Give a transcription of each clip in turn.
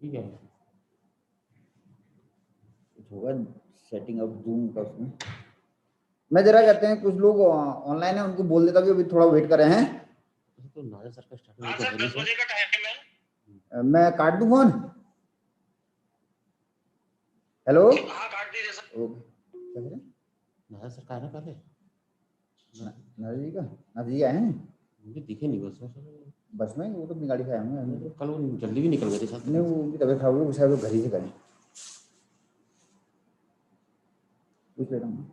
ठीक है। कुछ होगा सेटिंग अप जूम का उसमें। मैं जरा कहते हैं कुछ लोग ऑनलाइन है, उनको बोल देता कि अभी थोड़ा वेट कर रहे हैं। तो नाज़र सर का स्टार्टिंग तो है नहीं सर। 10 बजे का टाइम है। मैं काट दूं फोन। हेलो। हाँ काट दीजिए सर। ओके, क्या कह रहे हैं? नाज़र सर का है ना पहले? नाजी जी का, नाजी जी आए हैं मुझे दिखे नहीं बस में सर। बस में, वो तो अपनी गाड़ी से आए होंगे। कल वो जल्दी भी निकल गए थे साथ नहीं, में। वो उनकी तबीयत खराब हुई, शायद वो घर ही से करें। पूछ लेता हूँ।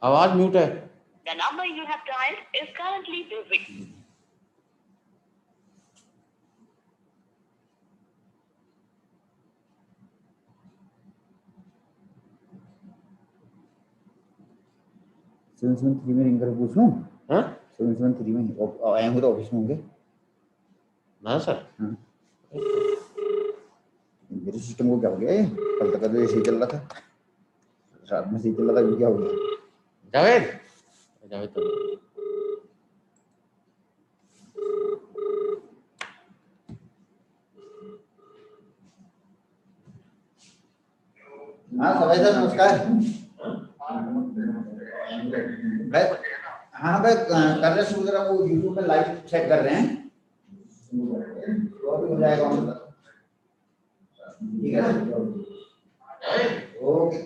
आवाज म्यूट है। The number you have dialed is currently busy. Seven seven three में रिंग कर पूछ लूँ। हाँ 773 में आए होंगे तो ऑफिस में होंगे। नाज़र सर। हाँ, मेरे सिस्टम को क्या हो गया? ये कल तक तो ऐसे ही चल रहा था, रात में सही चल रहा था, अभी क्या हो गया? जावेद जावेद तो हाँ सभी सर नमस्कार। मैं हाँ मैं कर रहे शुरू करा, वो यूट्यूब में लाइव चेक कर रहे हैं, तो अभी हो जाएगा मतलब। ठीक है ना, ओके।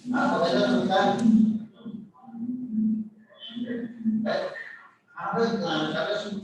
हाँ सभी सर नमस्कार। हाँ मैं कर रहे शुरू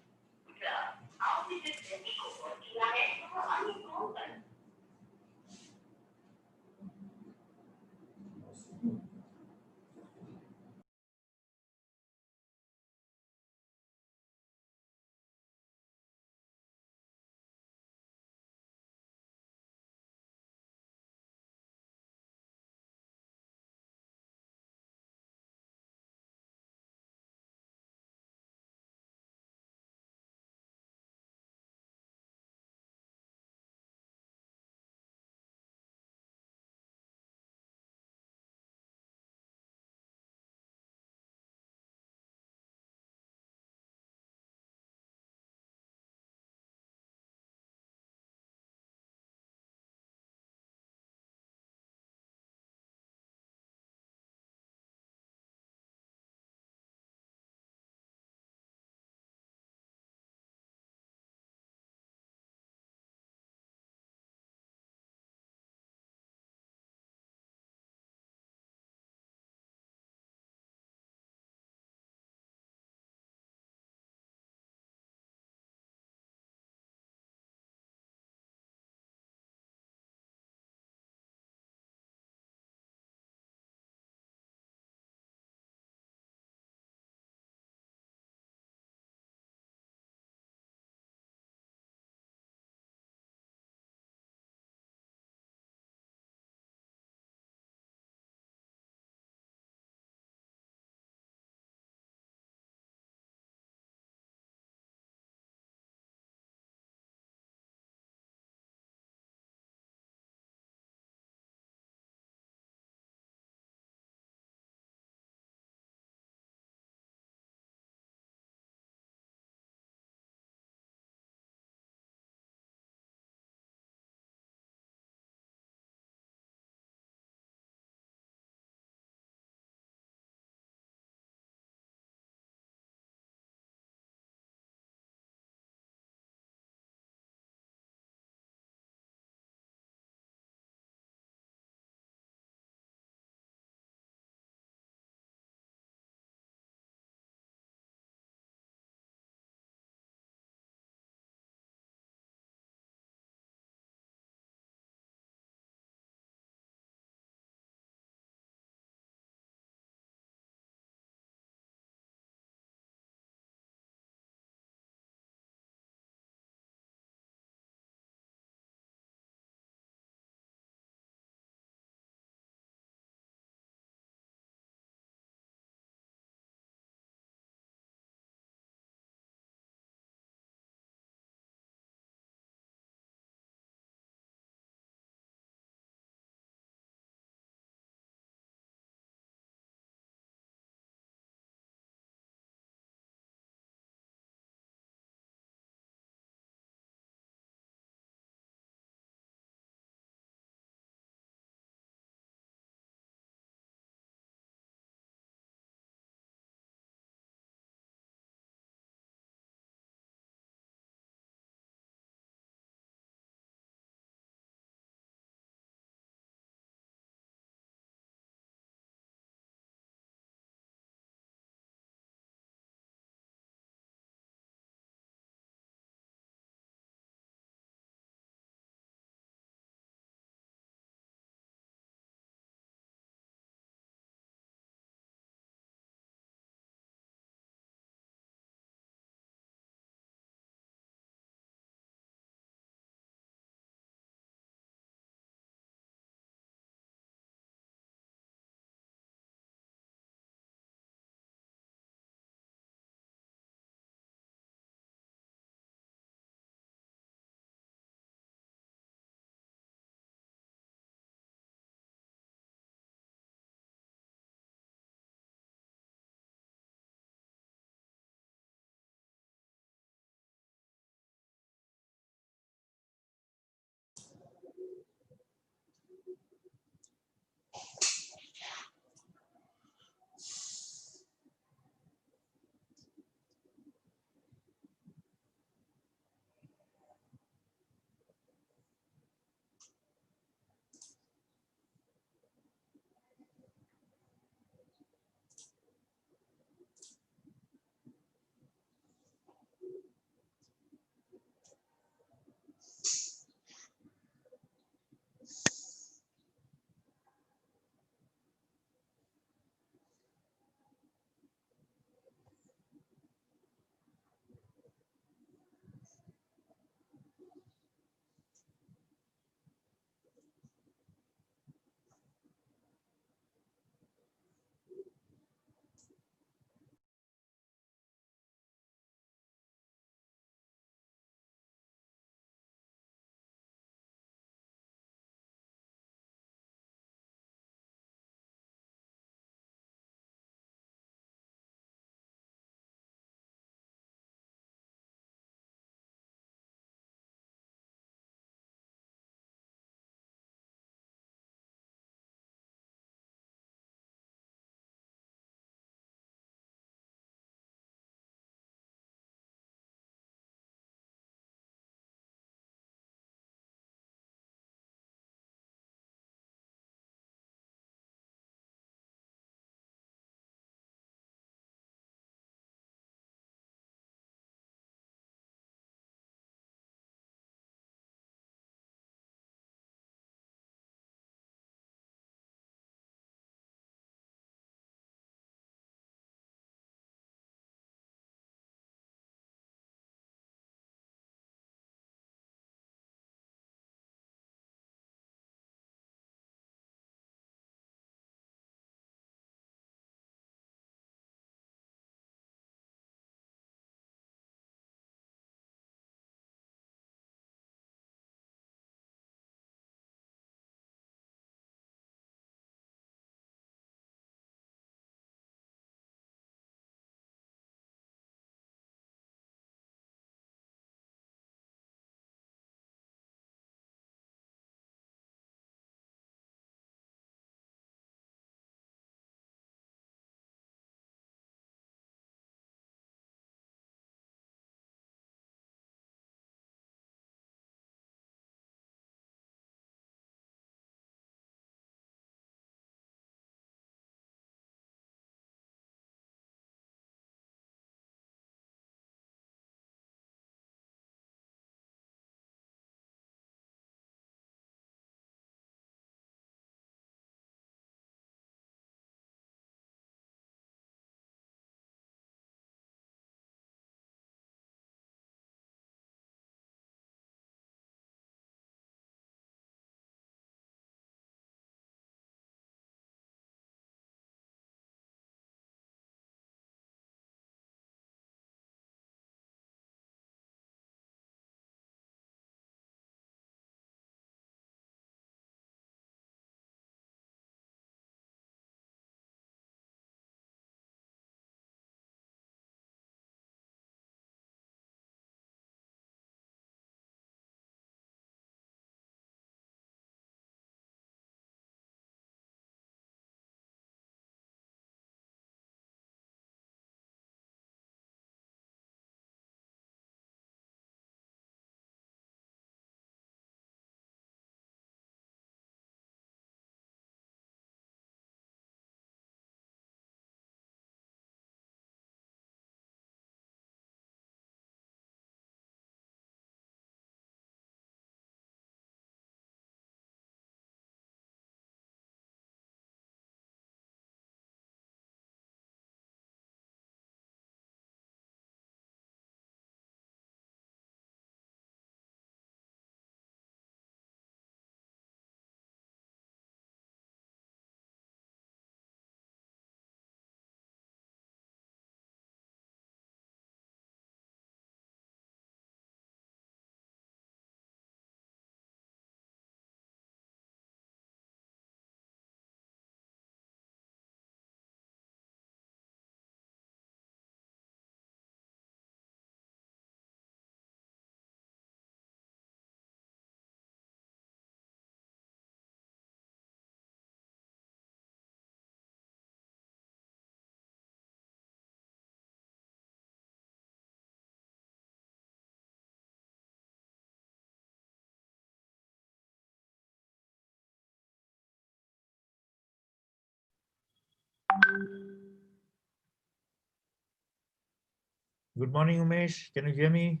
Good morning, Umesh. Can you hear me?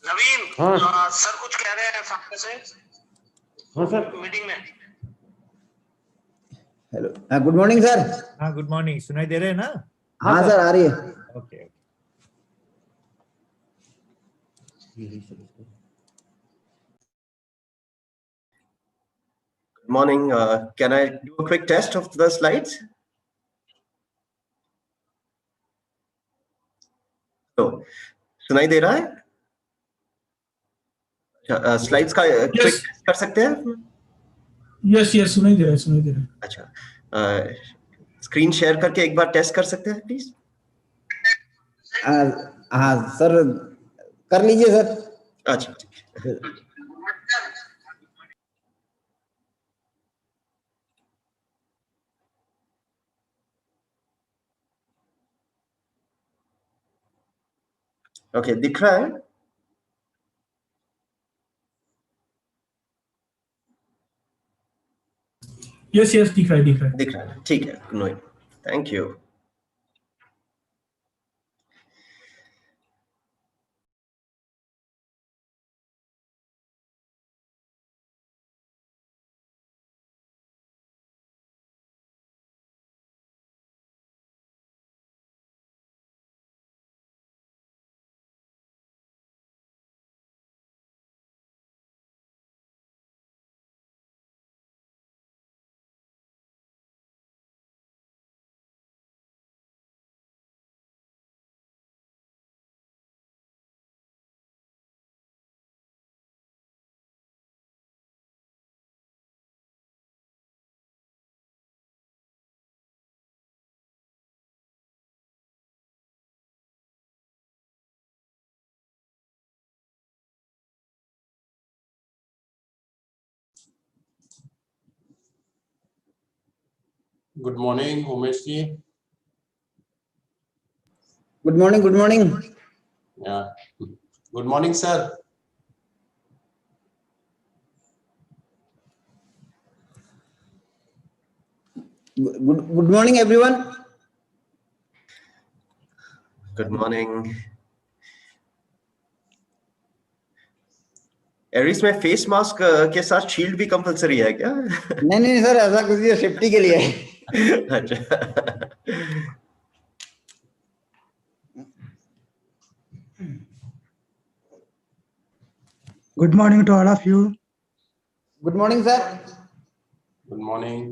नवीन हाँ। सर कुछ कह रहे हैं सामने से हाँ सर। मीटिंग में। Hello, good morning sir. हाँ, गुड मॉर्निंग। सुनाई दे रहे हैं ना? हाँ सर, आ रही है। Okay. Good morning. Can I do a quick test of the slides? तो सुनाई दे रहा है? अच्छा, स्लाइड्स का क्लिक कर सकते हैं? यस यस, सुनाई दे रहा है। अच्छा, स्क्रीन शेयर करके एक बार टेस्ट कर सकते हैं प्लीज? हाँ सर, कर लीजिए सर। अच्छा, ओके, दिख रहा है? यस यस, दिख रहा है। ठीक है, no, thank you. Good morning, Umesh ji. Good morning, good morning. Yeah. Good morning, sir. Good morning everyone. Good morning. एरिस में फेस मास्क के साथ शील्ड भी कंपलसरी है क्या? नहीं सर, ऐसा कुछ नहीं, सेफ्टी के लिए है। अच्छा। Good morning to all of you. Good morning sir. Good morning.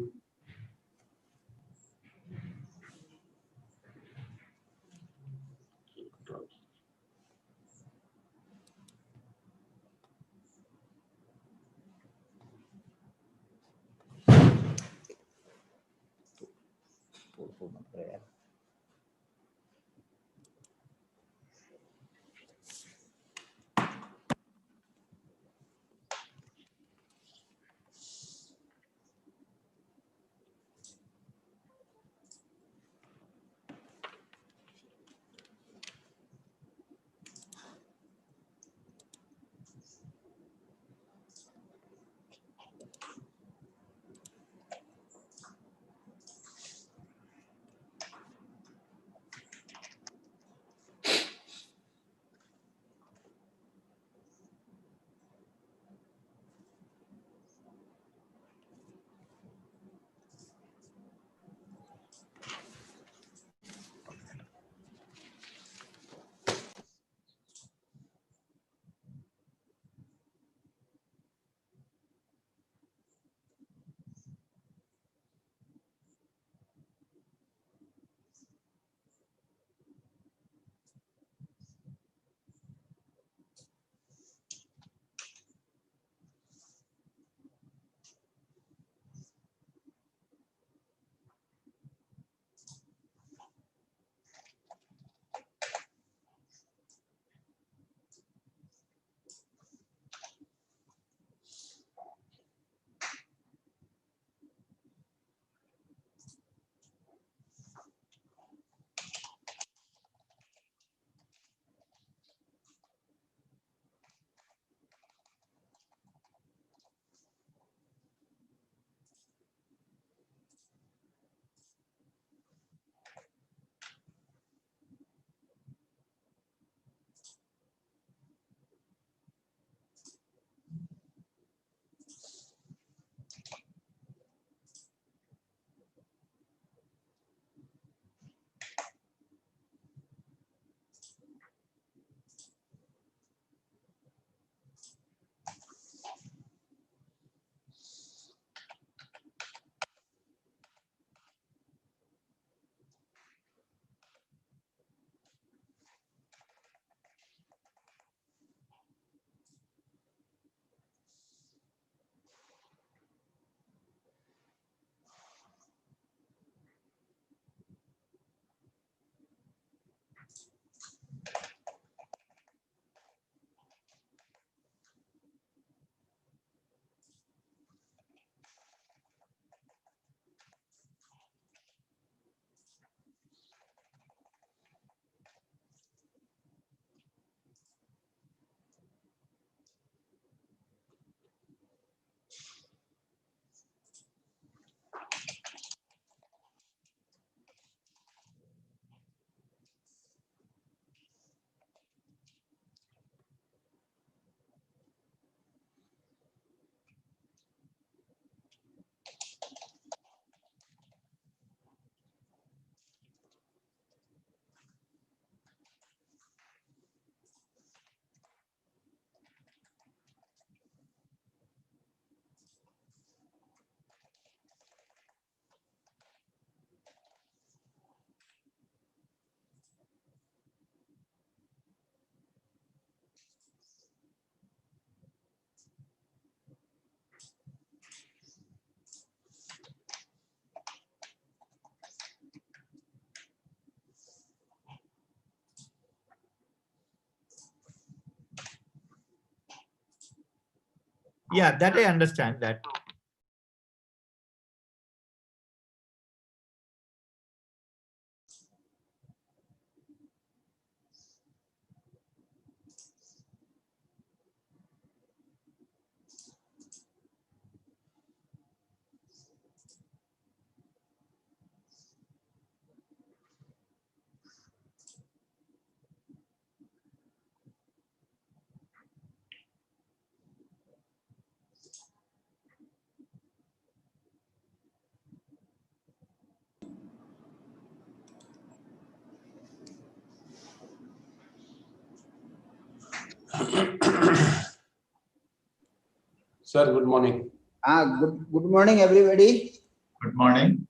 Yeah, that I understand that. Sir, good morning. Good morning, everybody. Good morning.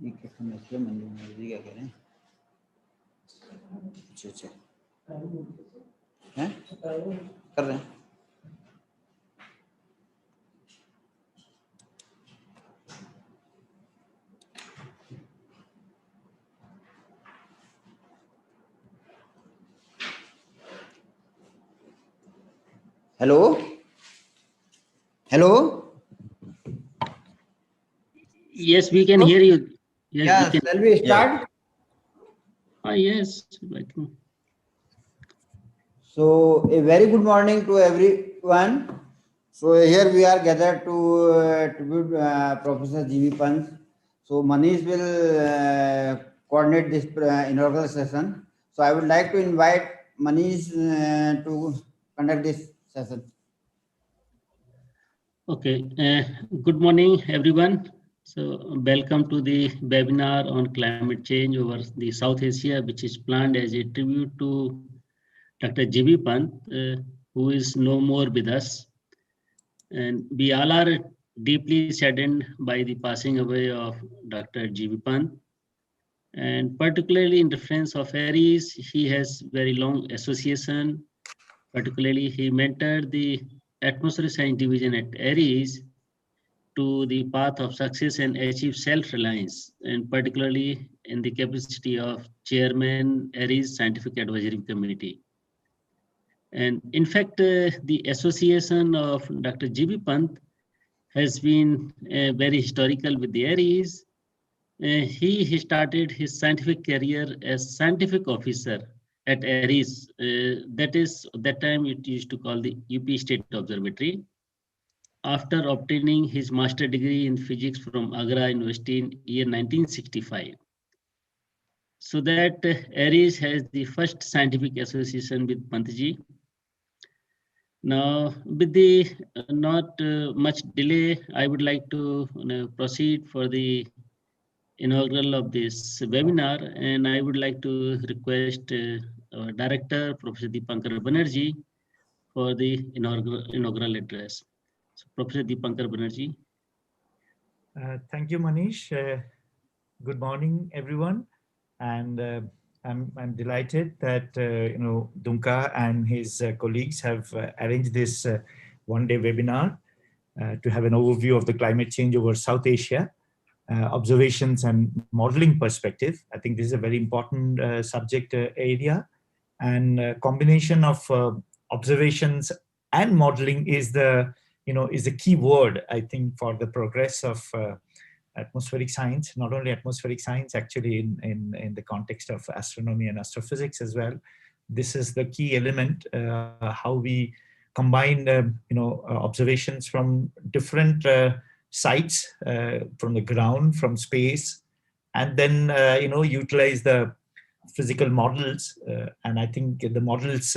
ये क्या समस्या मंजूरी क्या कह रहे हैं? अच्छा हैं कर रहे हैं. Hello. Yes, we can hear you. Yes, Yeah, we can. shall we start? Yes. Right. So a very good morning to everyone. So here we are gathered to tribute Professor G.V. Pant. So Manish will coordinate this inaugural session. So I would like to invite Manish to conduct this session. Okay, good morning, everyone. So welcome to the webinar on climate change over the South Asia, which is planned as a tribute to Dr. G.B. Pant, who is no more with us. And we all are deeply saddened by the passing away of Dr. G.B. Pant. And particularly in reference of Aries, he has very long association. Particularly, he mentored the atmospheric science division at Aries to the path of success and achieve self-reliance, and particularly in the capacity of chairman Aries Scientific Advisory Committee. And in fact, the association of Dr. G.B. Pant has been very historical with the Aries. He started his scientific career as scientific officer at Aries. That time it used to call the UP State Observatory. After obtaining his master degree in physics from Agra University in year 1965. So that Aries has the first scientific association with Pantji. Now, with the not much delay, I would like to proceed for the inaugural of this webinar, and I would like to request our director, Professor Deepankar Banerjee, for the inaugural address. So, Professor Deepankar Banerjee. Thank you, Manish. Good morning, everyone. And I'm delighted that Dumka and his colleagues have arranged this one-day webinar to have an overview of the climate change over South Asia, observations and modeling perspective. I think this is a very important subject area, and combination of observations and modeling is the key word, I think, for the progress of atmospheric science. Not only atmospheric science, actually in the context of astronomy and astrophysics as well. This is the key element, how we combine observations from different sites, from the ground, from space, and then utilize the physical models. And I think the models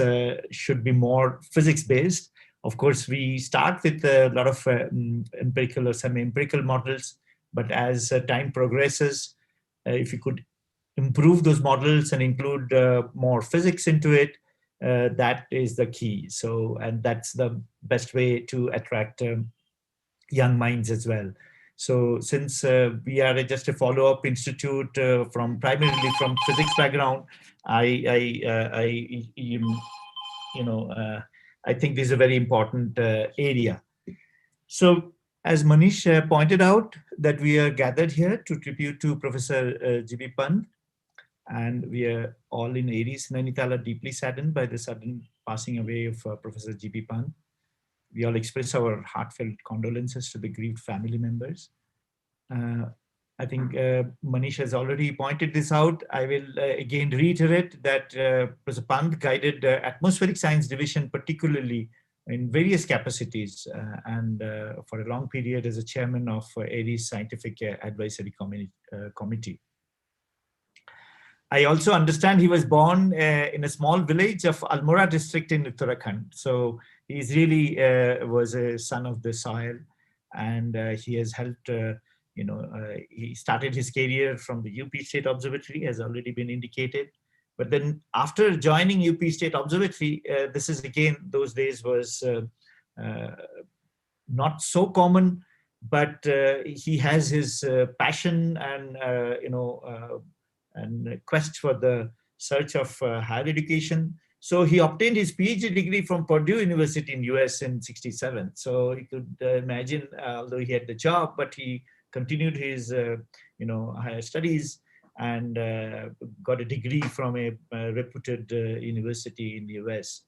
should be more physics based. Of course, we start with a lot of empirical or semi-empirical models, but as time progresses, if you could improve those models and include more physics into it, that is the key. So, and that's the best way to attract young minds as well. So since we are just a follow-up institute primarily from physics background, I think this is a very important area. So as Manish pointed out, that we are gathered here to tribute to Professor G.B. Pant, and we are all in Aries, Nainital, are deeply saddened by the sudden passing away of Professor G.B. Pant. We all express our heartfelt condolences to the grieved family members. I think Manish has already pointed this out. I will again reiterate that Professor Pant guided atmospheric science division particularly in various capacities and for a long period as a chairman of Aries Scientific Advisory Committee. I also understand he was born in a small village of Almora district in Uttarakhand. So he's really was a son of the soil, and he has helped, he started his career from the UP State Observatory, as already been indicated. But then after joining UP State Observatory, this is again, those days was not so common, but he has his passion and, and quest for the search of higher education. So he obtained his PhD degree from Purdue University in US in '67. So you could imagine, although he had the job, but he continued his higher studies and got a degree from a reputed university in the US.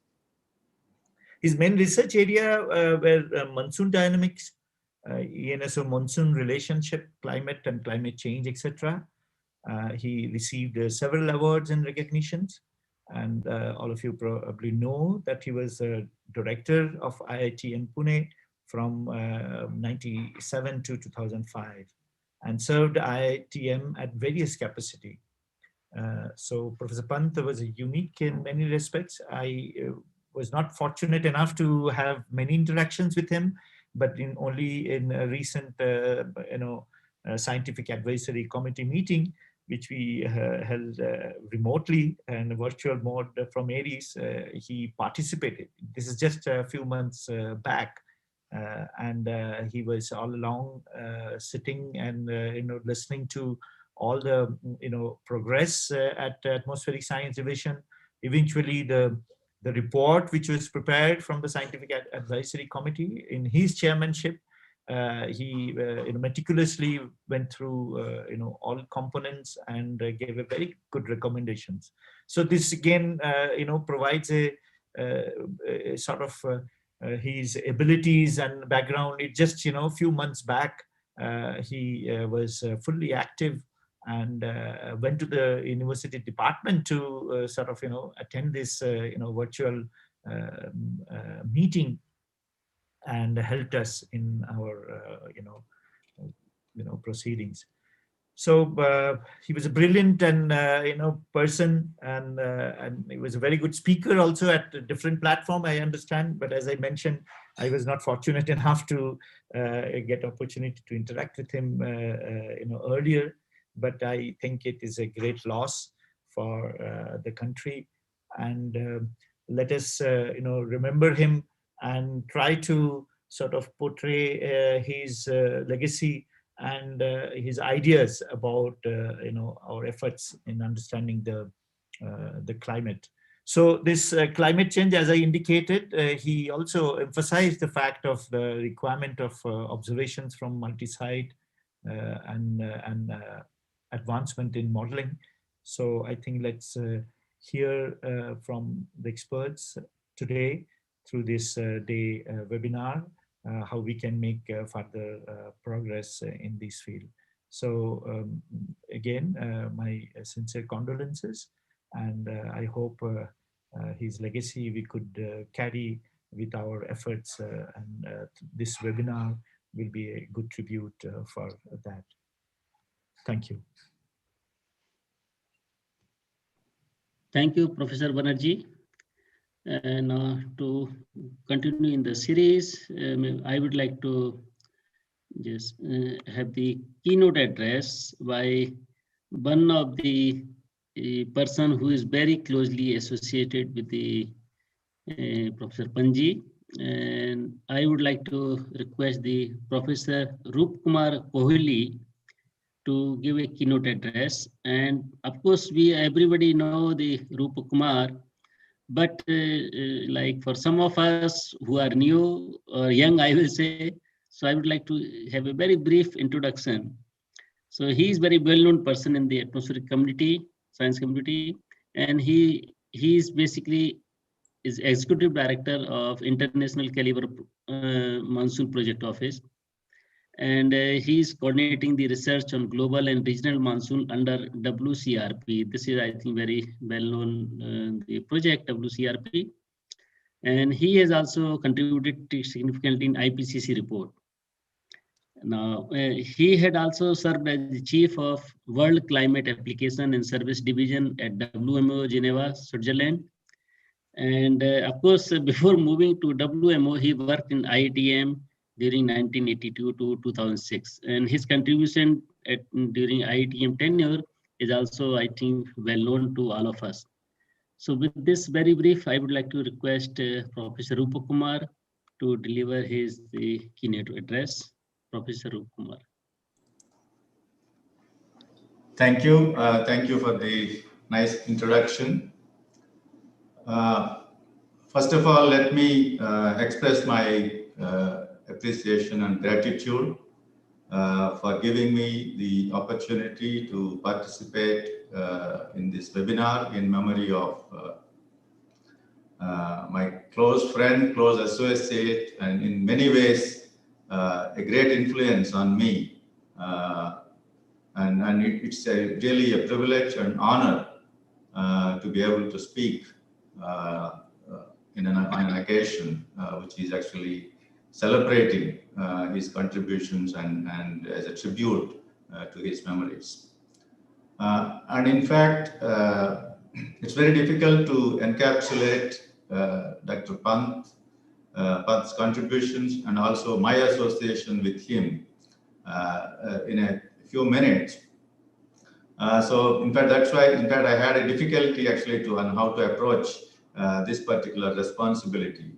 His main research area were monsoon dynamics, ENSO monsoon relationship, climate and climate change, etc. He received several awards and recognitions, and all of you probably know that he was a director of IITM Pune from 97 to 2005 and served IITM at various capacity. So Professor Pant was unique in many respects. I was not fortunate enough to have many interactions with him, but only in a recent, scientific advisory committee meeting, which we held remotely and virtual mode from Aries, he participated. This is just a few months back. And he was all along sitting and listening to all the progress at Atmospheric Science Division. Eventually, the report which was prepared from the Scientific Advisory Committee in his chairmanship, he meticulously went through all components and gave a very good recommendations. So this again provides a sort of his abilities and background. It just a few months back he was fully active and went to the university department to sort of attend this virtual meeting, and helped us in our proceedings. So he was a brilliant and person, and he was a very good speaker also at a different platform, I understand. But as I mentioned, I was not fortunate enough to get opportunity to interact with him earlier. But I think it is a great loss for the country, and let us remember him and try to sort of portray his legacy and his ideas about our efforts in understanding the climate. So this climate change, as I indicated, he also emphasized the fact of the requirement of observations from multi-site and advancement in modeling. So I think let's hear from the experts today through this day webinar how we can make further progress in this field. So again, my sincere condolences, and I hope his legacy we could carry with our efforts, and this webinar will be a good tribute for that. Thank you. Thank you, Professor Banerjee. And to continue in the series, I would like to just have the keynote address by one of the person who is very closely associated with the Professor Panji. And I would like to request the Professor Roop Kumar Kohli to give a keynote address. And of course, everybody know the Roop Kumar, but like for some of us who are new or young, I will say, so I would like to have a very brief introduction. So he is very well-known person in the atmospheric community, science community, and he is basically is executive director of International Caliber Monsoon Project Office. And he is coordinating the research on global and regional monsoon under WCRP. This is, I think, very well-known the project WCRP. And he has also contributed significantly in IPCC report. Now, he had also served as the chief of World Climate Application and Service Division at WMO Geneva, Switzerland. And of course, before moving to WMO, he worked in IITM during 1982 to 2006. And his contribution during IITM tenure is also, I think, well known to all of us. So with this very brief, I would like to request Professor Roop Kumar to deliver his keynote address. Professor Roop Kumar. Thank you. Thank you for the nice introduction. First of all, let me express my appreciation and gratitude for giving me the opportunity to participate in this webinar in memory of my close friend, close associate, and in many ways a great influence on me. And it's really a privilege and honor to be able to speak on an occasion which is actually celebrating his contributions and as a tribute to his memories. And in fact, it's very difficult to encapsulate Dr. Pant's contributions and also my association with him in a few minutes. So in fact, that's why, in fact, I had a difficulty actually on how to approach this particular responsibility.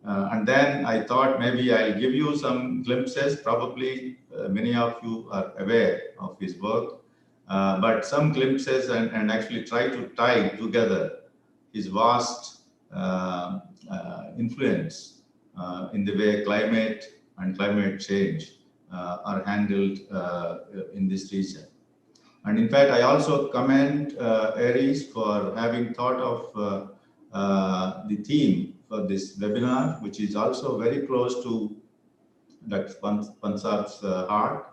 And then I thought maybe I'll give you some glimpses. Probably many of you are aware of his work, but some glimpses and actually try to tie together his vast influence in the way climate and climate change are handled in this region. And in fact, I also commend Aries for having thought of the theme for this webinar, which is also very close to Dr. Pansab's heart,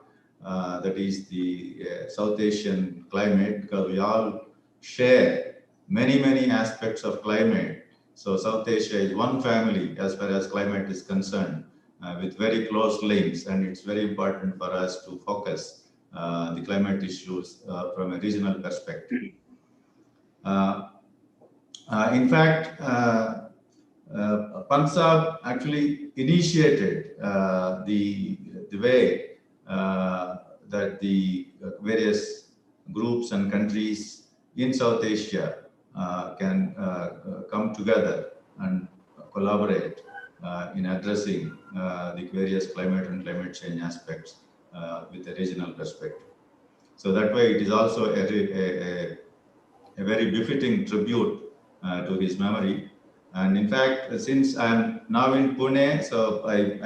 that is the South Asian climate, because we all share many aspects of climate. So South Asia is one family as far as climate is concerned, with very close links, and it's very important for us to focus the climate issues from a regional perspective. In fact, Pansab actually initiated the way that the various groups and countries in South Asia can come together and collaborate in addressing the various climate and climate change aspects with a regional perspective. So that way it is also a very befitting tribute to his memory. And in fact, since I'm now in Pune, so I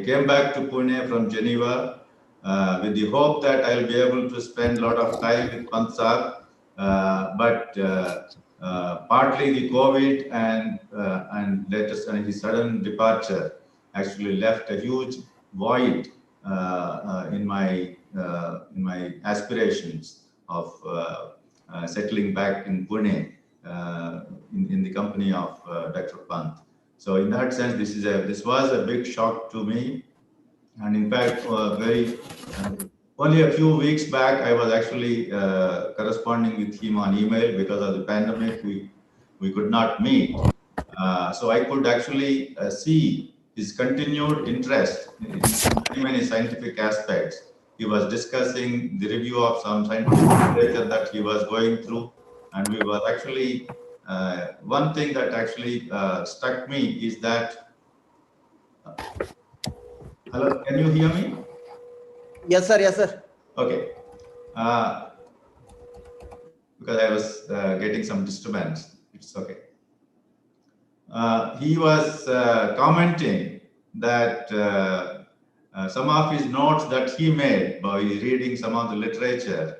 came back to Pune from Geneva with the hope that I'll be able to spend a lot of time with Pansab, but partly the COVID and latest and his sudden departure actually left a huge void in my aspirations of settling back in Pune in the company of Dr. Pant. So in that sense, this was a big shock to me, and in fact, only a few weeks back, I was actually corresponding with him on email because of the pandemic. We could not meet, so I could actually see his continued interest in many scientific aspects. He was discussing the review of some scientific literature that he was going through, and we were actually one thing that actually struck me is that. Hello, can you hear me? Yes, sir. Yes, sir. Okay. Because I was getting some disturbance. It's okay. He was commenting that some of his notes that he made by reading some of the literature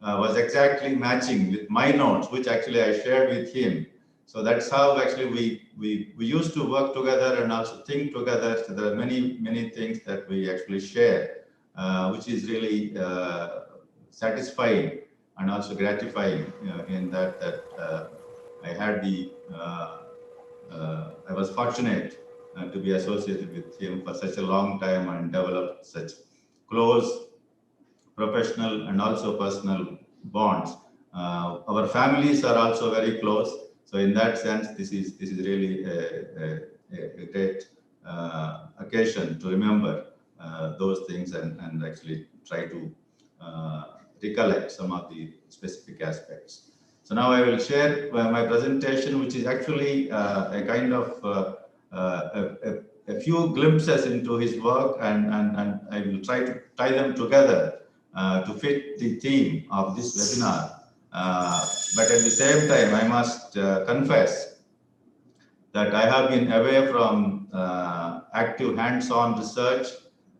was exactly matching with my notes, which actually I shared with him. So that's how actually we used to work together and also think together. So there are many things that we actually share, which is really satisfying and also gratifying in that I had I was fortunate to be associated with him for such a long time and developed such close professional and also personal bonds. Our families are also very close. So in that sense, this is really a great occasion to remember those things and actually try to recollect some of the specific aspects. So now I will share my presentation, which is actually a kind of a few glimpses into his work, and I will try to tie them together to fit the theme of this webinar. But at the same time, I must confess that I have been away from active hands-on research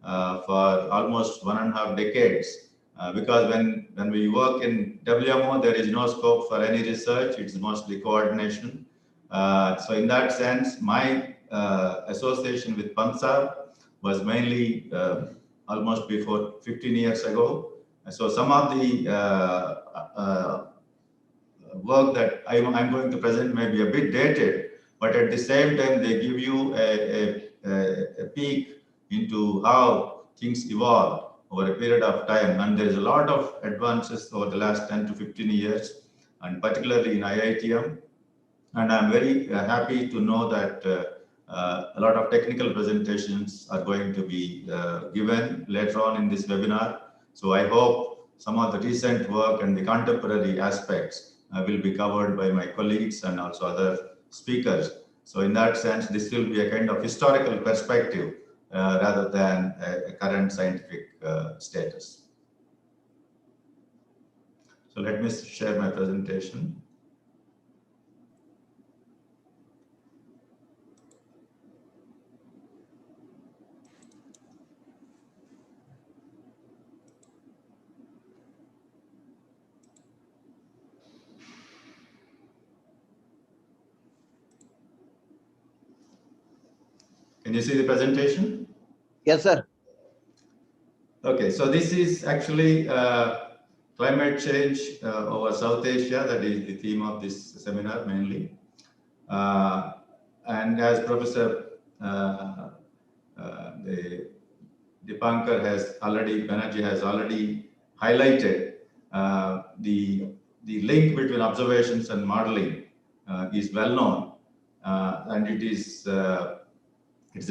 for almost 1.5 decades. Because when we work in WMO, there is no scope for any research. It's mostly coordination. So in that sense, my association with Pansab was mainly almost before 15 years ago. So some of the work that I'm going to present may be a bit dated, but at the same time, they give you a peek into how things evolve over a period of time. And there is a lot of advances over the last 10 to 15 years, and particularly in IITM. And I'm very happy to know that a lot of technical presentations are going to be given later on in this webinar. So I hope some of the recent work and the contemporary aspects will be covered by my colleagues and also other speakers. So in that sense, this will be a kind of historical perspective rather than a current scientific status. So let me share my presentation. Can you see the presentation? Yes, sir. Okay, so this is actually climate change over South Asia. That is the theme of this seminar mainly. And as Professor Dipankar Banerjee has already highlighted, the link between observations and modeling is well known, and it's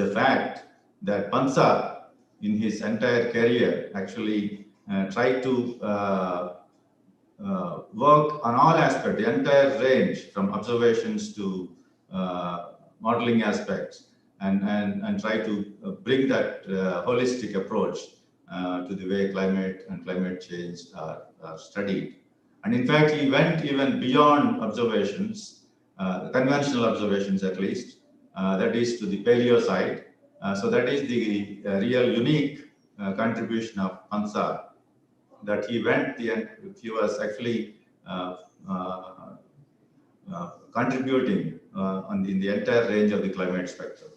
a fact that Pansar, in his entire career, actually tried to work on all aspects, the entire range from observations to modeling aspects, and try to bring that holistic approach to the way climate and climate change are studied. And in fact, he went even beyond observations, conventional observations at least, that is to the paleo side. So that is the real unique contribution of Pansar, that he was actually contributing in the entire range of the climate spectrum.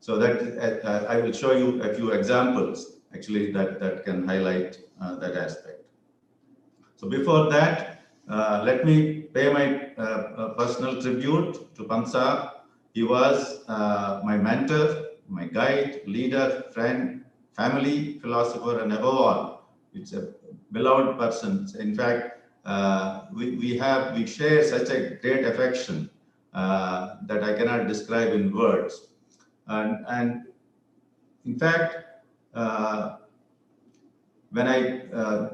So that I will show you a few examples actually that can highlight that aspect. So before that, let me pay my personal tribute to Pansar. He was my mentor, my guide, leader, friend, family, philosopher, and above all, it's a beloved person. In fact, we share such a great affection that I cannot describe in words. And in fact, when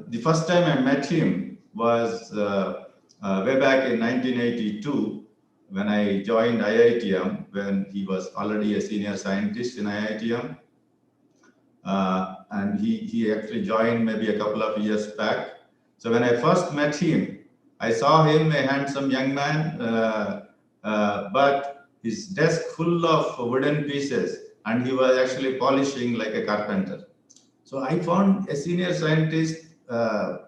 the first time I met him was way back in 1982, when I joined IITM, when he was already a senior scientist in IITM. And he actually joined maybe a couple of years back. So when I first met him, I saw him a handsome young man, but his desk full of wooden pieces, and he was actually polishing like a carpenter. So I found a senior scientist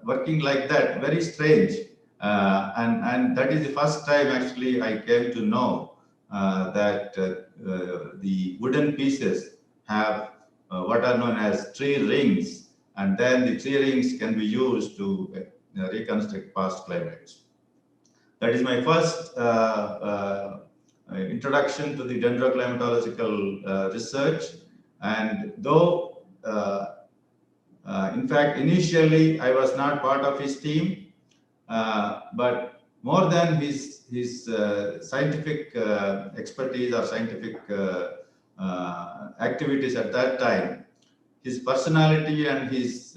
working like that very strange. And that is the first time actually I came to know that the wooden pieces have what are known as tree rings, and then the tree rings can be used to reconstruct past climates. That is my first introduction to the dendroclimatological research. And though, in fact, initially I was not part of his team, but more than his scientific expertise or scientific activities at that time, his personality and his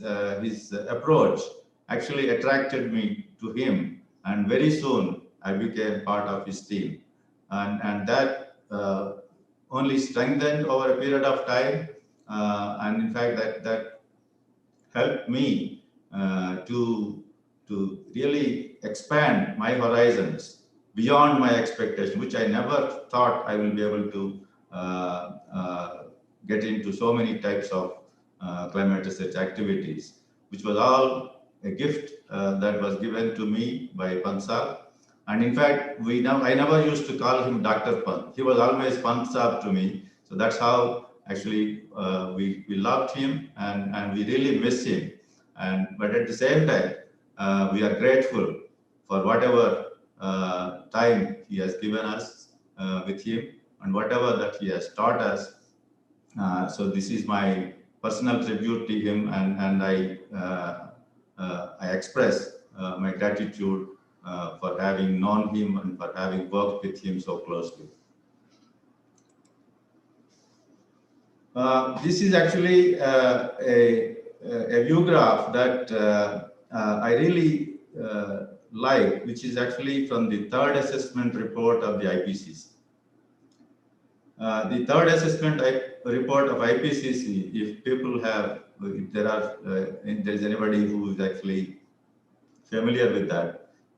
approach actually attracted me to him, and very soon I became part of his team, and that only strengthened over a period of time, and in fact that helped me to really expand my horizons beyond my expectation, which I never thought I will be able to get into so many types of climate research activities, which was all a gift that was given to me by Pansar. And in fact, I never used to call him Dr. Pant. He was always Pansar to me. So that's how actually we loved him, and we really miss him. But at the same time, we are grateful for whatever time he has given us with him and whatever that he has taught us. So this is my personal tribute to him, and I express my gratitude for having known him and for having worked with him so closely. This is actually a view graph that I really like, which is actually from the third assessment report of the IPCC. The third assessment report of IPCC, if people have, if there is anybody who is actually familiar with that,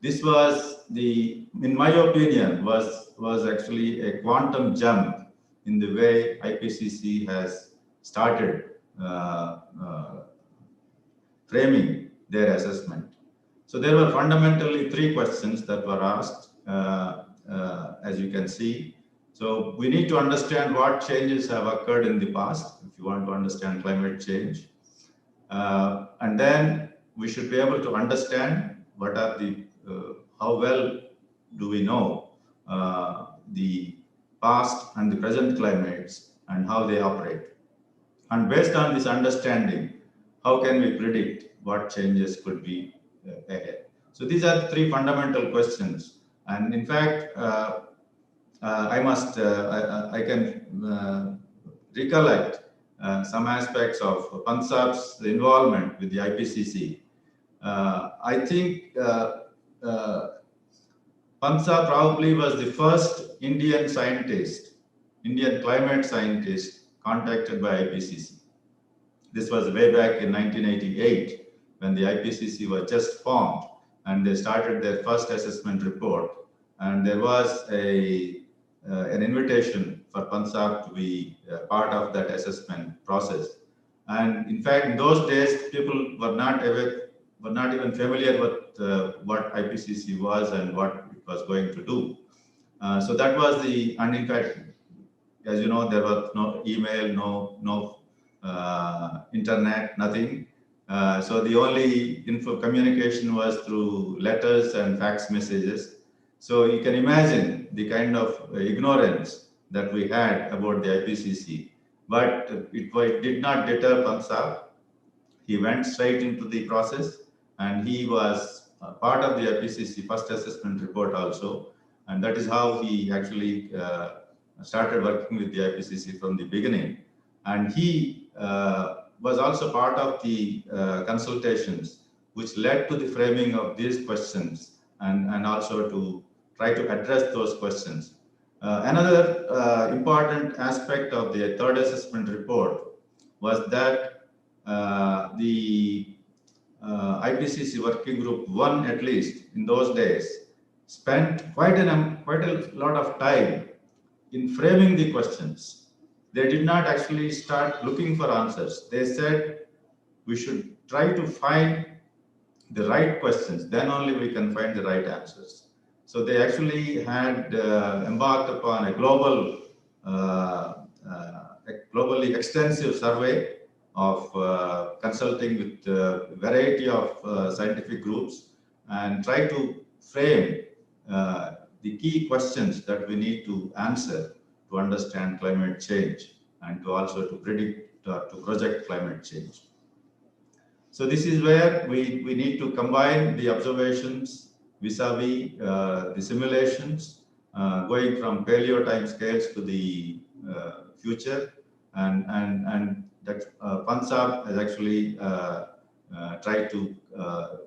this was in my opinion, was actually a quantum jump in the way IPCC has started framing their assessment. So there were fundamentally 3 questions that were asked, as you can see. So we need to understand what changes have occurred in the past, if you want to understand climate change. And then we should be able to understand what are how well do we know the past and the present climates and how they operate. And based on this understanding, how can we predict what changes could be ahead? So these are the 3 fundamental questions. And in fact, I can recollect some aspects of Pansab's involvement with the IPCC. I think Pansab probably was the first Indian climate scientist contacted by IPCC. This was way back in 1988 when the IPCC was just formed and they started their first assessment report. And there was an invitation for Pansab to be part of that assessment process. And in fact, in those days, people were not even familiar with what IPCC was and what it was going to do. So that was and in fact, as you know, there was no email, no internet, nothing. So the only communication was through letters and fax messages. So you can imagine the kind of ignorance that we had about the IPCC. But it did not deter Pansab. He went straight into the process, and he was part of the IPCC first assessment report also. And that is how he actually started working with the IPCC from the beginning. And he was also part of the consultations which led to the framing of these questions and also to try to address those questions. Another important aspect of the third assessment report was that the IPCC Working Group 1, at least in those days, spent quite a lot of time in framing the questions. They did not actually start looking for answers. They said we should try to find the right questions, then only we can find the right answers. So they actually had embarked upon a globally extensive survey of consulting with a variety of scientific groups and try to frame the key questions that we need to answer to understand climate change and to also to predict or to project climate change. So this is where we need to combine the observations vis-a-vis the simulations, going from paleo time scales to the future, and that Pansab has actually tried to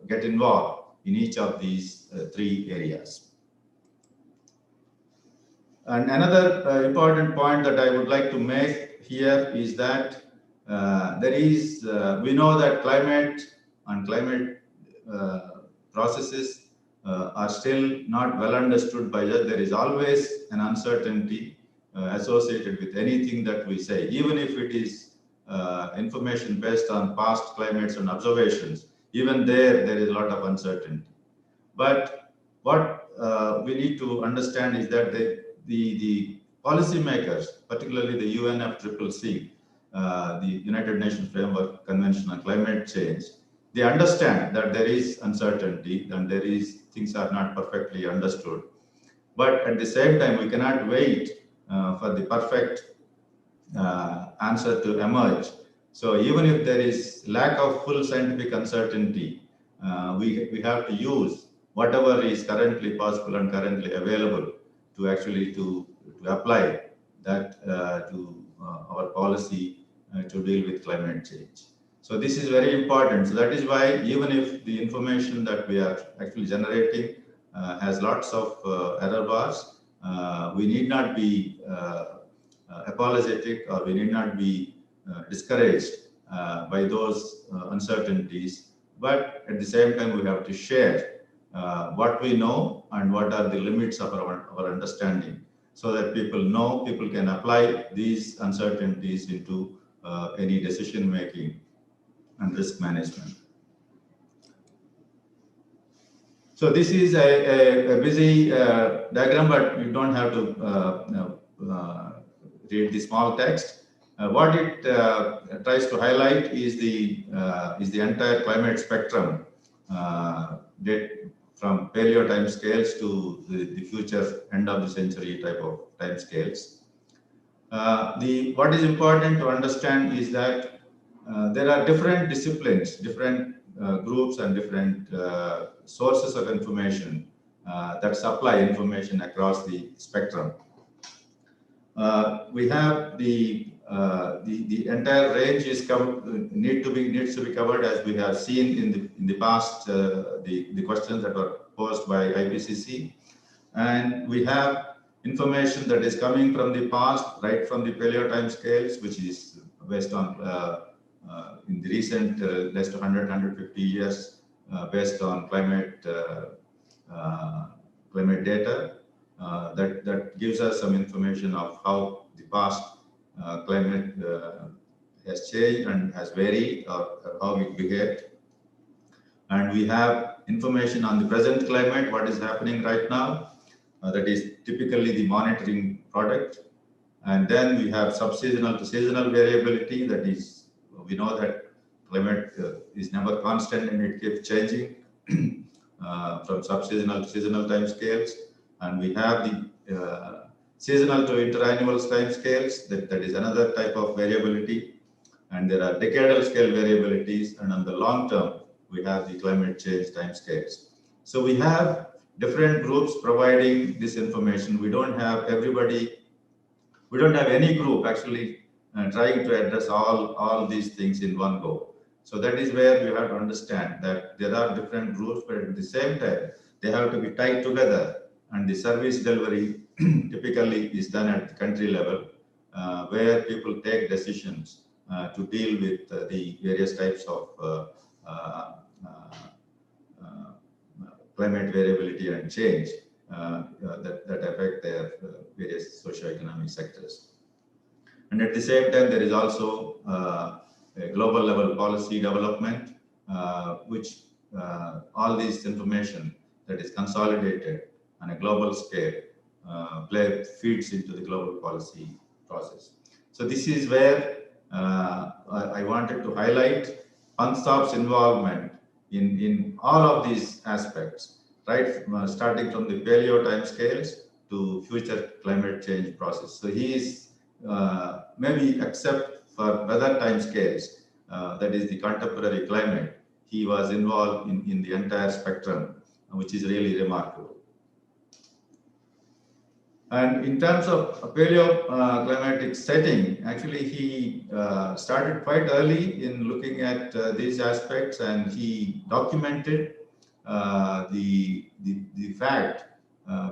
get involved in each of these 3 areas. And another important point that I would like to make here is that we know that climate and climate processes are still not well understood by us. There is always an uncertainty associated with anything that we say, even if it is information based on past climates and observations. Even there is a lot of uncertainty. But what we need to understand is that the policymakers, particularly the UNFCCC, the United Nations Framework Convention on Climate Change, they understand that there is uncertainty and things are not perfectly understood. But at the same time, we cannot wait for the perfect answer to emerge. So even if there is lack of full scientific uncertainty, we have to use whatever is currently possible and currently available to actually to apply that to our policy to deal with climate change. So this is very important. So that is why even if the information that we are actually generating has lots of error bars, we need not be apologetic, or we need not be discouraged by those uncertainties. But at the same time, we have to share what we know and what are the limits of our understanding, so that people know, people can apply these uncertainties into any decision making and risk management. So this is a busy diagram, but you don't have to read the small text. What it tries to highlight is the entire climate spectrum, from paleo time scales to the future end of the century type of time scales. What is important to understand is that there are different disciplines, different groups and different sources of information that supply information across the spectrum. We have the entire range is needs to be covered, as we have seen in the past, the questions that were posed by IPCC, and we have information that is coming from the past, right from the paleo time scales, which is based on in the recent last 150 years, based on climate data that gives us some information of how the past climate has changed and has varied, or how it behaved. And we have information on the present climate, what is happening right now, that is typically the monitoring product. And then we have subseasonal to seasonal variability, that is, we know that climate is never constant and it keeps changing from subseasonal to seasonal time scales. And we have the seasonal to interannual time scales, that is another type of variability. And there are decadal scale variabilities, and on the long term, we have the climate change time scales. So we have different groups providing this information. We don't have everybody, we don't have any group actually trying to address all these things in one go. So that is where we have to understand that there are different groups, but at the same time, they have to be tied together. And the service delivery typically is done at the country level, where people take decisions to deal with the various types of climate variability and change that affect their various socioeconomic sectors. And at the same time, there is also a global level policy development, which all this information that is consolidated on a global scale feeds into the global policy process. So this is where I wanted to highlight PANSTOP's involvement in all of these aspects, right? Starting from the paleo time scales to future climate change process. So he is maybe except for weather time scales, that is the contemporary climate, he was involved in the entire spectrum, which is really remarkable. And in terms of paleo climatic setting, actually he started quite early in looking at these aspects, and he documented the fact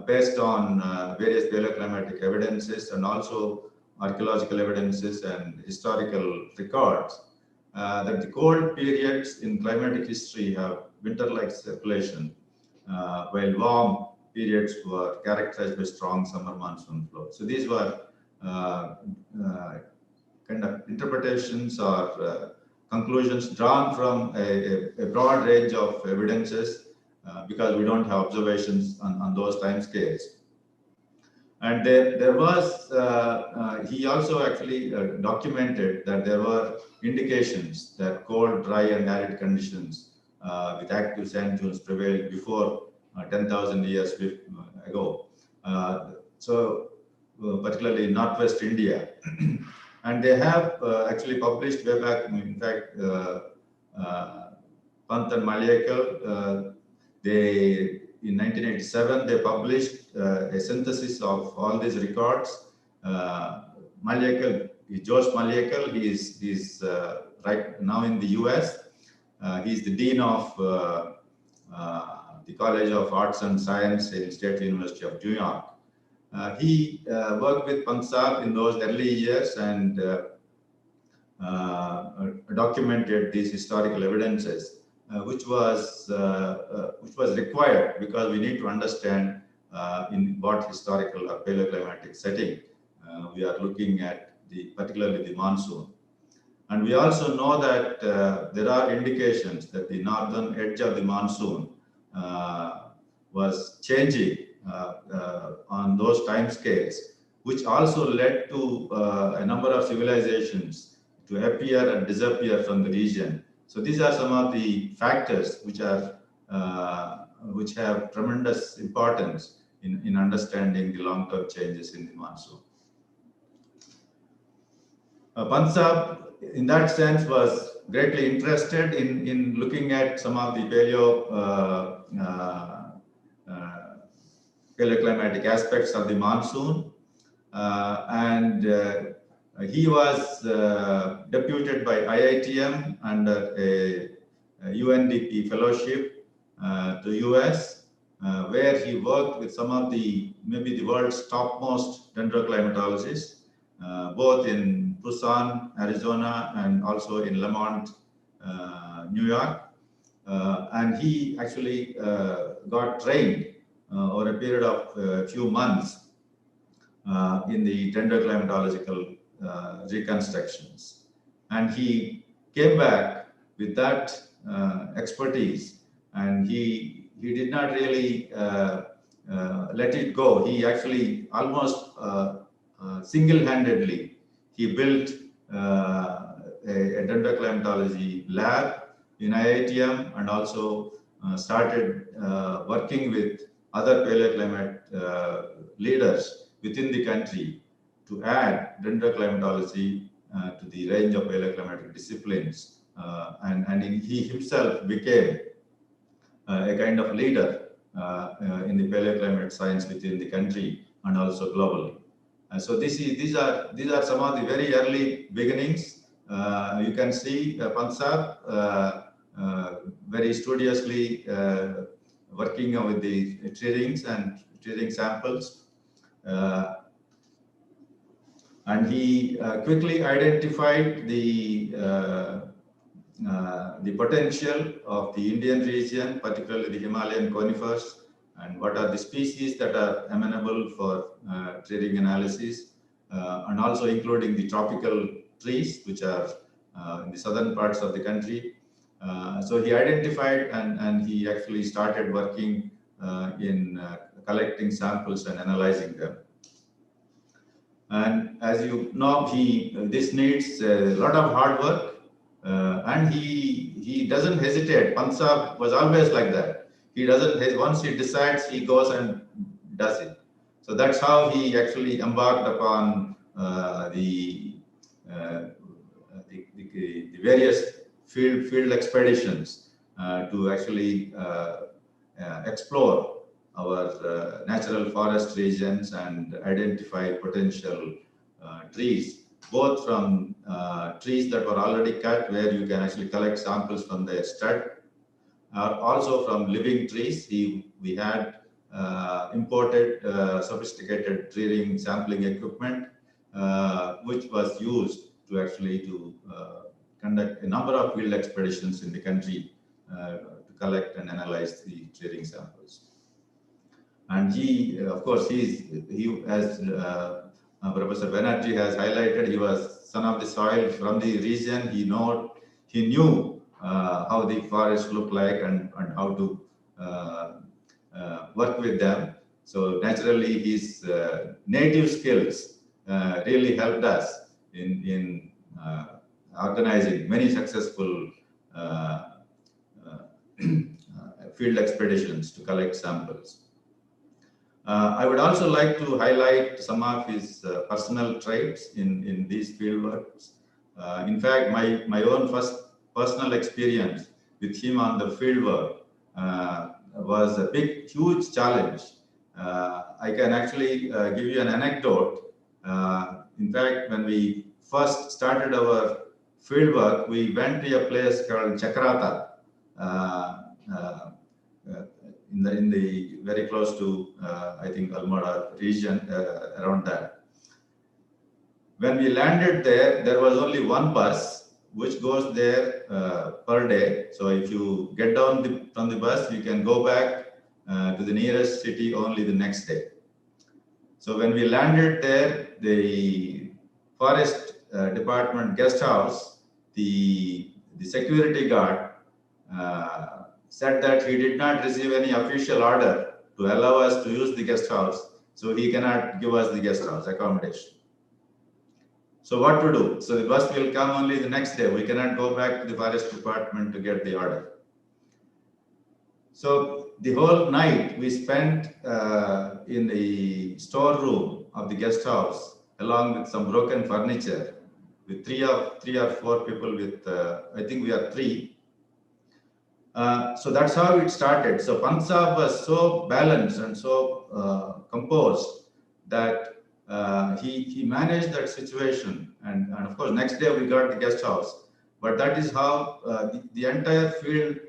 based on various paleoclimatic evidences and also archaeological evidences and historical records, that the cold periods in climatic history have winter-like circulation, while warm periods were characterized by strong summer monsoon flow. So these were kind of interpretations or conclusions drawn from a broad range of evidences, because we don't have observations on those time scales. And there was, he also actually documented that there were indications that cold, dry, and arid conditions with active sand dunes prevailed before 10,000 years ago. So particularly in Northwest India. And they have actually published way back, in fact, Pant and Maliekal, in 1987, they published a synthesis of all these records. Maliekal, Josh Maliekal, he is right now in the US. He's the Dean of the College of Arts and Science in State University of New York. He worked with Pansab in those early years and documented these historical evidences, which was required because we need to understand in what historical or paleoclimatic setting we are looking at, particularly the monsoon. And we also know that there are indications that the northern edge of the monsoon was changing on those time scales, which also led to a number of civilizations to appear and disappear from the region. So these are some of the factors which have tremendous importance in understanding the long-term changes in the monsoon. Pansab, in that sense, was greatly interested in looking at some of the paleoclimatic aspects of the monsoon, and he was deputed by IITM under a UNDP fellowship to US, where he worked with some of maybe the world's topmost dendroclimatologists, both in Tucson, Arizona, and also in Lemont, New York. And he actually got trained over a period of a few months in the dendroclimatological reconstructions. And he came back with that expertise, and he did not really let it go. He actually almost single-handedly, he built a dendroclimatology lab in IITM and also started working with other paleoclimate leaders within the country to add dendroclimatology to the range of paleoclimatic disciplines. And he himself became a kind of leader in the paleoclimate science within the country and also globally. So these are some of the very early beginnings. You can see Pansab very studiously working with the tree rings and tree ring samples. And he quickly identified the potential of the Indian region, particularly the Himalayan conifers, and what are the species that are amenable for tree ring analysis, and also including the tropical trees, which are in the southern parts of the country. So he identified and he actually started working in collecting samples and analyzing them. And as you know, this needs a lot of hard work, and he doesn't hesitate. Pansab was always like that. He doesn't, once he decides, he goes and does it. So that's how he actually embarked upon the various field expeditions to actually explore our natural forest regions and identify potential trees, both from trees that were already cut, where you can actually collect samples from their stud, also from living trees. We had imported sophisticated tree ring sampling equipment, which was used to actually conduct a number of field expeditions in the country to collect and analyze the tree ring samples. And he, of course, he as Professor Banerjee has highlighted, he was son of the soil from the region. He knew how the forests look like and how to work with them. So naturally, his native skills really helped us in organizing many successful field expeditions to collect samples. I would also like to highlight some of his personal traits in these field works. In fact, my own first personal experience with him on the field work was a huge challenge. I can actually give you an anecdote. In fact, when we first started our field work, we went to a place called Chakrata, in the very close to I think Almora region, around that. When we landed there, there was only one bus which goes there per day. So if you get down from the bus, you can go back to the nearest city only the next day. So when we landed there, the forest department guest house, the security guard said that he did not receive any official order to allow us to use the guest house, so he cannot give us the guest house accommodation. So what to do? So the bus will come only the next day. We cannot go back to the forest department to get the order. So the whole night we spent in the storeroom of the guest house, along with some broken furniture, with three or four people with, I think we are 3. So that's how it started. So Pant Saab was so balanced and so composed that he managed that situation. And of course, next day we got the guest house. But that is how the entire field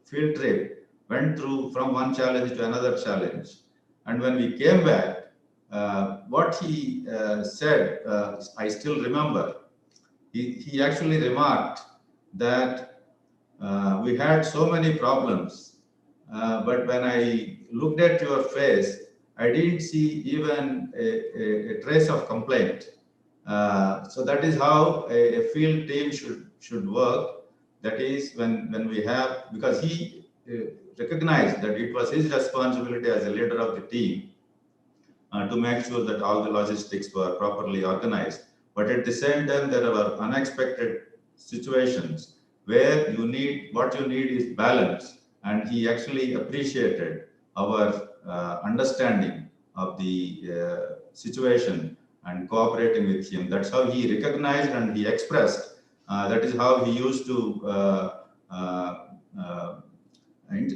trip went through from one challenge to another challenge. And when we came back, what he said, I still remember. He actually remarked that we had so many problems, but when I looked at your face, I didn't see even a trace of complaint. So that is how a field team should work. That is when we have, because he recognized that it was his responsibility as a leader of the team to make sure that all the logistics were properly organized. But at the same time, there were unexpected situations where what you need is balance. And he actually appreciated our understanding of the situation and cooperating with him. That's how he recognized and he expressed. That is how he used to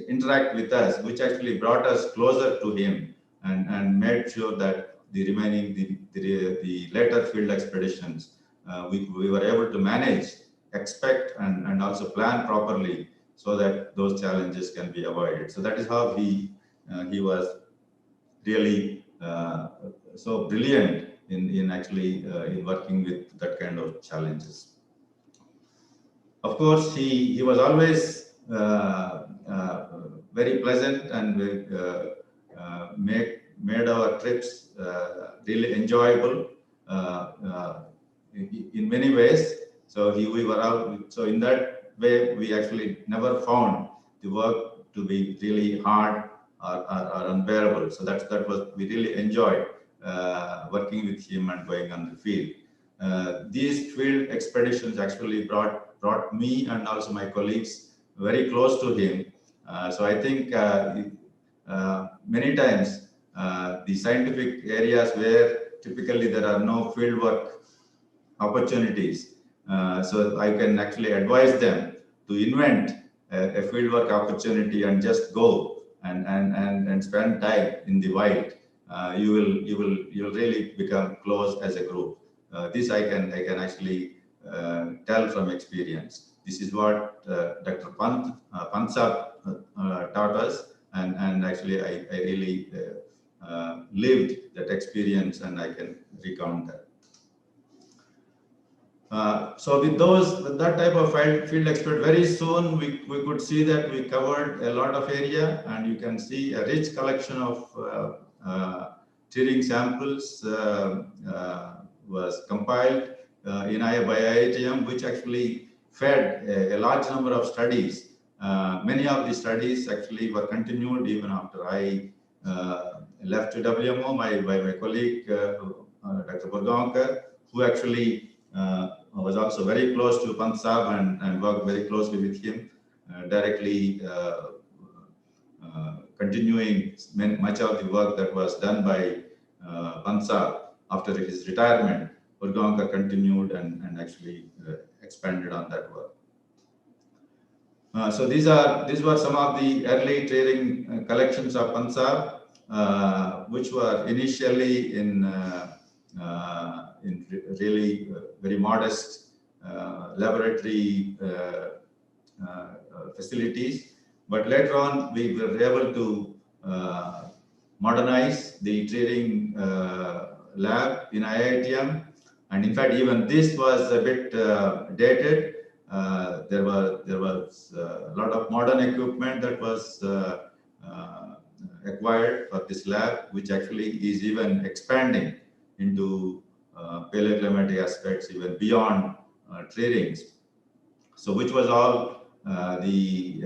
interact with us, which actually brought us closer to him and made sure that the remaining, the later field expeditions, we were able to manage, expect, and also plan properly so that those challenges can be avoided. So that is how he was really so brilliant in actually in working with that kind of challenges. Of course, he was always very pleasant and made our trips really enjoyable in many ways. So we were out. So in that way, we actually never found the work to be really hard or unbearable. So that was, we really enjoyed working with him and going on the field. These field expeditions actually brought me and also my colleagues very close to him. So I think many times the scientific areas where typically there are no field work opportunities, so I can actually advise them to invent a fieldwork opportunity and just go and spend time in the wild. You'll really become close as a group. This I can actually tell from experience. This is what Dr. Pant Saab taught us, and actually I really lived that experience, and I can recount that. So with that type of field expert, very soon we could see that we covered a lot of area, and you can see a rich collection of tearing samples was compiled by IITM, which actually fed a large number of studies. Many of the studies actually were continued even after I left to WMO. My colleague, Dr. Burgaonkar, who actually was also very close to Pant Saab and worked very closely with him, directly continuing much of the work that was done by Bansal after his retirement. Urgaonkar continued and actually expanded on that work. So these were some of the early trading collections of Bansal, which were initially in really very modest laboratory facilities, but later on we were able to modernize the trading lab in IITM, and in fact even this was a bit dated. There was a lot of modern equipment that was acquired for this lab, which actually is even expanding into paleoclimatic aspects even beyond tradings. So which was all the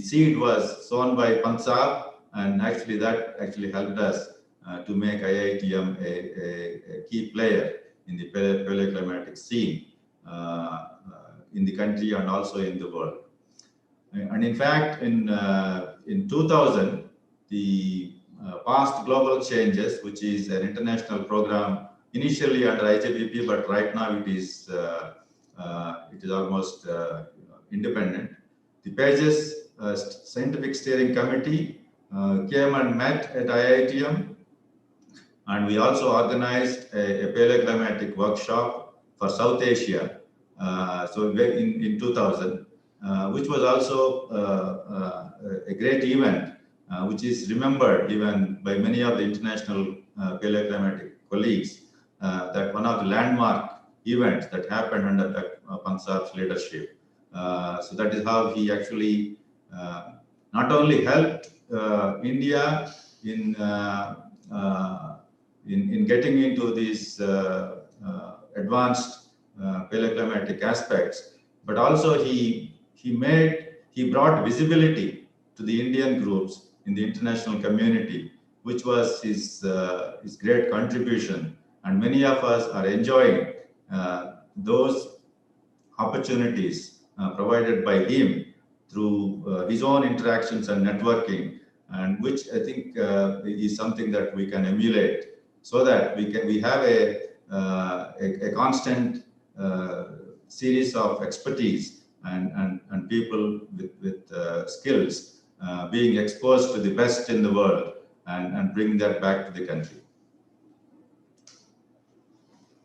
seed was sown by Bansal, and actually that actually helped us to make IITM a key player in the paleoclimatic scene in the country and also in the world. And in fact, in 2000, the Past Global Changes, which is an international program initially under IJBP, but right now it is almost independent. The PAGES Scientific Steering Committee came and met at IITM, and we also organized a paleoclimatic workshop for South Asia. So in 2000, which was also a great event, which is remembered even by many of the international paleoclimatic colleagues, that one of the landmark events that happened under Bansal's leadership. So that is how he actually not only helped India in getting into these advanced paleoclimatic aspects, but also he brought visibility to the Indian groups in the international community, which was his great contribution. And many of us are enjoying those opportunities provided by him through his own interactions and networking, and which I think is something that we can emulate, so that we have a constant series of expertise and people with skills being exposed to the best in the world and bring that back to the country.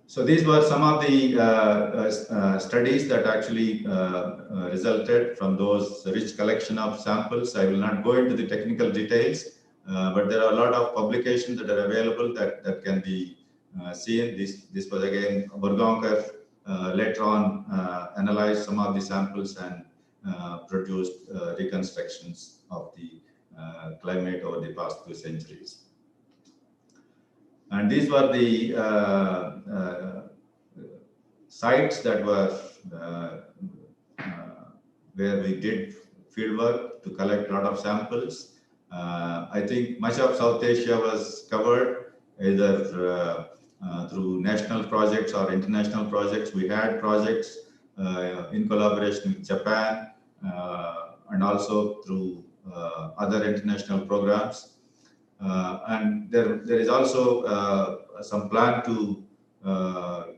So these were some of the studies that actually resulted from those rich collection of samples. I will not go into the technical details, but there are a lot of publications that are available that can be seen. This was again Urgaonkar later on analyzed some of the samples and produced reconstructions of the climate over the past few centuries. And these were the sites that were where we did fieldwork to collect a lot of samples. I think much of South Asia was covered either through national projects or international projects. We had projects in collaboration with Japan and also through other international programs. And there is also some plan to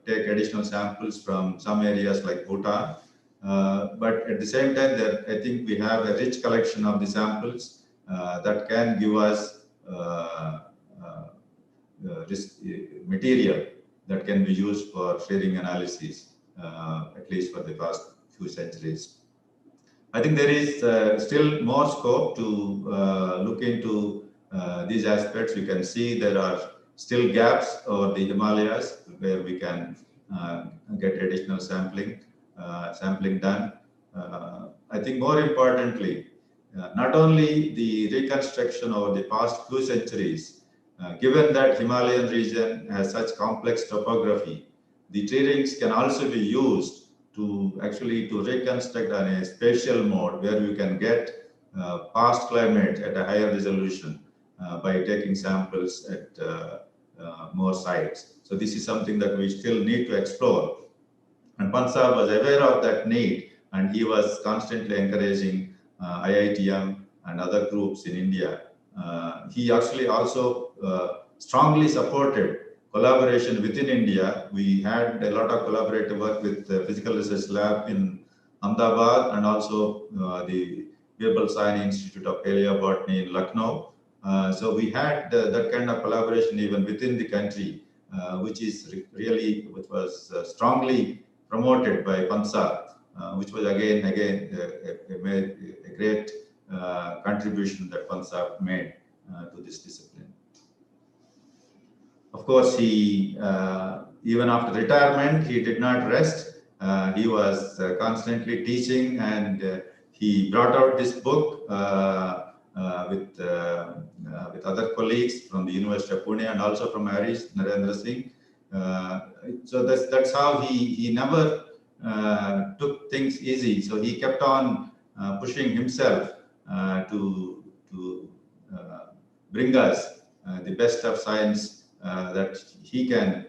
take additional samples from some areas like Bhutan. But at the same time, I think we have a rich collection of the samples that can give us material that can be used for sharing analysis, at least for the past few centuries. I think there is still more scope to look into these aspects. You can see there are still gaps over the Himalayas where we can get additional sampling done. I think more importantly, not only the reconstruction over the past few centuries, given that Himalayan region has such complex topography, the trees can also be used to actually reconstruct on a spatial mode where you can get past climate at a higher resolution by taking samples at more sites. So this is something that we still need to explore. And Bansal was aware of that need, and he was constantly encouraging IITM and other groups in India. He actually also strongly supported collaboration within India. We had a lot of collaborative work with the Physical Research Lab in Ahmedabad and also the Birbal Sahni Institute of Paleobotany in Lucknow. So we had that kind of collaboration even within the country, which was strongly promoted by Pansab, which was again a great contribution that Pansab made to this discipline. Of course, he even after retirement, he did not rest. He was constantly teaching, and he brought out this book with other colleagues from the University of Pune and also from Harish Narendra Singh. So that's how he never took things easy. So he kept on pushing himself to bring us the best of science that he can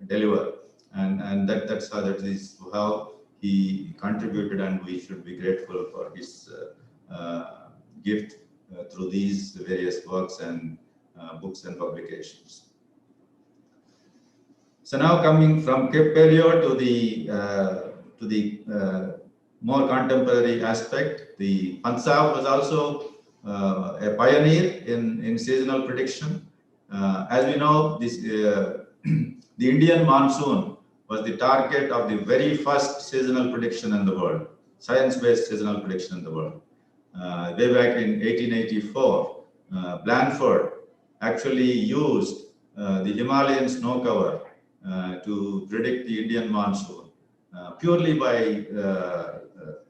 deliver, and that's how he contributed, and we should be grateful for his gift through these various works and books and publications. So now coming from Cape Paleo to the more contemporary aspect, the Pansab was also a pioneer in seasonal prediction. As we know, this the Indian monsoon was the target of the very first seasonal prediction in the world, science-based seasonal prediction in the world. Way back in 1884, Blanford actually used the Himalayan snow cover to predict the Indian monsoon, purely by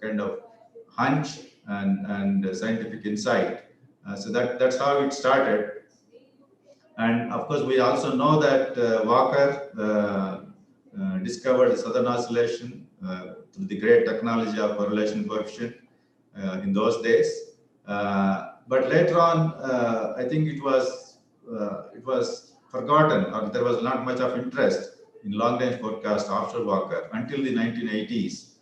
kind of hunch and scientific insight. So that's how it started. And of course, we also know that Walker discovered the southern oscillation through the great technology of correlation coefficient in those days. But later on, I think it was forgotten, or there was not much of interest in long-range forecast after Walker until the 1980s,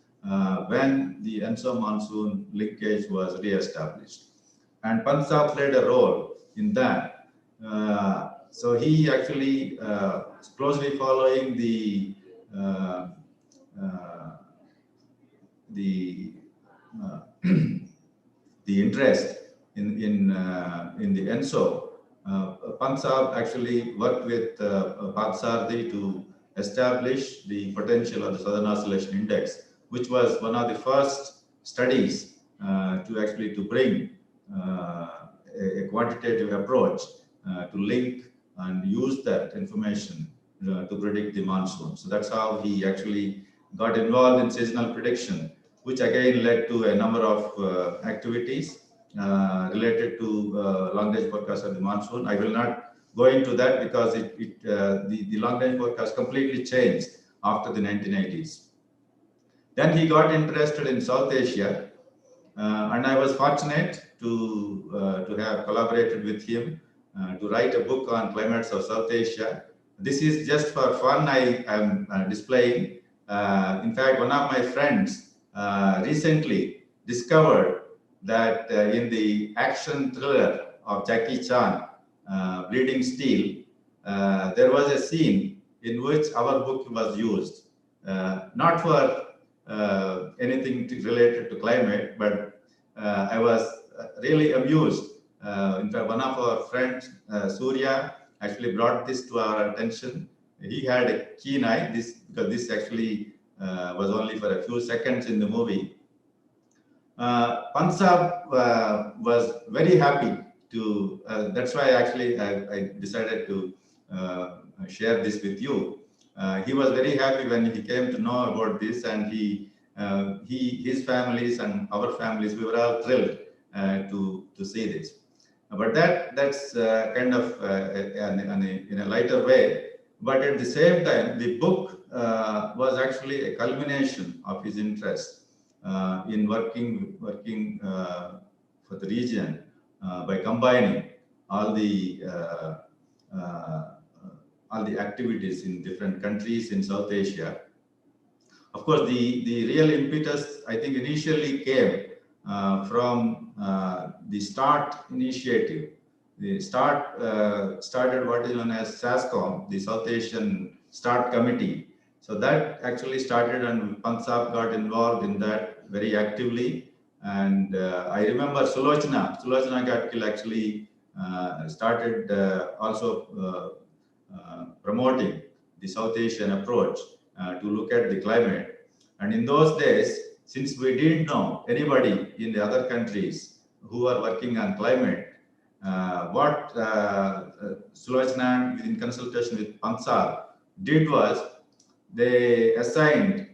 when the ENSO monsoon linkage was re-established. And Pansab played a role in that. So he actually is closely following the interest in the ENSO. Pansab actually worked with Parthasarathi to establish the potential of the Southern Oscillation Index, which was one of the first studies to bring a quantitative approach to link and use that information to predict the monsoon. So that's how he actually got involved in seasonal prediction, which again led to a number of activities related to long-range forecast of the monsoon. I will not go into that because the long-range forecast completely changed after the 1980s. Then he got interested in South Asia, and I was fortunate to have collaborated with him to write a book on climates of South Asia. This is just for fun I am displaying. In fact, one of my friends recently discovered that in the action thriller of Jackie Chan, Bleeding Steel, there was a scene in which our book was used, not for anything related to climate, but I was really amused. In fact, one of our friends, Surya, actually brought this to our attention. He had a keen eye, because this actually was only for a few seconds in the movie. Pansab was very happy to, that's why actually I decided to share this with you. He was very happy when he came to know about this, and his families and our families, we were all thrilled to see this. But that's kind of in a lighter way. But at the same time, the book was actually a culmination of his interest in working for the region by combining all the activities in different countries in South Asia. Of course, the real impetus, I think, initially came from the START initiative. The START started what is known as SASCOM, the South Asian START Committee. So that actually started, and Pansab got involved in that very actively. And I remember Sulochana Gatkil actually started also promoting the South Asian approach to look at the climate. And in those days, since we didn't know anybody in the other countries who are working on climate, what Sulochana, in consultation with Pansab, did was they assigned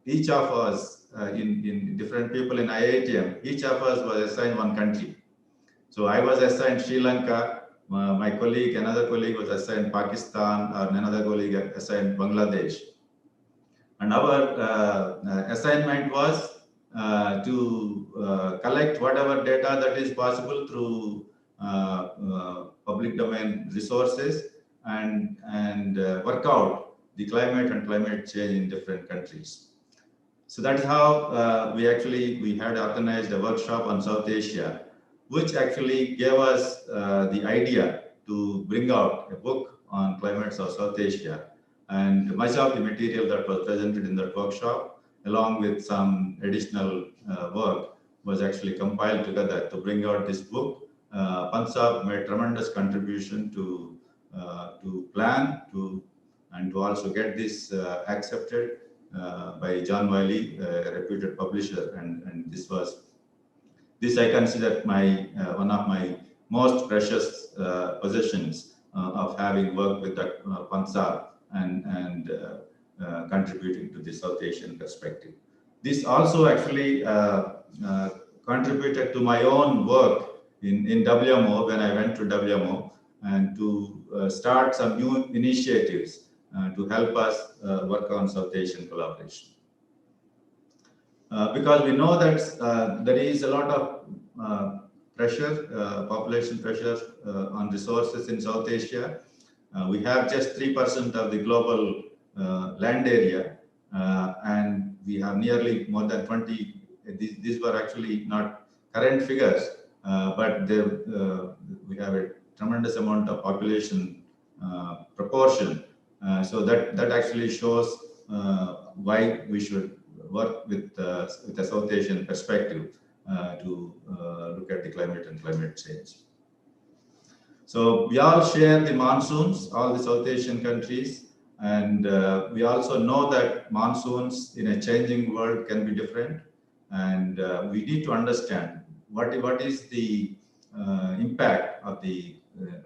each of us in different people in IITM, each of us was assigned one country. So I was assigned Sri Lanka, my colleague, another colleague was assigned Pakistan, and another colleague assigned Bangladesh. And our assignment was to collect whatever data that is possible through public domain resources and work out the climate and climate change in different countries. So that is how we had organized a workshop on South Asia, which actually gave us the idea to bring out a book on climates of South Asia. And much of the material that was presented in that workshop, along with some additional work, was actually compiled together to bring out this book. Pansab made tremendous contribution to plan and to also get this accepted by John Wiley, a reputed publisher, and this I consider my one of my most precious possessions of having worked with Pansab and contributing to the South Asian perspective. This also actually contributed to my own work in WMO when I went to WMO, and to start some new initiatives to help us work on South Asian collaboration. Because we know that there is a lot of pressure, population pressure on resources in South Asia. We have just 3% of the global land area, and we have nearly more than 20. These were actually not current figures, but we have a tremendous amount of population proportion. So that actually shows why we should work with a South Asian perspective to look at the climate and climate change. So we all share the monsoons, all the South Asian countries, and we also know that monsoons in a changing world can be different, and we need to understand what is the impact of the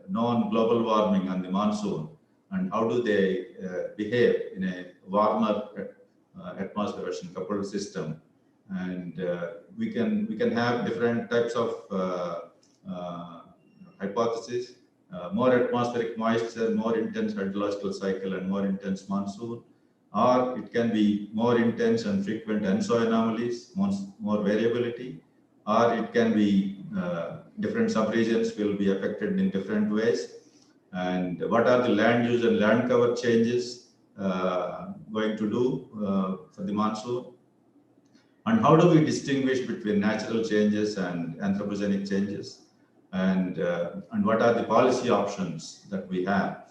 known global warming on the monsoon, and how do they behave in a warmer atmosphere ocean coupled system. And we can have different types of hypotheses, more atmospheric moisture, more intense hydrological cycle, and more intense monsoon, or it can be more intense and frequent ENSO anomalies, more variability, or it can be different subregions will be affected in different ways. And what are the land use and land cover changes going to do for the monsoon? And how do we distinguish between natural changes and anthropogenic changes? And what are the policy options that we have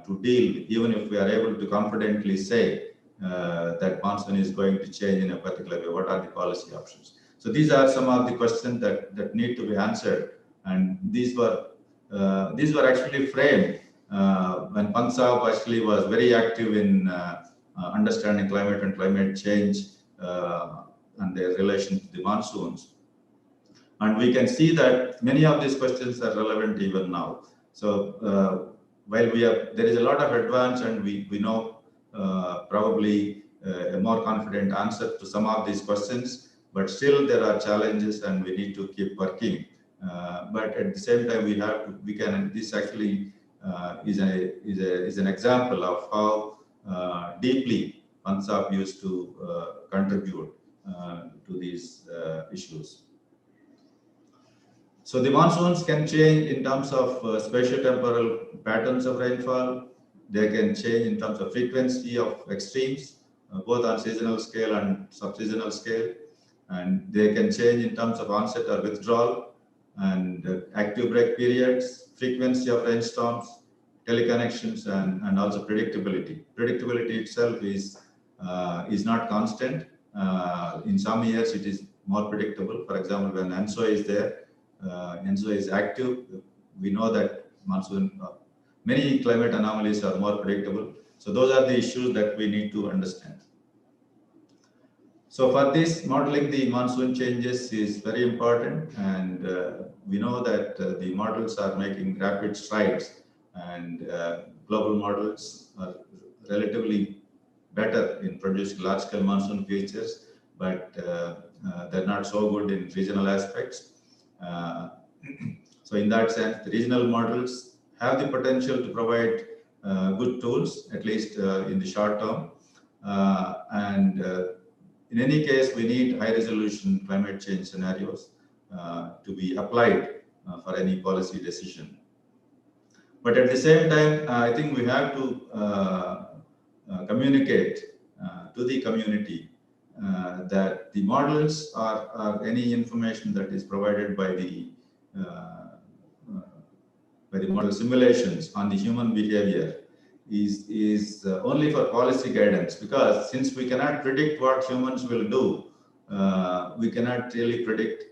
to deal, even if we are able to confidently say that monsoon is going to change in a particular way? What are the policy options? So these are some of the questions that need to be answered, and these were actually framed when Pansab actually was very active in understanding climate and climate change and their relation to the monsoons. And we can see that many of these questions are relevant even now. So while there is a lot of advance, and we know probably a more confident answer to some of these questions, but still there are challenges, and we need to keep working. But at the same time, this actually is an example of how deeply Pansab used to contribute to these issues. So the monsoons can change in terms of spatiotemporal patterns of rainfall. They can change in terms of frequency of extremes, both on seasonal scale and sub-seasonal scale. and they can change in terms of onset or withdrawal, and active break periods, frequency of rainstorms, teleconnections, and also predictability. Predictability itself is not constant. In some years, it is more predictable. For example, when ENSO is there, ENSO is active. We know that monsoon, many climate anomalies are more predictable. So those are the issues that we need to understand. So for this, modeling the monsoon changes is very important, and we know that the models are making rapid strides, and global models are relatively better in producing large-scale monsoon features, but they're not so good in regional aspects. So in that sense, the regional models have the potential to provide good tools, at least in the short term. In any case, we need high-resolution climate change scenarios to be applied for any policy decision. But at the same time, I think we have to communicate to the community that the models or any information that is provided by the model simulations on the human behavior is only for policy guidance, because since we cannot predict what humans will do, we cannot really predict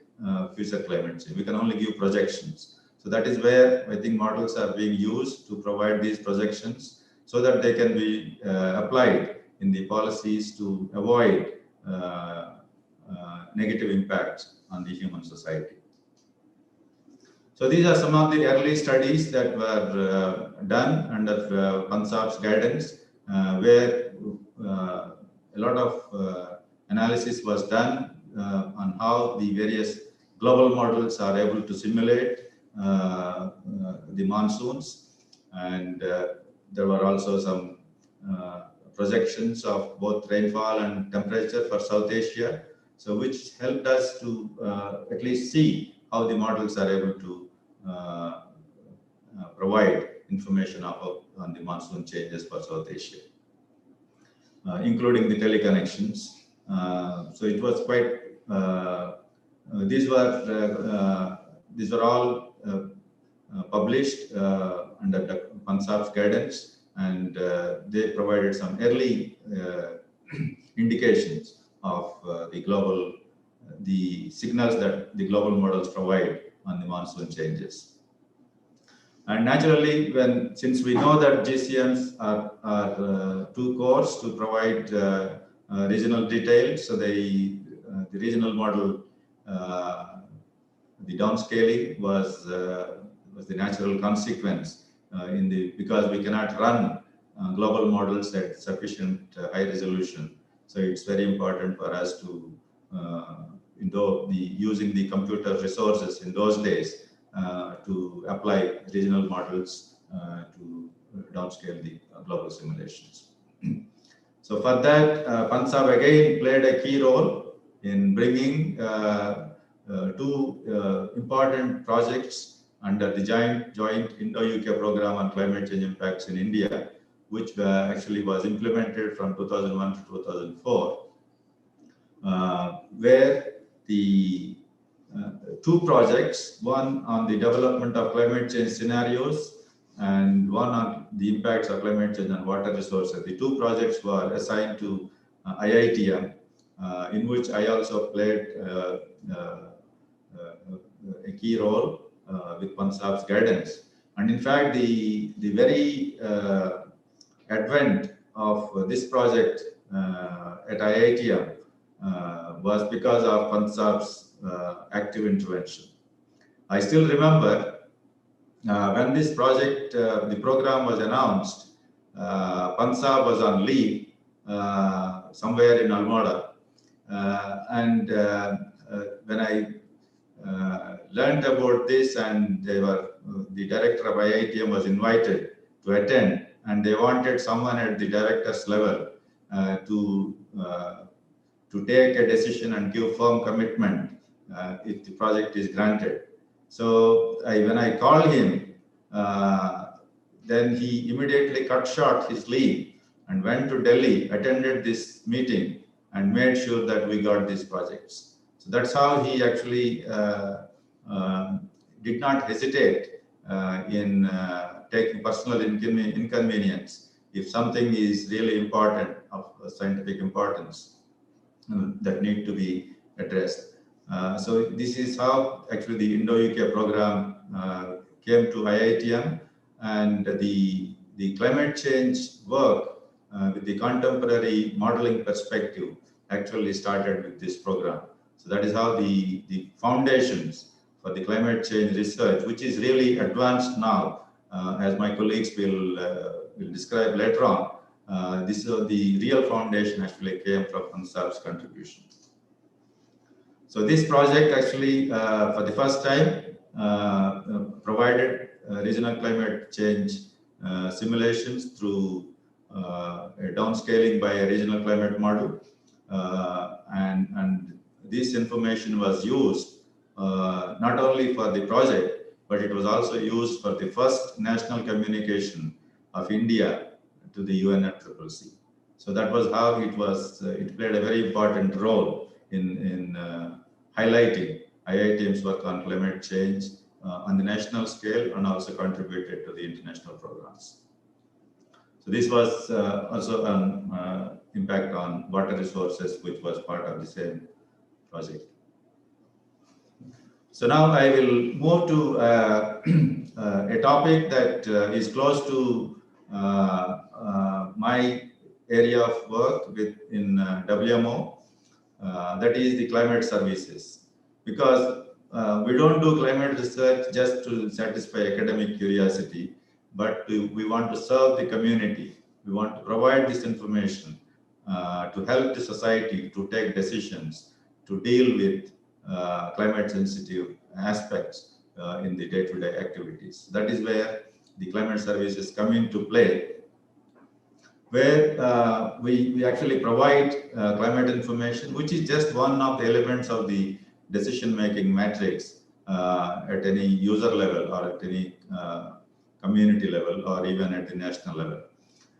future climate change. We can only give projections. So that is where I think models are being used to provide these projections so that they can be applied in the policies to avoid negative impacts on the human society. So these are some of the early studies that were done under Pansab's guidance, where a lot of analysis was done on how the various global models are able to simulate the monsoons, and there were also some projections of both rainfall and temperature for South Asia, so which helped us to at least see how the models are able to provide information on the monsoon changes for South Asia, including the teleconnections. So it was quite. These were all published under Pansab's guidance, and they provided some early indications of the signals that the global models provide on the monsoon changes. And naturally, since we know that GCMs are too coarse to provide regional details, so the regional model, the downscaling was the natural consequence because we cannot run global models at sufficient high resolution. So it's very important for us to using the computer resources in those days to apply regional models to downscale the global simulations. So for that, Pansab again played a key role in bringing two important projects under the joint Indo-UK program on climate change impacts in India, which actually was implemented from 2001 to 2004, where the two projects, one on the development of climate change scenarios and one on the impacts of climate change on water resources. The two projects were assigned to IITM, in which I also played a key role with Pansab's guidance. And in fact, the very advent of this project at IITM was because of Pansab's active intervention. I still remember when this project, the program was announced, Pansab was on leave somewhere in Almora. And when I learned about this, and the director of IITM was invited to attend, and they wanted someone at the director's level to take a decision and give firm commitment if the project is granted. So when I called him, then he immediately cut short his leave and went to Delhi, attended this meeting, and made sure that we got these projects. So that's how he actually did not hesitate in taking personal inconvenience if something is really important of scientific importance that need to be addressed. So this is how actually the Indo-UK program came to IITM, and the climate change work with the contemporary modeling perspective actually started with this program. So that is how the foundations for the climate change research, which is really advanced now, as my colleagues will describe later on, this is the real foundation actually came from Hansab's contribution. So this project actually, for the first time, provided regional climate change simulations through a downscaling by a regional climate model, and this information was used not only for the project, but it was also used for the first national communication of India to the UNFCCC. So that was how it was. It played a very important role in highlighting IITM's work on climate change on the national scale, and also contributed to the international programs. So this was also an impact on water resources, which was part of the same project. So now I will move to a topic that is close to my area of work in WMO, that is the climate services. Because we don't do climate research just to satisfy academic curiosity, but we want to serve the community. We want to provide this information to help the society to take decisions to deal with climate sensitive aspects in the day-to-day activities. That is where the climate services come into play, where we actually provide climate information, which is just one of the elements of the decision-making matrix at any user level, or at any community level, or even at the national level.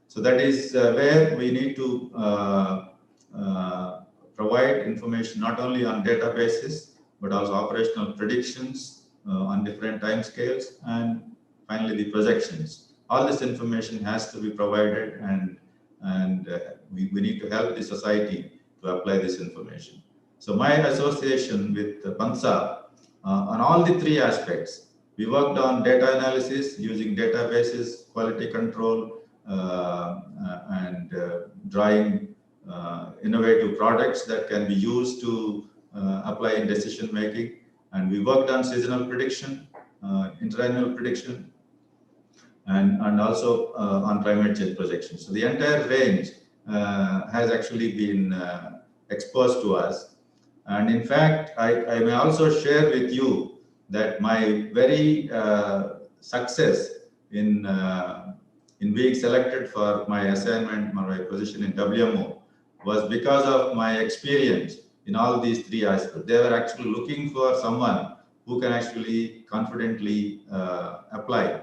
So that is where we need to provide information not only on databases, but also operational predictions on different time scales, and finally the projections. All this information has to be provided, and we need to help the society to apply this information. So my association with PANSA on all the three aspects, we worked on data analysis using databases, quality control, and drawing innovative products that can be used to apply in decision making. And we worked on seasonal prediction, interannual prediction, and also on climate change projections. So the entire range has actually been exposed to us. And in fact, I may also share with you that my very success in being selected for my assignment, my position in WMO, was because of my experience in all these three aspects. They were actually looking for someone who can actually confidently apply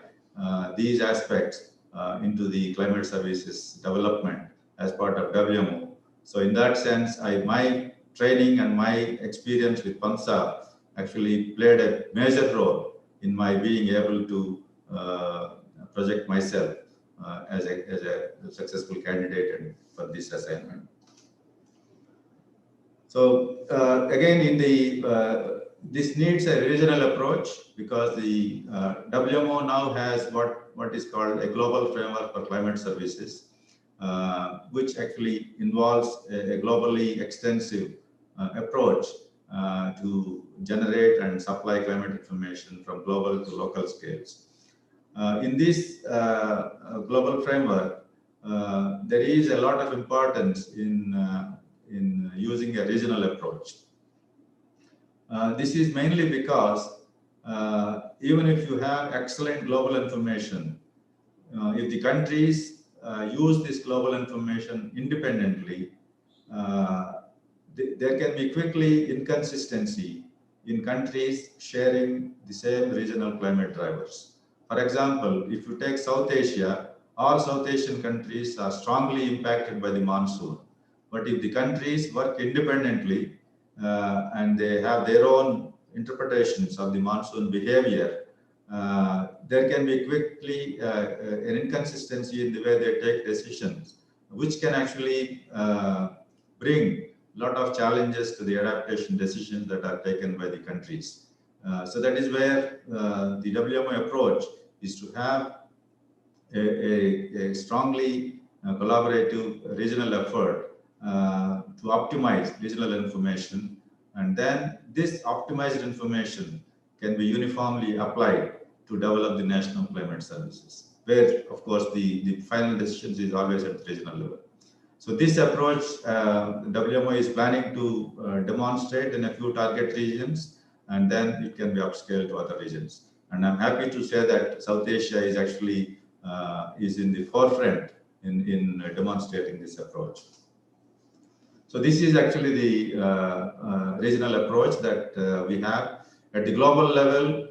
these aspects into the climate services development as part of WMO. So in that sense, my training and my experience with PANSA actually played a major role in my being able to project myself as a successful candidate for this assignment. So again, in this needs a regional approach, because the WMO now has what is called a global framework for climate services, which actually involves a globally extensive approach to generate and supply climate information from global to local scales. In this global framework, there is a lot of importance in using a regional approach. This is mainly because even if you have excellent global information, if the countries use this global information independently, there can be quickly inconsistency in countries sharing the same regional climate drivers. For example, if you take South Asia, all South Asian countries are strongly impacted by the monsoon. But if the countries work independently, and they have their own interpretations of the monsoon behavior, there can be quickly an inconsistency in the way they take decisions, which can actually bring a lot of challenges to the adaptation decisions that are taken by the countries. So that is where the WMO approach is to have a strongly collaborative regional effort to optimize regional information, and then this optimized information can be uniformly applied to develop the national climate services, where of course the final decisions is always at the regional level. So this approach, WMO is planning to demonstrate in a few target regions, and then it can be upscaled to other regions. And I'm happy to say that South Asia is actually is in the forefront in demonstrating this approach. So this is actually the regional approach that we have. At the global level,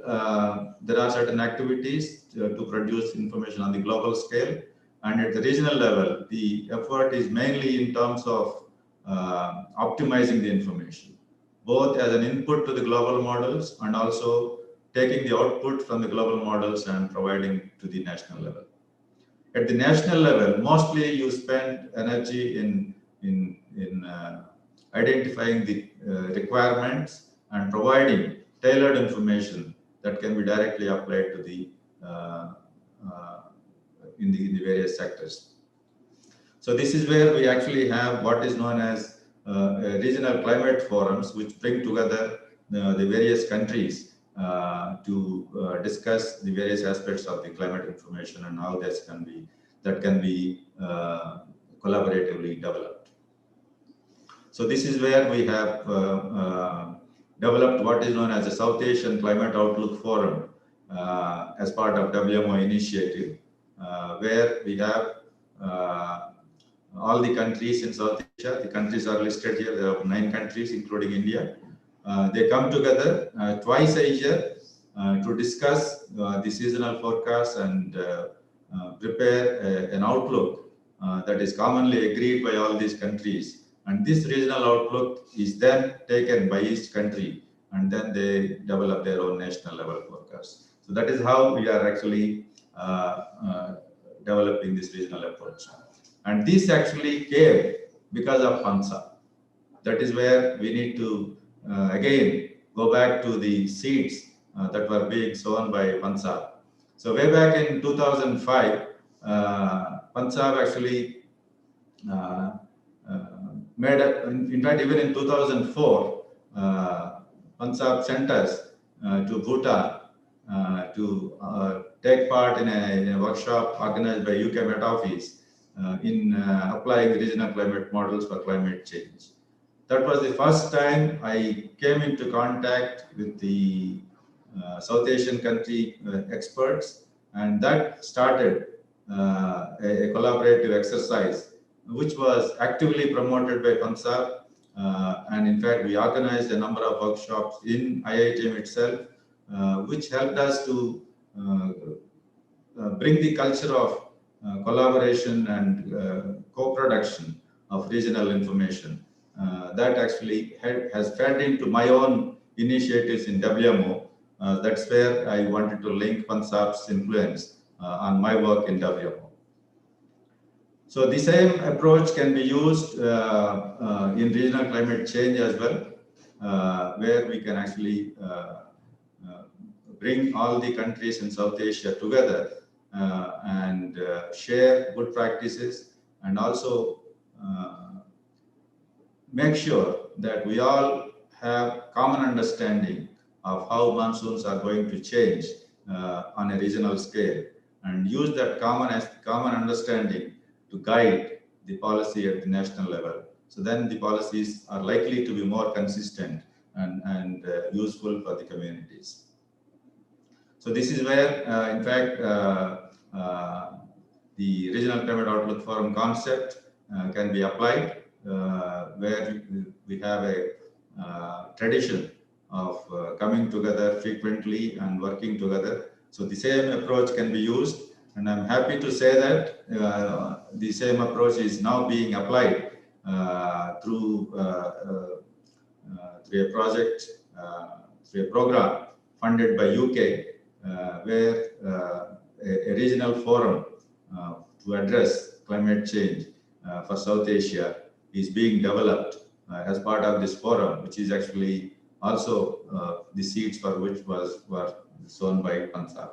there are certain activities to produce information on the global scale. And at the regional level, the effort is mainly in terms of optimizing the information, both as an input to the global models and also taking the output from the global models and providing to the national level. At the national level, mostly you spend energy in identifying the requirements and providing tailored information that can be directly applied to the in the various sectors. So this is where we actually have what is known as regional climate forums, which bring together the various countries to discuss the various aspects of the climate information and how that can be collaboratively developed. So this is where we have developed what is known as the South Asian Climate Outlook Forum as part of WMO initiative, where we have all the countries in South Asia. The countries are listed here. There are 9 countries, including India. They come together twice a year to discuss the seasonal forecast and prepare an outlook that is commonly agreed by all these countries. And this regional outlook is then taken by each country, and then they develop their own national level forecast. So that is how we are actually developing this regional approach. And this actually came because of PANSA. That is where we need to again go back to the seeds that were being sown by PANSA. So way back in 2005, PANSA actually in fact, even in 2004, PANSA sent us to Bhutan to take part in a workshop organized by UK Met Office in applying regional climate models for climate change. That was the first time I came into contact with the South Asian country experts, and that started a collaborative exercise, which was actively promoted by PANSA. And in fact, we organized a number of workshops in IITM itself, which helped us to bring the culture of collaboration and co-production of regional information. That actually has fed into my own initiatives in WMO. That's where I wanted to link PANSA's influence on my work in WMO. So the same approach can be used in regional climate change as well, where we can actually bring all the countries in South Asia together and share good practices, and also make sure that we all have common understanding of how monsoons are going to change on a regional scale, and use that common understanding to guide the policy at the national level. So then the policies are likely to be more consistent and useful for the communities. So this is where, in fact, the Regional Climate Outlook Forum concept can be applied, where we have a tradition of coming together frequently and working together. So the same approach can be used, and I'm happy to say that the same approach is now being applied through through a project, through a program funded by UK, where a regional forum to address climate change for South Asia is being developed as part of this forum, which is actually also the seeds for which were sown by Pansab.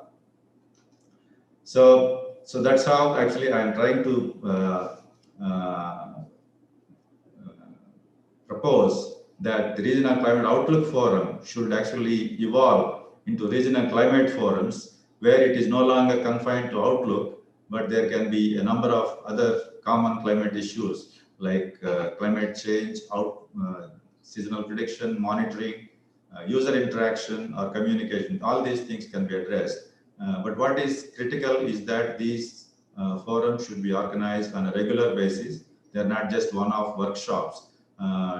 So that's how actually I am trying to propose that the Regional Climate Outlook Forum should actually evolve into regional climate forums, where it is no longer confined to Outlook, but there can be a number of other common climate issues like climate change, seasonal prediction, monitoring, user interaction or communication. All these things can be addressed. But what is critical is that these forums should be organized on a regular basis. They're not just one-off workshops.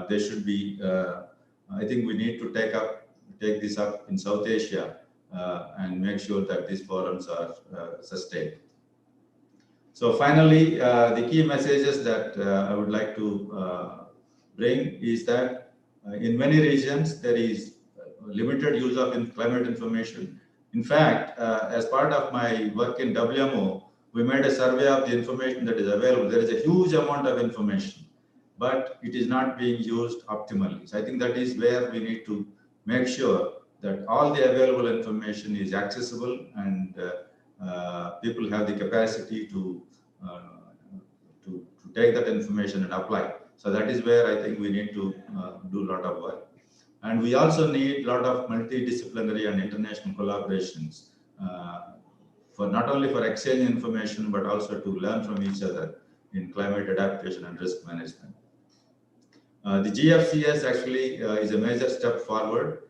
They should be, I think we need to take this up in South Asia and make sure that these forums are sustained. So finally, the key messages that I would like to bring is that in many regions, there is limited use of climate information. In fact, as part of my work in WMO, we made a survey of the information that is available. There is a huge amount of information, but it is not being used optimally. So I think that is where we need to make sure that all the available information is accessible and people have the capacity to take that information and apply. So that is where I think we need to do a lot of work. And we also need a lot of multidisciplinary and international collaborations for not only for exchanging information, but also to learn from each other in climate adaptation and risk management. The GFCS actually is a major step forward,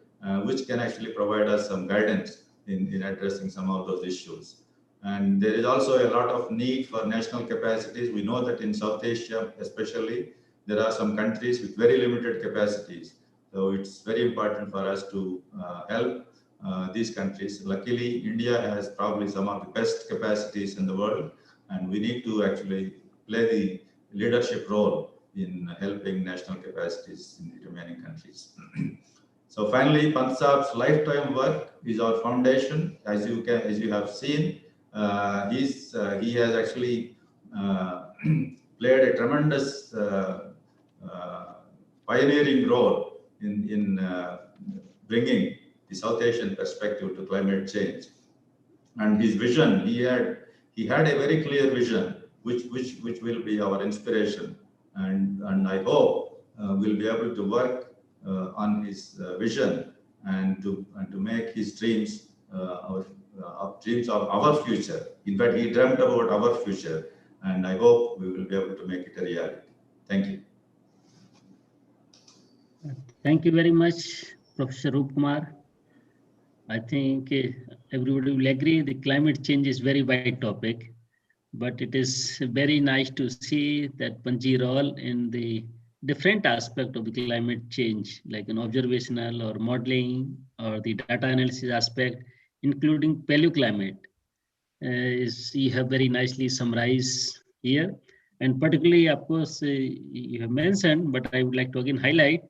which can actually provide us some guidance in addressing some of those issues. And there is also a lot of need for national capacities. We know that in South Asia, especially, there are some countries with very limited capacities. So it's very important for us to help these countries. Luckily, India has probably some of the best capacities in the world, and we need to actually play the leadership role in helping national capacities in the remaining countries. So finally, Pansab's lifetime work is our foundation. As you have seen, he has actually played a tremendous pioneering role in bringing the South Asian perspective to climate change. And his vision, he had a very clear vision, which will be our inspiration. And I hope we'll be able to work on his vision and to make his dreams dreams of our future. In fact, he dreamt about our future, and I hope we will be able to make it a reality. Thank you. Thank you very much, Professor Roop Kumar. I think everybody will agree the climate change is very wide topic, but it is very nice to see that Panji role in the different aspect of the climate change, like an observational or modeling or the data analysis aspect, including paleoclimate, is you have very nicely summarized here. And particularly, of course, you have mentioned, but I would like to again highlight,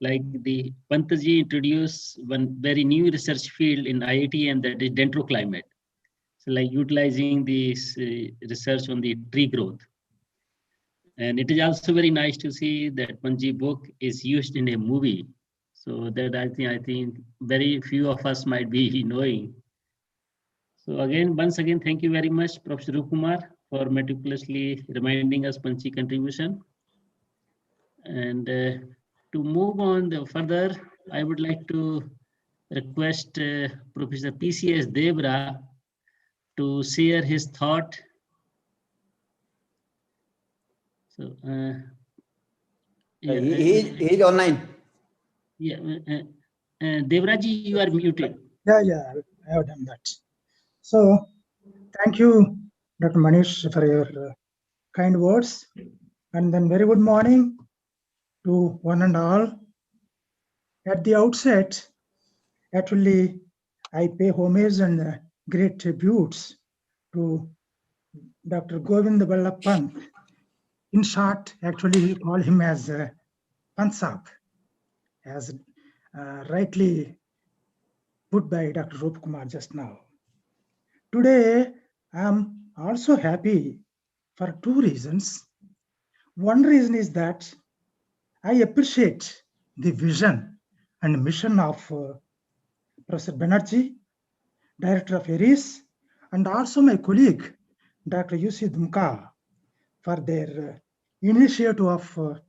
like the Pantaji introduced one very new research field in IIT, and that is dendroclimate. So like utilizing this research on the tree growth. And it is also very nice to see that Panji book is used in a movie. So that I think very few of us might be knowing. So again, once again, thank you very much, Professor Roop Kumar, for meticulously reminding us Panji contribution. And to move on further, I would like to request Professor PCS Devra to share his thought. So yeah, he is online. Yeah, Devraji, you are muted. Yeah, I have done that. So, thank you, Dr. Manish, for your kind words. And then very good morning to one and all. At the outset, actually, I pay homage and great tributes to Dr. Govind Vallabh Pant. In short, actually, we call him as Pansab. as rightly put by Dr. Rup Kumar just now. Today, I am also happy for two reasons. One reason is that I appreciate the vision and mission of Professor Banerjee, Director of ARIS, and also my colleague, Dr. UC Dumka, for their initiative of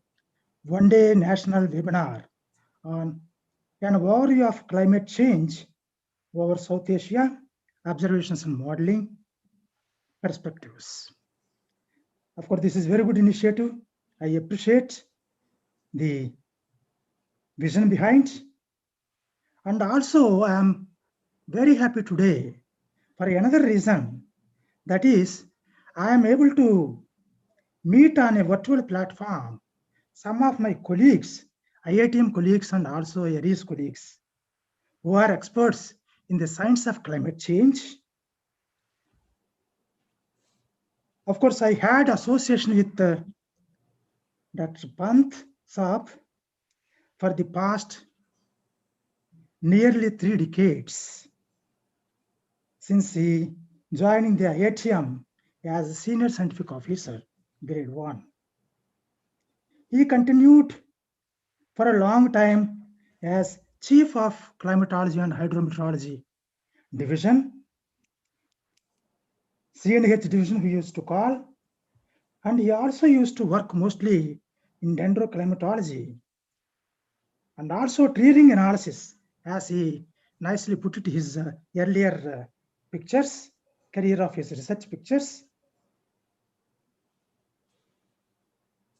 one-day national webinar on an overview of climate change over South Asia, observations and modeling perspectives. Of course, this is a very good initiative. I appreciate the vision behind. And also, I am very happy today for another reason. That is, I am able to meet on a virtual platform some of my colleagues, IITM colleagues and also ARIS colleagues, who are experts in the science of climate change. Of course, I had association with Dr. Pant Saab for the past nearly 3 decades since he joining the IITM as a senior scientific officer, grade 1. He continued for a long time as chief of climatology and hydrometeorology division, CNH division we used to call, and he also used to work mostly in dendroclimatology and also tree-ring analysis, as he nicely put it his earlier pictures, career of his research pictures,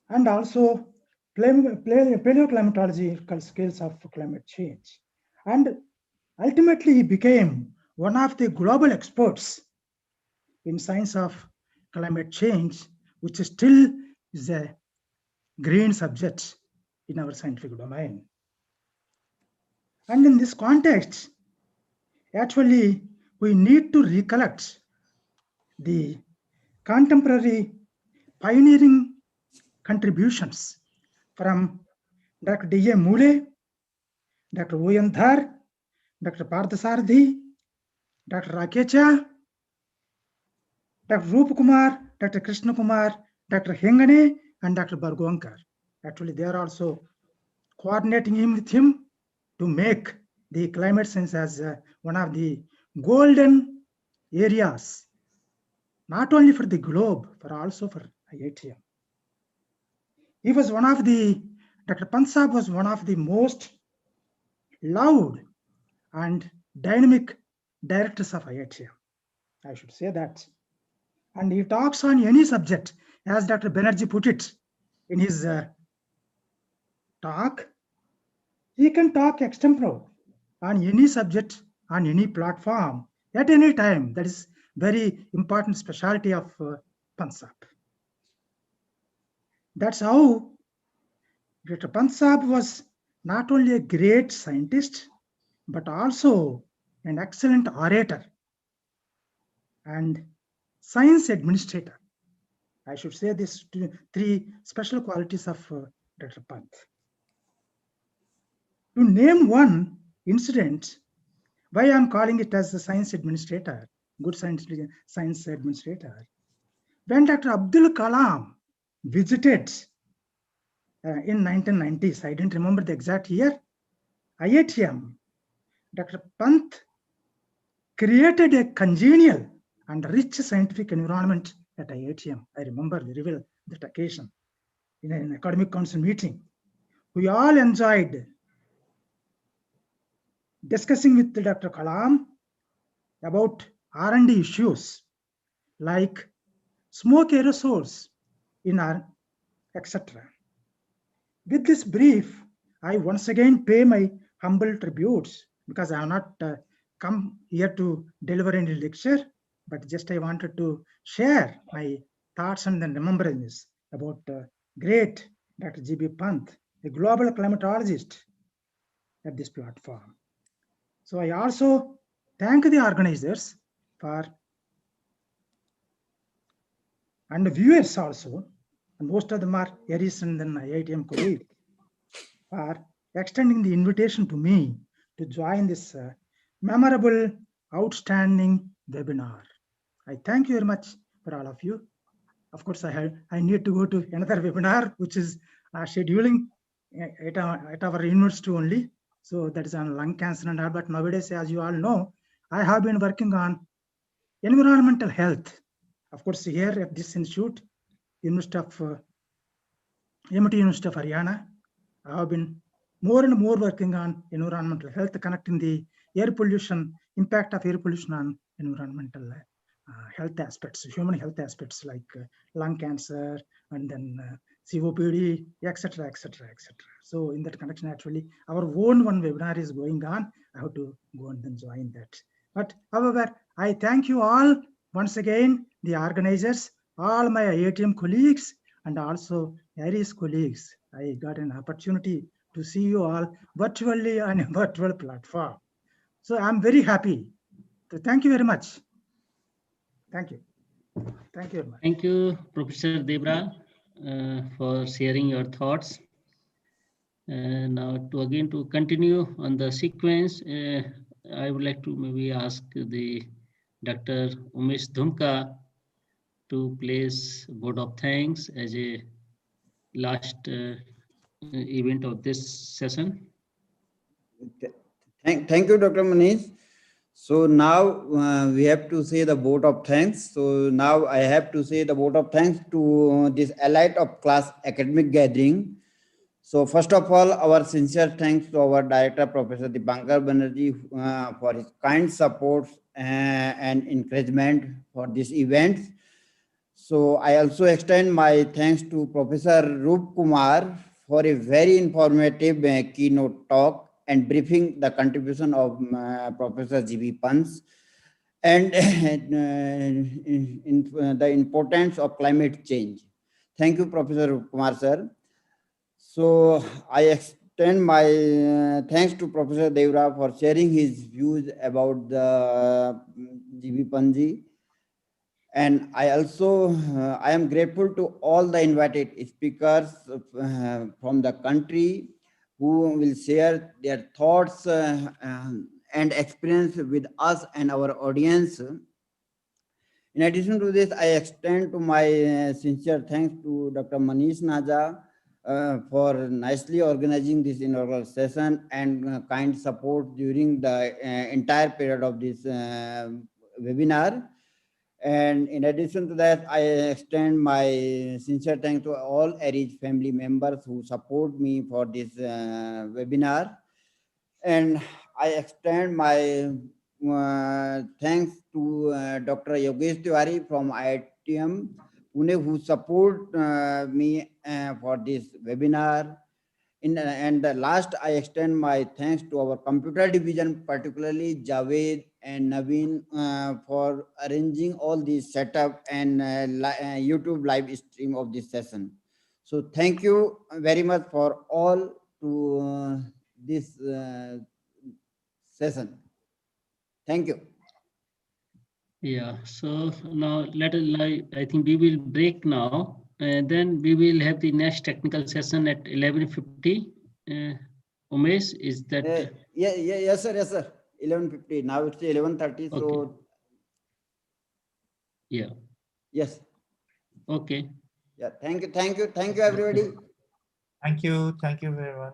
and also paleoclimatological scales of climate change. And ultimately, he became one of the global experts in science of climate change, which still is a green subject in our scientific domain. And in this context, actually, we need to recollect the contemporary pioneering contributions from Dr. D.A. Moole, Dr. O.N. Dhar, Dr. Parthasarathi, Dr. Rakecha, Dr. Rup Kumar, Dr. Krishna Kumar, Dr. Hengane, and Dr. Bargonkar. Actually, they are also coordinating him with him to make the climate science as one of the golden areas, not only for the globe, but also for IITM. He was one of the, Dr. Pansab was one of the most loud and dynamic directors of IITM. I should say that. And he talks on any subject, as Dr. Banerjee put it in his talk. He can talk extempore on any subject, on any platform, at any time. That is very important specialty of Pansab. That's how Dr. Pansab was not only a great scientist, but also an excellent orator and science administrator. I should say these three special qualities of Dr. Pant. To name one incident, why I'm calling it as the science administrator, good science administrator. When Dr. Abdul Kalam visited in 1990s, I didn't remember the exact year, IITM, Dr. Pant created a congenial and rich scientific environment at IITM. I remember very well that occasion in an academic council meeting. We all enjoyed discussing with Dr. Kalam about R&D issues like smoke aerosols in our etc. With this brief, I once again pay my humble tributes, because I have not come here to deliver any lecture, but just I wanted to share my thoughts and then remembrances about great Dr. G.B. Pant, a global climatologist at this platform. So I also thank the organizers for, and the viewers also, and most of them are ARIS and then IITM colleagues, for extending the invitation to me to join this memorable, outstanding webinar. I thank you very much for all of you. Of course, I need to go to another webinar, which is scheduling at our university only. So that is on lung cancer and all. But nowadays, as you all know, I have been working on environmental health. Of course, here at this institute, University of MIT University of Haryana, I have been more and more working on environmental health, connecting the air pollution, impact of air pollution on environmental health aspects, human health aspects like lung cancer and then COPD, etc., etc., etc. So in that connection, actually, our own one webinar is going on. I have to go and then join that. But however, I thank you all once again, the organizers, all my IITM colleagues, and also Aries colleagues. I got an opportunity to see you all virtually on a virtual platform. So I'm very happy. So thank you very much. Thank you. Thank you very much. Thank you, Professor Debra, for sharing your thoughts. Now, to continue on the sequence, I would like to maybe ask the Dr. Umesh Dhumka to place vote of thanks as a last event of this session. Thank you, Dr. Manish. So now we have to say the vote of thanks. So now I have to say the vote of thanks to this elite of class academic gathering. So first of all, our sincere thanks to our director, Professor Dipankar Banerjee, for his kind support and encouragement for this event. So I also extend my thanks to Professor Roop Kumar for a very informative keynote talk and briefing the contribution of Professor G.B. Pants and the importance of climate change. Thank you, Professor Roop Kumar, sir. So I extend my thanks to Professor Devra for sharing his views about the G.B. Panji. And I also, I am grateful to all the invited speakers from the country who will share their thoughts and experience with us and our audience. In addition to this, I extend to my sincere thanks to Dr. Manish Naja for nicely organizing this inaugural session and kind support during the entire period of this webinar. And in addition to that, I extend my sincere thanks to all Aries family members who support me for this webinar. And I extend my thanks to Dr. Yogesh Tiwari from IITM Pune who support me for this webinar. And last, I extend my thanks to our computer division, particularly Javed and Naveen for arranging all this setup and YouTube live stream of this session. So thank you very much for all to this session. Thank you. Yeah, so now I think we will break now. And then we will have the next technical session at 11:50. Umesh, is that? Yes, sir. 11:50. Now it's 11:30. Okay. So yeah. Yes. Okay. Yeah. Thank you, everybody. Thank you everyone.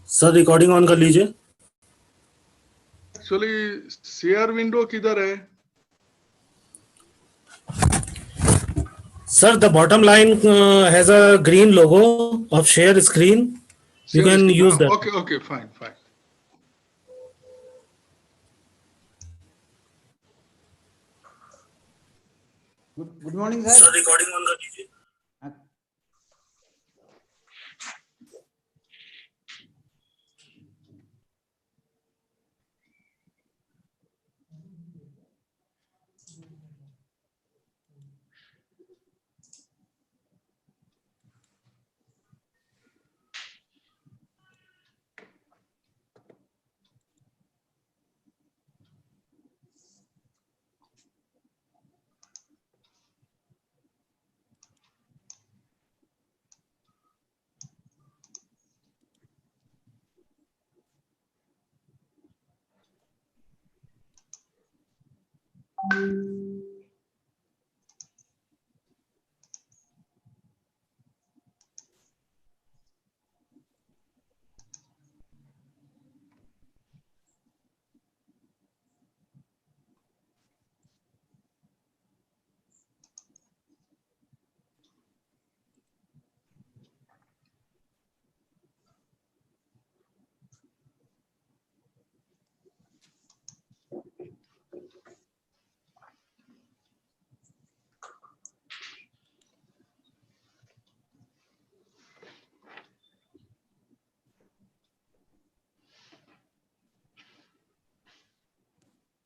Sir recording on कर लीजिए। Actually share window किधर है? Sir, the bottom line has a green logo of share screen. You can use that. Okay, okay, fine, fine. Good morning, sir. Sir, recording on कर लीजिए।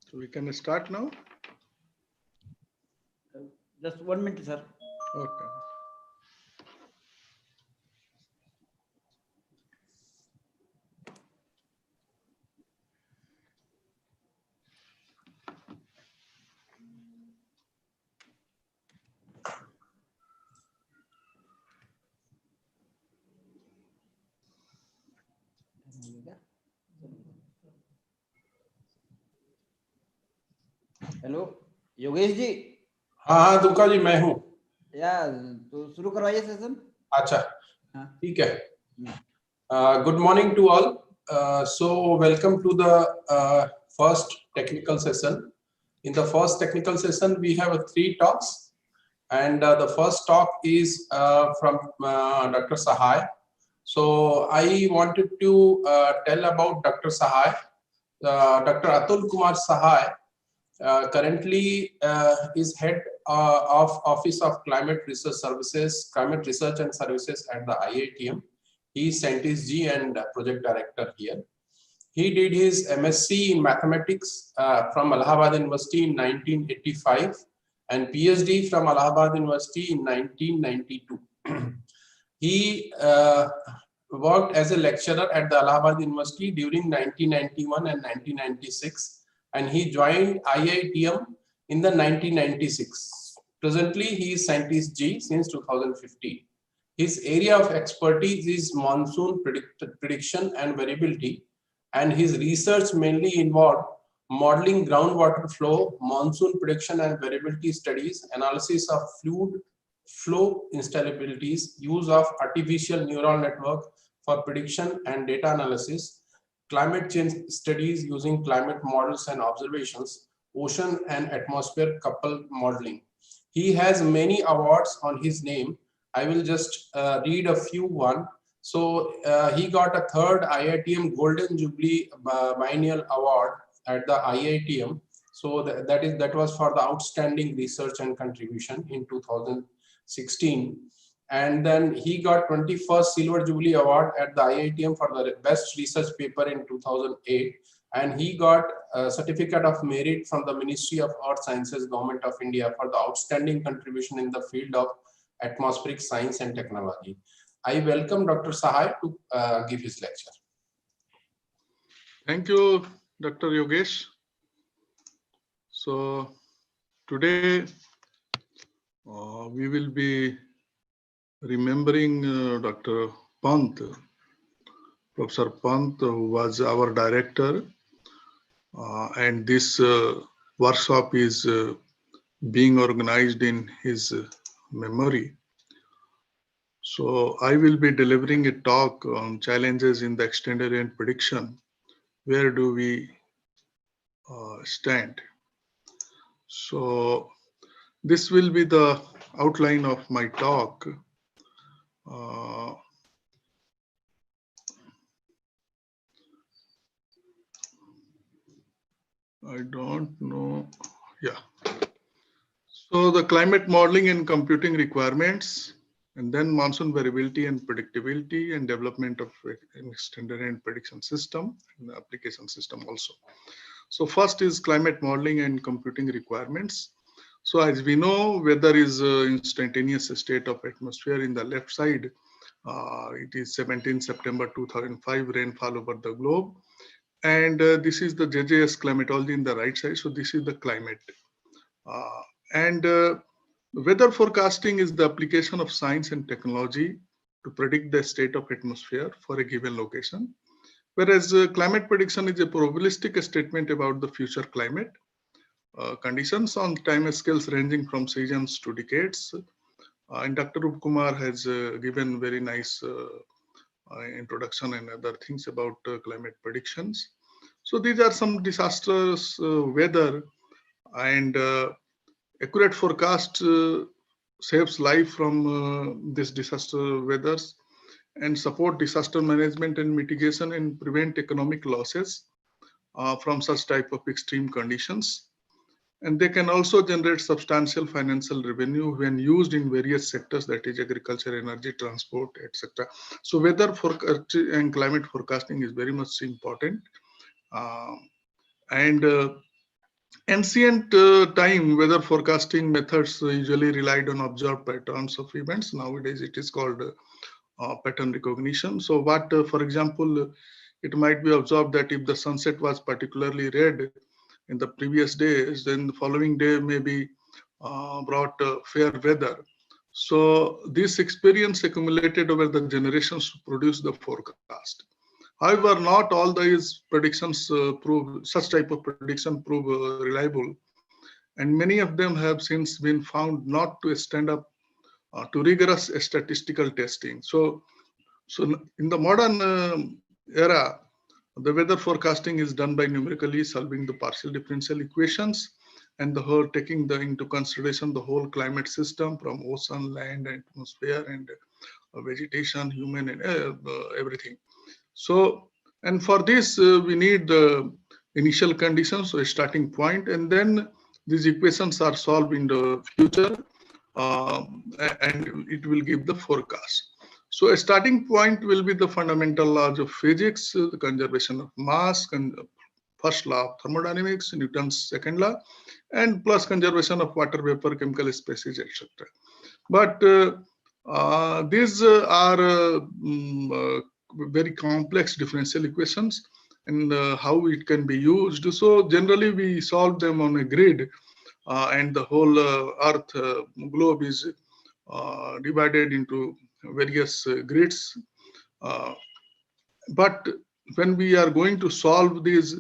So we can start now? Just 1 minute, sir. Okay. Hello Yogesh ji. हाँ हाँ दुर्गा जी मैं हूँ। या तो शुरू करवाइए सेशन। अच्छा ठीक है। Good morning to all. So welcome to the first technical session. In the first technical session we have 3 talks, and the first talk is from Dr. Sahai. So I wanted to tell about Dr. Sahai. Dr. Atul Kumar Sahai currently is head of Office of Climate Research Services, Climate Research and Services at the IITM. He is Scientist G and Project Director here. He did his MSc in Mathematics from Allahabad University in 1985 and PhD from Allahabad University in 1992. He worked as a lecturer at the Allahabad University during 1991 and 1996, and he joined IITM in the 1996. Presently, he is Scientist G since 2015. His area of expertise is monsoon prediction and variability, and his research mainly involved modeling groundwater flow, monsoon prediction and variability studies, analysis of fluid flow instabilities, use of artificial neural network for prediction and data analysis, climate change studies using climate models and observations, ocean and atmosphere coupled modeling. He has many awards on his name. I will just read a few one. So he got a 3rd IITM Golden Jubilee Biennial Award at the IITM. So that was for the outstanding research and contribution in 2016. And then he got 21st Silver Jubilee Award at the IITM for the best research paper in 2008. And he got a certificate of merit from the Ministry of Earth Sciences, Government of India for the outstanding contribution in the field of atmospheric science and technology. I welcome Dr. Sahai to give his lecture. Thank you, Dr. Yogesh. So today we will be remembering Dr. Pant, Professor Pant, who was our director, and this workshop is being organized in his memory. So I will be delivering a talk on challenges in the extended range prediction. Where do we stand? So this will be the outline of my talk. I don't know. Yeah. So the climate modeling and computing requirements, and then monsoon variability and predictability, and development of an extended range prediction system and the application system also. So first is climate modeling and computing requirements. So as we know, weather is instantaneous state of atmosphere in the left side. It is 17 September 2005 rainfall over the globe. And this is the JJS climatology in the right side. So this is the climate. Weather forecasting is the application of science and technology to predict the state of atmosphere for a given location. Whereas climate prediction is a probabilistic statement about the future climate conditions on time scales ranging from seasons to decades. And Dr. Rup Kumar has given very nice introduction and other things about climate predictions. So these are some disastrous weather, and accurate forecast saves life from this disaster weathers and support disaster management and mitigation and prevent economic losses from such type of extreme conditions. And they can also generate substantial financial revenue when used in various sectors, that is agriculture, energy, transport, etc. So weather forecast and climate forecasting is very much important. Ancient time weather forecasting methods usually relied on observed patterns of events. Nowadays it is called pattern recognition. So what, for example, it might be observed that if the sunset was particularly red in the previous days, then the following day may be brought fair weather. So this experience accumulated over the generations to produce the forecast. However, not all these predictions such type of prediction prove reliable, and many of them have since been found not to stand up to rigorous statistical testing. So in the modern era, the weather forecasting is done by numerically solving the partial differential equations and the whole taking into consideration the whole climate system from ocean, land, atmosphere, and vegetation, human, and everything. So, and for this, we need the initial conditions, so a starting point, and then these equations are solved in the future, and it will give the forecast. So a starting point will be the fundamental laws of physics, the conservation of mass, first law of thermodynamics, Newton's second law, and plus conservation of water vapor, chemical species, etc. But these are very complex differential equations, and how it can be used. So generally we solve them on a grid, and the whole earth globe is divided into various grids. But when we are going to solve these,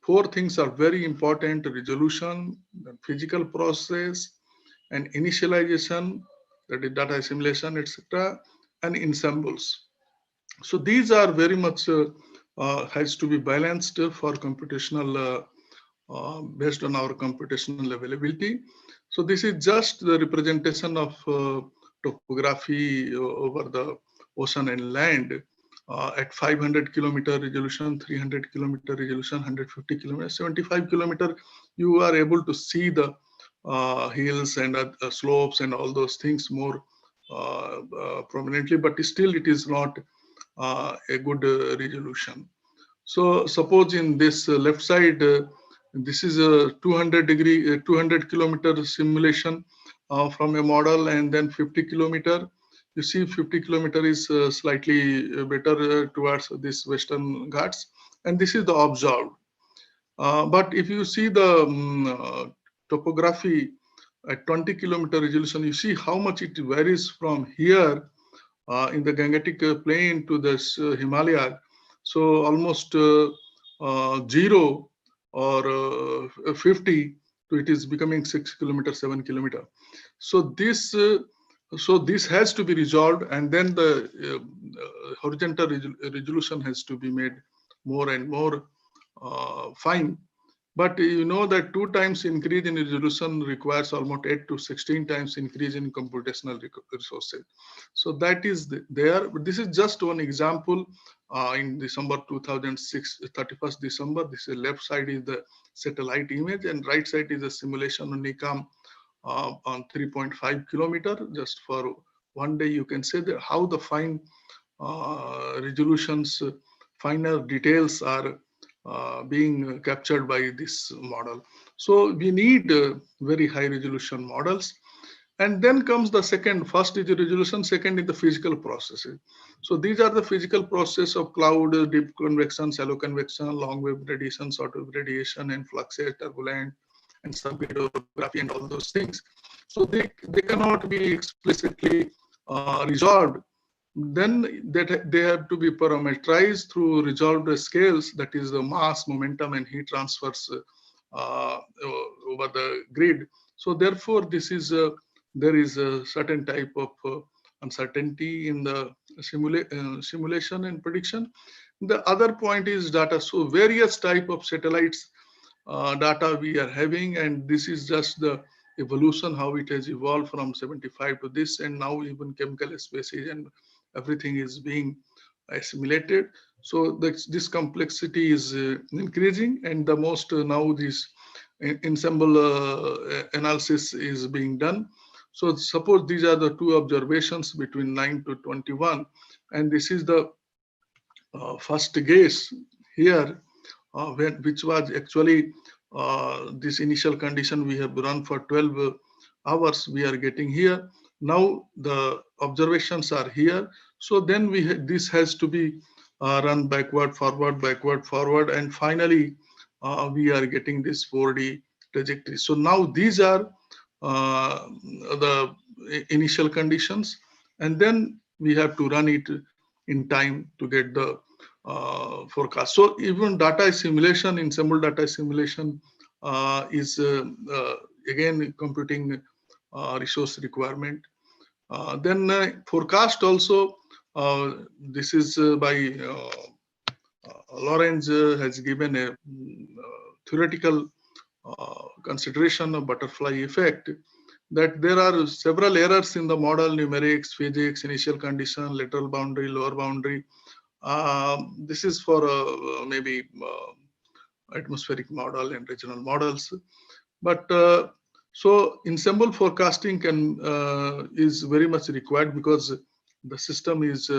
four things are very important: resolution, the physical process, and initialization, that is data assimilation, etc., and ensembles. So these are very much has to be balanced for computational, based on our computational availability. So this is just the representation of topography over the ocean and land at 500 kilometer resolution, 300 kilometer resolution, 150 kilometer, 75 kilometer. You are able to see the hills and slopes and all those things more prominently, but still it is not a good resolution. So suppose in this left side, this is a 200 kilometer simulation from a model, and then 50 kilometer. You see 50 kilometer is slightly better towards this Western Ghats, and this is the observed. But if you see the topography at 20 kilometer resolution, you see how much it varies from here in the Gangetic plain to this Himalaya. So almost 0 or 50 to it is becoming 6 kilometer, 7 kilometer. So this So this has to be resolved, and then the horizontal resolution has to be made more and more fine. But you know that 2 times increase in resolution requires almost 8 to 16 times increase in computational resources. So that is there. But this is just one example. In December 2006, 31st December, this is left side is the satellite image and right side is a simulation on NICAM on 3.5 kilometer. Just for one day, you can say that how the fine resolutions, finer details are being captured by this model. So we need very high resolution models. And then comes the second. First is the resolution, second is the physical processes. So these are the physical process of cloud, deep convection, shallow convection, long wave radiation, short wave radiation, and fluxes, turbulent, and subhydrography, and all those things. So they cannot be explicitly resolved. Then they have to be parameterized through resolved scales, that is the mass, momentum, and heat transfers over the grid. So therefore, this is there is a certain type of uncertainty in the simulation and prediction. The other point is data. So various type of satellites data we are having, and this is just the evolution, how it has evolved from 75 to this, and now even chemical species and everything is being assimilated. So this complexity is increasing, and the most now this ensemble analysis is being done. So suppose these are the 2 observations between 9 to 21, and this is the first case here, which was actually this initial condition we have run for 12 hours we are getting here. Now the observations are here. So then this has to be run backward, forward, and finally we are getting this 4D trajectory. So now these are the initial conditions, and then we have to run it in time to get the forecast. So even data simulation, ensemble data simulation is again computing resource requirement. Then forecast also, this is by Lorenz has given a theoretical consideration of butterfly effect, that there are several errors in the model, numerics, physics, initial condition, lateral boundary, lower boundary. This is for maybe atmospheric model and regional models. But so ensemble forecasting is very much required because the system is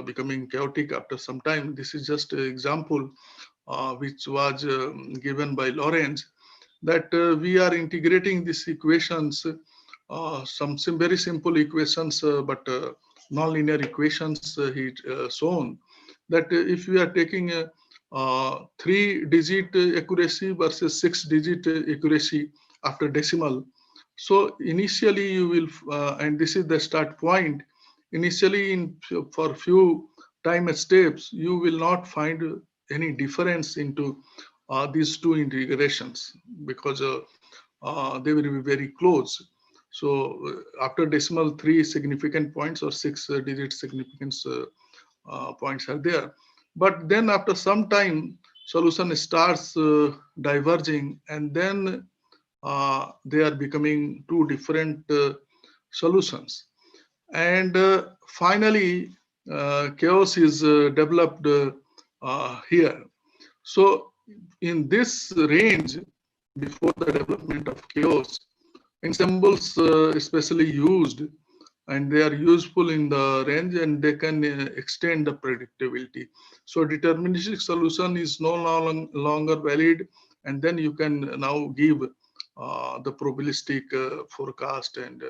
becoming chaotic after some time. This is just an example which was given by Lorenz, that we are integrating these equations, some very simple equations, but nonlinear equations he shown, that if we are taking a 3-digit accuracy versus 6-digit accuracy after decimal. So initially you will, and this is the start point, initially for few time steps, you will not find any difference into these 2 integrations because they will be very close. So after decimal, 3 significant points or 6-digit significance points are there. But then after some time, solution starts diverging, and then they are becoming 2 different solutions. And finally, chaos is developed here. So in this range, before the development of chaos, ensembles especially used, and they are useful in the range, and they can extend the predictability. So deterministic solution is no longer valid, and then you can now give the probabilistic forecast and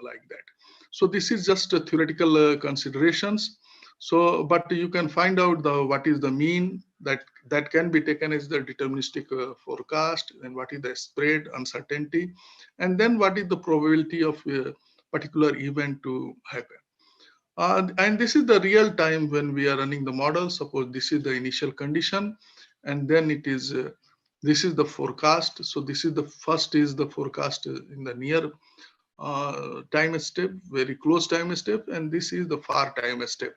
like that. So this is just theoretical considerations. So, but you can find out what is the mean that can be taken as the deterministic forecast, and what is the spread uncertainty, and then what is the probability of a particular event to happen. And this is the real time when we are running the model. Suppose this is the initial condition, and then it is this is the forecast. So this is the first is the forecast in the near time step, very close time step, and this is the far time step.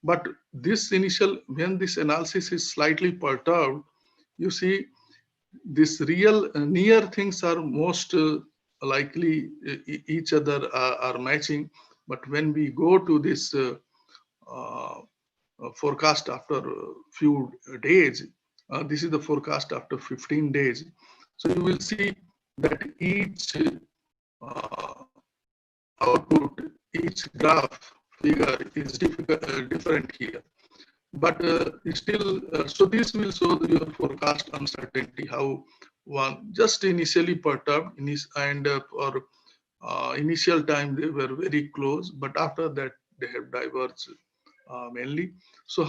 But this initial, when this analysis is slightly perturbed, you see this real near things are most likely each other are matching. But when we go to this forecast after a few days, this is the forecast after 15 days. So you will see that each output, each graph figure is different here. But still, so this will show your forecast uncertainty, how one just initially perturbed, and for initial time they were very close, but after that they have diverged mainly. So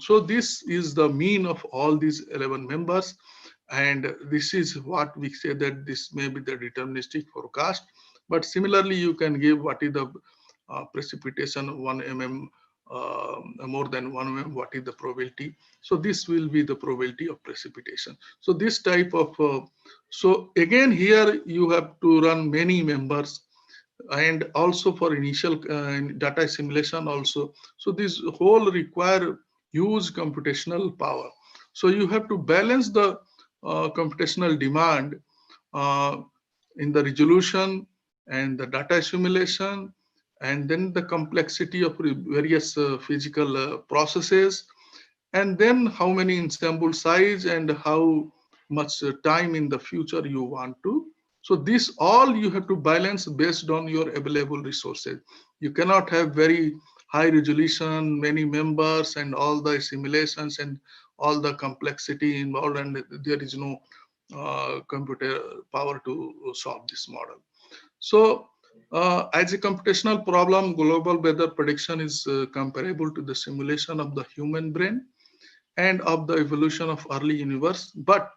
so this is the mean of all these 11 members, and this is what we say that this may be the deterministic forecast. But similarly, you can give what is the precipitation 1 mm, more than 1 mm, what is the probability. So this will be the probability of precipitation. So this type of, so again here you have to run many members, and also for initial data assimilation also. So this whole require huge computational power. So you have to balance the computational demand in the resolution and the data assimilation, and then the complexity of various physical processes, and then how many ensemble size and how much time in the future you want to. So this all you have to balance based on your available resources. You cannot have very high resolution, many members, and all the simulations and all the complexity involved, and there is no computer power to solve this model. So as a computational problem, global weather prediction is comparable to the simulation of the human brain and of the evolution of early universe. But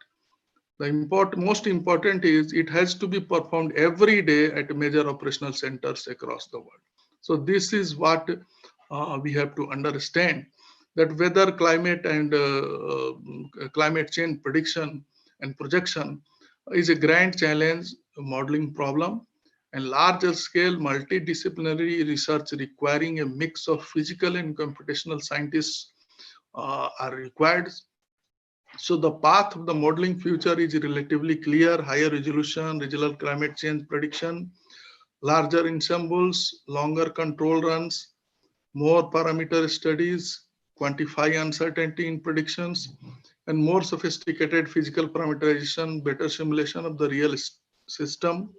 the most important is it has to be performed every day at major operational centers across the world. So this is what we have to understand, that weather, climate, and climate change prediction and projection is a grand challenge, a modeling problem, and larger scale multidisciplinary research requiring a mix of physical and computational scientists are required. So the path of the modeling future is relatively clear: higher resolution, regional climate change prediction, larger ensembles, longer control runs, more parameter studies, quantify uncertainty in predictions, and more sophisticated physical parameterization, better simulation of the real system.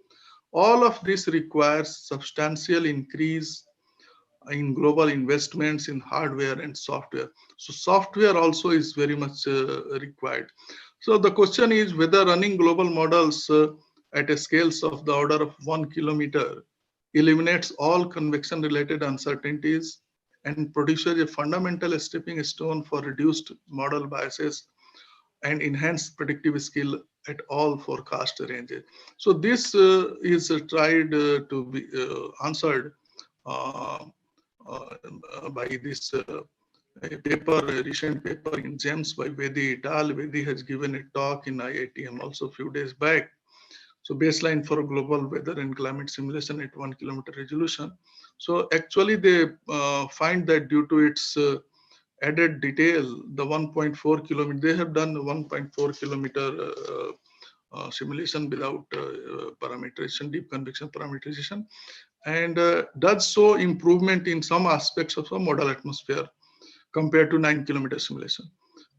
All of this requires substantial increase in global investments in hardware and software. So software also is very much required. So the question is whether running global models at a scales of the order of 1 kilometer eliminates all convection related uncertainties and produces a fundamental stepping stone for reduced model biases and enhanced predictive skill at all forecast ranges. So this is tried to be answered by this paper, a recent paper in GEMS by Vedi et al. Vedi has given a talk in IITM also a few days back. So baseline for global weather and climate simulation at 1 kilometer resolution. So actually they find that due to its added detail, the 1.4 kilometer, they have done 1.4 kilometer simulation without parameterization, deep convection parameterization, and does show improvement in some aspects of the model atmosphere compared to 9 kilometer simulation.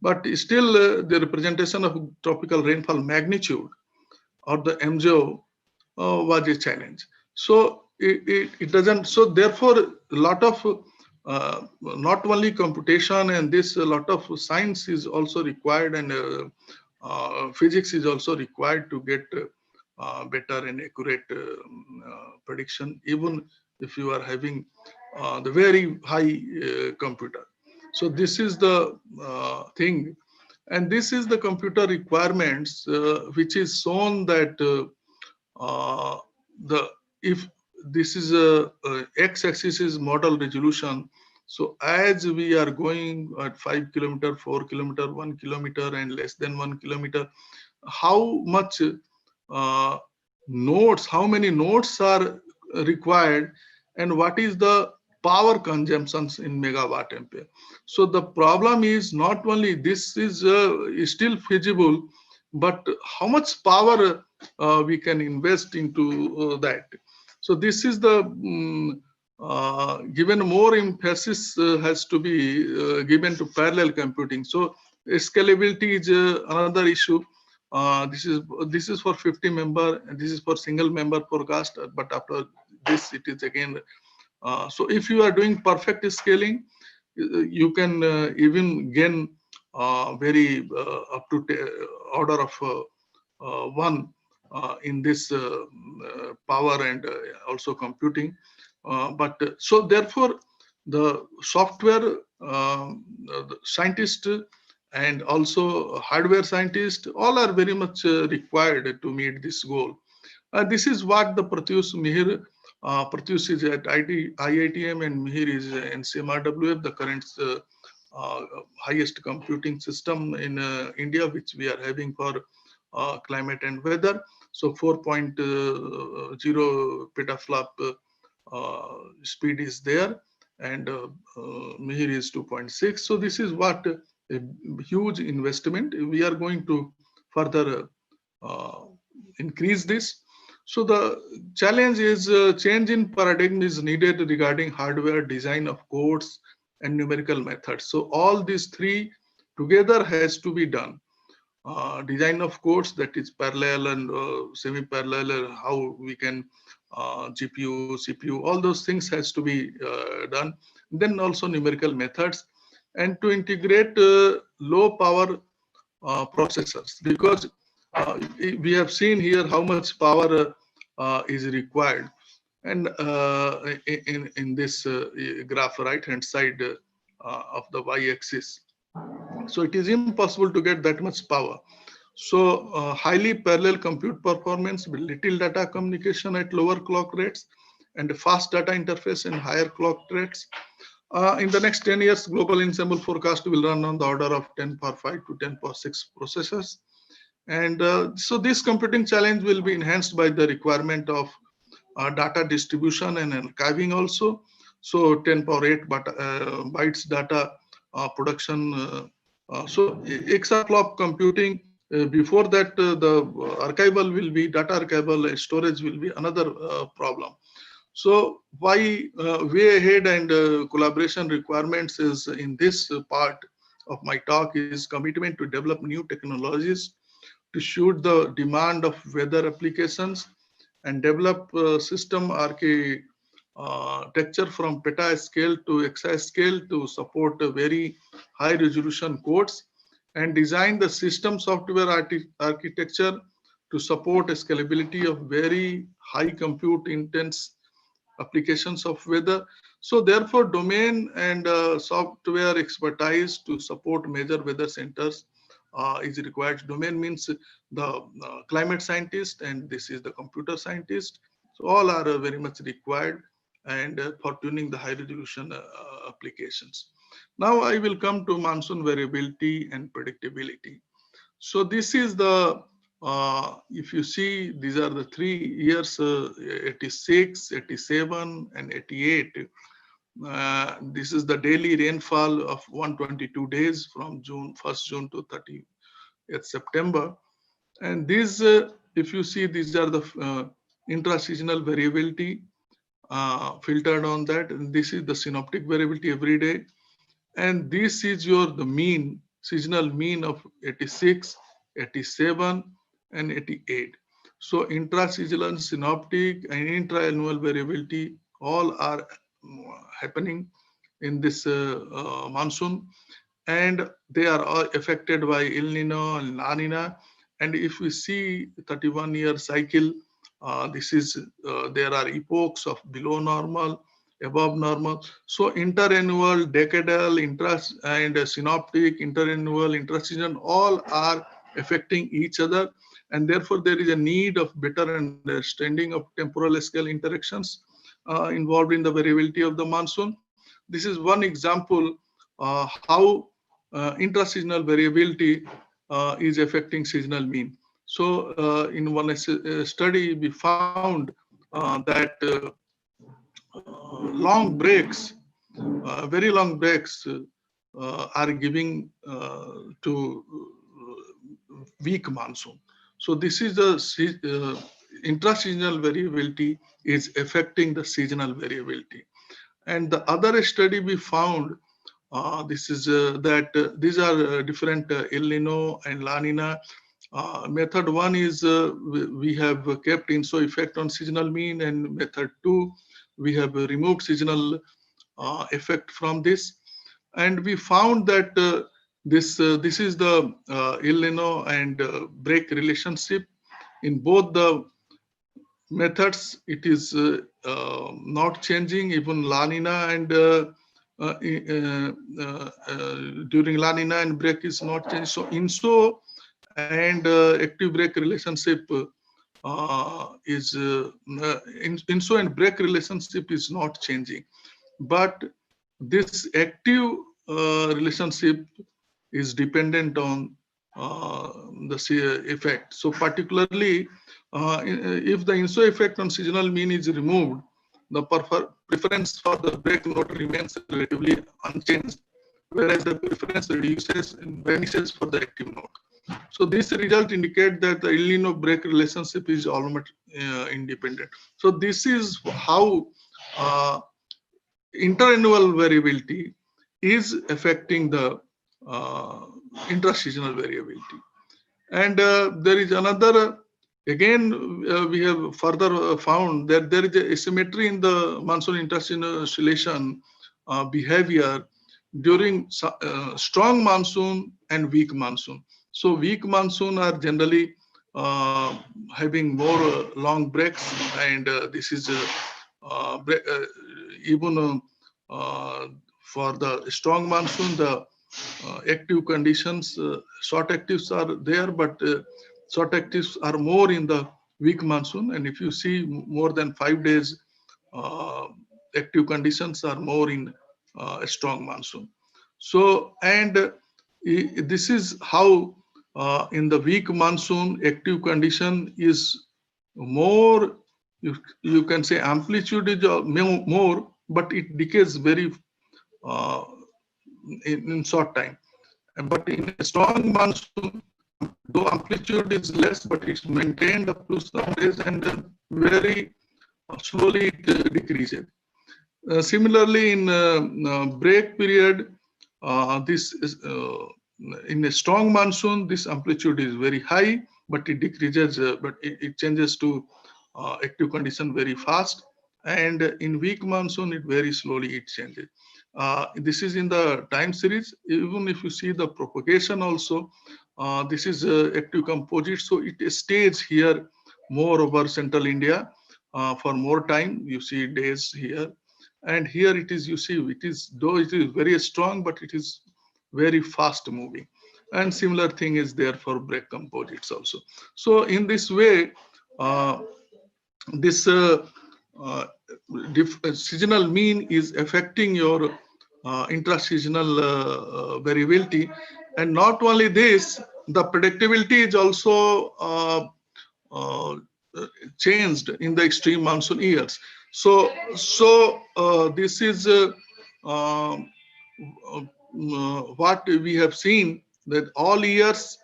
But still the representation of tropical rainfall magnitude or the MJO was a challenge. So it doesn't, so therefore a lot of not only computation and this, a lot of science is also required, and physics is also required to get better and accurate prediction, even if you are having the very high computer. So this is the thing, and this is the computer requirements, which is shown that if this is a x-axis is model resolution. So as we are going at 5 kilometer, 4 kilometer, 1 kilometer, and less than 1 kilometer, how much nodes, how many nodes are required and what is the power consumptions in megawatt ampere. So the problem is not only this is still feasible, but how much power we can invest into that. So this is the given more emphasis has to be given to parallel computing. So scalability is another issue. This is for 50 member and this is for single member forecast, but after this it is again so if you are doing perfect scaling, you can even gain very up to order of 1 in this power and also computing. But so therefore the software the scientist and also hardware scientist all are very much required to meet this goal. This is what the Pratyush Mihir Pratyush is at IITM and Mihir is NCMRWF, the current highest computing system in India, which we are having for climate and weather. So 4.0 petaflop speed is there, and Mihir is 2.6. So this is what a huge investment. We are going to further increase this. So the challenge is change in paradigm is needed regarding hardware, design of codes, and numerical methods. So all these three together has to be done. Design of codes, that is parallel and semi-parallel, how we can GPU, CPU, all those things has to be done. Then also numerical methods, and to integrate low power processors, because we have seen here how much power is required, and in this graph right hand side of the y-axis. So it is impossible to get that much power. So highly parallel compute performance with little data communication at lower clock rates and fast data interface and higher clock rates. In the next 10 years, global ensemble forecast will run on the order of 10 power 5 to 10 power 6 processors. And so this computing challenge will be enhanced by the requirement of data distribution and archiving also. So 10 power 8 bytes data production. So exaflop computing, before that the archival will be, data archival storage will be another problem. So why way ahead and collaboration requirements is in this part of my talk is commitment to develop new technologies to suit the demand of weather applications and develop system architecture from petascale to exascale to support a very high resolution codes, and design the system software architecture to support scalability of very high compute intense applications of weather. So therefore domain and software expertise to support major weather centers is required. Domain means the climate scientist, and this is the computer scientist. So all are very much required, and for tuning the high resolution applications. Now I will come to monsoon variability and predictability. So this is the, if you see, these are the 3 years, 86, 87, and 88. This is the daily rainfall of 122 days from 1st June to 30th September. And these, if you see, these are the intra-seasonal variability filtered on that. And this is the synoptic variability every day. And this is the mean, seasonal mean of 86, 87, and 88. So intra-seasonal, synoptic, and intra-annual variability all are happening in this monsoon, and they are all affected by El Nino and La Nina. And if we see 31-year cycle, this is there are epochs of below normal, above normal. So interannual, decadal, and synoptic, interannual, intra-season, all are affecting each other, and therefore there is a need of better understanding of temporal scale interactions involved in the variability of the monsoon. This is one example how intra-seasonal variability is affecting seasonal mean. So in one study we found that long breaks, very long breaks are giving to weak monsoon. So this is the intra-seasonal variability is affecting the seasonal variability. And the other study we found, this is that these are different El Nino and La Nina. Method one is we have kept INSO effect on seasonal mean, and method two, we have removed seasonal effect from this. And we found that this is the El Nino and break relationship. In both the methods, it is not changing. Even La Nina and during La Nina and break is not changing. So INSO and active break relationship is INSO and break relationship is not changing, but this active relationship is dependent on the effect. So particularly, if the INSO effect on seasonal mean is removed, the preference for the break node remains relatively unchanged, whereas the preference reduces and vanishes for the active node. So this result indicate that the El Nino break relationship is almost independent. So this is how interannual variability is affecting the intra-seasonal variability. And there is another, again, we have further found that there is a asymmetry in the monsoon intra-seasonal oscillation behavior during strong monsoon and weak monsoon. So weak monsoon are generally having more long breaks, and this is even for the strong monsoon, the active conditions, short actives are there, but short actives are more in the weak monsoon. And if you see more than 5 days, active conditions are more in a strong monsoon. So, and this is how in the weak monsoon, active condition is more, you can say amplitude is more, but it decays very in short time. But in a strong monsoon, though amplitude is less, but it's maintained up to some days, and very slowly it decreases. Similarly, in break period, this is in a strong monsoon, this amplitude is very high, but it decreases, but it changes to active condition very fast. And in weak monsoon, it very slowly it changes. This is in the time series. Even if you see the propagation also, this is active composite, so it stays here more over central India for more time. You see days here, and here it is, you see, it is, though it is very strong, but it is very fast moving. And similar thing is there for break composites also. So in this way, this seasonal mean is affecting your intra-seasonal variability. And not only this, the predictability is also changed in the extreme monsoon years. So this is what we have seen, that all years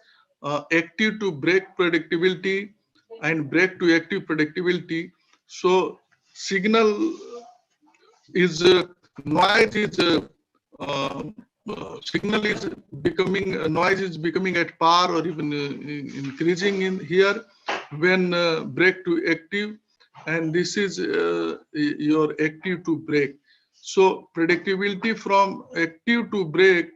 active to break predictability and break to active predictability. So signal is noise is signal is becoming noise is becoming at par or even increasing in here when break to active, and this is your active to break. So predictability from active to break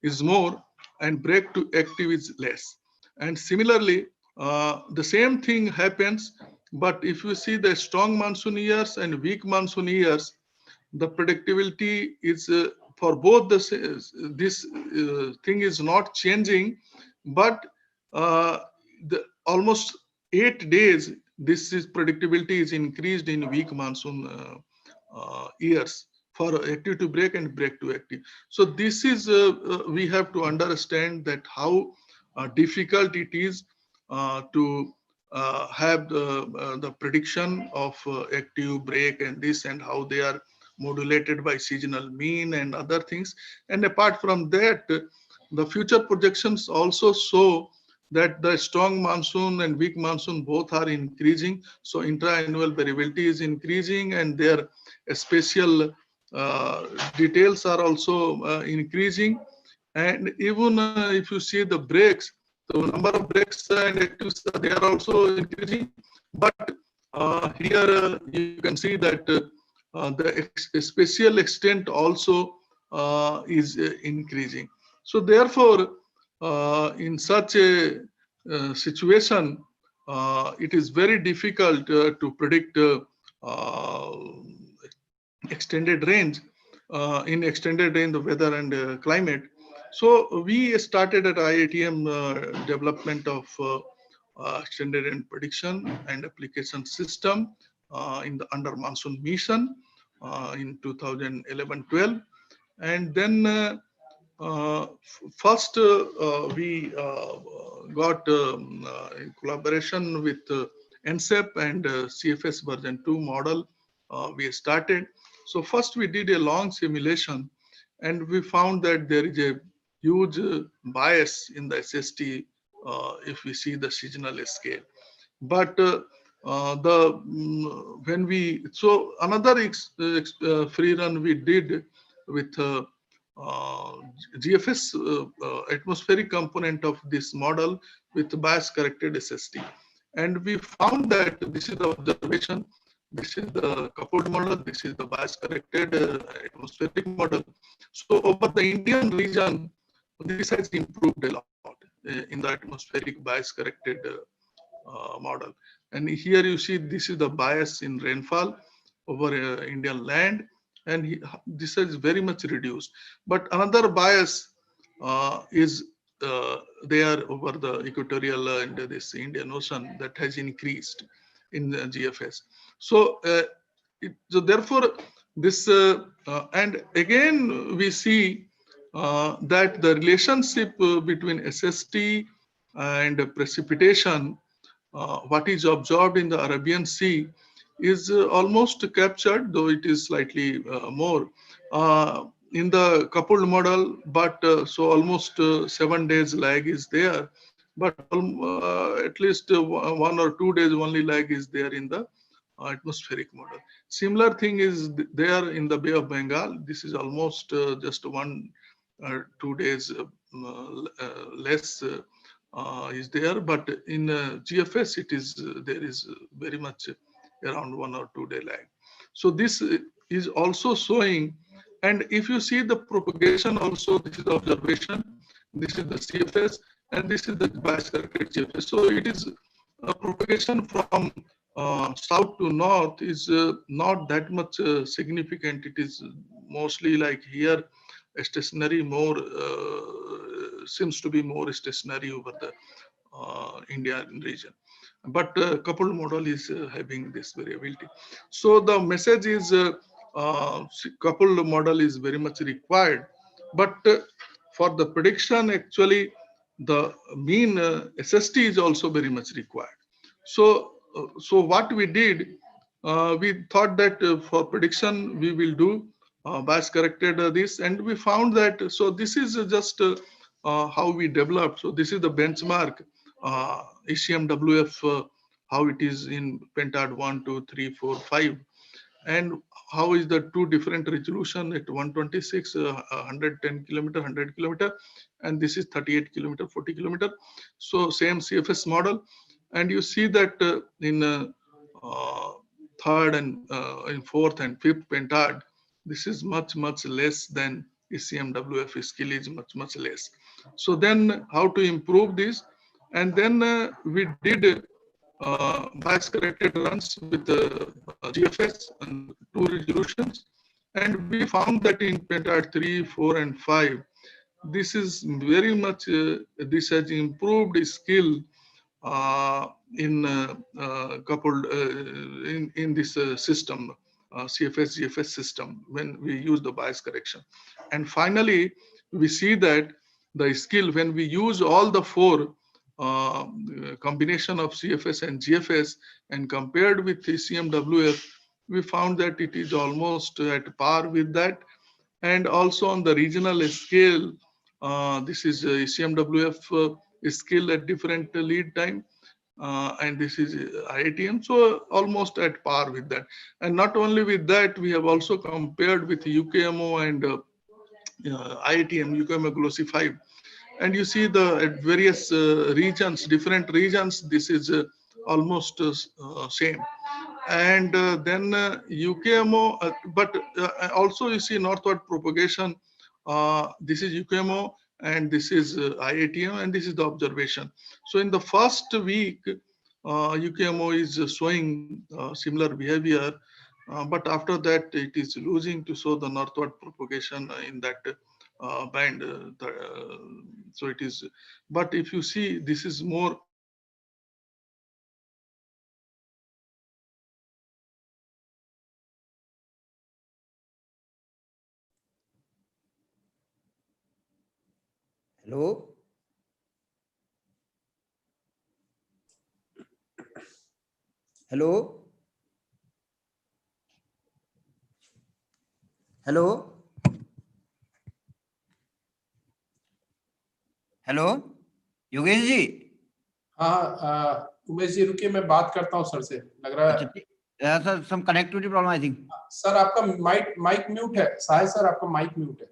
is more, and break to active is less. And similarly, the same thing happens, but if you see the strong monsoon years and weak monsoon years, the predictability is for both this thing is not changing, but the almost 8 days this is predictability is increased in weak monsoon years for active to break and break to active. So this is we have to understand that how difficult it is to have the prediction of active, break, and this, and how they are modulated by seasonal mean and other things. And apart from that, the future projections also show that the strong monsoon and weak monsoon both are increasing. So intra-annual variability is increasing, and their spatial details are also increasing. And even if you see the breaks, the number of breaks and actives, they are also increasing. But here you can see that the spatial extent also is increasing. So therefore, in such a situation, it is very difficult to predict extended range, in extended range of weather and climate. So we started at IITM development of extended range prediction and application system in the under monsoon mission in 2011-12, and then first we got in collaboration with NCEP and CFS version 2 model we started. So first we did a long simulation, and we found that there is a huge bias in the SST if we see the seasonal scale. But when we, so another free run we did with GFS atmospheric component of this model with bias corrected SST. And we found that this is the observation, this is the coupled model, this is the bias corrected atmospheric model. So over the Indian region, this has improved a lot in the atmospheric bias corrected model. And here you see this is the bias in rainfall over Indian land, and this is very much reduced. But another bias is there over the equatorial and this Indian Ocean that has increased in the GFS. So, so therefore, this and again we see that the relationship between SST and precipitation, what is observed in the Arabian Sea, is almost captured, though it is slightly more in the coupled model. But so almost 7 days lag is there, but at least 1 or 2 days only lag is there in the atmospheric model. Similar thing is there in the Bay of Bengal. This is almost just 1 or 2 days less is there, but in GFS it is there is very much around 1 or 2 day lag. So this is also showing, and if you see the propagation also, this is the observation, this is the CFS, and this is the bias corrected GFS. So it is a propagation from south to north is not that much significant. It is mostly like here stationary, more seems to be more stationary over the Indian region. But coupled model is having this variability. So the message is coupled model is very much required. But for the prediction, actually, the mean SST is also very much required. So, so what we did, we thought that for prediction we will do bias corrected this, and we found that. So this is just how we developed. So this is the benchmark ECMWF, how it is in Pentad 1, 2, 3, 4, 5, and how is the two different resolution at 126, 110 kilometer, 100 kilometer, and this is 38 kilometer, 40 kilometer. So same CFS model, and you see that in third and in fourth and fifth Pentad, this is much less than ECMWF. Skill is much less. So then how to improve this? And then we did bias corrected runs with GFS and 2 resolutions, and we found that in Pentad 3, 4, and 5, this is very much this has improved skill in coupled in this system, CFS GFS system, when we use the bias correction. And finally, we see that the skill, when we use all the 4 combination of CFS and GFS and compared with ECMWF, we found that it is almost at par with that. And also on the regional scale, this is ECMWF scale at different lead time, and this is IATM, so almost at par with that. And not only with that, we have also compared with UKMO and IATM, UKMO Glossy 5. And you see the at various regions, different regions, this is almost same. And then UKMO, but also you see northward propagation. This is UKMO and this is IATM and this is the observation. So in the first week, UKMO is showing similar behavior, but after that it is losing to show the northward propagation in that band. So it is, but if you see, this is more Hello? Hello? Hello? Hello Yogesh ji. हाँ उमेश जी रुकिए, मैं बात करता हूँ sir से, लग रहा है sir some connectivity problem I think. Sir आपका माइक म्यूट है, साहिल सर आपका माइक म्यूट है।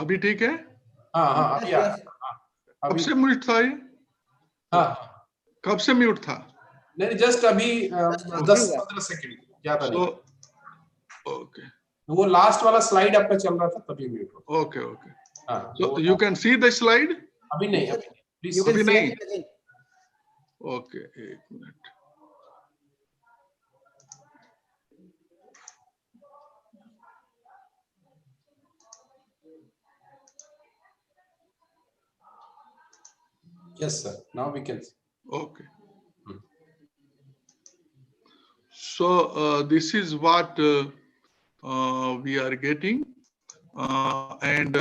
अभी ठीक है? हाँ अभी आ रहा। कब से म्यूट था ये? हाँ कब से म्यूट था? नहीं, जस्ट अभी 10-15 सेकंड ज्यादा नहीं। ओके, वो लास्ट वाला स्लाइड आपका चल रहा था तभी म्यूट हो। Okay okay. So you can see the slide? अभी नहीं, अभी नहीं। ओके, एक minute. Yes sir, now we can see. Okay. So this is what we are getting, and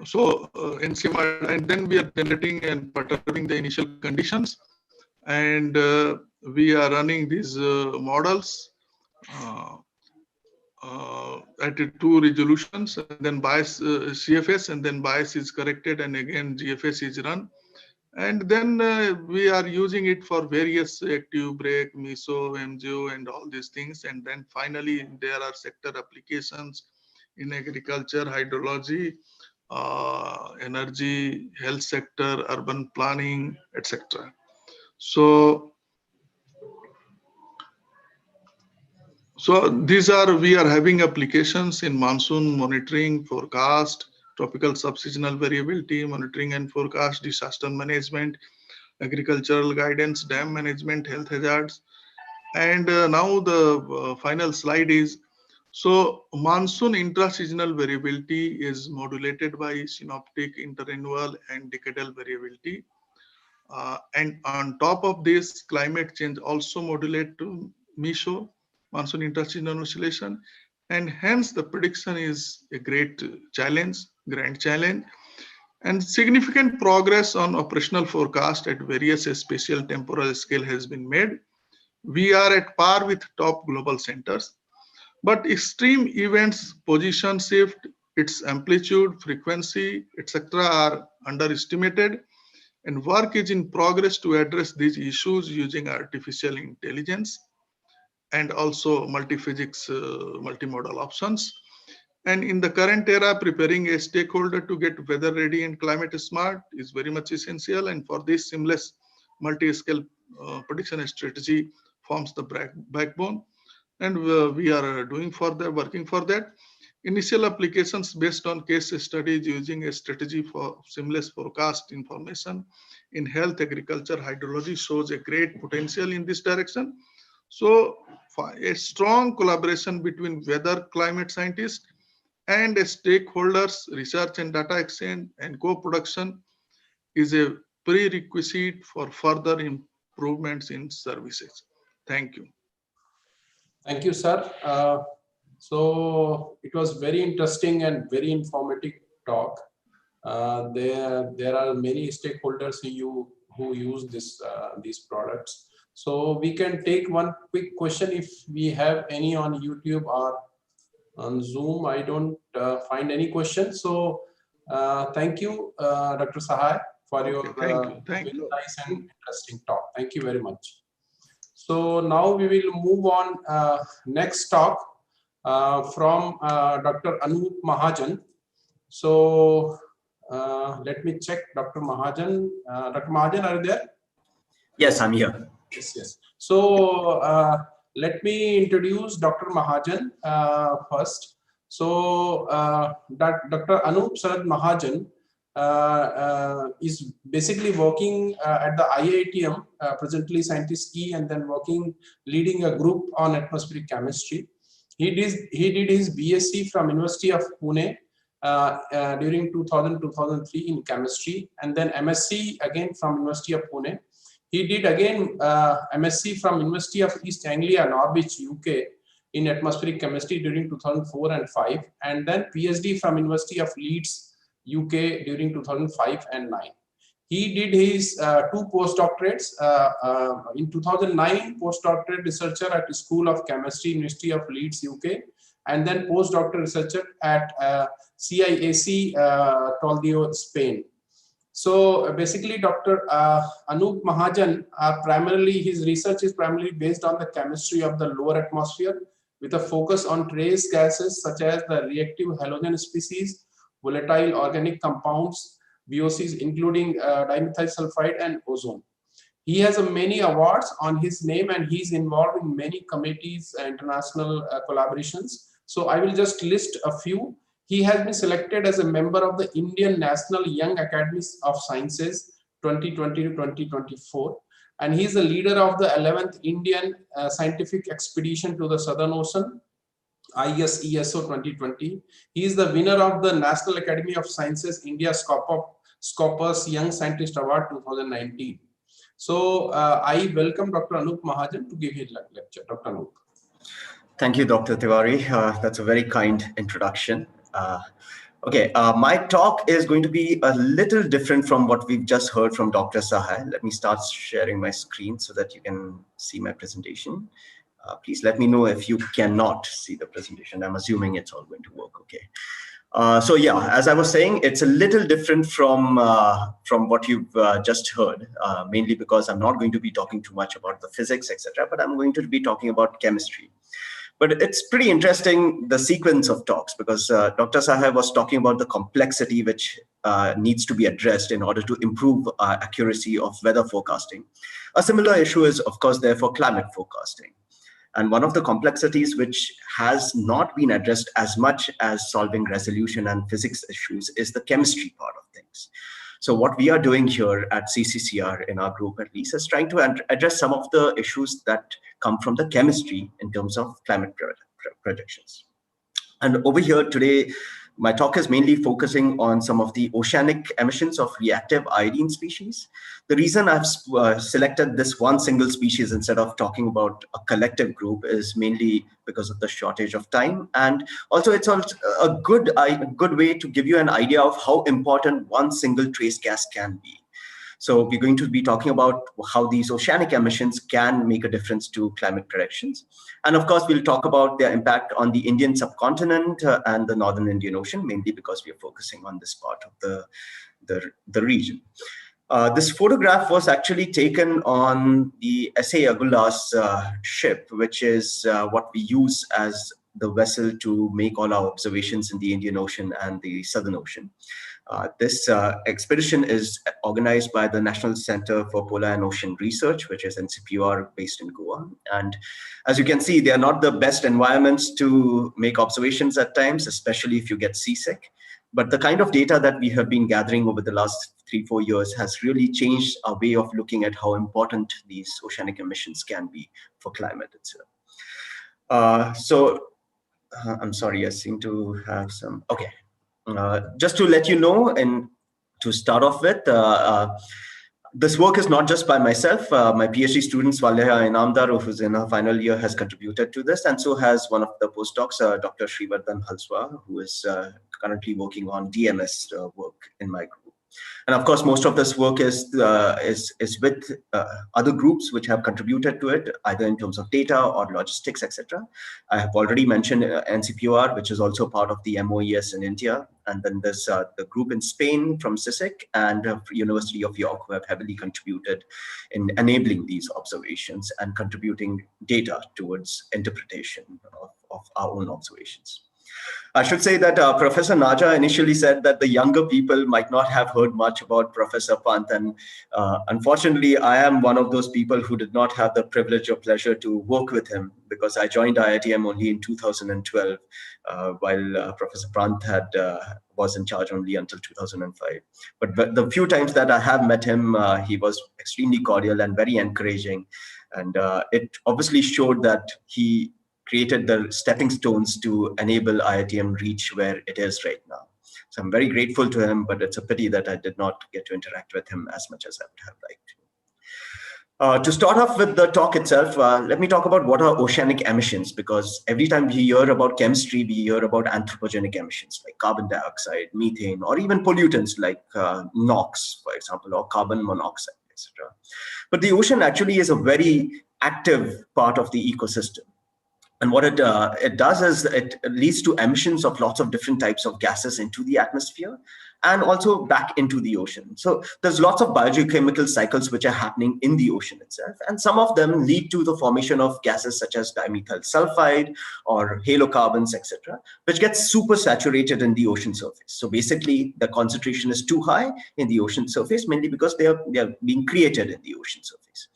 so NCMR, and then we are generating and perturbing the initial conditions, and we are running these models at 2 resolutions, and then bias CFS, and then bias is corrected, and again GFS is run. And then we are using it for various active break, MISO, MGO, and all these things. And then finally, there are sector applications in agriculture, hydrology, energy, health sector, urban planning, etc. So these are, we are having applications in monsoon monitoring, forecast, tropical subseasonal variability, monitoring and forecast, disaster management, agricultural guidance, dam management, health hazards. And now the final slide is, so monsoon intra-seasonal variability is modulated by synoptic, interannual and decadal variability. And on top of this, climate change also modulate to MISO, monsoon intra-seasonal oscillation. And hence the prediction is a great challenge, grand challenge, and significant progress on operational forecast at various spatial temporal scale has been made. We are at par with top global centers, but extreme events, position shift, its amplitude, frequency, etc. are underestimated, and work is in progress to address these issues using artificial intelligence and also multi-physics, multimodal options. And in the current era, preparing a stakeholder to get weather ready and climate smart is very much essential. And for this, seamless multi-scale prediction strategy forms the backbone. And we are doing for that, working for that. Initial applications based on case studies using a strategy for seamless forecast information in health, agriculture, hydrology shows a great potential in this direction. So a strong collaboration between weather climate scientists and stakeholders, research and data exchange and co-production is a prerequisite for further improvements in services. Thank you. Thank you, sir. So it was very interesting and very informative talk. There are many stakeholders who use these products. So we can take one quick question if we have any on YouTube or on Zoom. I don't find any questions. So thank you, Dr. Sahai, for your Thank you. nice and interesting talk. Thank you very much. So now we will move on next talk from Dr. Anup Mahajan. So let me check Dr. Mahajan. Dr. Mahajan, are you there? Yes, I'm here. Yes. So let me introduce Dr. Mahajan first. So Dr. Anup Sarad Mahajan is basically working at the IITM, presently scientist E, and then leading a group on atmospheric chemistry. He did his BSc from University of Pune during 2000-2003 in chemistry, and then MSc again from University of Pune. He did again MSc from University of East Anglia, Norwich, UK in atmospheric chemistry during 2004 and 5, and then PhD from University of Leeds, UK during 2005 and 9. He did his 2 postdoctorates. In 2009, postdoctorate researcher at the School of Chemistry, University of Leeds, UK, and then postdoctoral researcher at CIAC, Toledo, Spain. So basically, Dr. Anup Mahajan, his research is primarily based on the chemistry of the lower atmosphere, with a focus on trace gases such as the reactive halogen species, volatile organic compounds, VOCs, including dimethyl sulfide and ozone. He has many awards on his name, and he's involved in many committees, international collaborations. So I will just list a few. He has been selected as a member of the Indian National Young Academies of Sciences 2020 to 2024. And he's the leader of the 11th Indian Scientific Expedition to the Southern Ocean, ISESO 2020. He is the winner of the National Academy of Sciences India Scopus Young Scientist Award 2019. So I welcome Dr. Anup Mahajan to give his lecture. Dr. Anup. Thank you, Dr. Tiwari. That's a very kind introduction. Okay, my talk is going to be a little different from what we've just heard from Dr. Sahai. Let me start sharing my screen so that you can see my presentation. Please let me know if you cannot see the presentation. I'm assuming it's all going to work okay. So yeah, as I was saying, it's a little different from what you've just heard, mainly because I'm not going to be talking too much about the physics, etc., but I'm going to be talking about chemistry. But it's pretty interesting, the sequence of talks, because Dr. Sahai was talking about the complexity which needs to be addressed in order to improve accuracy of weather forecasting. A similar issue is, of course, there for climate forecasting. And one of the complexities which has not been addressed as much as solving resolution and physics issues is the chemistry part of things. So what we are doing here at CCCR, in our group at least, is trying to address some of the issues that come from the chemistry in terms of climate projections. And over here today, my talk is mainly focusing on some of the oceanic emissions of reactive iodine species. The reason I've selected this one single species instead of talking about a collective group is mainly because of the shortage of time. And also it's also a good way to give you an idea of how important one single trace gas can be. So we're going to be talking about how these oceanic emissions can make a difference to climate predictions. And of course, we'll talk about their impact on the Indian subcontinent and the Northern Indian Ocean, mainly because we are focusing on this part of the region. This photograph was actually taken on the S.A. Agulhas ship, which is what we use as the vessel to make all our observations in the Indian Ocean and the Southern Ocean. This expedition is organized by the National Center for Polar and Ocean Research, which is NCPOR based in Goa. And as you can see, they are not the best environments to make observations at times, especially if you get seasick. But the kind of data that we have been gathering over the last 3-4 years has really changed our way of looking at how important these oceanic emissions can be for climate itself. I'm sorry, I seem to have some, okay. Just to let you know, and to start off with, this work is not just by myself. My PhD student, Swaleha Inamdar, who's in her final year, has contributed to this, and so has one of the postdocs, Dr. Srivardhan Halswa, who is currently working on DMS work in my group. And of course, most of this work is with other groups which have contributed to it, either in terms of data or logistics, etc. I have already mentioned NCPOR, which is also part of the MOES in India. And then there's the group in Spain from CSIC and University of York, who have heavily contributed in enabling these observations and contributing data towards interpretation of our own observations. I should say that Professor Naja initially said that the younger people might not have heard much about Professor Pant, and unfortunately, I am one of those people who did not have the privilege or pleasure to work with him, because I joined IITM only in 2012, while Professor Pant was in charge only until 2005. But the few times that I have met him, he was extremely cordial and very encouraging, and it obviously showed that he created the stepping stones to enable IITM reach where it is right now. So I'm very grateful to him, but it's a pity that I did not get to interact with him as much as I would have liked to. To start off with the talk itself, let me talk about what are oceanic emissions, because every time we hear about chemistry, we hear about anthropogenic emissions like carbon dioxide, methane, or even pollutants like NOx, for example, or carbon monoxide, etc. But the ocean actually is a very active part of the ecosystem. And what it does is it leads to emissions of lots of different types of gases into the atmosphere and also back into the ocean. So there's lots of biogeochemical cycles which are happening in the ocean itself. And some of them lead to the formation of gases such as dimethyl sulfide or halocarbons, etc., which gets super saturated in the ocean surface. So basically, the concentration is too high in the ocean surface, mainly because they are being created in the ocean surface.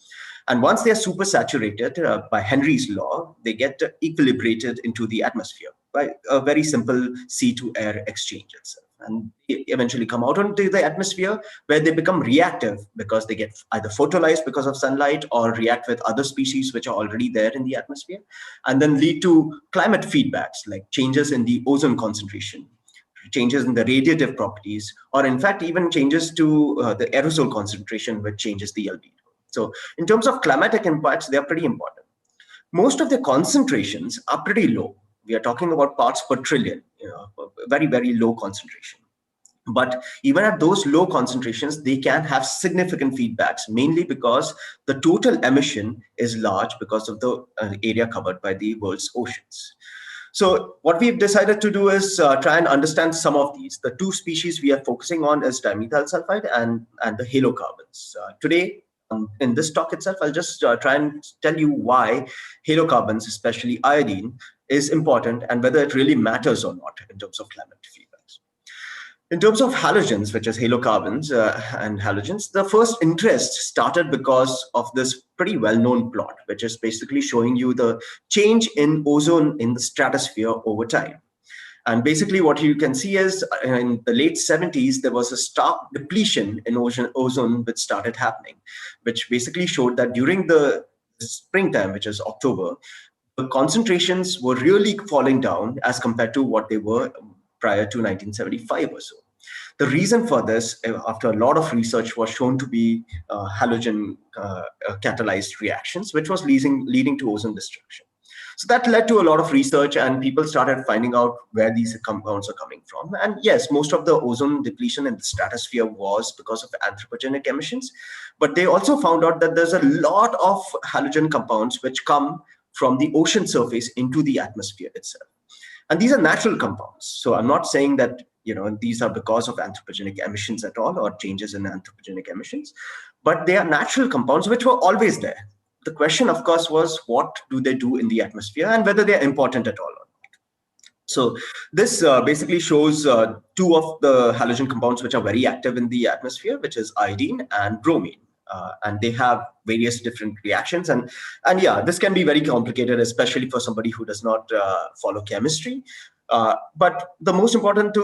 And once they are supersaturated by Henry's law, they get equilibrated into the atmosphere by a very simple sea to air exchange itself. And they eventually come out into the atmosphere where they become reactive because they get either photolyzed because of sunlight or react with other species which are already there in the atmosphere, and then lead to climate feedbacks like changes in the ozone concentration, changes in the radiative properties, or in fact, even changes to the aerosol concentration, which changes the albedo. So in terms of climatic impacts, they are pretty important. Most of the concentrations are pretty low. We are talking about parts per trillion, very, very low concentration. But even at those low concentrations, they can have significant feedbacks, mainly because the total emission is large because of the area covered by the world's oceans. So what we've decided to do is try and understand some of these. The two species we are focusing on is dimethyl sulfide and the halocarbons. Today, in this talk itself, I'll just try and tell you why halocarbons, especially iodine, is important and whether it really matters or not in terms of climate feedbacks. In terms of halogens, which is halocarbons and halogens, the first interest started because of this pretty well-known plot, which is basically showing you the change in ozone in the stratosphere over time. And basically what you can see is in the late 70s, there was a stark depletion in ozone which started happening, which basically showed that during the springtime, which is October, the concentrations were really falling down as compared to what they were prior to 1975 or so. The reason for this, after a lot of research, was shown to be halogen catalyzed reactions, which was leading to ozone destruction. So that led to a lot of research, and people started finding out where these compounds are coming from. And yes, most of the ozone depletion in the stratosphere was because of anthropogenic emissions, but they also found out that there's a lot of halogen compounds which come from the ocean surface into the atmosphere itself. And these are natural compounds. So I'm not saying that these are because of anthropogenic emissions at all, or changes in anthropogenic emissions, but they are natural compounds which were always there. The question, of course, was what do they do in the atmosphere and whether they're important at all or not. So this basically shows two of the halogen compounds which are very active in the atmosphere, which is iodine and bromine. And they have various different reactions. And yeah, this can be very complicated, especially for somebody who does not follow chemistry. But the most important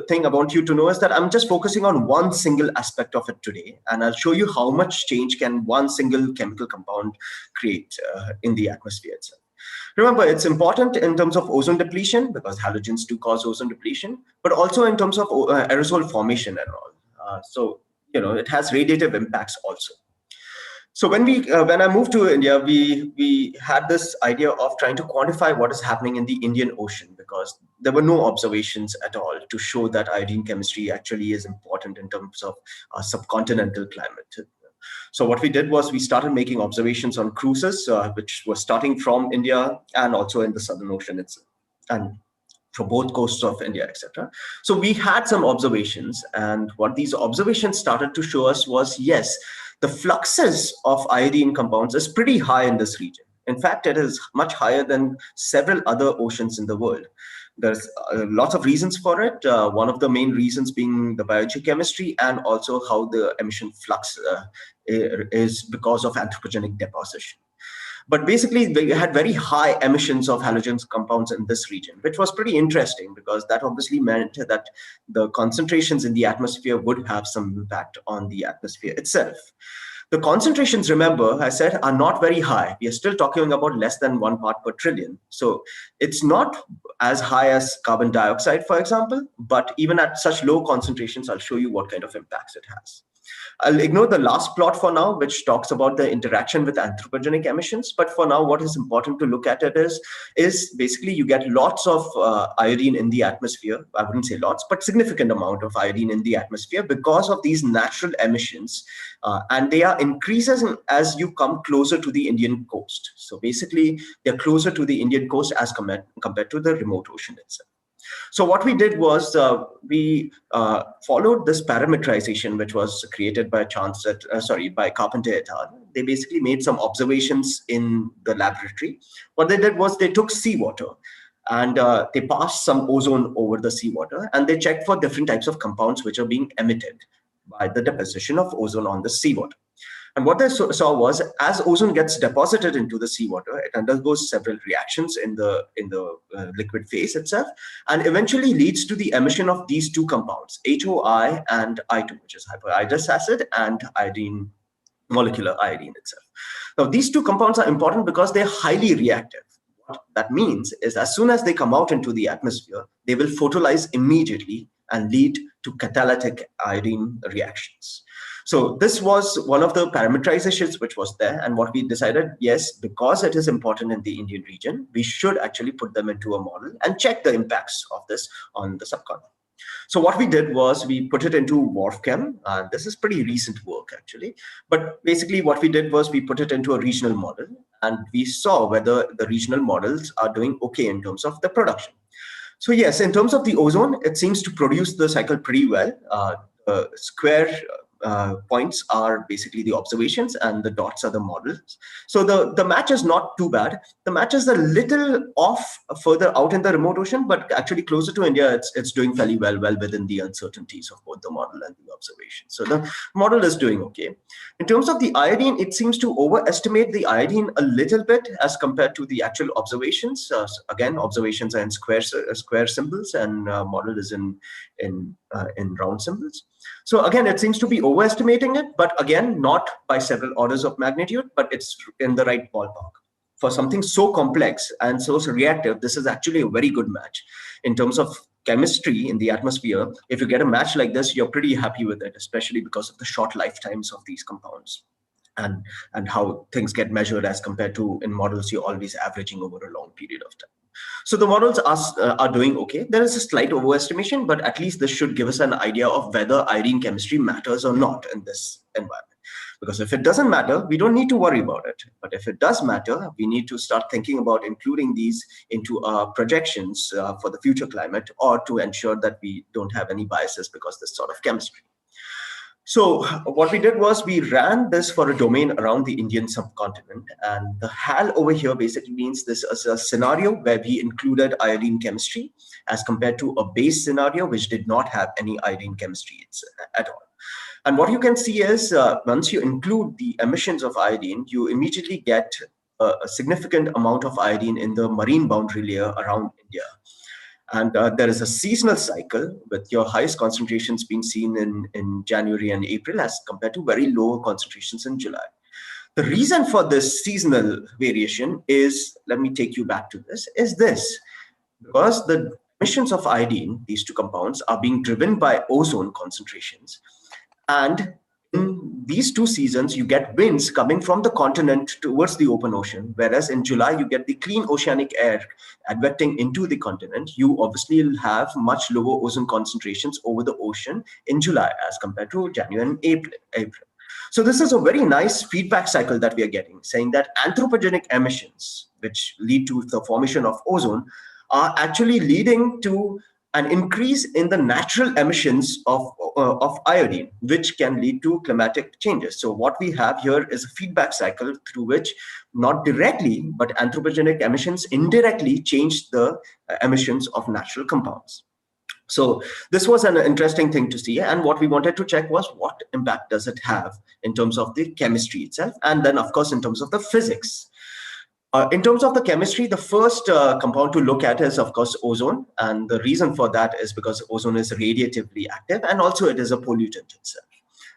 thing I want you to know is that I'm just focusing on one single aspect of it today, and I'll show you how much change can one single chemical compound create in the atmosphere itself. Remember, it's important in terms of ozone depletion, because halogens do cause ozone depletion, but also in terms of aerosol formation and all. So, it has radiative impacts also. So when I moved to India, we had this idea of trying to quantify what is happening in the Indian Ocean, because there were no observations at all to show that iodine chemistry actually is important in terms of subcontinental climate. So what we did was we started making observations on cruises, which were starting from India and also in the Southern Ocean itself, and for both coasts of India, etc. So we had some observations, and what these observations started to show us was, yes, the fluxes of iodine compounds is pretty high in this region. In fact, it is much higher than several other oceans in the world. There's lots of reasons for it. One of the main reasons being the biogeochemistry, and also how the emission flux is because of anthropogenic deposition. But basically, we had very high emissions of halogen compounds in this region, which was pretty interesting, because that obviously meant that the concentrations in the atmosphere would have some impact on the atmosphere itself. The concentrations, remember, I said, are not very high. We are still talking about less than 1 part per trillion. So it's not as high as carbon dioxide, for example, but even at such low concentrations, I'll show you what kind of impacts it has. I'll ignore the last plot for now, which talks about the interaction with anthropogenic emissions. But for now, what is important to look at it is basically you get lots of iodine in the atmosphere. I wouldn't say lots, but significant amount of iodine in the atmosphere because of these natural emissions. And they are increasing as you come closer to the Indian coast. So basically, they're closer to the Indian coast as compared to the remote ocean itself. So what we did was we followed this parametrization, which was created by by Carpenter et al. They basically made some observations in the laboratory. What they did was they took seawater and they passed some ozone over the seawater, and they checked for different types of compounds which are being emitted by the deposition of ozone on the seawater. And what they saw was, as ozone gets deposited into the seawater, it undergoes several reactions in the liquid phase itself, and eventually leads to the emission of these two compounds, HOI and I2, which is hyperidrous acid and iodine, molecular iodine itself. Now, these two compounds are important because they're highly reactive. What that means is, as soon as they come out into the atmosphere, they will photolyze immediately and lead to catalytic iodine reactions. So this was one of the parameterizations which was there, and what we decided, yes, because it is important in the Indian region, we should actually put them into a model and check the impacts of this on the subcontinent. So what we did was we put it into WRF-Chem, and this is pretty recent work actually, but basically what we did was we put it into a regional model, and we saw whether the regional models are doing okay in terms of the production. So yes, in terms of the ozone, it seems to produce the cycle pretty well. Square points are basically the observations, and the dots are the models. So the match is not too bad. The match is a little off further out in the remote ocean, but actually closer to India, it's doing fairly well within the uncertainties of both the model and the observation. So the model is doing okay. In terms of the iodine, it seems to overestimate the iodine a little bit as compared to the actual observations. Again, observations are in square symbols, and model is in round symbols. So again, it seems to be overestimating it, but again, not by several orders of magnitude, but it's in the right ballpark. For something so complex and so reactive, this is actually a very good match. In terms of chemistry in the atmosphere, if you get a match like this, you're pretty happy with it, especially because of the short lifetimes of these compounds and how things get measured as compared to in models, you're always averaging over a long period of time. So the models are doing okay. There is a slight overestimation, but at least this should give us an idea of whether iodine chemistry matters or not in this environment. Because if it doesn't matter, we don't need to worry about it. But if it does matter, we need to start thinking about including these into our projections for the future climate, or to ensure that we don't have any biases because this sort of chemistry. So what we did was we ran this for a domain around the Indian subcontinent, and the HAL over here basically means this is a scenario where we included iodine chemistry as compared to a base scenario which did not have any iodine chemistry at all. And what you can see is once you include the emissions of iodine, you immediately get a significant amount of iodine in the marine boundary layer around India. And there is a seasonal cycle with your highest concentrations being seen in January and April as compared to very low concentrations in July. The reason for this seasonal variation is, let me take you back to this, is this. Because the emissions of iodine, these two compounds, are being driven by ozone concentrations. And in these two seasons, you get winds coming from the continent towards the open ocean, whereas in July, you get the clean oceanic air advecting into the continent. You obviously will have much lower ozone concentrations over the ocean in July as compared to January and April. So this is a very nice feedback cycle that we are getting, saying that anthropogenic emissions, which lead to the formation of ozone, are actually leading to an increase in the natural emissions of iodine, which can lead to climatic changes. So what we have here is a feedback cycle through which, not directly, but anthropogenic emissions indirectly change the emissions of natural compounds. So this was an interesting thing to see. And what we wanted to check was what impact does it have in terms of the chemistry itself, and then of course in terms of the physics. In terms of the chemistry, the first compound to look at is, of course, ozone. And the reason for that is because ozone is radiatively active, and also it is a pollutant itself.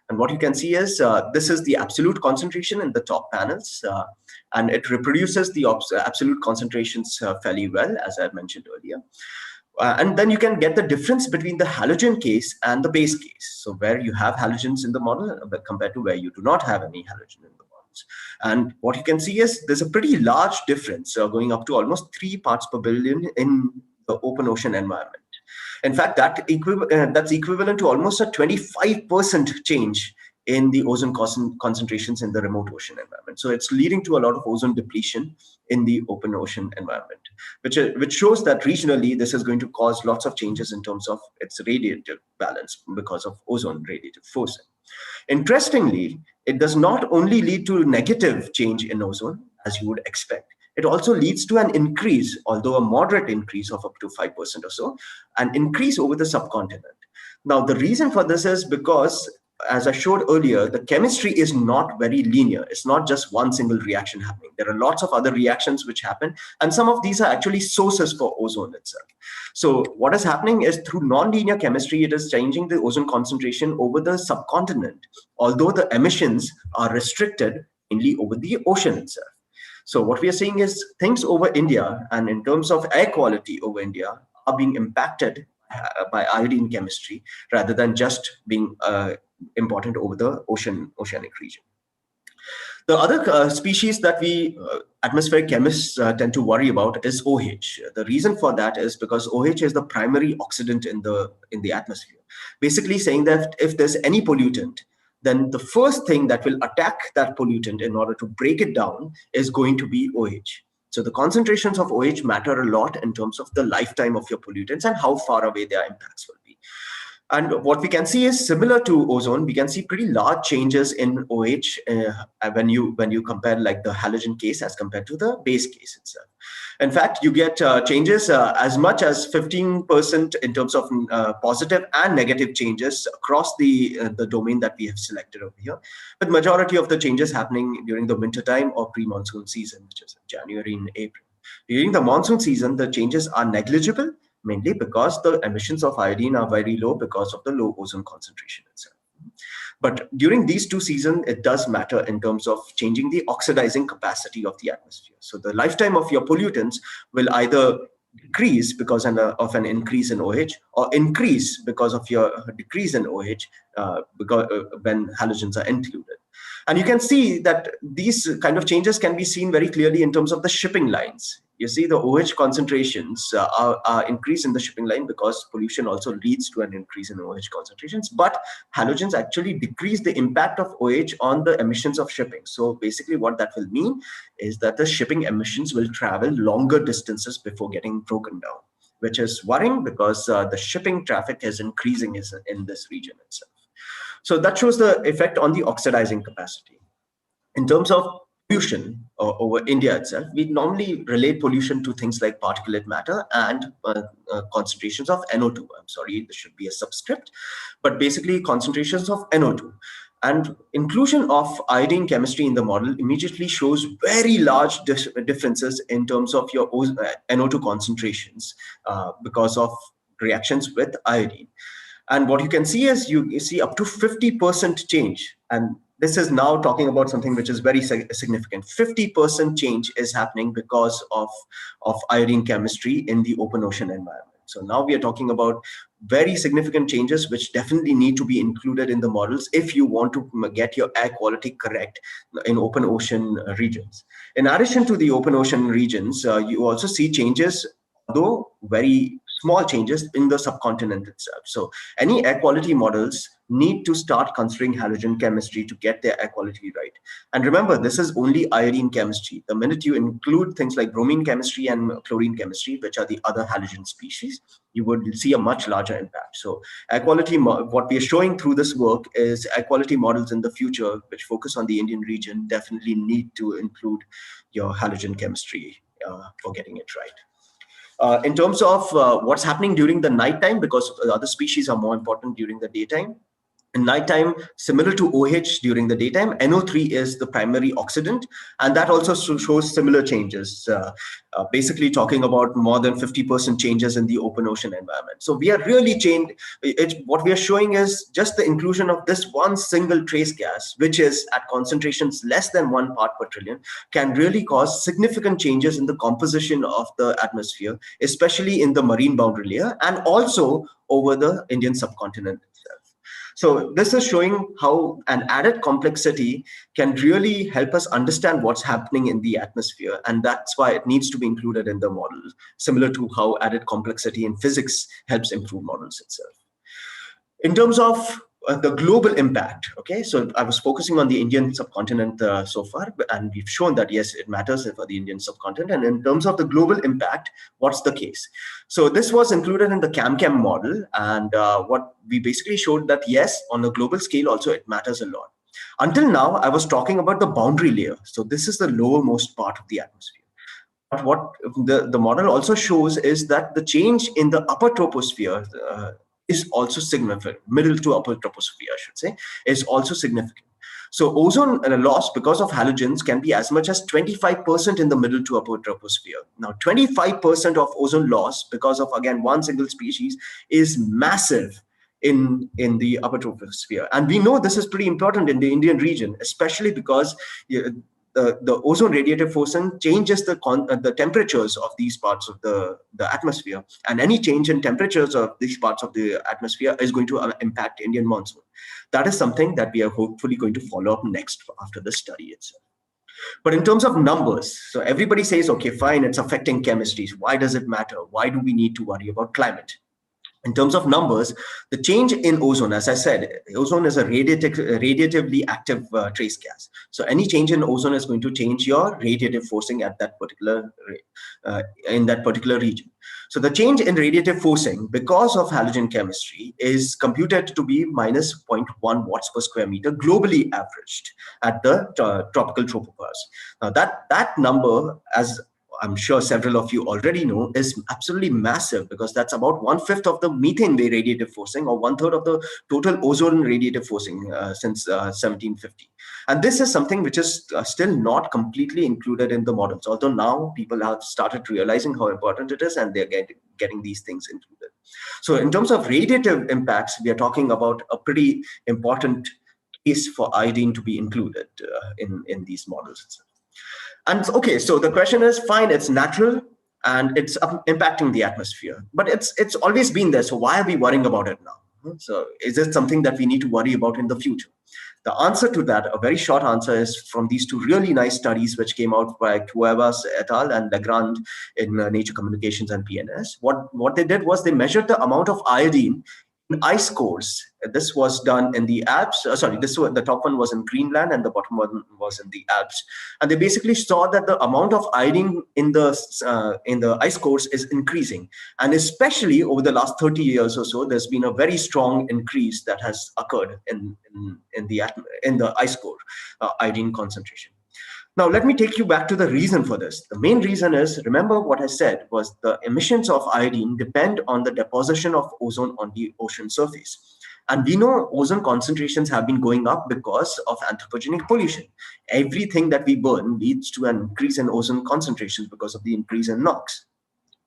And what you can see is this is the absolute concentration in the top panels, and it reproduces the absolute concentrations fairly well, as I mentioned earlier. And then you can get the difference between the halogen case and the base case. So where you have halogens in the model compared to where you do not have any halogen in the models. And what you can see is there's a pretty large difference going up to almost 3 parts per billion in the open ocean environment. In fact, that's equivalent to almost a 25% change in the ozone concentrations in the remote ocean environment. So it's leading to a lot of ozone depletion in the open ocean environment, which shows that regionally this is going to cause lots of changes in terms of its radiative balance because of ozone radiative forcing. Interestingly, it does not only lead to negative change in ozone, as you would expect. It also leads to an increase, although a moderate increase of up to 5% or so, an increase over the subcontinent. Now, the reason for this is because, as I showed earlier, the chemistry is not very linear. It's not just one single reaction happening. There are lots of other reactions which happen, and some of these are actually sources for ozone itself. So what is happening is through nonlinear chemistry, it is changing the ozone concentration over the subcontinent, although the emissions are restricted mainly over the ocean itself. So what we are seeing is things over India, and in terms of air quality over India, are being impacted by iodine chemistry rather than just being important over the oceanic region. The other species that we atmospheric chemists tend to worry about is OH. The reason for that is because OH is the primary oxidant in the atmosphere. Basically saying that if there's any pollutant, then the first thing that will attack that pollutant in order to break it down is going to be OH. So the concentrations of OH matter a lot in terms of the lifetime of your pollutants and how far away their impacts will be. And what we can see is similar to ozone, we can see pretty large changes in OH when you compare like the halogen case as compared to the base case itself. In fact, you get changes as much as 15% in terms of positive and negative changes across the domain that we have selected over here. But majority of the changes happening during the winter time or pre-monsoon season, which is January and April. During the monsoon season, the changes are negligible, mainly because the emissions of iodine are very low because of the low ozone concentration itself. But during these two seasons, it does matter in terms of changing the oxidizing capacity of the atmosphere. So the lifetime of your pollutants will either decrease because of an increase in OH, or increase because of your decrease in OH when halogens are included. And you can see that these kind of changes can be seen very clearly in terms of the shipping lines. You see the OH concentrations are increased in the shipping line because pollution also leads to an increase in OH concentrations, but halogens actually decrease the impact of OH on the emissions of shipping. So basically what that will mean is that the shipping emissions will travel longer distances before getting broken down, which is worrying because the shipping traffic is increasing in this region itself. So that shows the effect on the oxidizing capacity. In terms of pollution over India itself, we normally relate pollution to things like particulate matter and concentrations of NO2. I'm sorry, there should be a subscript, but basically concentrations of NO2. And inclusion of iodine chemistry in the model immediately shows very large differences in terms of your NO2 concentrations because of reactions with iodine. And what you can see is you see up to 50% change. And this is now talking about something which is very significant. 50% change is happening because of iodine chemistry in the open ocean environment. So now we are talking about very significant changes which definitely need to be included in the models if you want to get your air quality correct in open ocean regions. In addition to the open ocean regions, you also see changes, though very small changes, in the subcontinent itself. So any air quality models need to start considering halogen chemistry to get their air quality right. And remember, this is only iodine chemistry. The minute you include things like bromine chemistry and chlorine chemistry, which are the other halogen species, you would see a much larger impact. So air quality, what we are showing through this work is air quality models in the future, which focus on the Indian region, definitely need to include your halogen chemistry for getting it right. In terms of what's happening during the nighttime, because other species are more important during the daytime. In nighttime, similar to OH during the daytime, NO3 is the primary oxidant, and that also shows similar changes, basically talking about more than 50% changes in the open ocean environment. So we are really changed. What we are showing is just the inclusion of this one single trace gas, which is at concentrations less than 1 part per trillion, can really cause significant changes in the composition of the atmosphere, especially in the marine boundary layer and also over the Indian subcontinent itself. So this is showing how an added complexity can really help us understand what's happening in the atmosphere. And that's why it needs to be included in the model, similar to how added complexity in physics helps improve models itself. In terms of the global impact, okay, so I was focusing on the Indian subcontinent so far, and we've shown that yes, it matters for the Indian subcontinent. And in terms of the global impact, what's the case? So this was included in the CAMCAM model, and what we basically showed that yes, on a global scale also it matters a lot. Until now, I was talking about the boundary layer. So this is the lowermost part of the atmosphere. But what the model also shows is that the change in the upper troposphere is also significant. Middle to upper troposphere, I should say, is also significant. So ozone loss because of halogens can be as much as 25% in the middle to upper troposphere. Now, 25% of ozone loss because of, again, one single species is massive in the upper troposphere. And we know this is pretty important in the Indian region, especially because the ozone radiative forcing changes the temperatures of these parts of the atmosphere, and any change in temperatures of these parts of the atmosphere is going to impact Indian monsoon. That is something that we are hopefully going to follow up next after the study itself. But in terms of numbers, so everybody says, okay, fine, it's affecting chemistries. Why does it matter? Why do we need to worry about climate? In terms of numbers, the change in ozone, as I said, ozone is a radiatively active trace gas. So any change in ozone is going to change your radiative forcing at that particular in that particular region. So the change in radiative forcing because of halogen chemistry is computed to be minus 0.1 watts per square meter, globally averaged at the tropical tropopause. Now that number, as I'm sure several of you already know, is absolutely massive, because that's about 1/5 of the methane radiative forcing, or 1/3 of the total ozone radiative forcing since 1750. And this is something which is still not completely included in the models, although now people have started realizing how important it is, and they're getting these things included. So in terms of radiative impacts, we are talking about a pretty important case for iodine to be included in these models. And okay, so the question is, fine, it's natural and it's impacting the atmosphere, but it's always been there. So why are we worrying about it now? So is it something that we need to worry about in the future? The answer to that, a very short answer, is from these two really nice studies which came out by Cuevas et al. And Legrand in Nature Communications and PNAS. What they did was they measured the amount of iodine in ice cores. This was done in the Alps. The top one was in Greenland and the bottom one was in the Alps. And they basically saw that the amount of iodine in the ice cores is increasing. And especially over the last 30 years or so, there's been a very strong increase that has occurred in the ice core iodine concentration. Now, let me take you back to the reason for this. The main reason is, remember what I said, was the emissions of iodine depend on the deposition of ozone on the ocean surface. And we know ozone concentrations have been going up because of anthropogenic pollution. Everything that we burn leads to an increase in ozone concentrations because of the increase in NOx.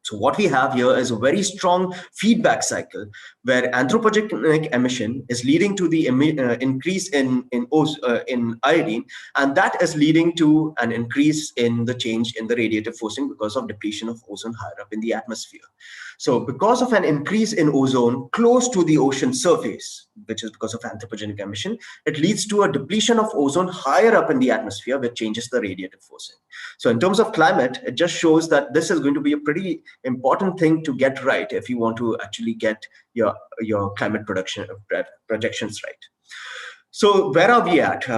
So what we have here is a very strong feedback cycle where anthropogenic emission is leading to the increase in iodine, and that is leading to an increase in the change in the radiative forcing because of depletion of ozone higher up in the atmosphere. So because of an increase in ozone close to the ocean surface, which is because of anthropogenic emission, it leads to a depletion of ozone higher up in the atmosphere, which changes the radiative forcing. So in terms of climate, it just shows that this is going to be a pretty important thing to get right if you want to actually get your climate projections right. So where are we at?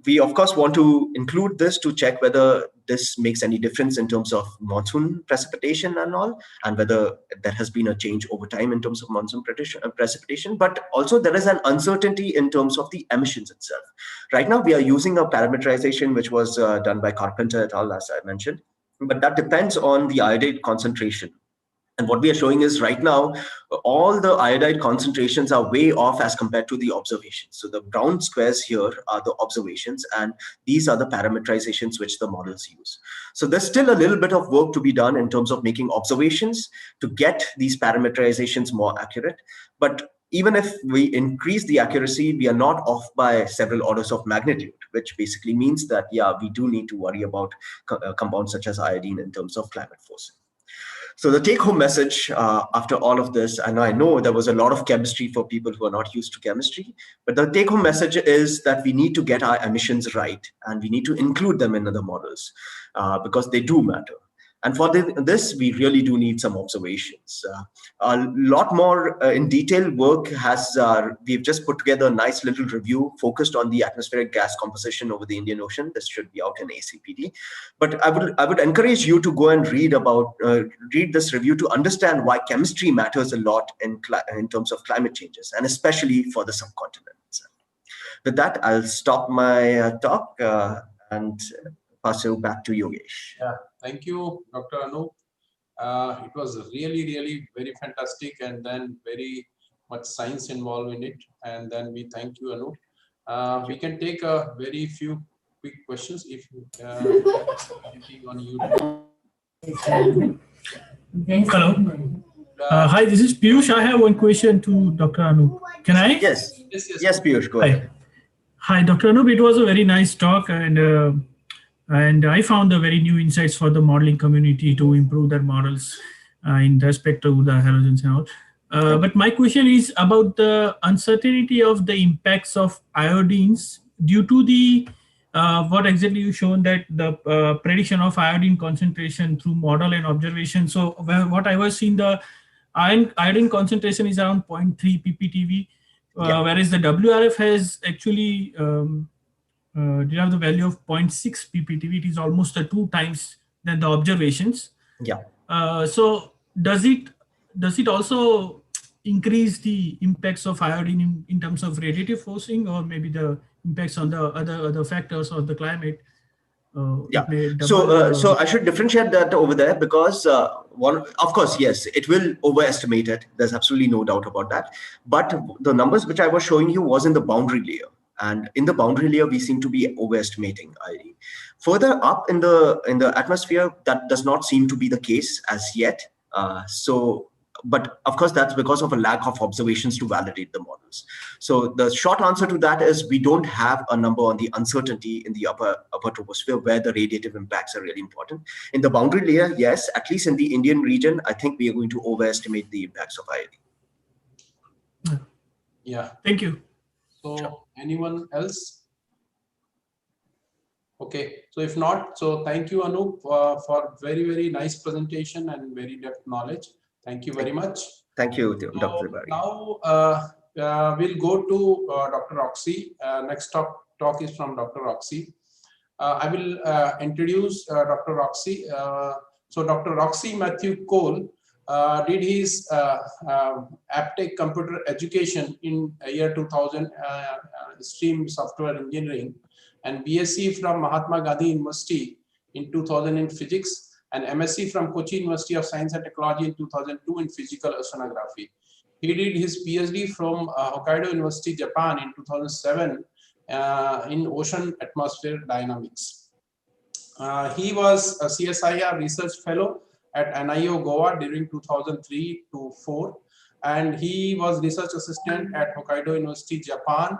We of course want to include this to check whether this makes any difference in terms of monsoon precipitation and all, and whether there has been a change over time in terms of monsoon precipitation. But also there is an uncertainty in terms of the emissions itself. Right now we are using a parameterization which was done by Carpenter et al., as I mentioned, but that depends on the iodide concentration. And what we are showing is right now, all the iodide concentrations are way off as compared to the observations. So the brown squares here are the observations, and these are the parameterizations which the models use. So there's still a little bit of work to be done in terms of making observations to get these parameterizations more accurate. But even if we increase the accuracy, we are not off by several orders of magnitude, which basically means that, yeah, we do need to worry about compounds such as iodine in terms of climate forcing. So the take-home message after all of this, and I know there was a lot of chemistry for people who are not used to chemistry, but the take-home message is that we need to get our emissions right, and we need to include them in the models because they do matter. And for this, we really do need some observations. A lot more in detail work has, we've just put together a nice little review focused on the atmospheric gas composition over the Indian Ocean. This should be out in ACPD. But I would encourage you to go and read this review to understand why chemistry matters a lot in terms of climate changes, and especially for the subcontinent itself. With that, I'll stop my talk and pass you back to Yogesh. Yeah. Thank you, Dr. Anup. It was really very fantastic, and then very much science involved in it. And then we thank you, Anup. We can take a very few quick questions if anything on YouTube. Hello. Hi, this is Piyush. I have one question to Dr. Anup. Can I? Yes, Piyush, go ahead. Hi, Dr. Anup. It was a very nice talk, and I found the very new insights for the modeling community to improve their models in respect to the halogens and all. But my question is about the uncertainty of the impacts of iodines due to the what exactly you shown that the prediction of iodine concentration through model and observation. So what I was seeing, the iodine concentration is around 0.3 pptv, whereas the WRF has actually do you have the value of 0.6 pptv? It is almost 2 times than the observations. Yeah. So does it also increase the impacts of iodine in terms of radiative forcing, or maybe the impacts on the other factors of the climate? So I should differentiate that over there, because of course, yes, it will overestimate it. There's absolutely no doubt about that. But the numbers which I was showing you was in the boundary layer. And in the boundary layer, we seem to be overestimating iodine. Further up in the atmosphere, that does not seem to be the case as yet. But of course, that's because of a lack of observations to validate the models. So the short answer to that is we don't have a number on the uncertainty in the upper troposphere where the radiative impacts are really important. In the boundary layer, yes, at least in the Indian region, I think we are going to overestimate the impacts of iodine. Yeah. Thank you. So anyone else? Okay, so if not, so thank you, Anup, for very nice presentation and very depth knowledge. Thank you very much. Thank you, Dr. Tiwari. Now we'll go to Dr. Roxy. Next talk is from Dr. Roxy. I will introduce Dr. Roxy. So Dr. Roxy Matthew Cole did his aptech computer education in year 2000, stream software engineering, and BSc from Mahatma Gandhi University in 2000 in physics, and MSc from Kochi University of Science and Technology in 2002 in physical oceanography. He did his PhD from Hokkaido University, Japan in 2007 in ocean atmosphere dynamics. He was a CSIR research fellow at NIO Goa during 2003 to 4, and he was research assistant at Hokkaido University, Japan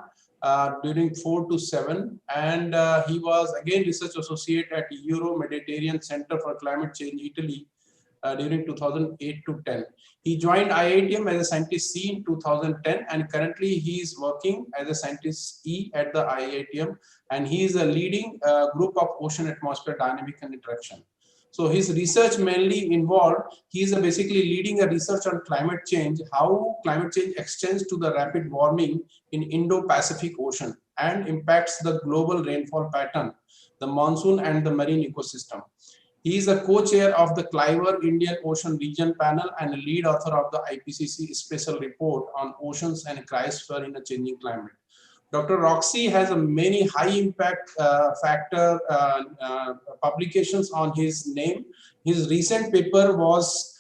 during 4 to 7, and he was again research associate at Euro-Mediterranean Center for Climate Change, Italy during 2008 to 10. He joined IITM as a scientist C in 2010, and currently he is working as a scientist E at the IITM, and he is a leading group of ocean atmosphere dynamic and interaction. So his research mainly involved, he is basically leading a research on climate change, how climate change extends to the rapid warming in Indo-Pacific Ocean and impacts the global rainfall pattern, the monsoon and the marine ecosystem. He is a co-chair of the Cliver Indian Ocean Region Panel and a lead author of the IPCC Special Report on Oceans and Cryosphere in a Changing Climate. Dr. Roxy has a many high impact factor publications on his name. His recent paper was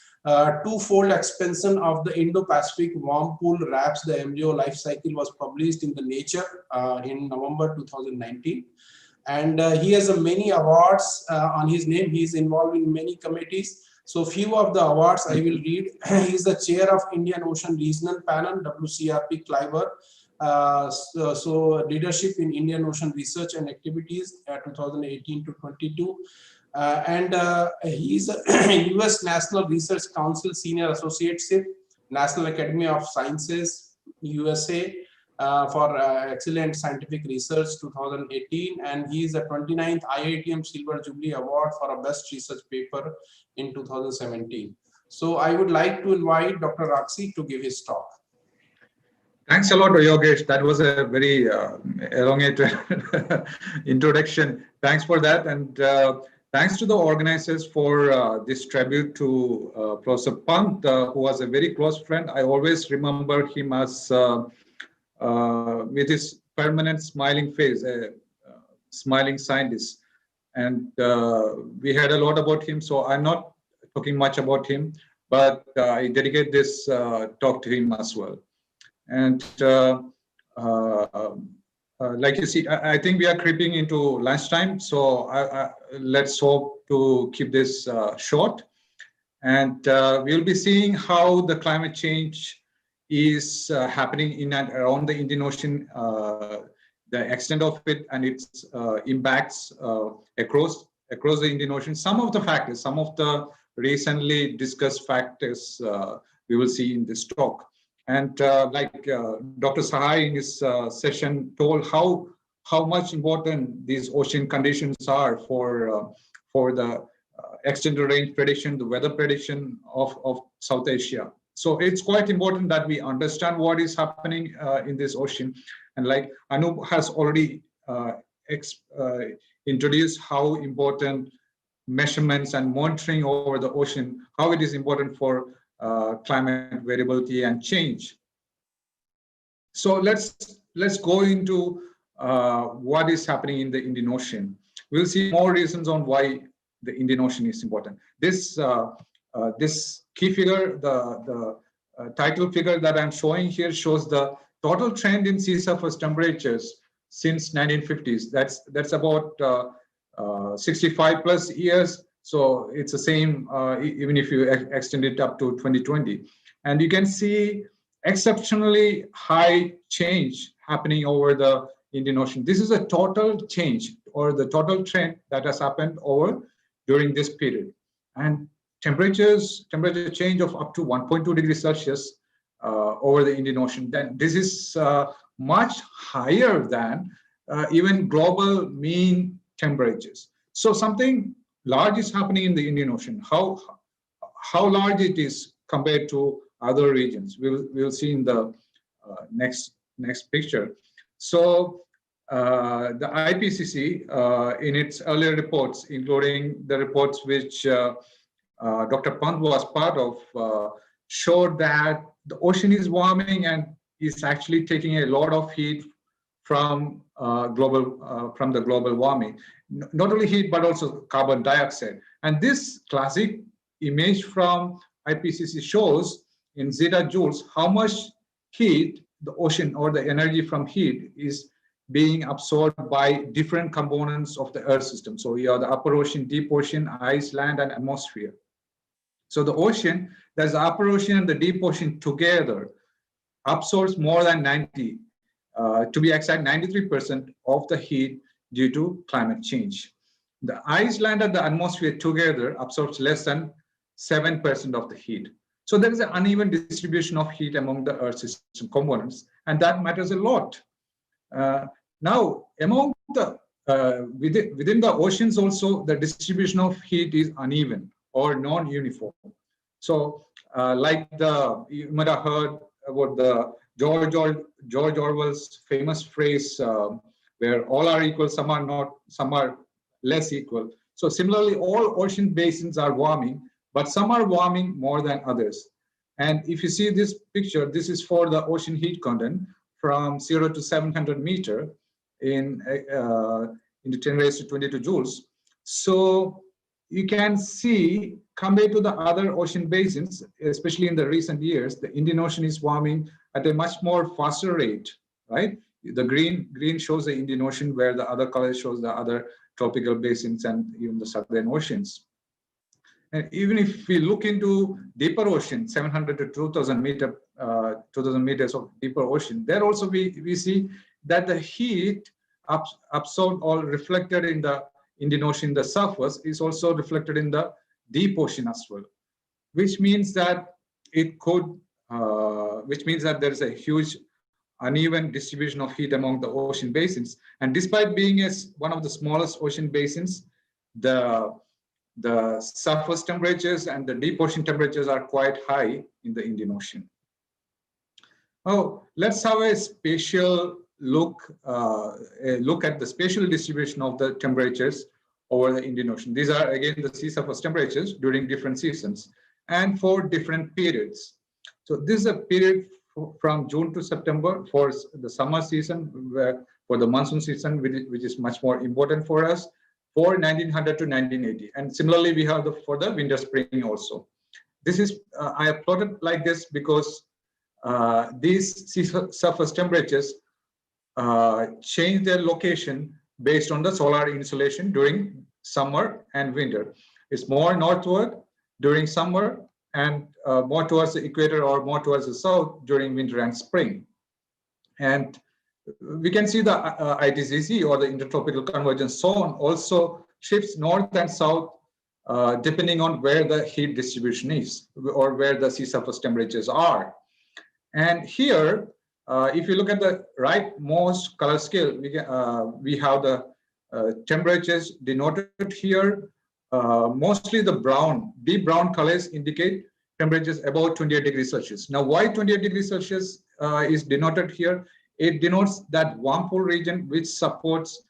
twofold expansion of the Indo-Pacific worm pool RAPS, the embryo life cycle, was published in the Nature in November 2019. And he has many awards on his name. He is involved in many committees. So few of the awards I will read. He is the chair of Indian Ocean Regional Panel, WCRP Cliver. So leadership in Indian Ocean Research and Activities 2018 to 22. And he is a US National Research Council Senior Associateship, National Academy of Sciences, USA, for Excellent Scientific Research 2018. And he is a 29th IITM Silver Jubilee Award for a Best Research Paper in 2017. So I would like to invite Dr. Roxy to give his talk. Thanks a lot, Yogesh. That was a very elongated introduction. Thanks for that. And thanks to the organizers for this tribute to Professor Pant, who was a very close friend. I always remember him as with his permanent smiling face, a smiling scientist. And we had a lot about him, so I'm not talking much about him, but I dedicate this talk to him as well. And like you see, I think we are creeping into lunchtime, so let's hope to keep this short. And we'll be seeing how the climate change is happening in and around the Indian Ocean, the extent of it and its impacts across the Indian Ocean. Some of the factors, some of the recently discussed factors we will see in this talk. And like Dr. Sahai in his session told how much important these ocean conditions are for the extended range prediction, the weather prediction of South Asia. So it's quite important that we understand what is happening in this ocean. And like Anup has already introduced how important measurements and monitoring over the ocean, how it is important for climate variability and change. So let's go into what is happening in the Indian Ocean. We'll see more reasons on why the Indian Ocean is important. This key figure, the title figure that I'm showing here, shows the total trend in sea surface temperatures since 1950s. That's about 65 plus years. So it's the same even if you extend it up to 2020. And you can see exceptionally high change happening over the Indian Ocean. This is a total change or the total trend that has happened during this period. And temperature change of up to 1.2 degrees Celsius over the Indian Ocean. Then this is much higher than even global mean temperatures. So something large is happening in the Indian Ocean. How large it is compared to other regions, we'll see in the next picture. So the IPCC in its earlier reports, including the reports which Dr. Pant was part of, showed that the ocean is warming and is actually taking a lot of heat from the global warming. Not only heat, but also carbon dioxide. And this classic image from IPCC shows in zetajoules how much heat the ocean or the energy from heat is being absorbed by different components of the Earth system. So you have the upper ocean, deep ocean, ice, land, and atmosphere. So the ocean, there's the upper ocean and the deep ocean together absorbs more than 90, to be exact, 93% of the heat due to climate change. The ice, land, and the atmosphere together absorbs less than 7% of the heat. So there is an uneven distribution of heat among the Earth system components, and that matters a lot. Now, among the within the oceans also, the distribution of heat is uneven or non-uniform. So, like you might have heard about the George Orwell's famous phrase, where all are equal, some are not, some are less equal. So similarly, all ocean basins are warming, but some are warming more than others. And if you see this picture, this is for the ocean heat content from 0 to 700 meter in the 10 raised to 22 joules. So you can see, compared to the other ocean basins, especially in the recent years, the Indian Ocean is warming at a much more faster rate, right? The green shows the Indian Ocean, where the other color shows the other tropical basins and even the southern oceans. And even if we look into deeper ocean, 700 to 2000 meters of deeper ocean, there also we see that the heat absorbed or reflected in the Indian Ocean, the surface, is also reflected in the deep ocean as well, which means that it could, which means that there is a huge uneven distribution of heat among the ocean basins. And despite being one of the smallest ocean basins, the surface temperatures and the deep ocean temperatures are quite high in the Indian Ocean. Oh, let's have a spatial look at the spatial distribution of the temperatures over the Indian Ocean. These are again the sea surface temperatures during different seasons and for different periods. So this is a period from June to September for the summer season, for the monsoon season, which is much more important for us, for 1900 to 1980. And similarly, we have for the winter spring also. This is, I have plotted like this because these sea surface temperatures change their location based on the solar insolation during summer and winter. It's more northward during summer and more towards the equator or more towards the south during winter and spring. And we can see the ITCZ or the intertropical convergence zone also shifts north and south depending on where the heat distribution is or where the sea surface temperatures are. And here, if you look at the rightmost color scale, we have the temperatures denoted here. Mostly the brown, deep brown colors indicate temperatures above 28 degrees Celsius. Now, why 28 degrees Celsius is denoted here? It denotes that warm pool region which supports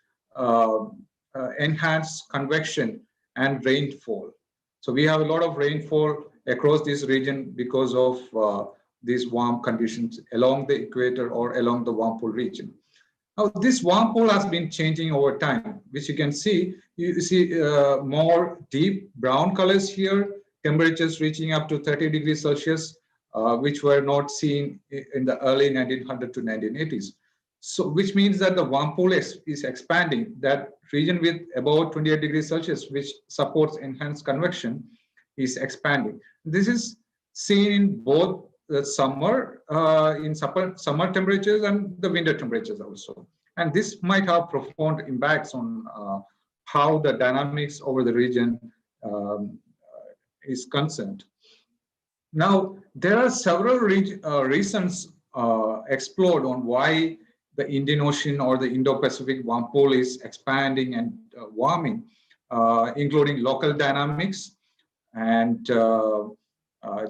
enhanced convection and rainfall. So we have a lot of rainfall across this region because of these warm conditions along the equator or along the warm pool region. Now, this warm pool has been changing over time, which you can see. You see more deep brown colors here, temperatures reaching up to 30 degrees Celsius, which were not seen in the early 1900 to 1980s. So, which means that the warm pool is expanding. That region with about 28 degrees Celsius, which supports enhanced convection, is expanding. This is seen in both the summer temperatures and the winter temperatures also. And this might have profound impacts on how the dynamics over the region is concerned. Now, there are several reasons explored on why the Indian Ocean or the Indo-Pacific warm pool is expanding and warming, including local dynamics and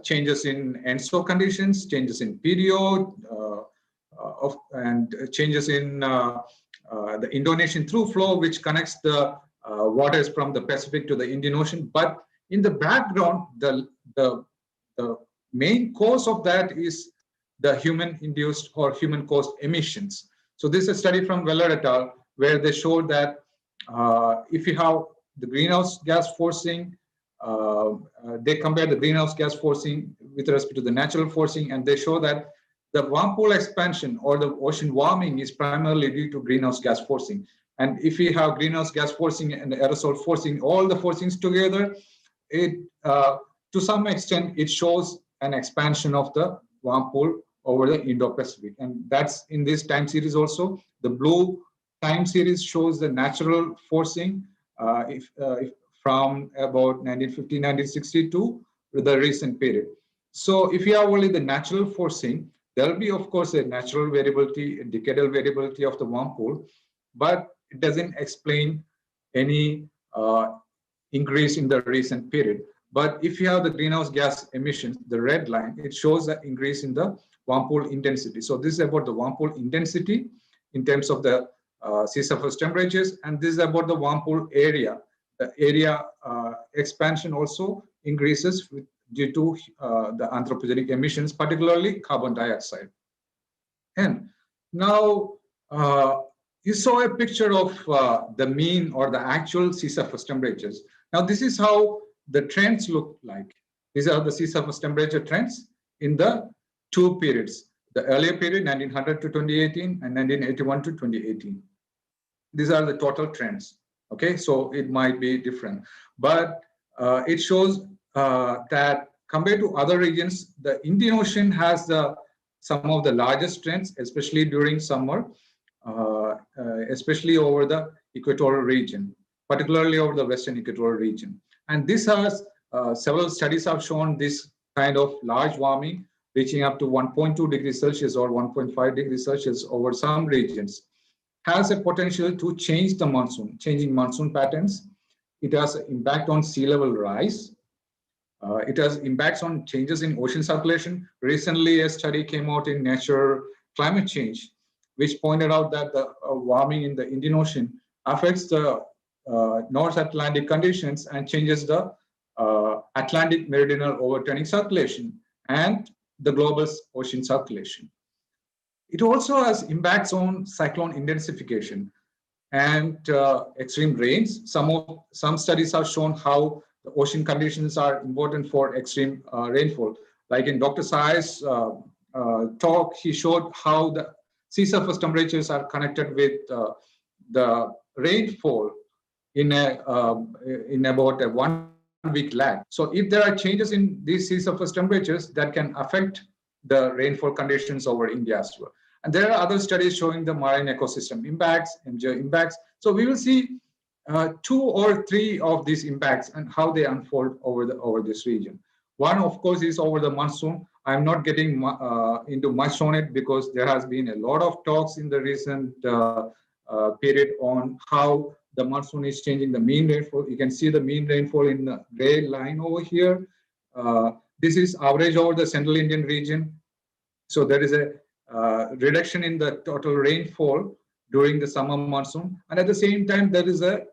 changes in ENSO conditions, changes in period, and changes in the Indonesian through flow, which connects the waters from the Pacific to the Indian Ocean. But in the background, the main cause of that is the human-induced or human-caused emissions. So this is a study from Weller et al., where they showed that if you have the greenhouse gas forcing, they compare the greenhouse gas forcing with respect to the natural forcing, and they show that the warm pool expansion or the ocean warming is primarily due to greenhouse gas forcing. And if we have greenhouse gas forcing and aerosol forcing, all the forcings together, it to some extent it shows an expansion of the warm pool over the Indo-Pacific. And that's in this time series also. The blue time series shows the natural forcing if from about 1950, 1960 to the recent period. So if you have only the natural forcing, there will be, of course, a natural variability, a decadal variability of the warm pool, but it doesn't explain any increase in the recent period. But if you have the greenhouse gas emissions, the red line, it shows the increase in the warm pool intensity. So this is about the warm pool intensity in terms of the sea surface temperatures, and this is about the warm pool area. The area expansion also increases due to the anthropogenic emissions, particularly carbon dioxide. And now you saw a picture of the mean or the actual sea surface temperatures. Now this is how the trends look like. These are the sea surface temperature trends in the two periods, the earlier period 1900 to 2018 and 1981 to 2018. These are the total trends. Okay, so it might be different, but it shows that compared to other regions, the Indian Ocean has some of the largest trends, especially during summer, especially over the equatorial region, particularly over the western equatorial region. And this has several studies have shown this kind of large warming reaching up to 1.2 degrees Celsius or 1.5 degrees Celsius over some regions has a potential to change the monsoon, changing monsoon patterns. It has an impact on sea level rise. It has impacts on changes in ocean circulation. Recently, a study came out in Nature Climate Change, which pointed out that the warming in the Indian Ocean affects the North Atlantic conditions and changes the Atlantic meridional overturning circulation and the global ocean circulation. It also has impacts on cyclone intensification and extreme rains. Some studies have shown how the ocean conditions are important for extreme rainfall. Like in Dr. Sahai's talk, he showed how the sea surface temperatures are connected with the rainfall in about a 1 week lag. So if there are changes in these sea surface temperatures, that can affect the rainfall conditions over India as well. And there are other studies showing the marine ecosystem impacts, MJ impacts. So we will see 2 or 3 of these impacts and how they unfold over this region. One, of course, is over the monsoon. I'm not getting into much on it because there has been a lot of talks in the recent period on how the monsoon is changing the mean rainfall. You can see the mean rainfall in the gray line over here. This is average over the central Indian region. So there is a reduction in the total rainfall during the summer monsoon. And at the same time, there is a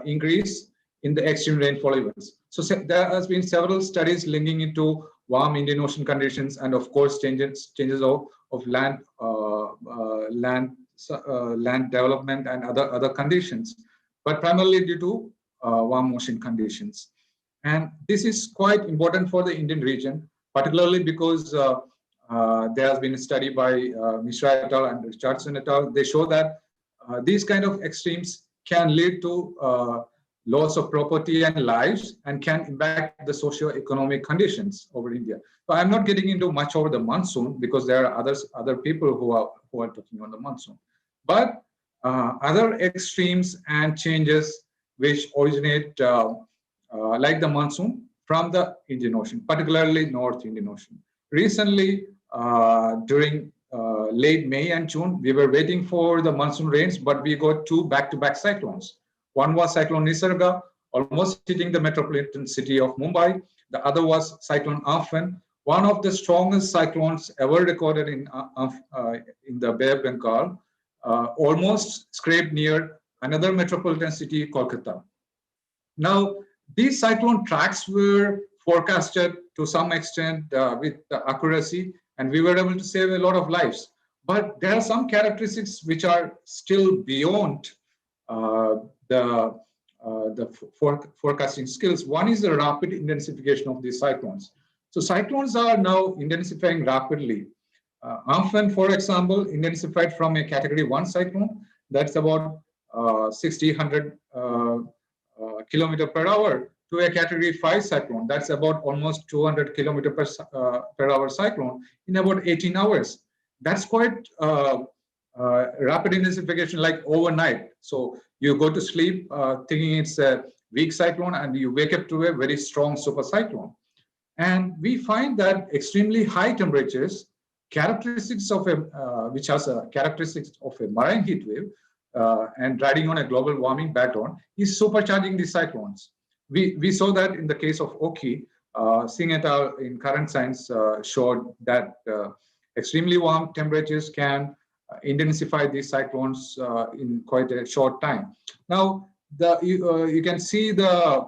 increase in the extreme rainfall events. So there has been several studies linking into warm Indian Ocean conditions and of course changes of land development and other conditions, but primarily due to warm ocean conditions. And this is quite important for the Indian region, particularly because there has been a study by Mishra et al. And Richardson et al. They show that these kind of extremes can lead to loss of property and lives and can impact the socio-economic conditions over India. So I'm not getting into much over the monsoon because there are other people who are talking on the monsoon. But other extremes and changes which originate like the monsoon from the Indian Ocean, particularly North Indian Ocean. Recently, during late May and June, we were waiting for the monsoon rains, but we got 2 back-to-back cyclones. One was Cyclone Nisarga, almost hitting the metropolitan city of Mumbai. The other was Cyclone Amphan, one of the strongest cyclones ever recorded in the Bay of Bengal, almost scraped near another metropolitan city, Kolkata. Now, these cyclone tracks were forecasted to some extent with accuracy, and we were able to save a lot of lives. But there are some characteristics which are still beyond the forecasting skills. One is the rapid intensification of these cyclones. So cyclones are now intensifying rapidly. Amphan, for example, intensified from a category 1 cyclone, that's about 100 kilometer per hour, to a category 5 cyclone, that's about almost 200 kilometer per hour cyclone in about 18 hours. That's quite rapid intensification, like overnight. So you go to sleep thinking it's a weak cyclone and you wake up to a very strong super cyclone. And we find that extremely high temperatures, characteristics of a, which has a characteristics of a marine heat wave, and riding on a global warming background, is supercharging the cyclones. We saw that in the case of Oki. Singh et al. In Current Science showed that extremely warm temperatures can intensify these cyclones in quite a short time. Now, you can see the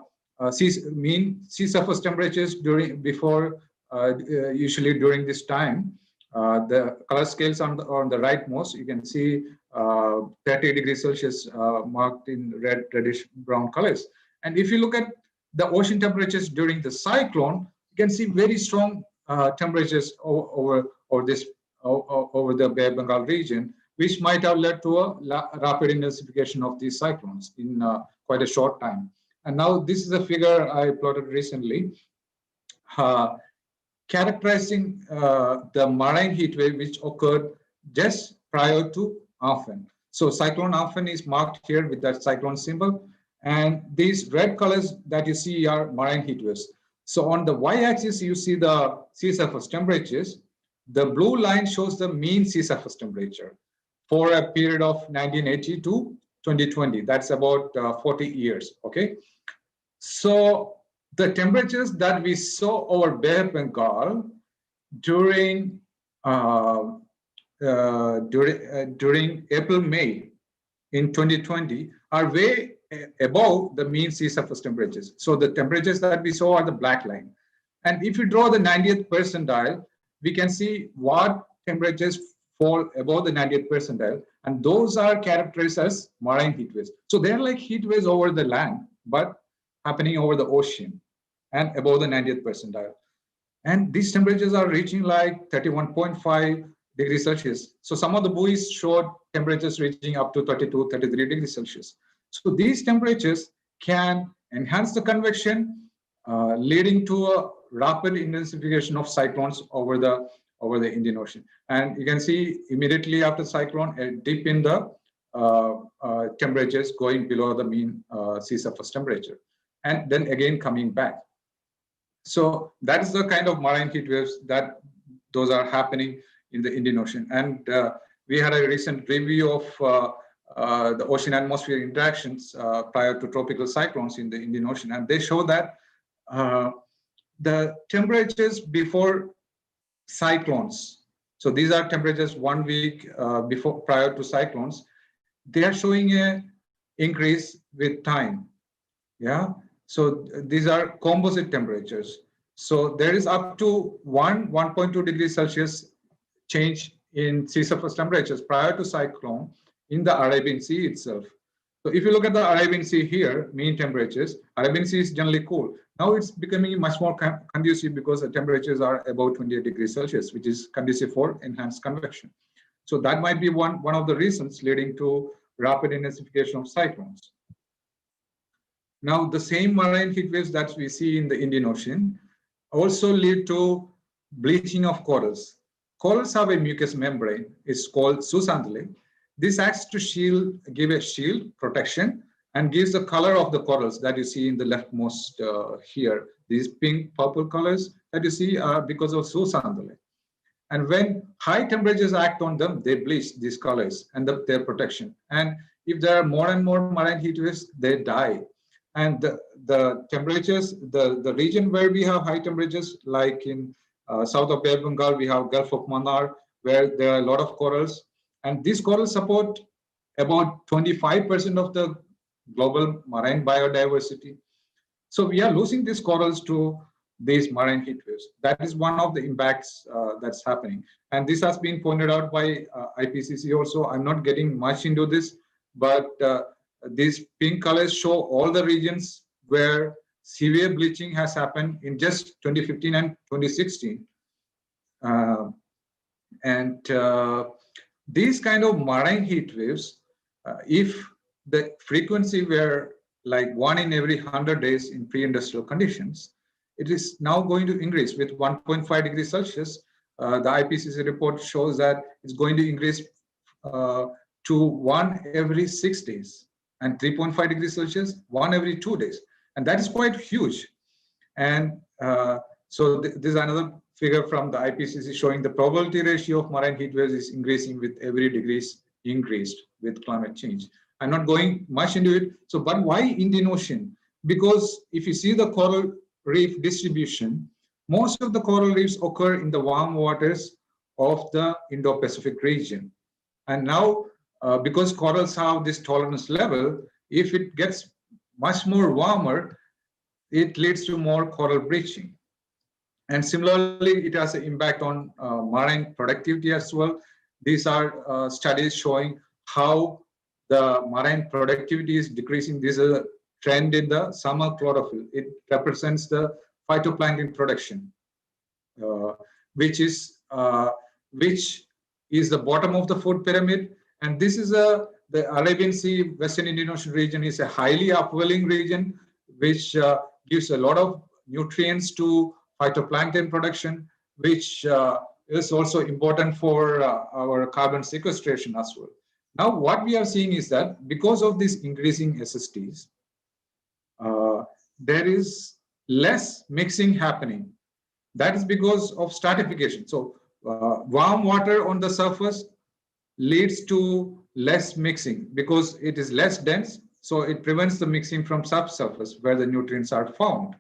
mean sea surface temperatures usually during this time. The color scales on the rightmost, you can see 30 degrees Celsius marked in reddish brown colors. And if you look at the ocean temperatures during the cyclone, you can see very strong temperatures over the Bay of Bengal region, which might have led to a rapid intensification of these cyclones in quite a short time. And now this is a figure I plotted recently, characterizing the marine heat wave which occurred just prior to Amphan. So cyclone Amphan is marked here with that cyclone symbol. And these red colors that you see are marine heat waves. So on the y-axis, you see the sea surface temperatures. The blue line shows the mean sea surface temperature for a period of 1980 to 2020. That's about 40 years, okay? So the temperatures that we saw over Bay of Bengal during April, May in 2020 are way above the mean sea surface temperatures. So the temperatures that we saw are the black line. And if you draw the 90th percentile, we can see what temperatures fall above the 90th percentile. And those are characterized as marine heat waves. So they're like heat waves over the land, but happening over the ocean and above the 90th percentile. And these temperatures are reaching like 31.5 degrees Celsius. So some of the buoys showed temperatures reaching up to 32, 33 degrees Celsius. So these temperatures can enhance the convection, leading to a rapid intensification of cyclones over the Indian Ocean. And you can see immediately after cyclone, a dip in the temperatures going below the mean sea surface temperature, and then again coming back. So that is the kind of marine heat waves that those are happening in the Indian Ocean. And we had a recent review of the ocean atmosphere interactions prior to tropical cyclones in the Indian Ocean, and they show that the temperatures before cyclones, so these are temperatures 1 week prior to cyclones, they are showing a increase with time. Yeah, so these are composite temperatures. So there is up to 1.2 degrees Celsius change in sea surface temperatures prior to cyclone in the Arabian Sea itself. So if you look at the Arabian Sea here, mean temperatures, Arabian Sea is generally cool. Now it's becoming much more conducive because the temperatures are above 28 degrees Celsius, which is conducive for enhanced convection. So that might be one of the reasons leading to rapid intensification of cyclones. Now the same marine heat waves that we see in the Indian Ocean also lead to bleaching of corals. Corals have a mucous membrane. It's called zooxanthellae. This acts to give a shield protection and gives the color of the corals that you see in the leftmost here. These pink, purple colors that you see are because of zooxanthellae. And when high temperatures act on them, they bleach these colors and their protection. And if there are more and more marine heat waves, they die. And the temperatures, the region where we have high temperatures, like in south of Bay of Bengal, we have Gulf of Mannar, where there are a lot of corals. And these corals support about 25% of the global marine biodiversity. So we are losing these corals to these marine heat waves. That is one of the impacts that's happening. And this has been pointed out by IPCC also. I'm not getting much into this, but these pink colors show all the regions where severe bleaching has happened in just 2015 and 2016. These kind of marine heat waves, if the frequency were like 1 in every 100 days in pre-industrial conditions, it is now going to increase with 1.5 degrees Celsius. The IPCC report shows that it's going to increase to 1 every 6 days, and 3.5 degrees Celsius, 1 every 2 days. And that is quite huge. And So this is another figure from the IPCC showing the probability ratio of marine heat waves is increasing with every degrees increased with climate change. I'm not going much into it. So, but why Indian Ocean? Because if you see the coral reef distribution, most of the coral reefs occur in the warm waters of the Indo-Pacific region. And now, because corals have this tolerance level, if it gets much more warmer, it leads to more coral bleaching. And similarly, it has an impact on marine productivity as well. These are studies showing how the marine productivity is decreasing. This is a trend in the summer chlorophyll. It represents the phytoplankton production, which is the bottom of the food pyramid. And this is the Arabian Sea, Western Indian Ocean region is a highly upwelling region, which gives a lot of nutrients to phytoplankton production, which is also important for our carbon sequestration as well. Now, what we are seeing is that because of these increasing SSTs, there is less mixing happening. That is because of stratification. So warm water on the surface leads to less mixing because it is less dense. So it prevents the mixing from subsurface where the nutrients are found.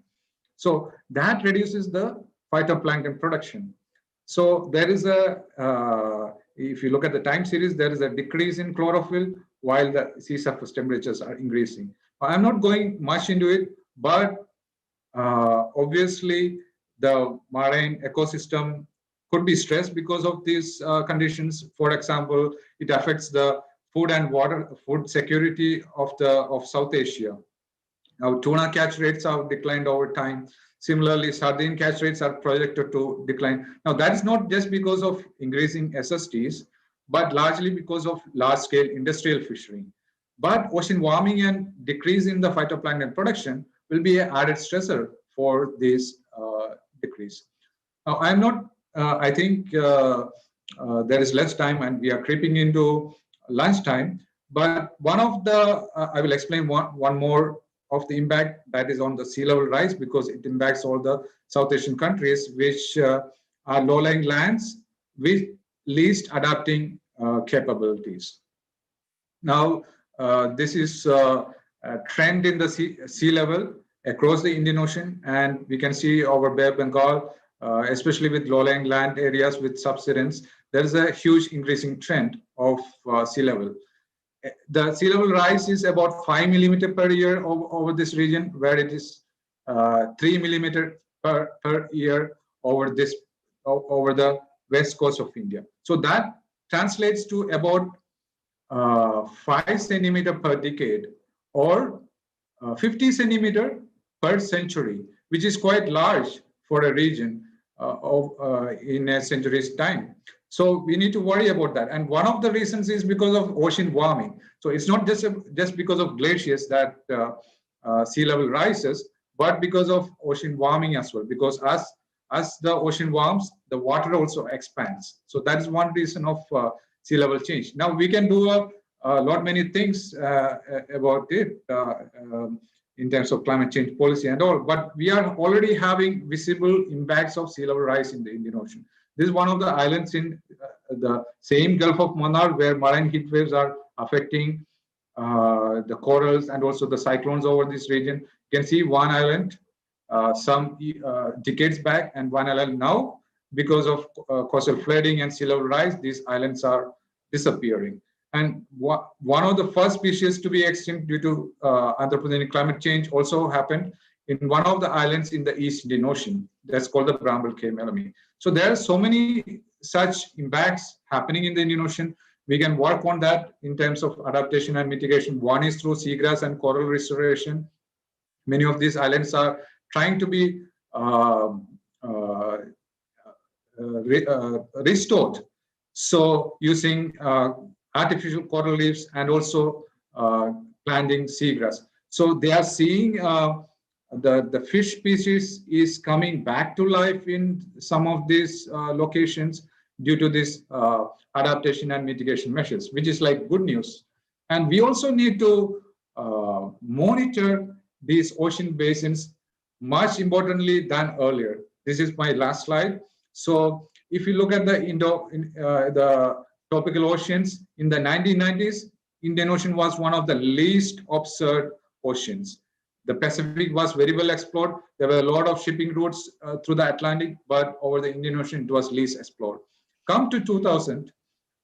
So that reduces the phytoplankton production. So there is a, if you look at the time series, there is a decrease in chlorophyll while the sea surface temperatures are increasing. I'm not going much into it, but obviously the marine ecosystem could be stressed because of these conditions. For example, it affects the food and water, food security of South Asia. Now, tuna catch rates have declined over time. Similarly, sardine catch rates are projected to decline. Now, that is not just because of increasing SSTs, but largely because of large-scale industrial fishery. But ocean warming and decrease in the phytoplankton production will be an added stressor for this decrease. Now, I'm not, I think there is less time and we are creeping into lunchtime, but one of the, I will explain one more of the impact that is on the sea level rise because it impacts all the South Asian countries which are low-lying lands with least adapting capabilities. Now, this is a trend in the sea level across the Indian Ocean, and we can see over Bay of Bengal, especially with low-lying land areas with subsidence, there is a huge increasing trend of sea level. The sea level rise is about 5 millimeter per year over this region, where it is 3 millimeter per year over the west coast of India. So that translates to about 5 centimeter per decade or 50 centimeter per century, which is quite large for a region in a century's time. So we need to worry about that. And one of the reasons is because of ocean warming. So it's not just because of glaciers that sea level rises, but because of ocean warming as well. Because as the ocean warms, the water also expands. So that is one reason of sea level change. Now we can do a lot many things about it in terms of climate change policy and all, but we are already having visible impacts of sea level rise in the Indian Ocean. This is one of the islands in the same Gulf of Mannar where marine heat waves are affecting the corals and also the cyclones over this region. You can see one island some decades back and one island now. Because of coastal flooding and sea level rise, these islands are disappearing. And one of the first species to be extinct due to anthropogenic climate change also happened in one of the islands in the East Indian Ocean. That's called the Bramble Cay Melami. So there are so many such impacts happening in the Indian Ocean. We can work on that in terms of adaptation and mitigation. One is through seagrass and coral restoration. Many of these islands are trying to be restored. So using artificial coral reefs and also planting seagrass. So they are seeing the fish species is coming back to life in some of these locations due to this adaptation and mitigation measures, which is like good news. And we also need to monitor these ocean basins much importantly than earlier. This is my last slide. So if you look at the tropical oceans in the 1990s, Indian Ocean was one of the least observed oceans. The Pacific was very well explored. There were a lot of shipping routes through the Atlantic, but over the Indian Ocean, it was least explored. Come to 2000,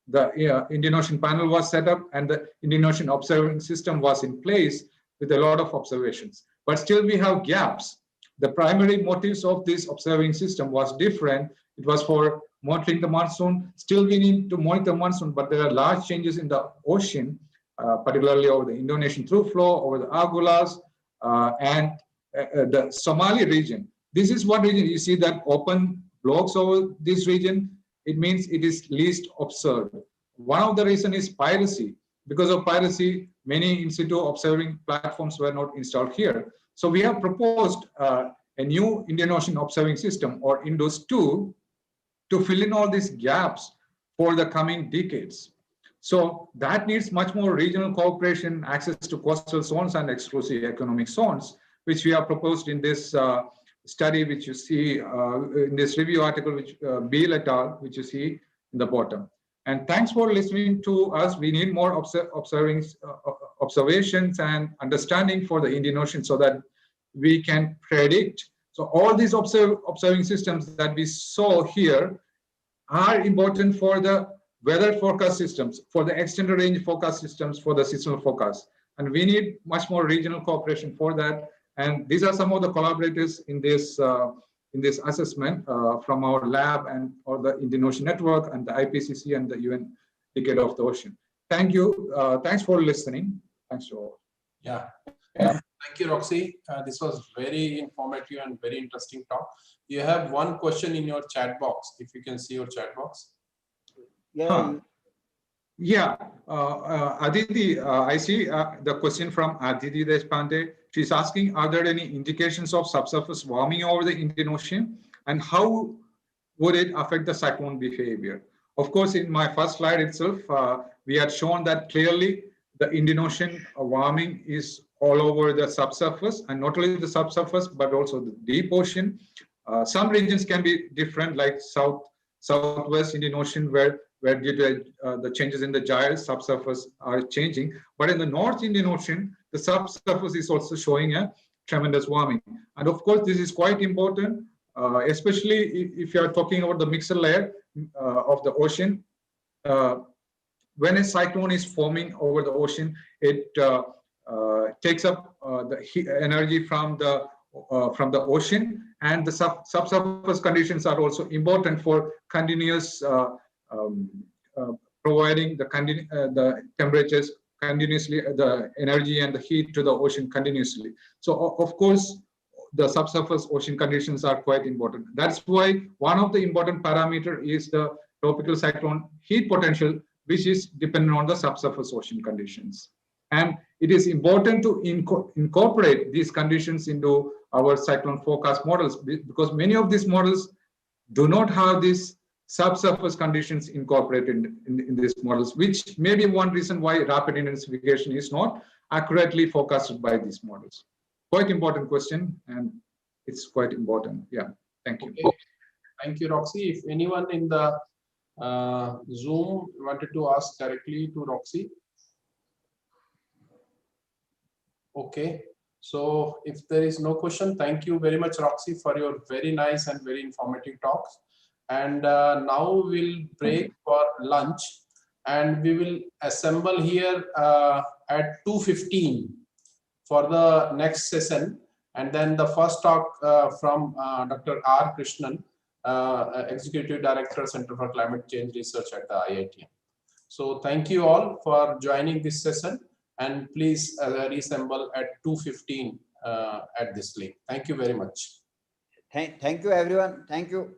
the Indian Ocean Panel was set up and the Indian Ocean Observing System was in place with a lot of observations. But still we have gaps. The primary motives of this observing system was different. It was for monitoring the monsoon. Still we need to monitor monsoon, but there are large changes in the ocean, particularly over the Indonesian through flow, over the Argulas, and the Somali region. This is what region you see that open blocks over this region. It means it is least observed. One of the reasons is piracy. Because of piracy, many in situ observing platforms were not installed here. So we have proposed a new Indian Ocean Observing System, or INDOS-2, to fill in all these gaps for the coming decades. So that needs much more regional cooperation, access to coastal zones and exclusive economic zones, which we have proposed in this study, which you see in this review article, which Beal et al., which you see in the bottom. And thanks for listening to us. We need more observations and understanding for the Indian Ocean so that we can predict. So all these observing systems that we saw here are important for the weather forecast systems, for the extended range forecast systems, for the seasonal forecast. And we need much more regional cooperation for that. And these are some of the collaborators in this assessment from our lab and or the Indian Ocean Network and the IPCC and the UN Decade of the Ocean. Thank you. Thanks for listening. Thanks to all. Yeah. Thank you, Roxy. This was very informative and very interesting talk. You have one question in your chat box. If you can see your chat box. Yeah. Yeah, Aditi, I see the question from Aditi Deshpande. She's asking, are there any indications of subsurface warming over the Indian Ocean, and how would it affect the cyclone behavior? Of course, in my first slide itself, we had shown that clearly the Indian Ocean warming is all over the subsurface, and not only the subsurface, but also the deep ocean. Some regions can be different, like Southwest Indian Ocean, where due to the changes in the gyres, subsurface are changing. But in the North Indian Ocean, the subsurface is also showing a tremendous warming. And of course, this is quite important, especially if you are talking about the mixed layer of the ocean. When a cyclone is forming over the ocean, it takes up the energy from the ocean, and the subsurface conditions are also important for continuous providing the temperatures continuously, the energy and the heat to the ocean continuously. So of course, the subsurface ocean conditions are quite important. That's why one of the important parameter is the tropical cyclone heat potential, which is dependent on the subsurface ocean conditions. And it is important to incorporate these conditions into our cyclone forecast models, because many of these models do not have these subsurface conditions incorporated in these models, which may be one reason why rapid intensification is not accurately forecasted by these models. Quite important question, and it's quite important. Yeah, thank you. Okay. Thank you, Roxy. If anyone in the Zoom wanted to ask directly to Roxy. Okay, so if there is no question, thank you very much, Roxy, for your very nice and very informative talks. And now we'll break for lunch, and we will assemble here at 2:15 for the next session. And then the first talk from Dr. R. Krishnan, Executive Director, Center for Climate Change Research at the IITM. So thank you all for joining this session, and please reassemble at 2:15 at this link. Thank you very much. Thank you, everyone. Thank you.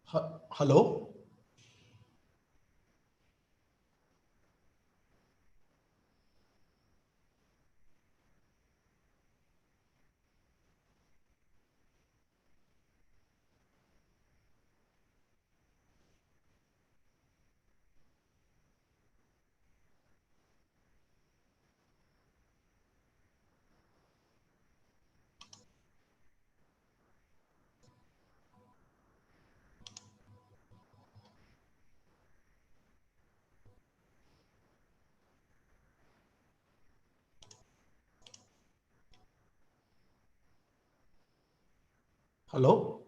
Hello? Hello?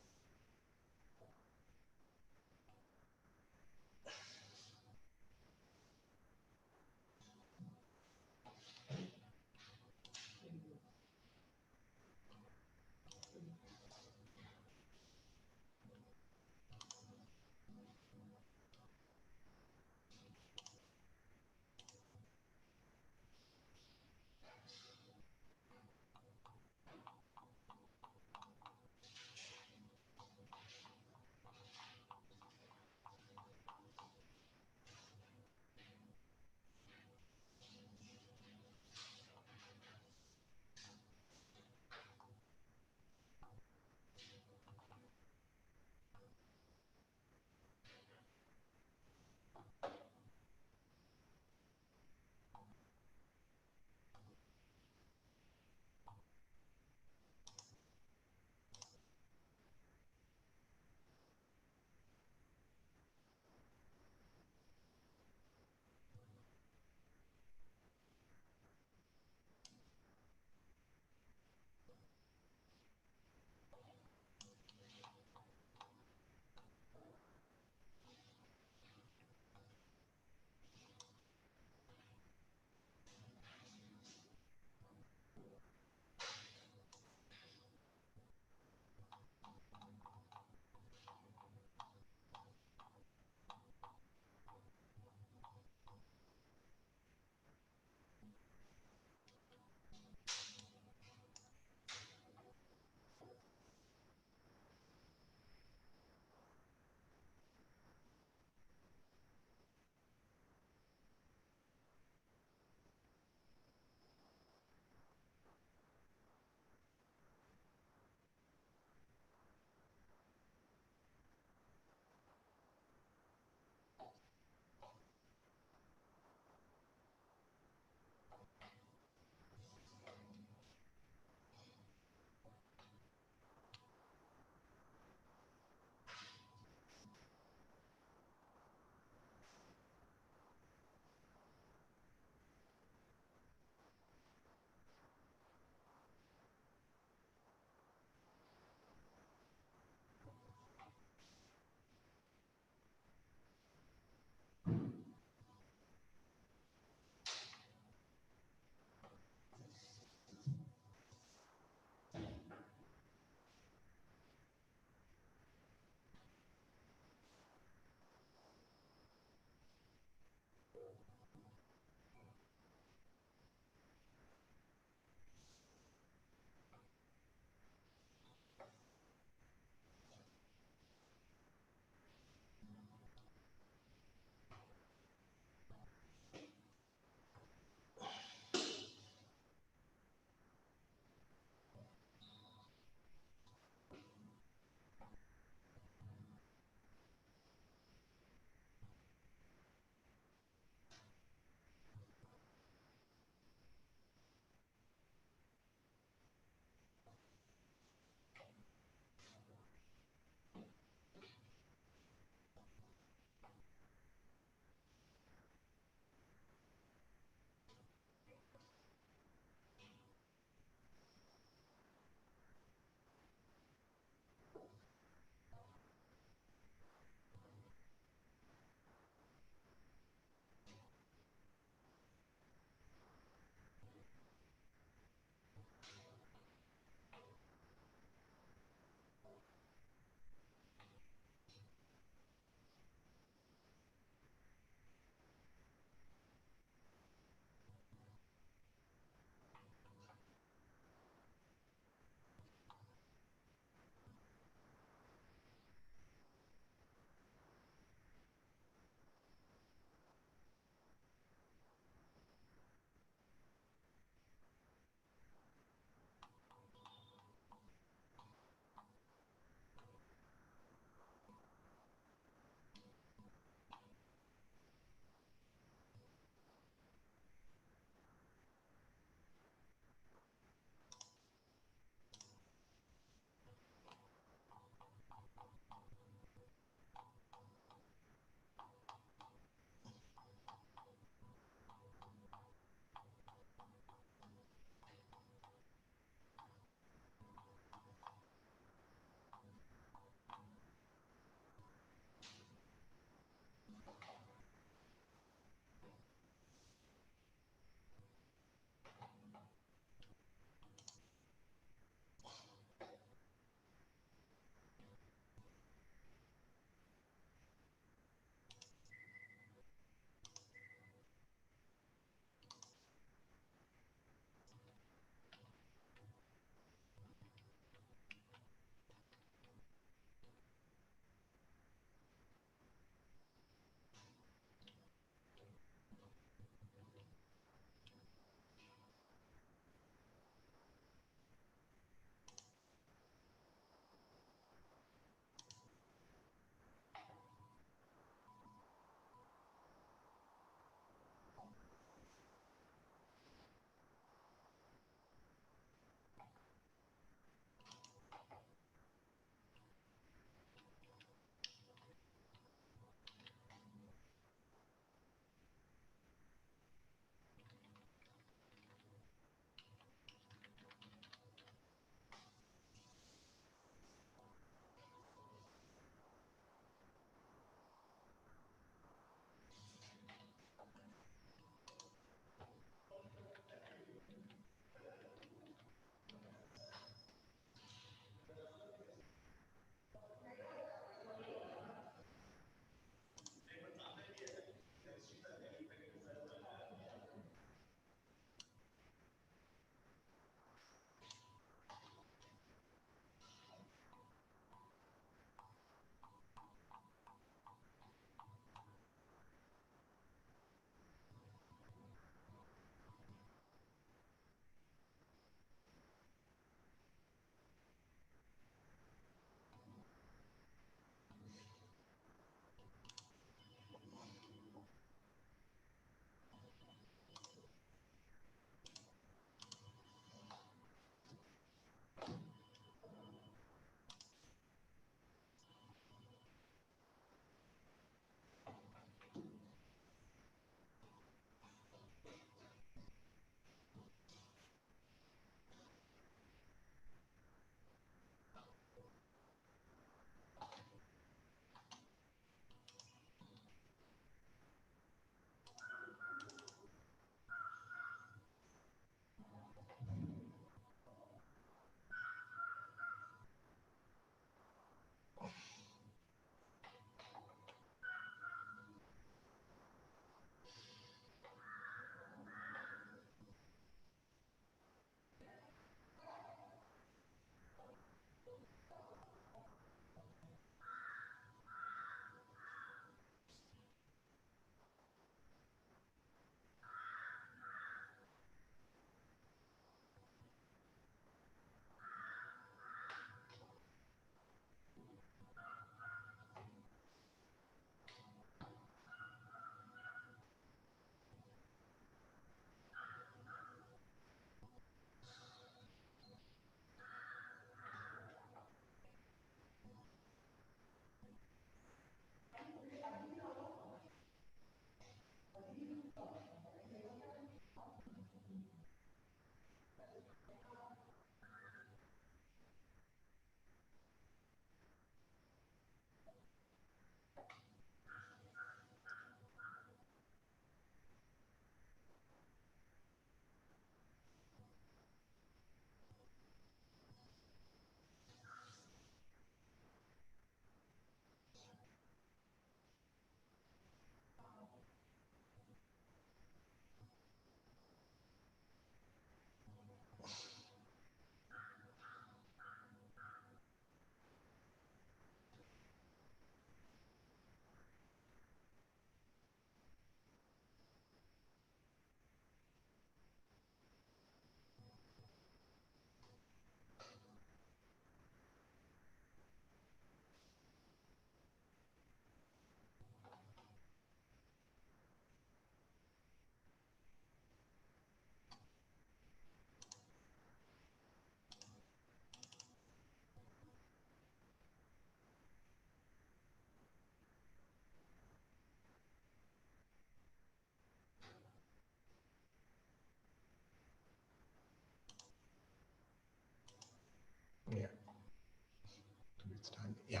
Yeah.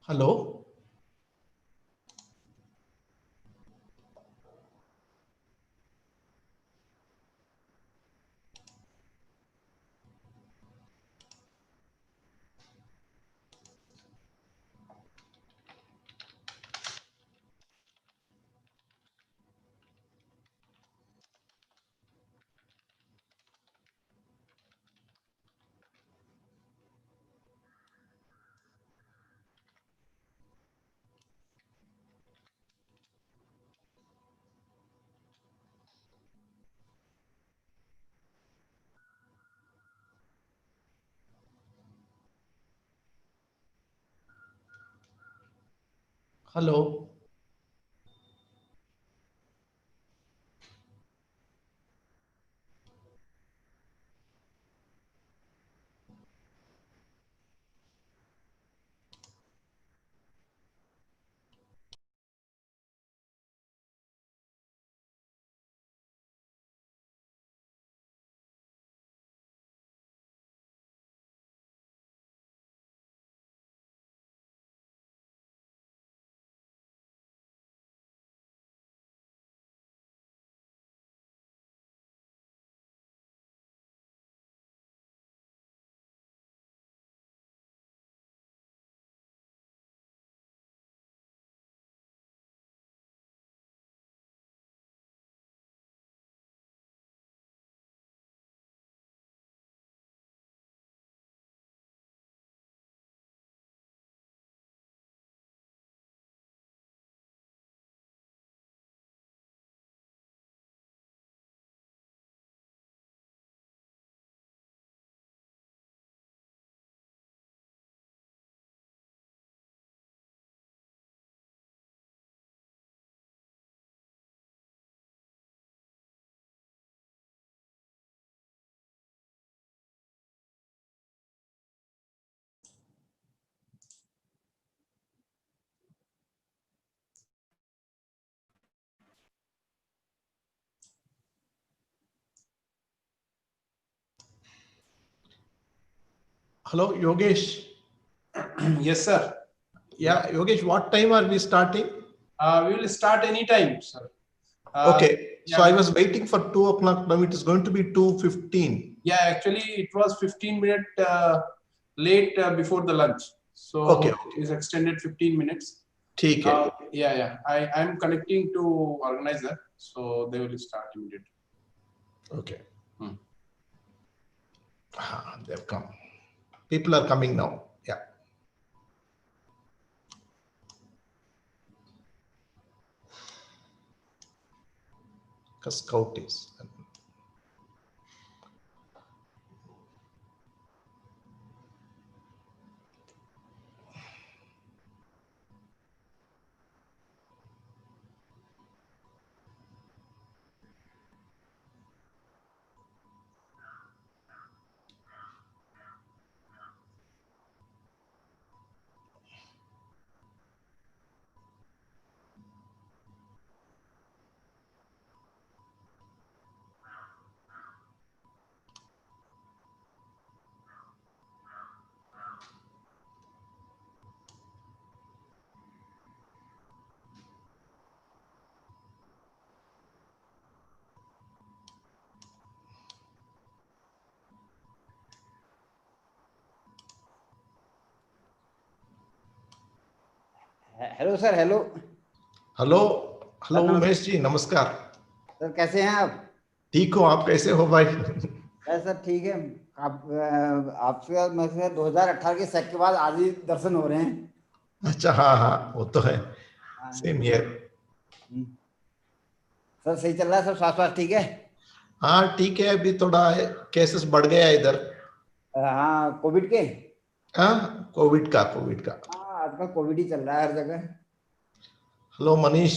Hello. Hello. Hello, Yogesh. Yes, sir. Yeah, Yogesh, what time are we starting? We will start anytime, sir. Okay, so yeah, I was waiting for 2 o'clock. Now it is going to be 2:15. Yeah, actually, it was 15 minutes late before the lunch. So Okay. it is extended 15 minutes. ठीक है. Yeah. I'm connecting to organizer, so they will start immediately. Okay. They've come. People are coming now. Yeah. Because Scout is. Hello sir, hello Umesh ji, नमस्कार sir. कैसे हैं आप? ठीक हो? आप कैसे हो भाई? सर ठीक है। आपसे मैं 2018 के सेक के बाद आज ही दर्शन हो रहे हैं। अच्छा, हाँ, वो तो है। Same here. सर सही चल रहा है, सब स्वास्थ्य ठीक है? हाँ ठीक है, अभी थोड़ा केसेस बढ़ गया इधर। हाँ कोविड के? हाँ कोविड का हाँ आजकल कोविड ही चल रहा है हर जगह। Hello Manish.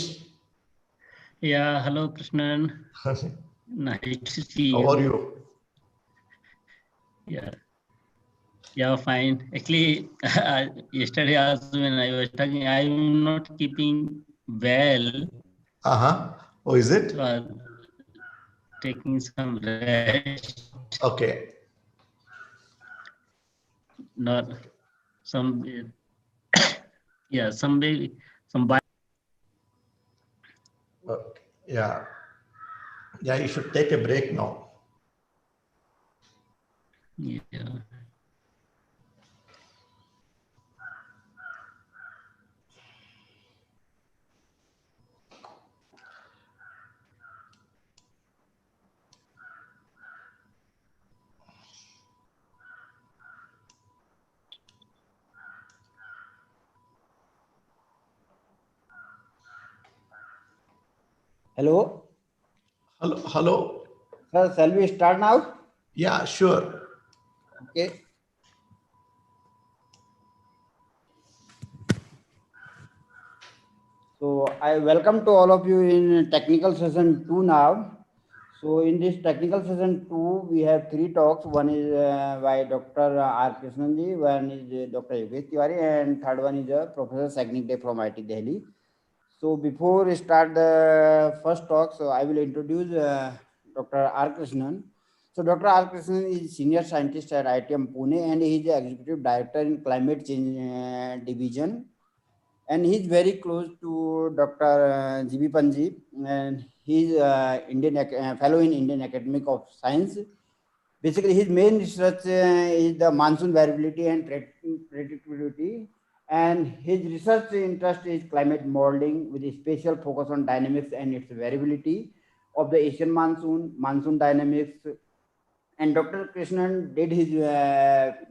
Yeah, hello Krishnan. Nice to see you. How are you? Yeah, fine. Actually, yesterday also when I was talking, I'm not keeping well. Oh, is it? So taking some rest. Okay. Not some. Yeah, some. Yeah, you should take a break now. Yeah. Hello. Hello. Sir, shall we start now? Yeah, sure. Okay. So I welcome to all of you in technical session 2 now. So in this technical session 2, we have 3 talks. One is by Dr. R. Krishnanji, one is Dr. Yogesh Tiwari, and third one is Professor Sagnik Day from IIT Delhi. So before we start the first talk, so I will introduce Dr. R. Krishnan. So Dr. R. Krishnan is senior scientist at IITM Pune, and he is the executive director in climate change division. And he is very close to Dr. G.B. Panji, and he is Indian fellow in Indian Academy of Science. Basically, his main research is the monsoon variability and predictability. And his research interest is climate modeling with a special focus on dynamics and its variability of the Asian monsoon dynamics. And Dr. Krishnan did his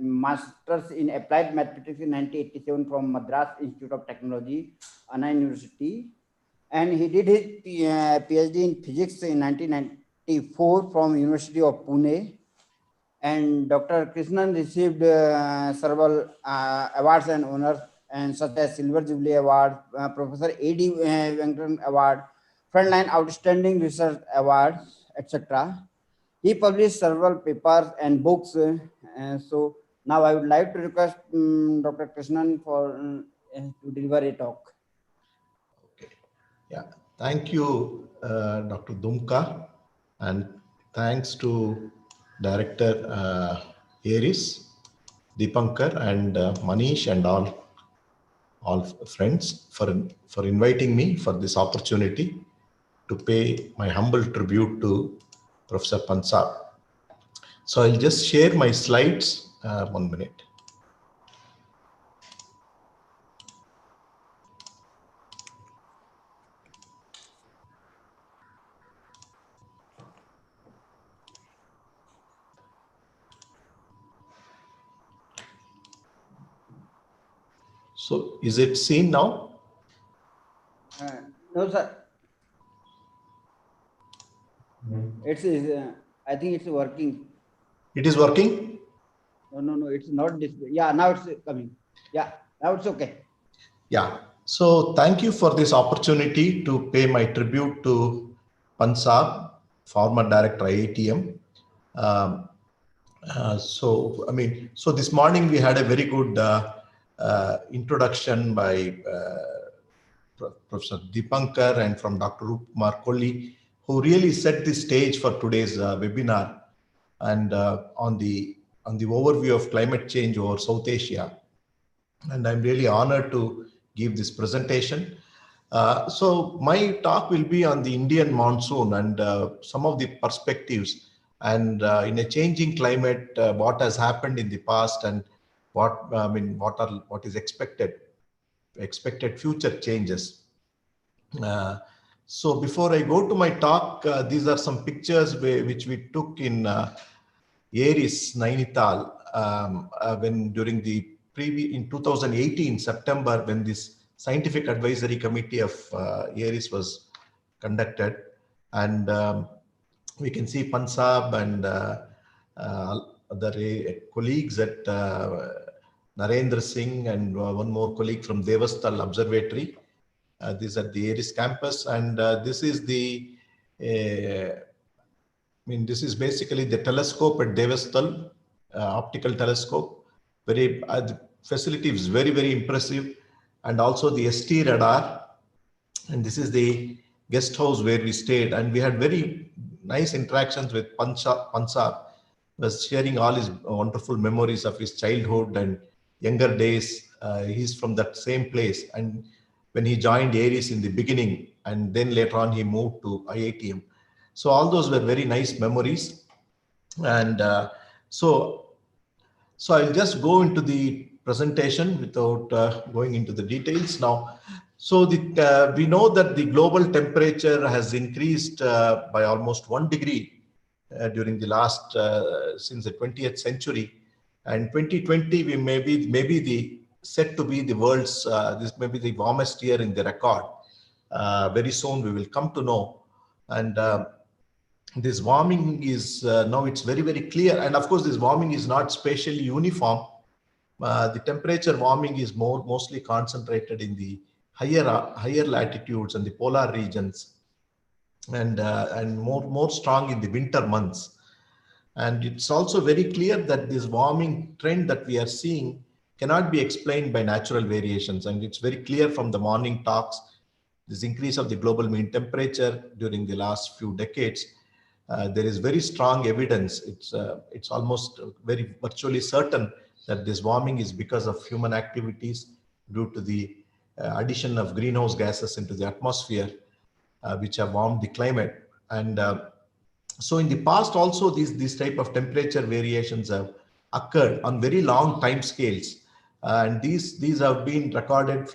master's in applied mathematics in 1987 from Madras Institute of Technology, Anna University. And he did his PhD in physics in 1994 from University of Pune. And Dr. Krishnan received several awards and honors, and such as Silver Jubilee Award, Professor A.D. Venkaran Award, Frontline Outstanding Research Award, etc. He published several papers and books. So now I would like to request Dr. Krishnan for to deliver a talk. Okay. Yeah. Thank you, Dr. Dumka, and thanks to Director Aries, Deepankar, and Manish, and all friends for inviting me for this opportunity to pay my humble tribute to Professor Pansar. So I'll just share my slides. 1 minute. So is it seen now? No, sir. It's I think it's working. It is working? No, it's not display. Yeah, now it's coming. Yeah, now it's okay. Yeah. So thank you for this opportunity to pay my tribute to Pansar, former director IITM. So this morning we had a very good introduction by Professor Deepankar and from Dr. Rupkumar Kolli, who really set the stage for today's webinar and on the overview of climate change over South Asia. And I'm really honored to give this presentation. So my talk will be on the Indian monsoon and some of the perspectives and in a changing climate, what has happened in the past and what is expected future changes. So before I go to my talk, these are some pictures which we took in Aries, Nainital, when during the in 2018 September, when this scientific advisory committee of Aries was conducted. And we can see Pansab and other colleagues at Narendra Singh and one more colleague from Devastal Observatory. This is at the ARIS campus, and this is the, this is basically the telescope at Devastal, optical telescope. The facility is very, very impressive, and also the ST radar. And this is the guest house where we stayed, and we had very nice interactions with Pansab. Was sharing all his wonderful memories of his childhood and younger days. He's from that same place, and when he joined ARIS in the beginning, and then later on he moved to IITM. So all those were very nice memories. And so I'll just go into the presentation without going into the details now. So we know that the global temperature has increased by almost 1 degree during the last, since the 20th century. And 2020, we may be set to be the world's, this may be the warmest year in the record. Very soon we will come to know. And this warming is, now it's very, very clear. And of course, this warming is not spatially uniform. The temperature warming is mostly concentrated in the higher latitudes and the polar regions, and more strong in the winter months. And it's also very clear that this warming trend that we are seeing cannot be explained by natural variations. And it's very clear from the morning talks, this increase of the global mean temperature during the last few decades. There is very strong evidence. It's almost very virtually certain that this warming is because of human activities due to the addition of greenhouse gases into the atmosphere, which have warmed the climate. And so in the past also, these type of temperature variations have occurred on very long time scales. And these have been recorded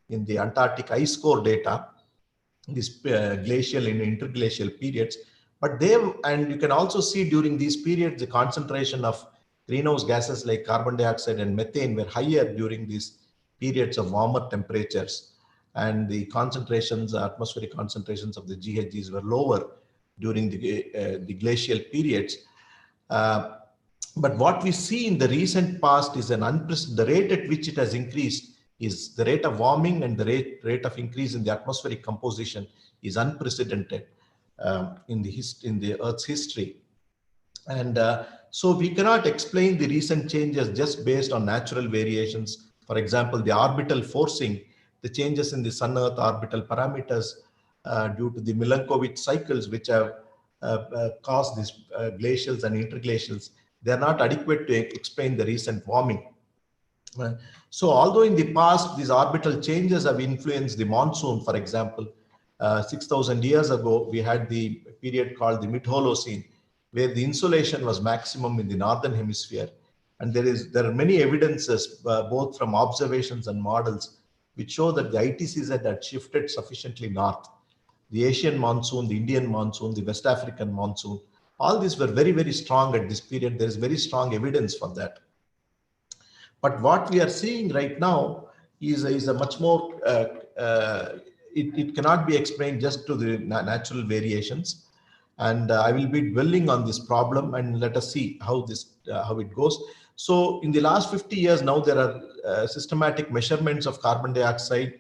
in the Antarctic ice core data, these glacial and interglacial periods. But and you can also see during these periods, the concentration of greenhouse gases like carbon dioxide and methane were higher during these periods of warmer temperatures. And the concentrations, atmospheric concentrations of the GHGs were lower during the glacial periods. But what we see in the recent past is the rate at which it has increased is the rate of warming, and the rate of increase in the atmospheric composition is unprecedented in the Earth's history. And so we cannot explain the recent changes just based on natural variations. For example, the orbital forcing, the changes in the Sun-Earth orbital parameters due to the Milankovitch cycles, which have caused these glacials and interglacials, they are not adequate to explain the recent warming. So although in the past, these orbital changes have influenced the monsoon, for example, 6,000 years ago, we had the period called the Mid-Holocene, where the insolation was maximum in the northern hemisphere. And there are many evidences, both from observations and models, which show that the ITCZ had shifted sufficiently north. The Asian monsoon, the Indian monsoon, the West African monsoon, all these were very, very strong at this period. There is very strong evidence for that. But what we are seeing right now is a much more, it cannot be explained just to the natural variations. And I will be dwelling on this problem, and let us see how it goes. So in the last 50 years now, there are systematic measurements of carbon dioxide,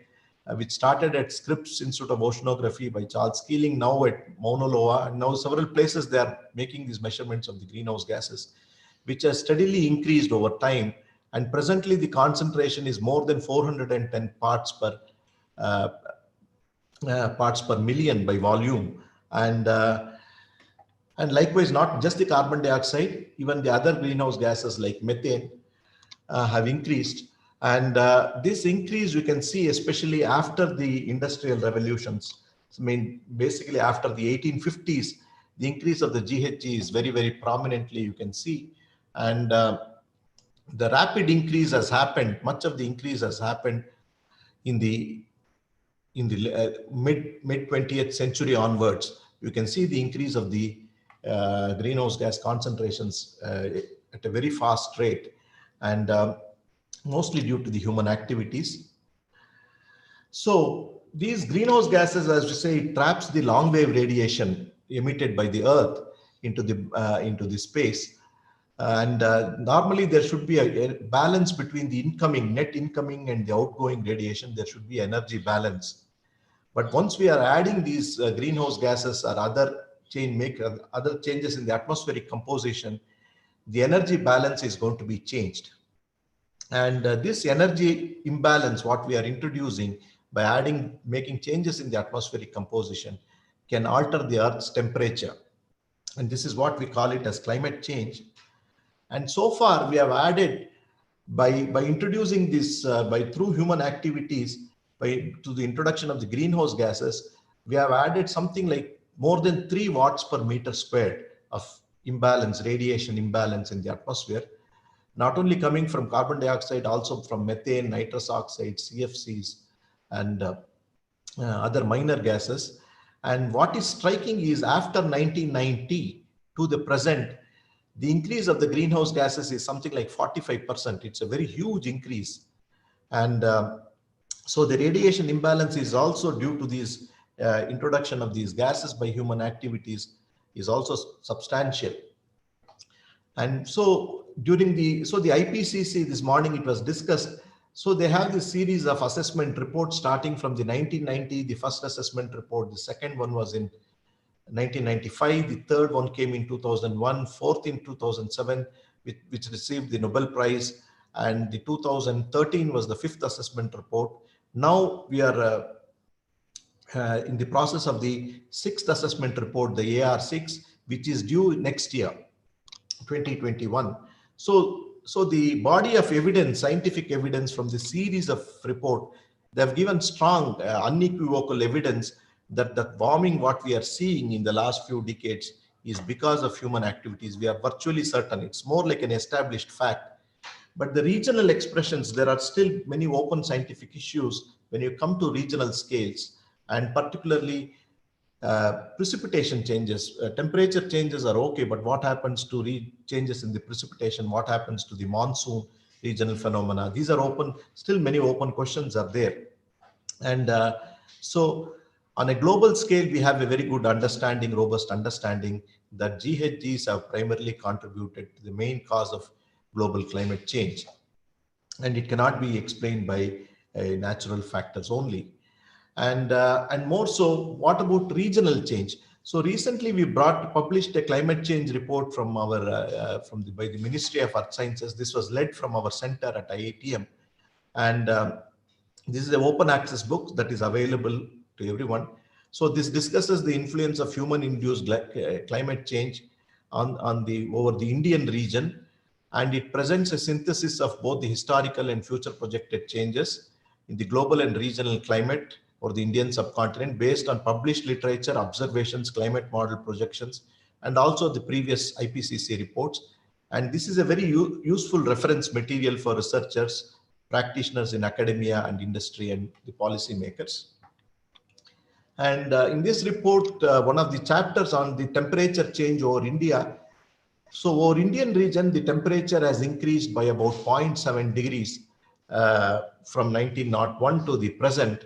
which started at Scripps Institute of Oceanography by Charles Keeling, now at Mauna Loa, and now several places they are making these measurements of the greenhouse gases, which has steadily increased over time. And presently the concentration is more than 410 parts per million by volume. And likewise, not just the carbon dioxide, even the other greenhouse gases like methane have increased. And this increase we can see especially after the industrial revolutions. I mean, basically after the 1850s, the increase of the GHG is very, very prominently you can see. And the rapid increase has happened, much of the increase has happened in the mid 20th century onwards. You can see the increase of the greenhouse gas concentrations at a very fast rate, and mostly due to the human activities. So these greenhouse gases, as we say, it traps the long wave radiation emitted by the Earth into the space. And normally there should be a balance between the net incoming and the outgoing radiation. There should be energy balance. But once we are adding these greenhouse gases or other changes in the atmospheric composition, the energy balance is going to be changed. And this energy imbalance, what we are introducing by making changes in the atmospheric composition, can alter the Earth's temperature. And this is what we call it as climate change. And so far we have added, by introducing this, through human activities, to the introduction of the greenhouse gases, we have added something like more than 3 watts per meter squared of radiation imbalance in the atmosphere, not only coming from carbon dioxide, also from methane, nitrous oxide, CFCs, and other minor gases. And what is striking is after 1990 to the present, the increase of the greenhouse gases is something like 45%. It's a very huge increase. And so the radiation imbalance is also due to this introduction of these gases by human activities is also substantial. And so the IPCC this morning, it was discussed. So they have this series of assessment reports starting from the 1990, the first assessment report. The second one was in 1995. The third one came in 2001, fourth in 2007, which received the Nobel Prize. And the 2013 was the fifth assessment report. Now we are in the process of the sixth assessment report, the AR6, which is due next year, 2021. So the body of evidence, scientific evidence from the series of report, they have given strong, unequivocal evidence that the warming what we are seeing in the last few decades is because of human activities. We are virtually certain. It's more like an established fact. But the regional expressions, there are still many open scientific issues when you come to regional scales, and particularly precipitation changes. Temperature changes are okay, but what happens to changes in the precipitation? What happens to the monsoon regional phenomena? These are open, still many open questions are there. And so on a global scale, we have a very good understanding, robust understanding that GHGs have primarily contributed to the main cause of global climate change. And it cannot be explained by natural factors only. And more so, what about regional change? So recently we published a climate change report from by the Ministry of Earth Sciences. This was led from our center at IITM. And this is an open access book that is available to everyone. So this discusses the influence of human-induced climate change over the Indian region. And it presents a synthesis of both the historical and future projected changes in the global and regional climate or the Indian subcontinent based on published literature, observations, climate model projections, and also the previous IPCC reports. And this is a very useful reference material for researchers, practitioners in academia and industry and the policy makers. And in this report, one of the chapters on the temperature change over India. So over Indian region, the temperature has increased by about 0.7 degrees from 1901 to the present.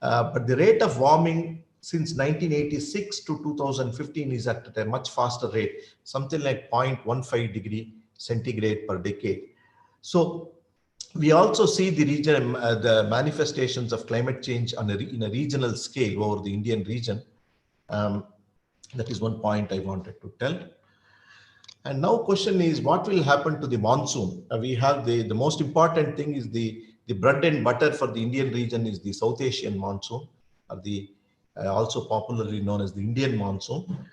But the rate of warming since 1986 to 2015 is at a much faster rate, something like 0.15 degree centigrade per decade. So we also see the manifestations of climate change in a regional scale over the Indian region. That is one point I wanted to tell. And now question is, what will happen to the monsoon? We have the most important thing is the bread and butter for the Indian region is the South Asian monsoon, or also popularly known as the Indian monsoon.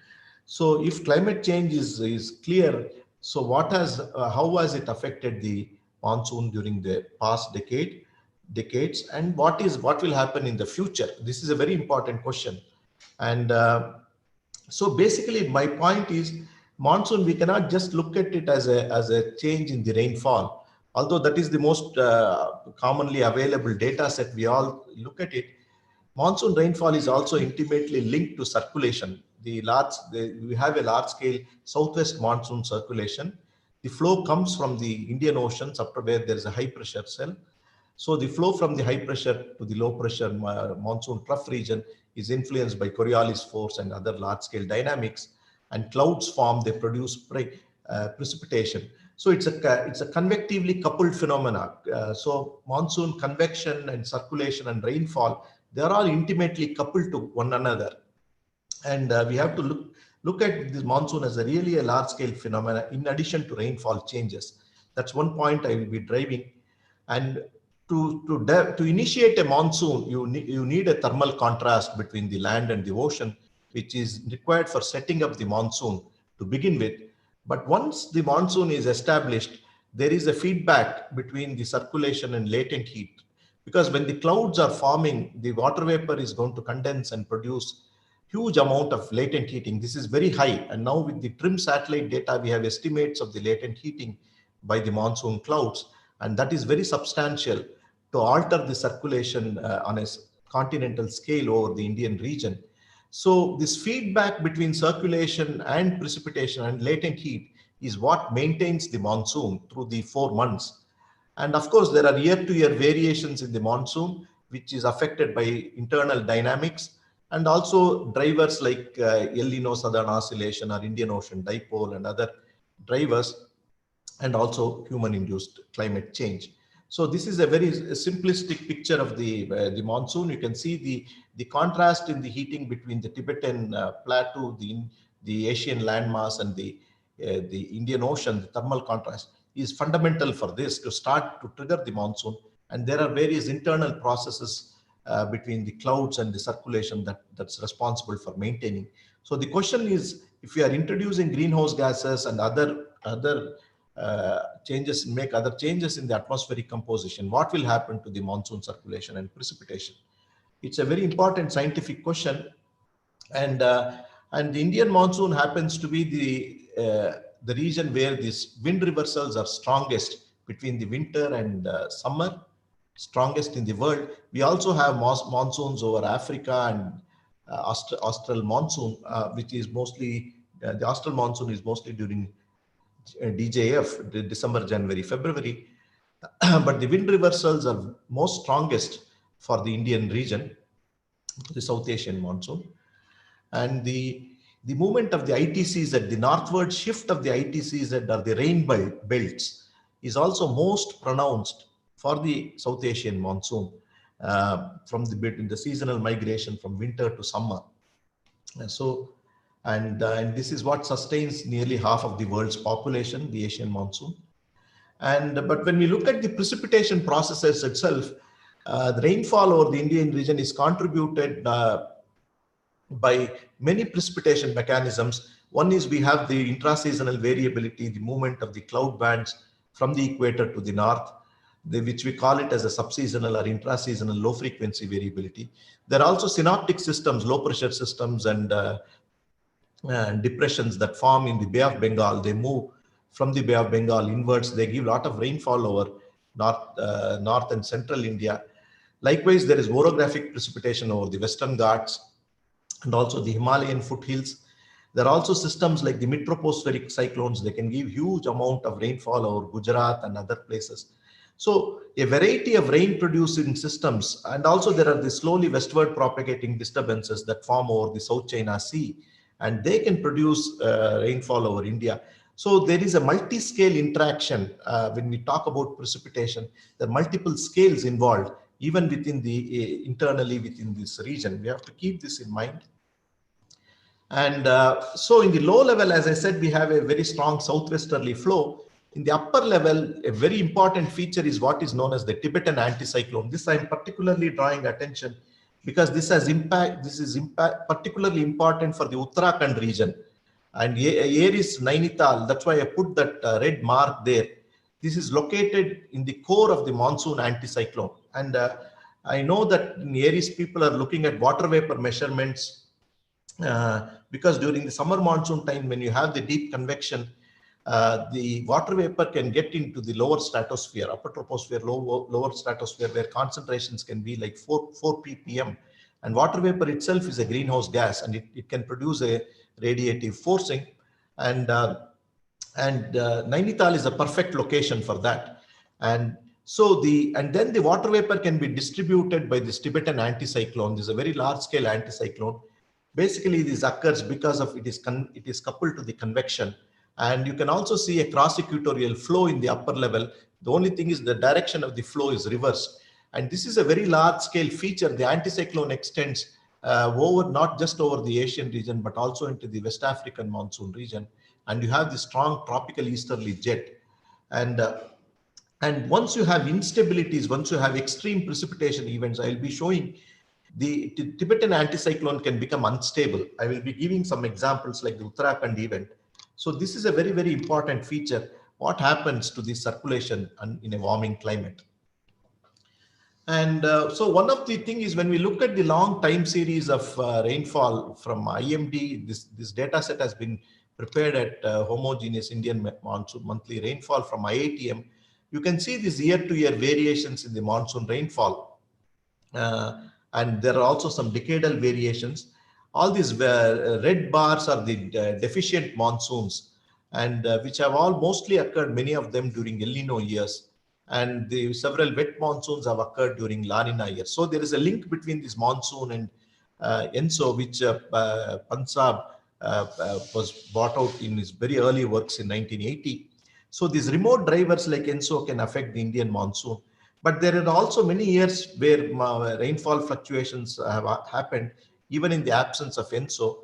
So if climate change is clear, so how has it affected the monsoon during the past decades, and what will happen in the future? This is a very important question. And so basically my point is, monsoon, we cannot just look at it as a change in the rainfall, although that is the most commonly available data set. We all look at it. Monsoon rainfall is also intimately linked to circulation. We have a large scale southwest monsoon circulation. The flow comes from the Indian Oceans up to where there is a high pressure cell. So the flow from the high pressure to the low pressure monsoon trough region is influenced by Coriolis force and other large scale dynamics, and clouds form, they produce precipitation. So it's a convectively coupled phenomena. So monsoon convection and circulation and rainfall, they are all intimately coupled to one another. And we have to look at this monsoon as a really large scale phenomena in addition to rainfall changes. That's one point I will be driving. And to initiate a monsoon, you need a thermal contrast between the land and the ocean, which is required for setting up the monsoon to begin with. But once the monsoon is established, there is a feedback between the circulation and latent heat. Because when the clouds are forming, the water vapor is going to condense and produce huge amount of latent heating. This is very high. And now with the TRMM satellite data, we have estimates of the latent heating by the monsoon clouds. And that is very substantial to alter the circulation on a continental scale over the Indian region. So this feedback between circulation and precipitation and latent heat is what maintains the monsoon through the 4 months. And of course, there are year-to-year variations in the monsoon, which is affected by internal dynamics and also drivers like El Nino Southern Oscillation or Indian Ocean Dipole and other drivers, and also human-induced climate change. So this is a very simplistic picture of the monsoon. You can see the contrast in the heating between the Tibetan plateau, the Asian landmass, and the Indian Ocean. The thermal contrast is fundamental for this to start to trigger the monsoon. And there are various internal processes between the clouds and the circulation that's responsible for maintaining. So the question is, if we are introducing greenhouse gases and other changes, make other changes in the atmospheric composition, what will happen to the monsoon circulation and precipitation? It's a very important scientific question. And the Indian monsoon happens to be the region where these wind reversals are strongest between the winter and summer, strongest in the world. We also have monsoons over Africa and austral monsoon, which is mostly, the austral monsoon is mostly during DJF, December, January, February. But the wind reversals are most strongest for the Indian region, the South Asian monsoon. And the movement of the ITCZ, the northward shift of the ITCZ or the rain belts is also most pronounced for the South Asian monsoon from the seasonal migration from winter to summer. And this is what sustains nearly half of the world's population, the Asian monsoon. But when we look at the precipitation processes itself, the rainfall over the Indian region is contributed by many precipitation mechanisms. One is we have the intraseasonal variability, the movement of the cloud bands from the equator to the north, which we call it as a subseasonal or intraseasonal low frequency variability. There are also synoptic systems, low pressure systems and depressions that form in the Bay of Bengal. They move from the Bay of Bengal inwards. They give a lot of rainfall over north and central India. Likewise, there is orographic precipitation over the Western Ghats and also the Himalayan foothills. There are also systems like the mid-tropospheric cyclones. They can give huge amount of rainfall over Gujarat and other places. So a variety of rain producing systems, and also there are the slowly westward propagating disturbances that form over the South China Sea, and they can produce rainfall over India. So there is a multi-scale interaction when we talk about precipitation. There are multiple scales involved, even within the internally within this region. We have to keep this in mind. And so in the low level, as I said, we have a very strong southwesterly flow. In the upper level, a very important feature is what is known as the Tibetan anticyclone. This I'm particularly drawing attention because this has impact. This is particularly important for the Uttarakhand region. And here is Nainital. That's why I put that red mark there. This is located in the core of the monsoon anticyclone. And I know that in Aries, people are looking at water vapor measurements because during the summer monsoon time, when you have the deep convection, the water vapor can get into the lower stratosphere, upper troposphere, lower stratosphere, where concentrations can be like 4 ppm. And water vapor itself is a greenhouse gas, and it can produce a radiative forcing. And Nainital is a perfect location for that. And So and then the water vapor can be distributed by this Tibetan anticyclone. This is a very large scale anticyclone. Basically, this occurs because of it is coupled to the convection. And you can also see a cross equatorial flow in the upper level. The only thing is the direction of the flow is reversed. And this is a very large scale feature. The anticyclone extends over not just over the Asian region, but also into the West African monsoon region. And you have the strong tropical easterly jet. And once you have instabilities, once you have extreme precipitation events, I'll be showing the Tibetan anticyclone can become unstable. I will be giving some examples like the Uttarakhand event. So this is a very, very important feature. What happens to the circulation in a warming climate? And so one of the things is when we look at the long time series of rainfall from IMD, this data set has been prepared at homogeneous Indian monsoon monthly rainfall from IITM. You can see these year-to-year variations in the monsoon rainfall. And there are also some decadal variations. All these red bars are the deficient monsoons, and which have all mostly occurred, many of them during El Nino years. And the several wet monsoons have occurred during La Nina years. So there is a link between this monsoon and ENSO, which Pansab was brought out in his very early works in 1980. So these remote drivers like ENSO can affect the Indian monsoon. But there are also many years where rainfall fluctuations have happened, even in the absence of ENSO.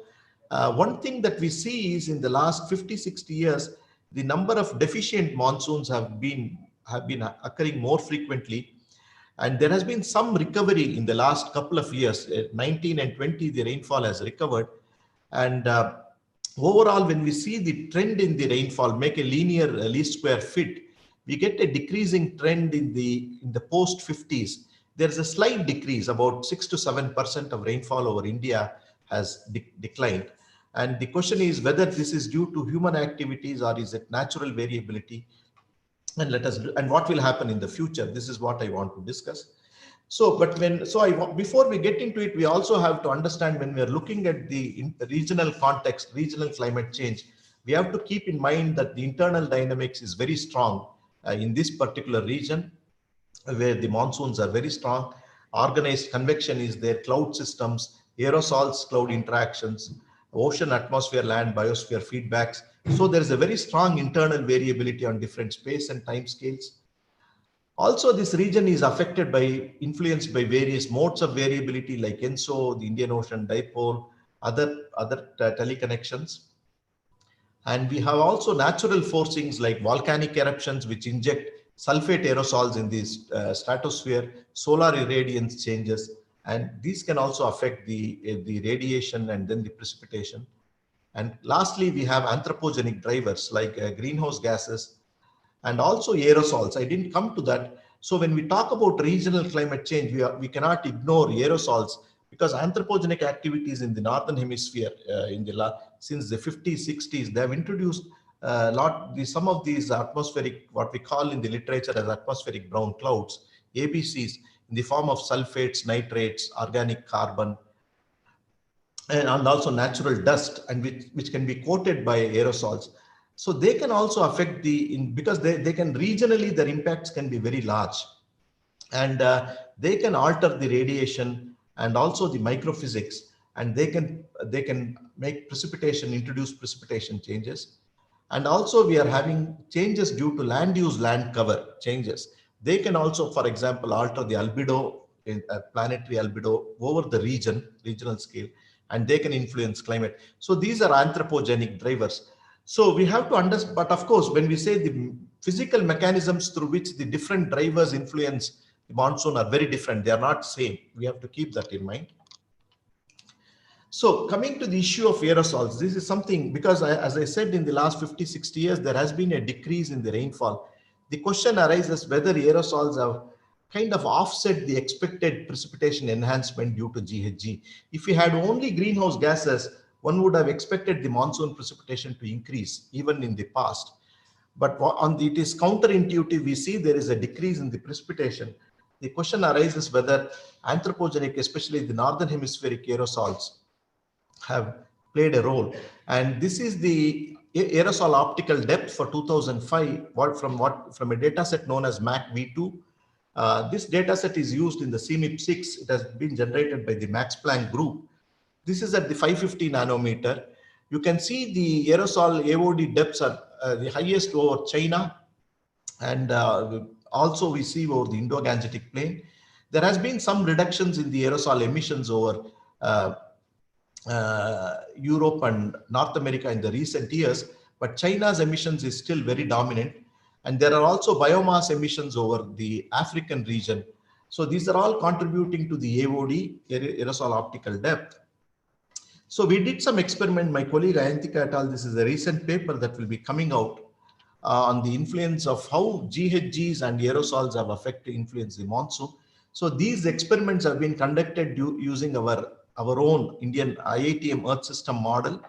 One thing that we see is in the last 50, 60 years, the number of deficient monsoons have been occurring more frequently. And there has been some recovery in the last couple of years. 19 and 20, the rainfall has recovered. And overall, when we see the trend in the rainfall, make a linear least square fit, we get a decreasing trend in the post 50s. There's a slight decrease, about 6 to 7% of rainfall over India has declined. And the question is whether this is due to human activities or is it natural variability? And what will happen in the future? This is what I want to discuss. So, before we get into it, we also have to understand when we are looking at the regional context, regional climate change, we have to keep in mind that the internal dynamics is very strong in this particular region, where the monsoons are very strong. Organized convection is there, cloud systems, aerosols, cloud interactions, ocean, atmosphere, land, biosphere feedbacks. So there is a very strong internal variability on different space and time scales. Also, this region is influenced by various modes of variability like ENSO, the Indian Ocean Dipole, other teleconnections. And we have also natural forcings like volcanic eruptions, which inject sulfate aerosols in the stratosphere, solar irradiance changes, and these can also affect the radiation and then the precipitation. And lastly, we have anthropogenic drivers like greenhouse gases and also aerosols. I didn't come to that. So when we talk about regional climate change, we cannot ignore aerosols, because anthropogenic activities in the northern hemisphere since the 50s, 60s, they have introduced some of these atmospheric, what we call in the literature as atmospheric brown clouds, ABCs, in the form of sulfates, nitrates, organic carbon, and also natural dust, and which can be coated by aerosols. So they can also affect because they can regionally, their impacts can be very large, and they can alter the radiation and also the microphysics, and they can make precipitation, introduce precipitation changes. And also we are having changes due to land use, land cover changes. They can also, for example, alter the albedo, planetary albedo over the regional scale, and they can influence climate. So these are anthropogenic drivers. So we have to understand, but of course, when we say the physical mechanisms through which the different drivers influence the monsoon are very different, they are not same. We have to keep that in mind. So coming to the issue of aerosols, this is something, because as I said, in the last 50, 60 years, there has been a decrease in the rainfall. The question arises whether aerosols have kind of offset the expected precipitation enhancement due to GHG. If we had only greenhouse gases, one would have expected the monsoon precipitation to increase even in the past. But it is counterintuitive. We see there is a decrease in the precipitation. The question arises whether anthropogenic, especially the northern hemispheric aerosols, have played a role. And this is the aerosol optical depth for 2005 from a data set known as MAC V2. This data set is used in the CMIP6. It has been generated by the Max Planck group. This is at the 550 nanometer. You can see the aerosol AOD depths are the highest over China, and also we see over the Indo-Gangetic plain. There has been some reductions in the aerosol emissions over Europe and North America in the recent years, but China's emissions is still very dominant. And there are also biomass emissions over the African region. So these are all contributing to the AOD, aerosol optical depth. So we did some experiment, my colleague Ayantika et al. This is a recent paper that will be coming out on the influence of how GHGs and aerosols have influenced the monsoon. So these experiments have been conducted using our own Indian IITM Earth System model.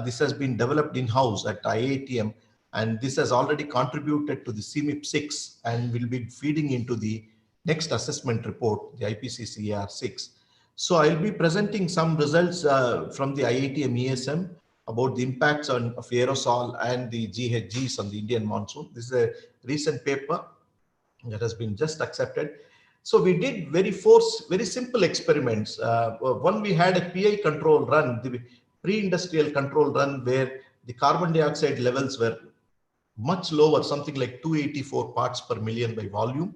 This has been developed in-house at IITM, and this has already contributed to the CMIP6 and will be feeding into the next assessment report, the IPCC-AR6. So I'll be presenting some results from the IITM ESM about the impacts of aerosol and the GHGs on the Indian monsoon. This is a recent paper that has been just accepted. So we did very simple experiments. One, we had a PI control run, the pre-industrial control run, where the carbon dioxide levels were much lower, something like 284 parts per million by volume.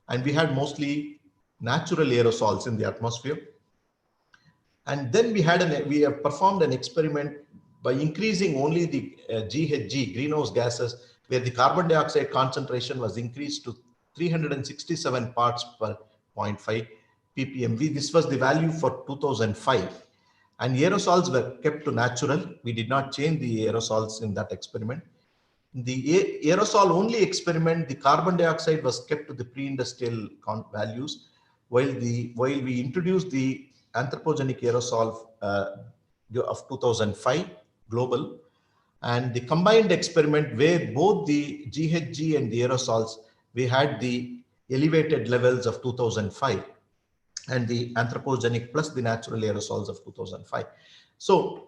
And we had mostly natural aerosols in the atmosphere. And then we have performed an experiment by increasing only the GHG, greenhouse gases, where the carbon dioxide concentration was increased to 367 parts per 0.5 ppmv. This was the value for 2005. And aerosols were kept to natural. We did not change the aerosols in that experiment. The aerosol only experiment, the carbon dioxide was kept to the pre-industrial values, while we introduced the anthropogenic aerosol of 2005 global, and the combined experiment where both the GHG and the aerosols, we had the elevated levels of 2005 and the anthropogenic plus the natural aerosols of 2005. So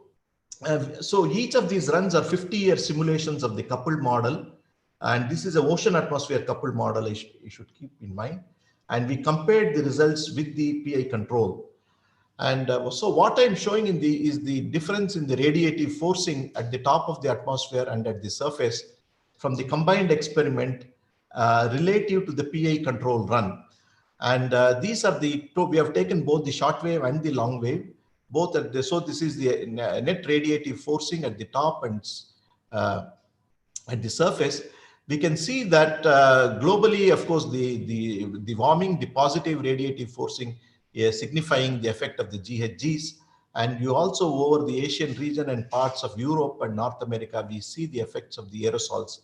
each of these runs are 50-year simulations of the coupled model, and this is an ocean atmosphere coupled model you should keep in mind. And we compared the results with the PI control. And so what I'm showing is the difference in the radiative forcing at the top of the atmosphere and at the surface from the combined experiment relative to the PI control run. And these are we have taken both the short wave and the long wave, both at so this is the net radiative forcing at the top and at the surface. We can see that globally, of course, the warming, the positive radiative forcing is signifying the effect of the GHGs. And you also over the Asian region and parts of Europe and North America, we see the effects of the aerosols,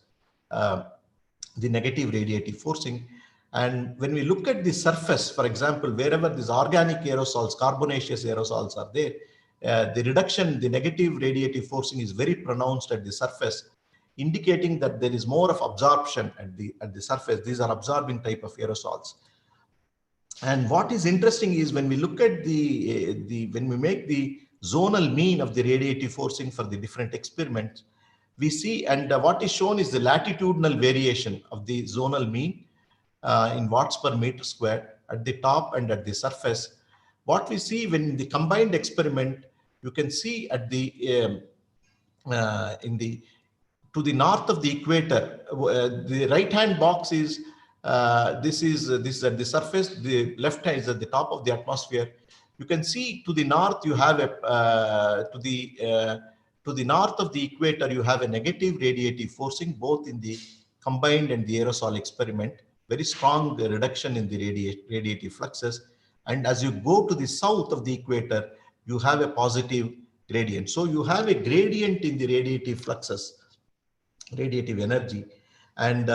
the negative radiative forcing. And when we look at the surface, for example, wherever these organic aerosols, carbonaceous aerosols are there, the reduction, the negative radiative forcing is very pronounced at the surface, indicating that there is more of absorption at the surface. These are absorbing type of aerosols. And what is interesting is when we look at when we make the zonal mean of the radiative forcing for the different experiments, we see, and what is shown is the latitudinal variation of the zonal mean in watts per meter squared at the top and at the surface. What we see when the combined experiment, you can see at the to the north of the equator, the right hand box is this is at the surface, the left hand is at the top of the atmosphere. You can see to the north you have to the north of the equator you have a negative radiative forcing both in the combined and the aerosol experiment, very strong reduction in the radiative fluxes. And as you go to the south of the equator, you have a positive gradient. So you have a gradient in the radiative fluxes, radiative energy. And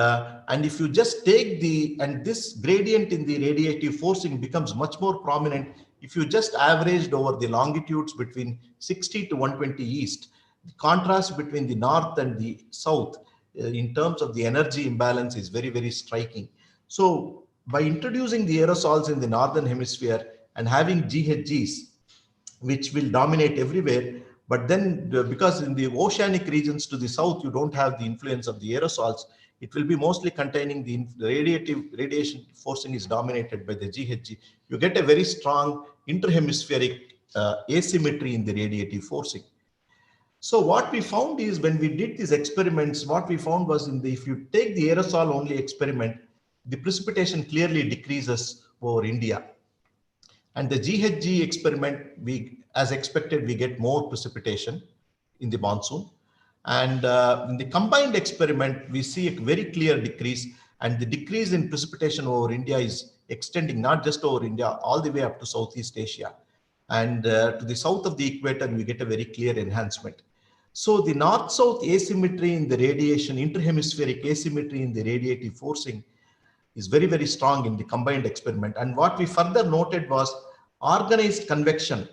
if you just take this gradient in the radiative forcing becomes much more prominent if you just averaged over the longitudes between 60 to 120 east. The contrast between the north and the south in terms of the energy imbalance is very, very striking. So by introducing the aerosols in the northern hemisphere and having GHGs, which will dominate everywhere, but then because in the oceanic regions to the south, you don't have the influence of the aerosols, it will be mostly containing the radiation forcing is dominated by the GHG. You get a very strong interhemispheric asymmetry in the radiative forcing. So what we found is when we did these experiments, what we found was if you take the aerosol only experiment, the precipitation clearly decreases over India. And the GHG experiment, as expected, we get more precipitation in the monsoon. And in the combined experiment, we see a very clear decrease, and the decrease in precipitation over India is extending not just over India, all the way up to Southeast Asia. And to the south of the equator, we get a very clear enhancement. So the north-south asymmetry in the radiation, interhemispheric asymmetry in the radiative forcing is very, very strong in the combined experiment. And what we further noted was organized convection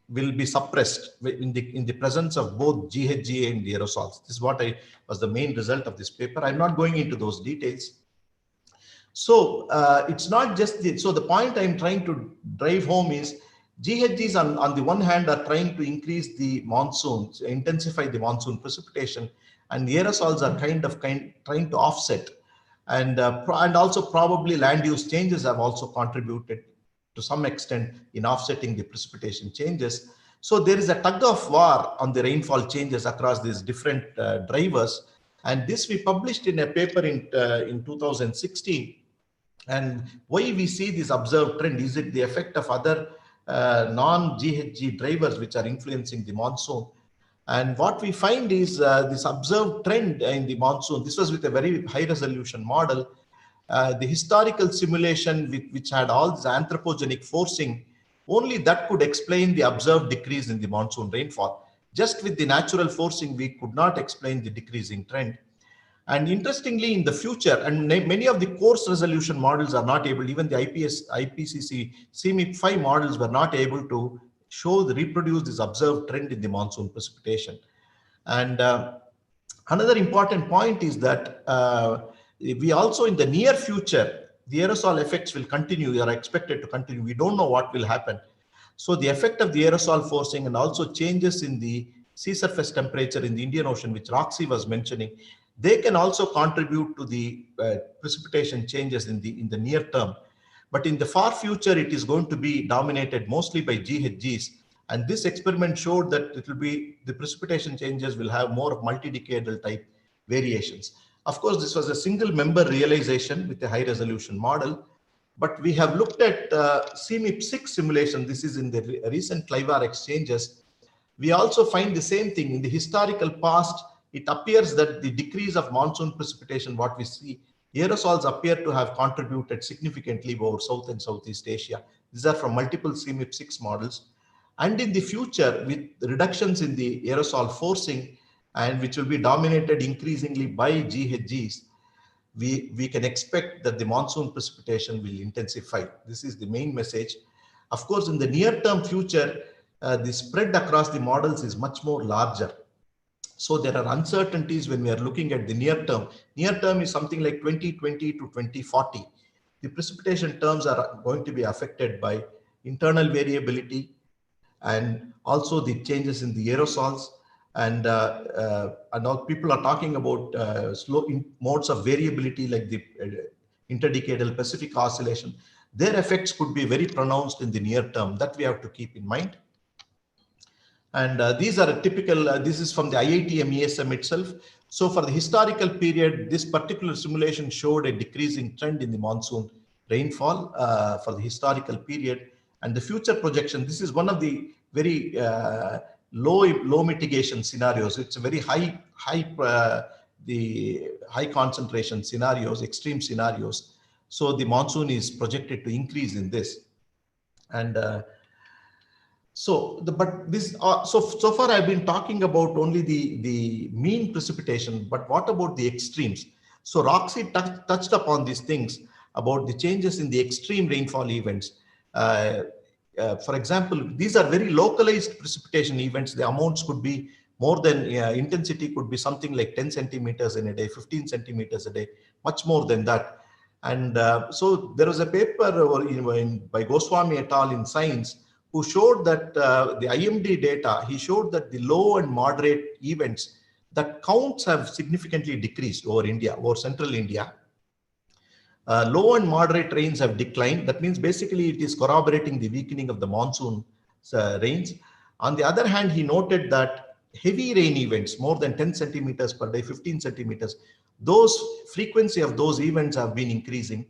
will be suppressed in the presence of both GHG and the aerosols. This is what was the main result of this paper. I'm not going into those details. So it's not just so the point I'm trying to drive home is GHGs on the one hand are trying to increase the monsoons, intensify the monsoon precipitation, and the aerosols are trying to offset. And also probably land use changes have also contributed to some extent in offsetting the precipitation changes. So there is a tug of war on the rainfall changes across these different drivers. And this we published in a paper in 2016. And why we see this observed trend, is it the effect of other non-GHG drivers which are influencing the monsoon? And what we find is this observed trend in the monsoon. This was with a very high resolution model. The historical simulation which had all this anthropogenic forcing, only that could explain the observed decrease in the monsoon rainfall. Just with the natural forcing, we could not explain the decreasing trend. And interestingly, in the future, and many of the coarse resolution models are not able, even the IPCC CMIP-5 models were not able to reproduce this observed trend in the monsoon precipitation. And another important point is that we also, in the near future, the aerosol effects will continue, they are expected to continue. We don't know what will happen. So the effect of the aerosol forcing and also changes in the sea surface temperature in the Indian Ocean, which Roxy was mentioning, they can also contribute to the precipitation changes in the near term. But in the far future, it is going to be dominated mostly by GHGs. And this experiment showed that the precipitation changes will have more of multi-decadal type variations. Of course, this was a single member realization with a high resolution model, but we have looked at CMIP-6 simulation. This is in the recent CLIVAR exchanges. We also find the same thing in the historical past. It appears that the decrease of monsoon precipitation, what we see, aerosols appear to have contributed significantly over South and Southeast Asia. These are from multiple CMIP-6 models. And in the future, with reductions in the aerosol forcing, and which will be dominated increasingly by GHGs, we can expect that the monsoon precipitation will intensify. This is the main message. Of course, in the near-term future, the spread across the models is much more larger. So there are uncertainties when we are looking at the near term. Near term is something like 2020 to 2040. The precipitation terms are going to be affected by internal variability and also the changes in the aerosols. And now people are talking about modes of variability like the interdecadal Pacific oscillation. Their effects could be very pronounced in the near term. That we have to keep in mind. And these are a typical, this is from the IIT MESM itself. So for the historical period, this particular simulation showed a decreasing trend in the monsoon rainfall for the historical period. And the future projection, this is one of the very low mitigation scenarios. It's a very high concentration scenarios, extreme scenarios. So the monsoon is projected to increase in this. And so far I've been talking about only the mean precipitation, but what about the extremes? So Roxy touched upon these things about the changes in the extreme rainfall events. For example, these are very localized precipitation events. The amounts could be more than, intensity could be something like 10 centimeters in a day, 15 centimeters a day, much more than that. And so there was a paper by Goswami et al. In Science, who showed that the IMD data, he showed that the low and moderate events that counts have significantly decreased over India, over central India. Low and moderate rains have declined. That means basically it is corroborating the weakening of the monsoon rains. On the other hand, he noted that heavy rain events, more than 10 centimeters per day, 15 centimeters, those frequency of those events have been increasing.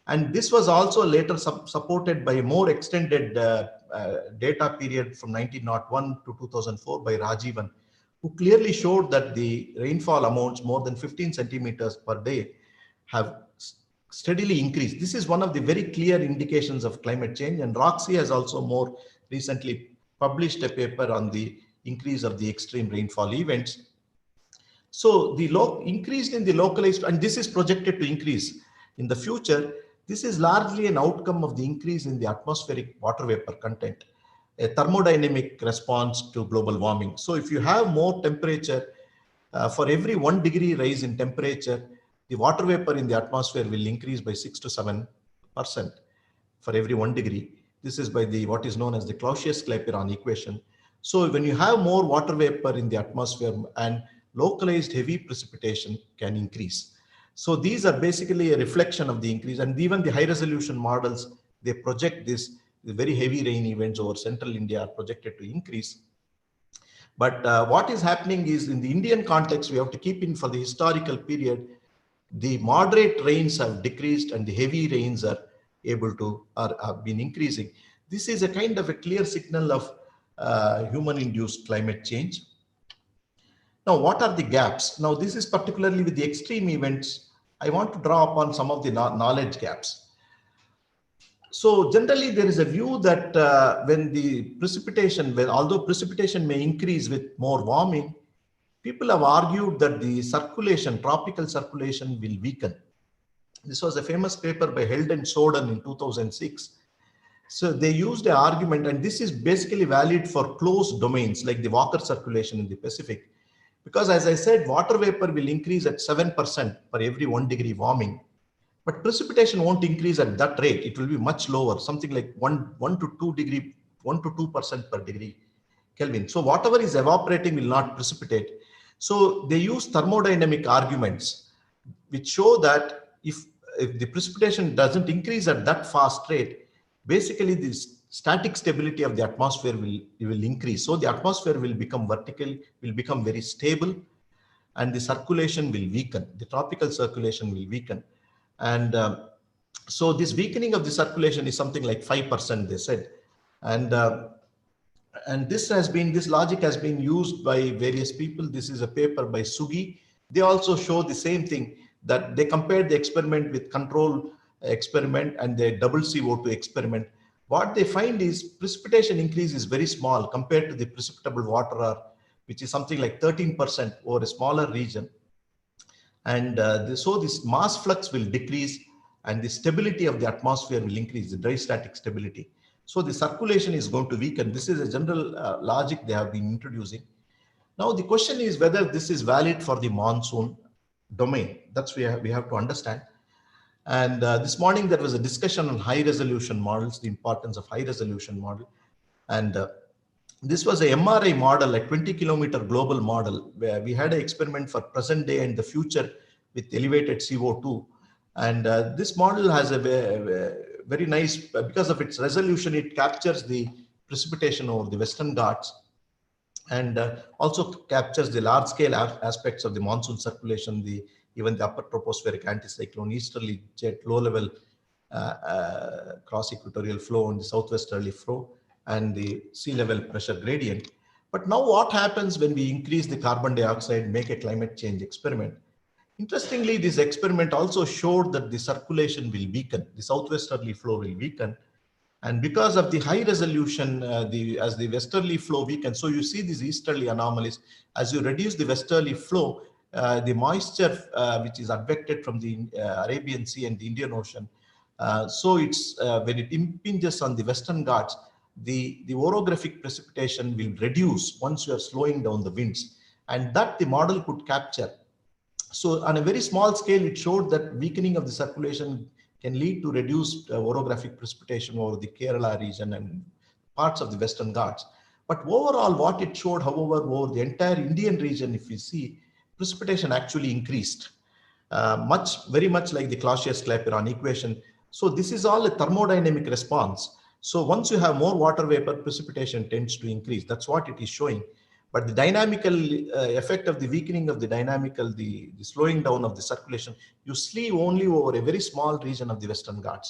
And this was also later supported by a more extended data period from 1901 to 2004 by Rajivan, who clearly showed that the rainfall amounts more than 15 centimeters per day have steadily increased. This is one of the very clear indications of climate change. And Roxy has also more recently published a paper on the increase of the extreme rainfall events. So the increase in the localized, and this is projected to increase in the future. This is largely an outcome of the increase in the atmospheric water vapor content, a thermodynamic response to global warming. So if you have more temperature, for every 1 degree rise in temperature, the water vapor in the atmosphere will increase by 6 to 7% for every 1 degree. This is by the what is known as the Clausius-Clapeyron equation. So when you have more water vapor in the atmosphere, and localized heavy precipitation can increase. So these are basically a reflection of the increase, and even the high resolution models, they project this, the very heavy rain events over central India are projected to increase. But what is happening is, in the Indian context, we have to keep in for the historical period, the moderate rains have decreased and the heavy rains are have been increasing. This is a kind of a clear signal of human-induced climate change. Now, what are the gaps? Now, this is particularly with the extreme events. I want to draw upon some of the knowledge gaps. So generally, there is a view that when the precipitation, although precipitation may increase with more warming, people have argued that the circulation, tropical circulation, will weaken. This was a famous paper by Held and Soden in 2006. So they used an argument, and this is basically valid for closed domains like the Walker circulation in the Pacific. Because as I said, water vapor will increase at 7% for every 1 degree warming, but precipitation won't increase at that rate. It will be much lower, something like 1 to 2% per degree Kelvin. So whatever is evaporating will not precipitate. So they use thermodynamic arguments, which show that if the precipitation doesn't increase at that fast rate, basically this static stability of the atmosphere will increase. So the atmosphere will become vertical, will become very stable, and the circulation will weaken. The tropical circulation will weaken. And so this weakening of the circulation is something like 5%, they said. And this logic has been used by various people. This is a paper by Sugi. They also show the same thing, that they compared the experiment with control experiment and the double CO2 experiment. What they find is precipitation increase is very small compared to the precipitable water, which is something like 13% over a smaller region. And so this mass flux will decrease and the stability of the atmosphere will increase, the dry static stability. So the circulation is going to weaken. This is a general logic they have been introducing. Now the question is whether this is valid for the monsoon domain. That's what we have to understand. And this morning there was a discussion on high resolution models, the importance of high resolution model. And this was a MRI model, a 20-kilometer global model, where we had an experiment for present day and the future with elevated CO2. And this model has a very nice, because of its resolution, it captures the precipitation over the Western Ghats and also captures the large scale aspects of the monsoon circulation, even the upper tropospheric anticyclone, easterly jet, low level cross equatorial flow and the southwesterly flow and the sea level pressure gradient. But now what happens when we increase the carbon dioxide, make a climate change experiment? Interestingly, this experiment also showed that the circulation will weaken, the southwesterly flow will weaken. And because of the high resolution, as the westerly flow weakens, so you see these easterly anomalies. As you reduce the westerly flow, the moisture which is advected from the Arabian Sea and the Indian Ocean, so it's when it impinges on the Western Ghats, the orographic precipitation will reduce once you are slowing down the winds, and that the model could capture. So on a very small scale, it showed that weakening of the circulation can lead to reduced orographic precipitation over the Kerala region and parts of the Western Ghats. But overall, what it showed, however, over the entire Indian region, if you see, precipitation actually increased, very much like the Clausius-Clapeyron equation. So this is all a thermodynamic response. So once you have more water vapor, precipitation tends to increase. That's what it is showing. But the dynamical effect of the weakening of the dynamical, the slowing down of the circulation, you see only over a very small region of the Western Ghats.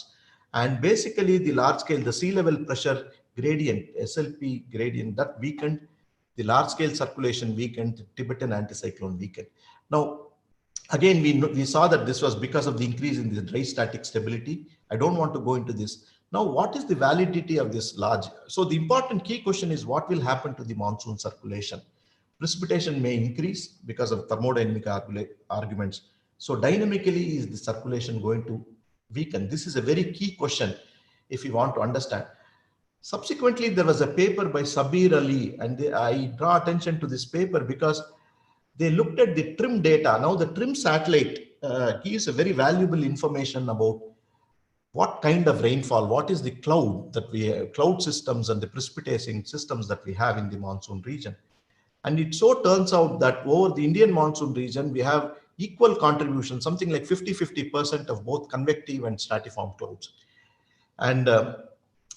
And basically the large scale, the sea level pressure gradient, SLP gradient, that weakened, the large scale circulation weakened, the Tibetan anticyclone weakened. Now, again, we saw that this was because of the increase in the dry static stability. I don't want to go into this. Now, what is the validity of this large? So the important key question is what will happen to the monsoon circulation? Precipitation may increase because of thermodynamic arguments. So dynamically, is the circulation going to weaken? This is a very key question if you want to understand. Subsequently, there was a paper by Sabir Ali, and I draw attention to this paper because they looked at the TRIM data. Now the TRIM satellite gives a very valuable information about what kind of rainfall, what is the cloud that we have, cloud systems and the precipitating systems that we have in the monsoon region. And it so turns out that over the Indian monsoon region, we have equal contribution, something like 50-50% of both convective and stratiform clouds. And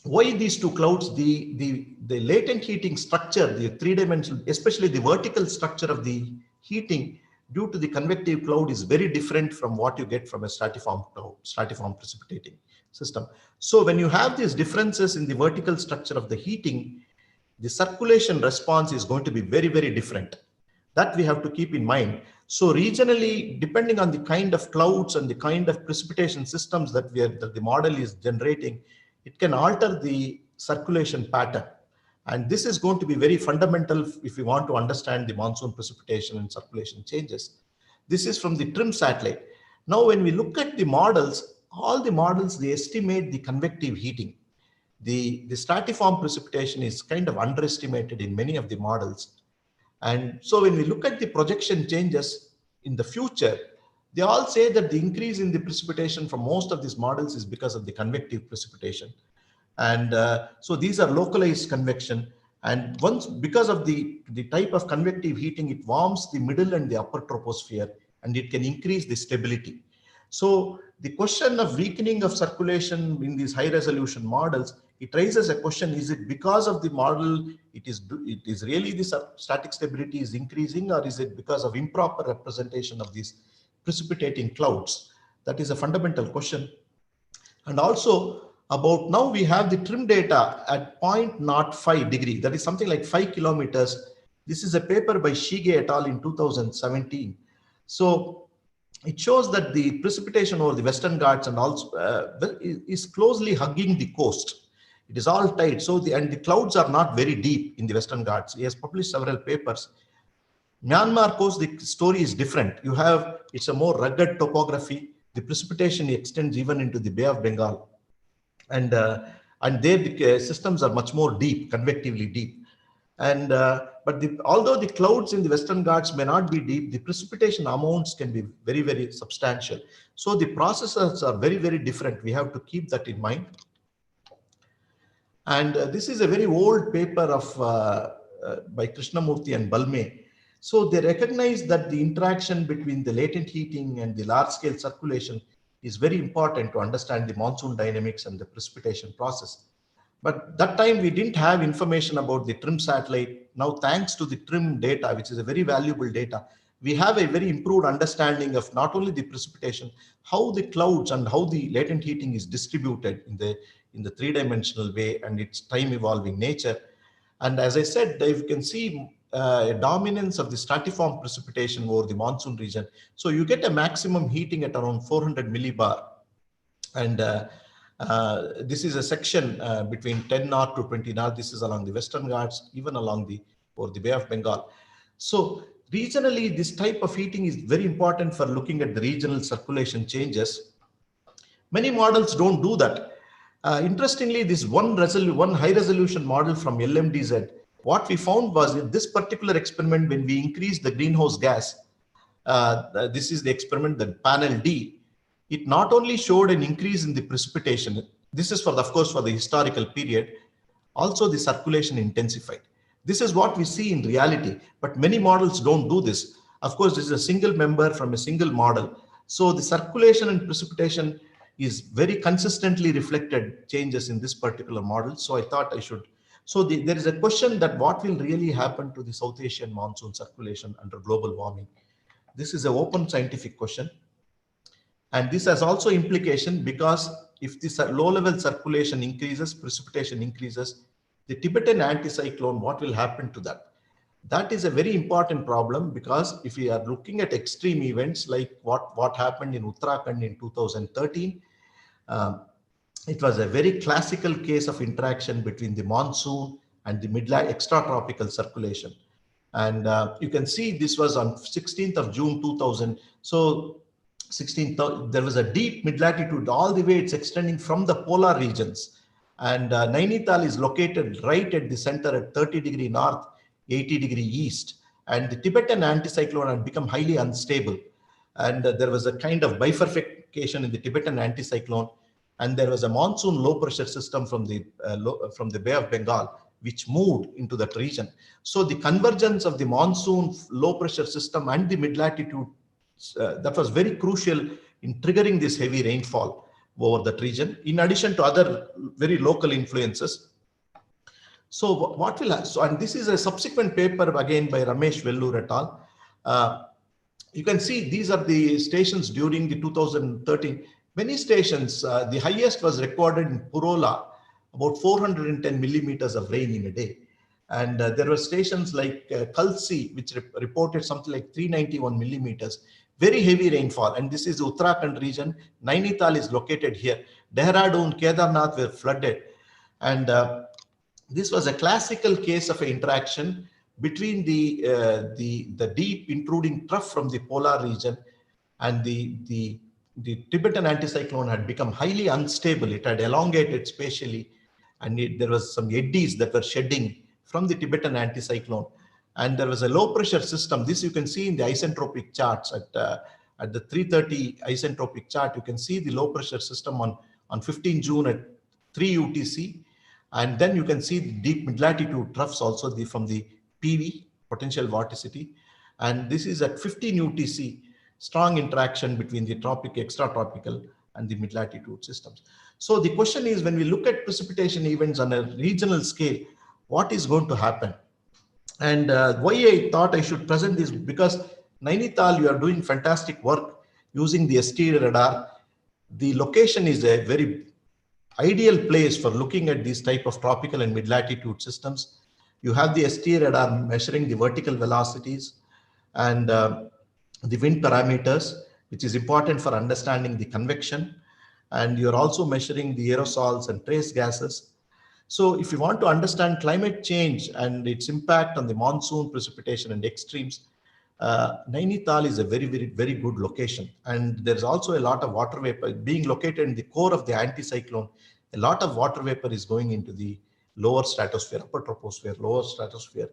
why these two clouds? The latent heating structure, the three-dimensional, especially the vertical structure of the heating due to the convective cloud is very different from what you get from a stratiform cloud, stratiform precipitating system. So when you have these differences in the vertical structure of the heating, the circulation response is going to be very, very different. That we have to keep in mind. So regionally, depending on the kind of clouds and the kind of precipitation systems that the model is generating, it can alter the circulation pattern. And this is going to be very fundamental if we want to understand the monsoon precipitation and circulation changes. This is from the TRIM satellite. Now, when we look at the models, all the models, they estimate the convective heating. The stratiform precipitation is kind of underestimated in many of the models. And so when we look at the projection changes in the future, they all say that the increase in the precipitation from most of these models is because of the convective precipitation. And so these are localized convection. And once, because of the type of convective heating, it warms the middle and the upper troposphere, and it can increase the stability. So the question of weakening of circulation in these high resolution models, it raises a question, is it because of the model, it is really the static stability is increasing, or is it because of improper representation of these precipitating clouds? That is a fundamental question. And also about now we have the TRIM data at 0.05 degree, that is something like 5 kilometers. This is a paper by Shige et al. In 2017. So it shows that the precipitation over the Western Ghats and also is closely hugging the coast. It is all tight. So and the clouds are not very deep in the Western Ghats. He has published several papers. Myanmar coast, the story is different. You have, it's a more rugged topography. The precipitation extends even into the Bay of Bengal. And there the systems are much more deep, convectively deep. And but although the clouds in the Western Ghats may not be deep, the precipitation amounts can be very, very substantial. So the processes are very, very different. We have to keep that in mind. And this is a very old paper of by Krishnamurthy and Balme. So they recognize that the interaction between the latent heating and the large-scale circulation is very important to understand the monsoon dynamics and the precipitation process. But that time we didn't have information about the TRIM satellite. Now, thanks to the TRIM data, which is a very valuable data, we have a very improved understanding of not only the precipitation, how the clouds and how the latent heating is distributed in the three-dimensional way and its time-evolving nature. And as I said, if you can see a dominance of the stratiform precipitation over the monsoon region. So you get a maximum heating at around 400 millibar. And this is a section between 10 north to 20 north. This is along the Western Ghats, even along the Bay of Bengal. So regionally, this type of heating is very important for looking at the regional circulation changes. Many models don't do that. Interestingly, this one high resolution model from LMDZ, what we found was in this particular experiment, when we increased the greenhouse gas, this is the experiment, the panel D, it not only showed an increase in the precipitation, this is of course for the historical period, also the circulation intensified. This is what we see in reality, but many models don't do this. Of course, this is a single member from a single model. So the circulation and precipitation is very consistently reflected changes in this particular model. So I thought I should. So there is a question that what will really happen to the South Asian monsoon circulation under global warming? This is an open scientific question. And this has also implication because if this low level circulation increases, precipitation increases, the Tibetan anticyclone, what will happen to that? That is a very important problem because if we are looking at extreme events like what happened in Uttarakhand in 2013, it was a very classical case of interaction between the monsoon and the extratropical circulation. And you can see this was on 16th of June 2000. So 16th, there was a deep mid-latitude all the way it's extending from the polar regions. And Nainital is located right at the center at 30° north, 80° east. And the Tibetan anticyclone had become highly unstable. And there was a kind of bifurcation in the Tibetan anticyclone. And there was a monsoon low pressure system from the Bay of Bengal, which moved into that region. So the convergence of the monsoon low pressure system and the mid-latitude, that was very crucial in triggering this heavy rainfall over that region, in addition to other very local influences. So what will, and this is a subsequent paper again by Ramesh Vellur et al. You can see these are the stations during the 2013. Many stations, the highest was recorded in Purola, about 410 millimeters of rain in a day. And there were stations like Kalsi, which reported something like 391 millimeters, very heavy rainfall. And this is the Uttarakhand region. Nainital is located here. Dehradun, Kedarnath were flooded. And this was a classical case of an interaction between the deep intruding trough from the polar region and the Tibetan anticyclone had become highly unstable. It had elongated spatially, and there was some eddies that were shedding from the Tibetan anticyclone. And there was a low pressure system. This you can see in the isentropic charts at the 330 isentropic chart. You can see the low pressure system on 15 June at 3 UTC. And then you can see the deep mid-latitude troughs also from the PV, potential vorticity. And this is at 15 UTC, strong interaction between the tropic, extratropical, and the mid-latitude systems. So the question is, when we look at precipitation events on a regional scale, what is going to happen? And why I thought I should present this, because Nainital, you are doing fantastic work using the ST radar. The location is a very ideal place for looking at these type of tropical and mid-latitude systems. You have the ST radar measuring the vertical velocities and the wind parameters, which is important for understanding the convection. And you're also measuring the aerosols and trace gases. So if you want to understand climate change and its impact on the monsoon, precipitation, and extremes, Nainital is a very, very, very good location. And there's also a lot of water vapor being located in the core of the anticyclone. A lot of water vapor is going into the lower stratosphere, upper troposphere, lower stratosphere.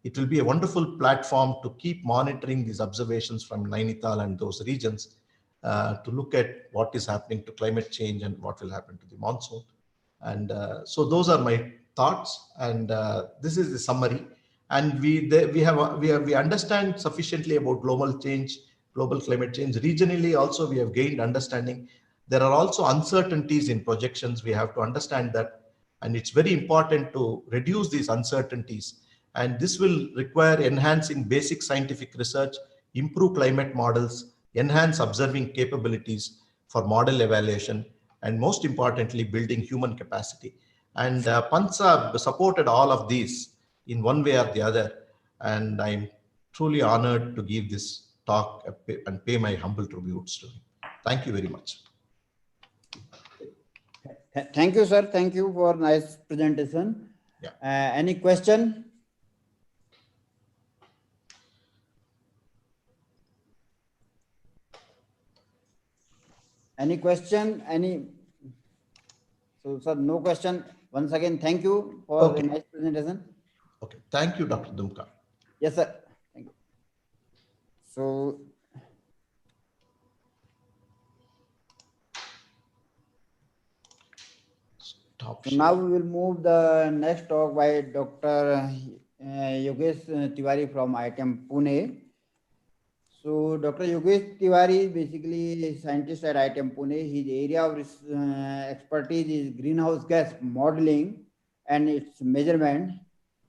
It will be a wonderful platform to keep monitoring these observations from Nainital and those regions to look at what is happening to climate change and what will happen to the monsoon. And so those are my thoughts. And this is the summary. And we understand sufficiently about global change, global climate change. Regionally also, we have gained understanding. There are also uncertainties in projections. We have to understand that. And it's very important to reduce these uncertainties. And this will require enhancing basic scientific research, improve climate models, enhance observing capabilities for model evaluation, and most importantly, building human capacity. And Pansa supported all of these in one way or the other. And I'm truly honored to give this talk and pay my humble tributes to him. Thank you very much. Thank you, sir. Thank you for nice presentation. Yeah. Any question? Any question? So, sir, no question. Once again, thank you for the nice presentation. Okay. Thank you, Dr. Dumka. Yes, sir. Thank you. So, so now we will move the next talk by Dr. Yogesh Tiwari from IITM Pune. So Dr. Yogesh Tiwari is basically a scientist at IIM Pune. His area of expertise is greenhouse gas modeling and its measurement.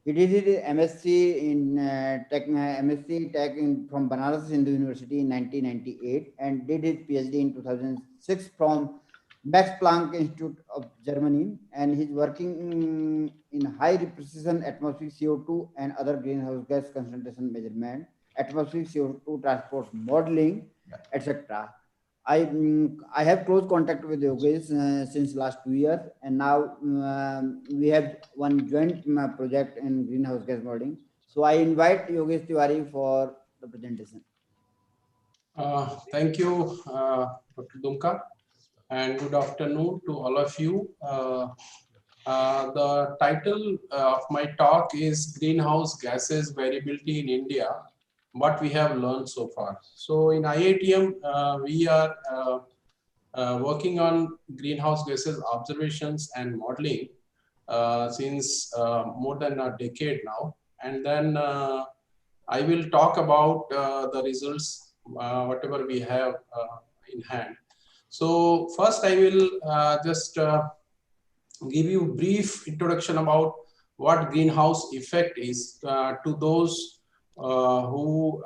He did his MSc in MSc Tech from Banaras Hindu University in 1998 and did his PhD in 2006 from Max Planck Institute of Germany, and he's working in high precision atmospheric CO2 and other greenhouse gas concentration measurement, atmospheric CO2 transport modeling, etc. I have close contact with Yogesh since last 2 years, and now we have one joint project in greenhouse gas modeling. So I invite Yogesh Tiwari for the presentation. Thank you, Dr. Dumka, and good afternoon to all of you. The title of my talk is Greenhouse Gases Variability in India, what we have learned so far. So in IITM, we are working on greenhouse gases observations and modeling since more than a decade now. And then I will talk about the results, whatever we have in hand. So first I will just give you a brief introduction about what greenhouse effect is to those who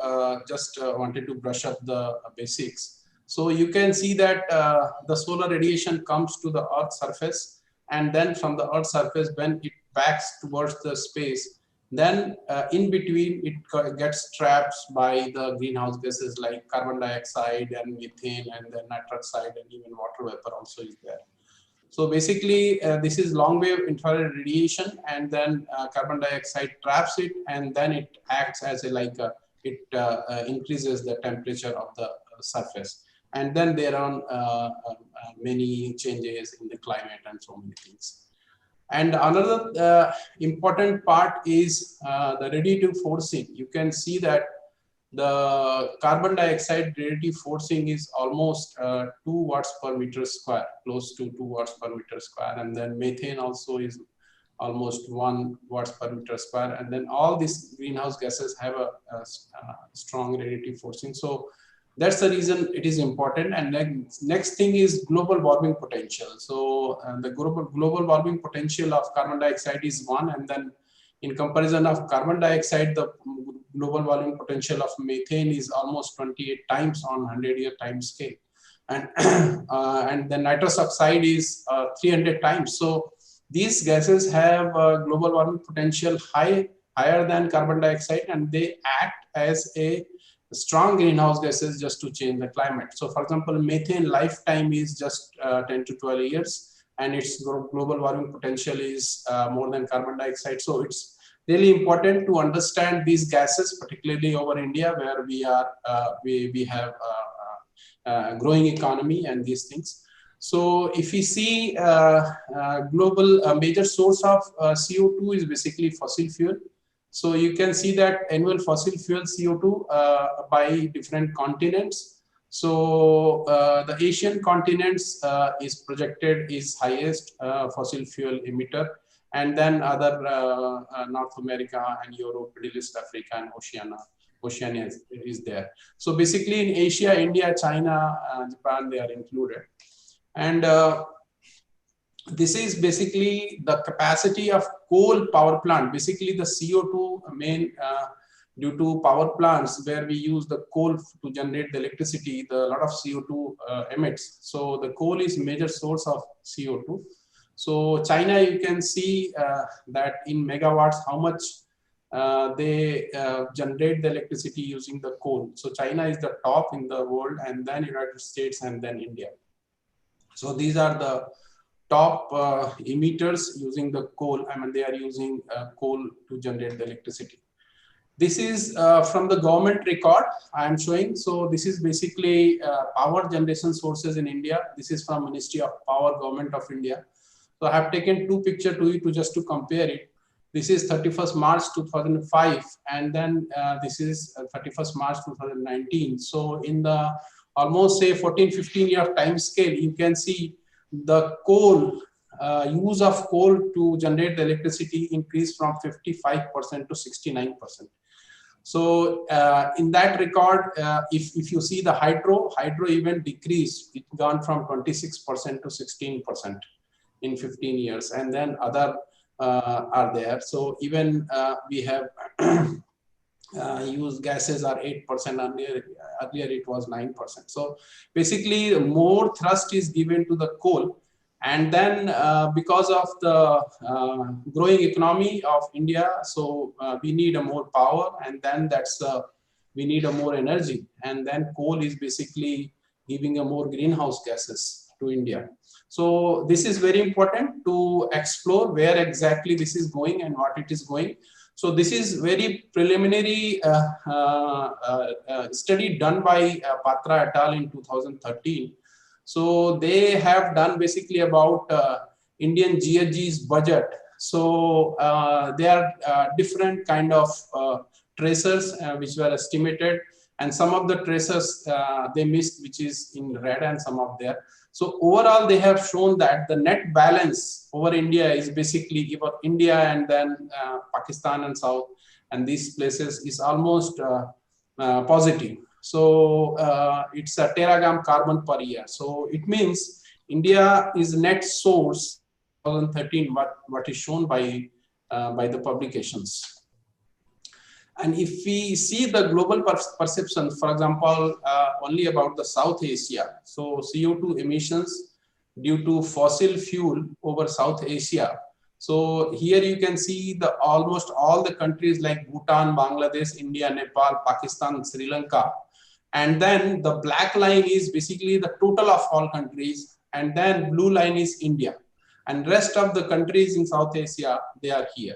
just wanted to brush up the basics. So you can see that the solar radiation comes to the Earth's surface, and then from the Earth's surface, when it backs towards the space, then in between it gets trapped by the greenhouse gases like carbon dioxide and methane, and then nitrous oxide, and even water vapor also is there. So basically, this is long wave infrared radiation, and then carbon dioxide traps it, and then it acts as a it increases the temperature of the surface. And then there are many changes in the climate and so many things. And another important part is the radiative forcing. You can see that the carbon dioxide radiative forcing is almost 2 watts per meter square, close to 2 watts per meter square. And then methane also is almost 1 watts per meter square. And then all these greenhouse gases have a strong radiative forcing. So that's the reason it is important. And next thing is global warming potential. So the global warming potential of carbon dioxide is 1, and then in comparison of carbon dioxide, the global warming potential of methane is almost 28 times on 100-year time scale. And, and the nitrous oxide is 300 times. So these gases have global warming potential higher than carbon dioxide, and they act as a strong greenhouse gases just to change the climate. So for example, methane lifetime is just 10 to 12 years, and its global warming potential is more than carbon dioxide. So it's really important to understand these gases, particularly over India, where we are we have a growing economy and these things. So if we see global major source of CO2 is basically fossil fuel. So you can see that annual fossil fuel CO2 by different continents. So the Asian continents is projected is highest fossil fuel emitter, and then other North America and Europe, Middle East, Africa, and Oceania is there. So basically in Asia, India, China, Japan, they are included. And this is basically the capacity of coal power plant. Basically the CO2 main due to power plants where we use the coal to generate the electricity, a lot of CO2 emits. So the coal is major source of CO2. So China, you can see that in megawatts, how much they generate the electricity using the coal. So China is the top in the world, and then United States, and then India. So these are the top emitters using the coal. I mean, they are using coal to generate the electricity. This is from the government record I am showing. So this is basically power generation sources in India. This is from Ministry of Power, Government of India. So I have taken 2 pictures to you just to compare it. This is 31st March 2005, and then this is 31st March 2019. So in the almost say 14-15 year time scale, you can see the coal use of coal to generate the electricity increased from 55% to 69%. So in that record, if you see the hydro even decreased. It gone from 26% to 16% in 15 years, and then other are there. So even we have used gases are 8%, earlier it was 9%. So basically more thrust is given to the coal, and then because of the growing economy of India, so we need a more power, and then we need a more energy, and then coal is basically giving a more greenhouse gases to India. So this is very important to explore where exactly this is going and what it is going. So this is very preliminary study done by Patra et al. In 2013. So they have done basically about Indian GHG's budget. So there are different kind of tracers which were estimated, and some of the tracers they missed, which is in red, and some of there. So overall, they have shown that the net balance over India is basically about India and then Pakistan and South, and these places is almost positive. So it's a teragram carbon per year. So it means India is net source 2013, what is shown by the publications. And if we see the global perception, for example, only about the South Asia, so CO2 emissions due to fossil fuel over South Asia. So here you can see the almost all the countries like Bhutan, Bangladesh, India, Nepal, Pakistan, Sri Lanka. And then the black line is basically the total of all countries, and then blue line is India. And rest of the countries in South Asia, they are here.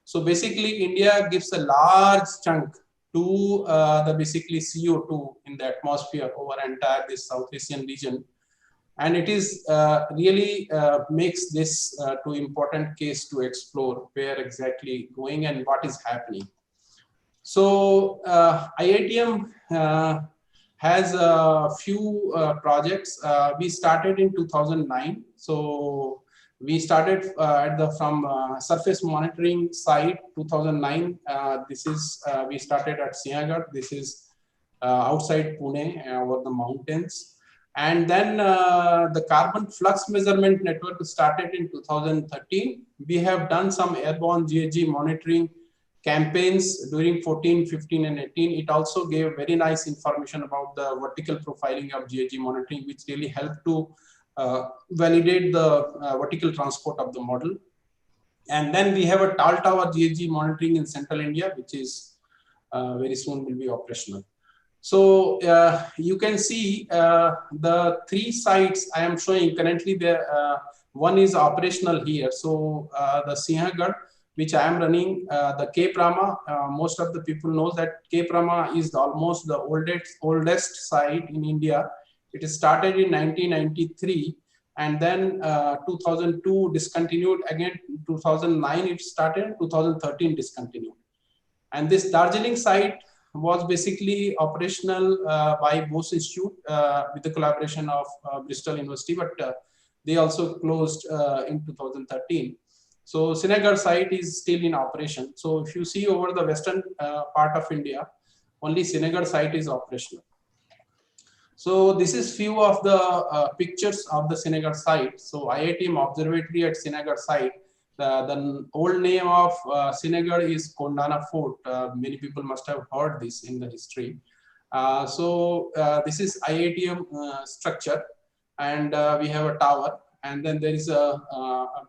So basically, India gives a large chunk to the basically CO2 in the atmosphere over entire this South Asian region, and it is really makes this to important case to explore where exactly going and what is happening. So IITM has a few projects. We started in 2009. So we started from surface monitoring site 2009. This is we started at Sinhagad. This is outside Pune over the mountains. And then the carbon flux measurement network started in 2013. We have done some airborne GHG monitoring campaigns during 14, 15, and 18. It also gave very nice information about the vertical profiling of GHG monitoring, which really helped to validate the vertical transport of the model. And then we have a tall tower GHG monitoring in central India, which is very soon will be operational. So you can see the 3 sites I am showing currently there. One is operational here. So the Sinhagad, which I am running, the Cape Rama, most of the people know that Cape Rama is almost the oldest site in India. It started in 1993, and then 2002 discontinued again. 2009 it started, 2013 discontinued. And this Darjeeling site was basically operational by Bose Institute with the collaboration of Bristol University, but they also closed in 2013. So Sinhagad site is still in operation. So if you see over the western part of India, only Sinhagad site is operational. So this is few of the pictures of the Sinhagad site. So IITM Observatory at Sinhagad site. The old name of Sinhagad is Kondana Fort. Many people must have heard this in the history. This is IITM structure, and we have a tower, and then there is a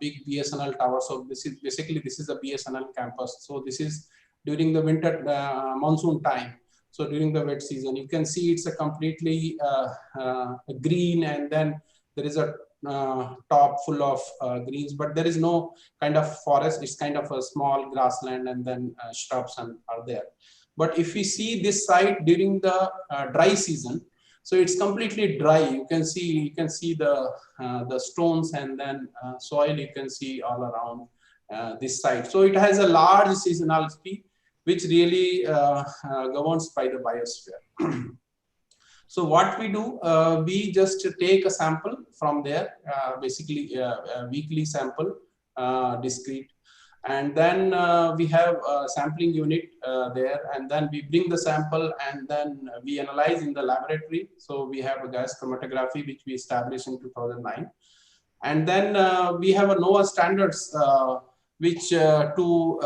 big BSNL tower. So this is basically a BSNL campus. So this is during the winter monsoon time. So during the wet season, you can see it's a completely green, and then there is a top full of greens, but there is no kind of forest. It's kind of a small grassland, and then shrubs are there. But if we see this site during the dry season, so it's completely dry. You can see the stones, and then soil you can see all around this site. So it has a large seasonality, which really governs by the biosphere. So what we do, we just take a sample from there, basically a weekly sample, discrete. And then we have a sampling unit there, and then we bring the sample and then we analyze in the laboratory. So we have a gas chromatography which we established in 2009. And then we have a NOAA standards which to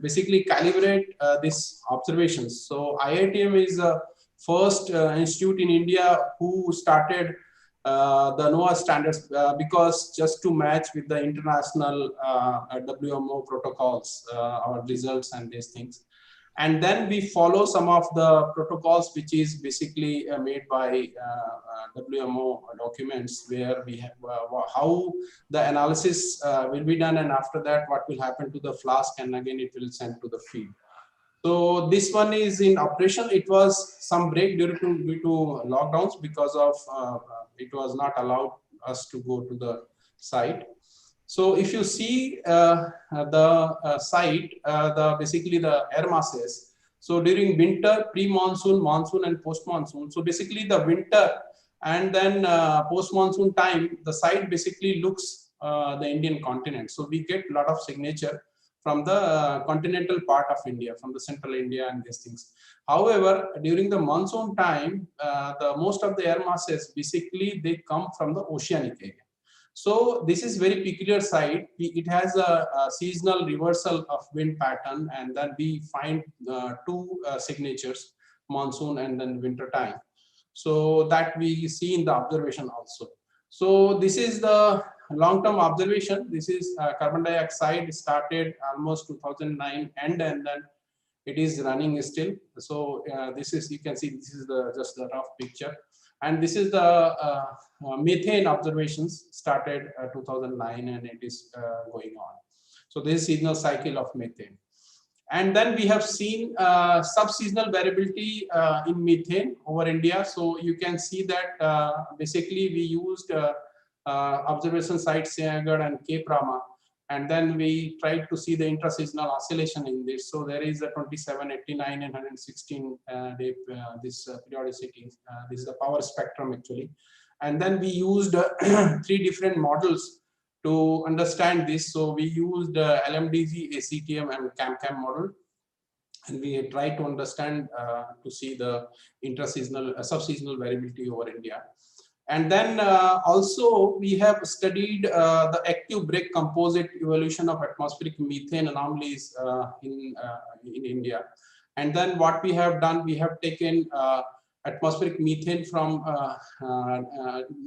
basically calibrate these observations. So IITM is the first institute in India who started the NOAA standards because just to match with the international WMO protocols, our results and these things. And then we follow some of the protocols which is basically made by WMO documents, where we have how the analysis will be done, and after that what will happen to the flask, and again it will send to the field. So this one is in operation. It was some break due to lockdowns because of it was not allowed us to go to the site. So if you see the site, basically the air masses. So during winter, pre-monsoon, monsoon, and post-monsoon. So basically the winter and then post-monsoon time, the site basically looks the Indian continent. So we get a lot of signature from the continental part of India, from the central India and these things. However, during the monsoon time, most of the air masses basically they come from the oceanic area. So this is very peculiar site. It has a seasonal reversal of wind pattern, and then we find two signatures, monsoon and then winter time. So that we see in the observation also. So this is the long-term observation. This is carbon dioxide started almost 2009 and then it is running still. So this is, you can see, this is just the rough picture. And this is the methane observations started 2009 and it is going on. So this is seasonal cycle of methane. And then we have seen sub-seasonal variability in methane over India. So you can see that basically we used observation sites Srinagar and Cape Rama, and then we tried to see the intra-seasonal oscillation in this. So there is a 27, 89, and 116 day periodicity. This is the power spectrum actually. And then we used 3 different models to understand this. So we used LMDG, ACTM, and CAM-CAM model. And we tried to understand to see the intra-seasonal, sub-seasonal variability over India. And then also we have studied the active break composite evolution of atmospheric methane anomalies in India. And then what we have done, we have taken atmospheric methane from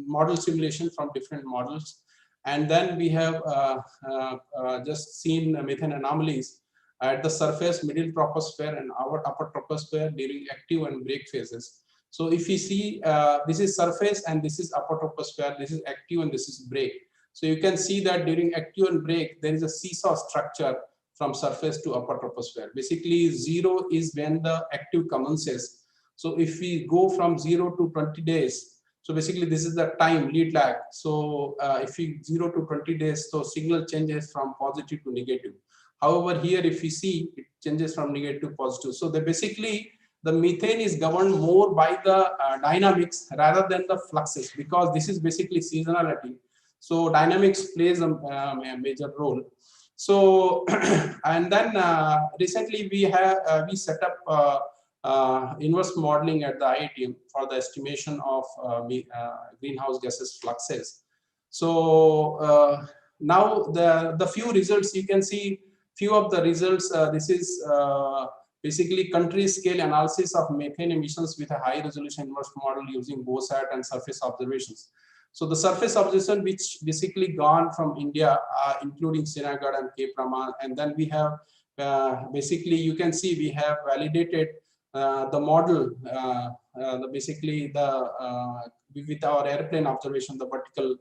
model simulation from different models. And then we have just seen methane anomalies at the surface, middle troposphere, and our upper troposphere during active and break phases. So if you see, this is surface and this is upper troposphere, this is active and this is break. So you can see that during active and break, there is a seesaw structure from surface to upper troposphere. Basically 0 is when the active commences. So if we go from 0 to 20 days, so basically this is the time lead lag. So if we 0 to 20 days, so signal changes from positive to negative. However, here if we see, it changes from negative to positive. So they basically, the methane is governed more by the dynamics rather than the fluxes, because this is basically seasonality. So dynamics plays a major role. So and then recently we set up inverse modeling at the IITM for the estimation of greenhouse gases fluxes. So now the few results, you can see few of the results. This is basically country scale analysis of methane emissions with a high resolution inverse model using GOSAT and surface observations. So the surface observation which basically gone from India, including Srinagar and Cape Rama, and then we have basically, you can see we have validated the model, basically with our airplane observation, the vertical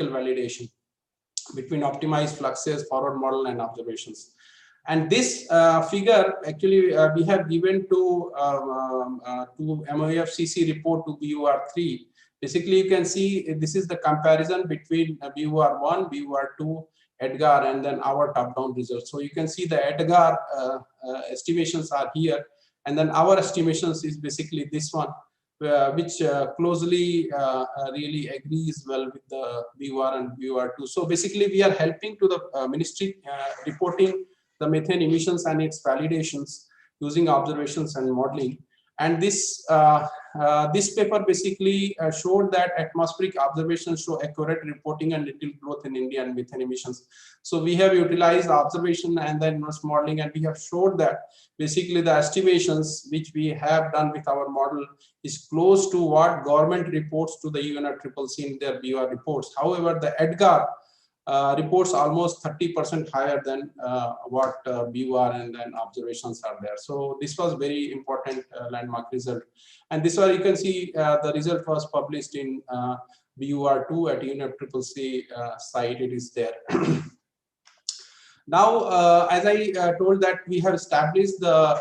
validation between optimized fluxes, forward model, and observations. And this figure actually we have given to MOFCC report to BUR3. Basically, you can see this is the comparison between BUR1, BUR2, EDGAR, and then our top-down results. So you can see the EDGAR estimations are here, and then our estimations is basically this one. which closely really agrees well with the BUR and BUR2. So basically, we are helping to the ministry reporting the methane emissions and its validations using observations and modeling. And this this paper basically showed that atmospheric observations show accurate reporting and little growth in India and methane emissions. So we have utilized observation and then inverse modeling, and we have showed that basically the estimations which we have done with our model is close to what government reports to the UNFCCC in their BUR reports. However, the EDGAR reports almost 30% higher than what BUR and then observations are there. So this was very important landmark result. And this one you can see the result was published in BUR2 at UNFCCC site. It is there. Now, as I told that we have established the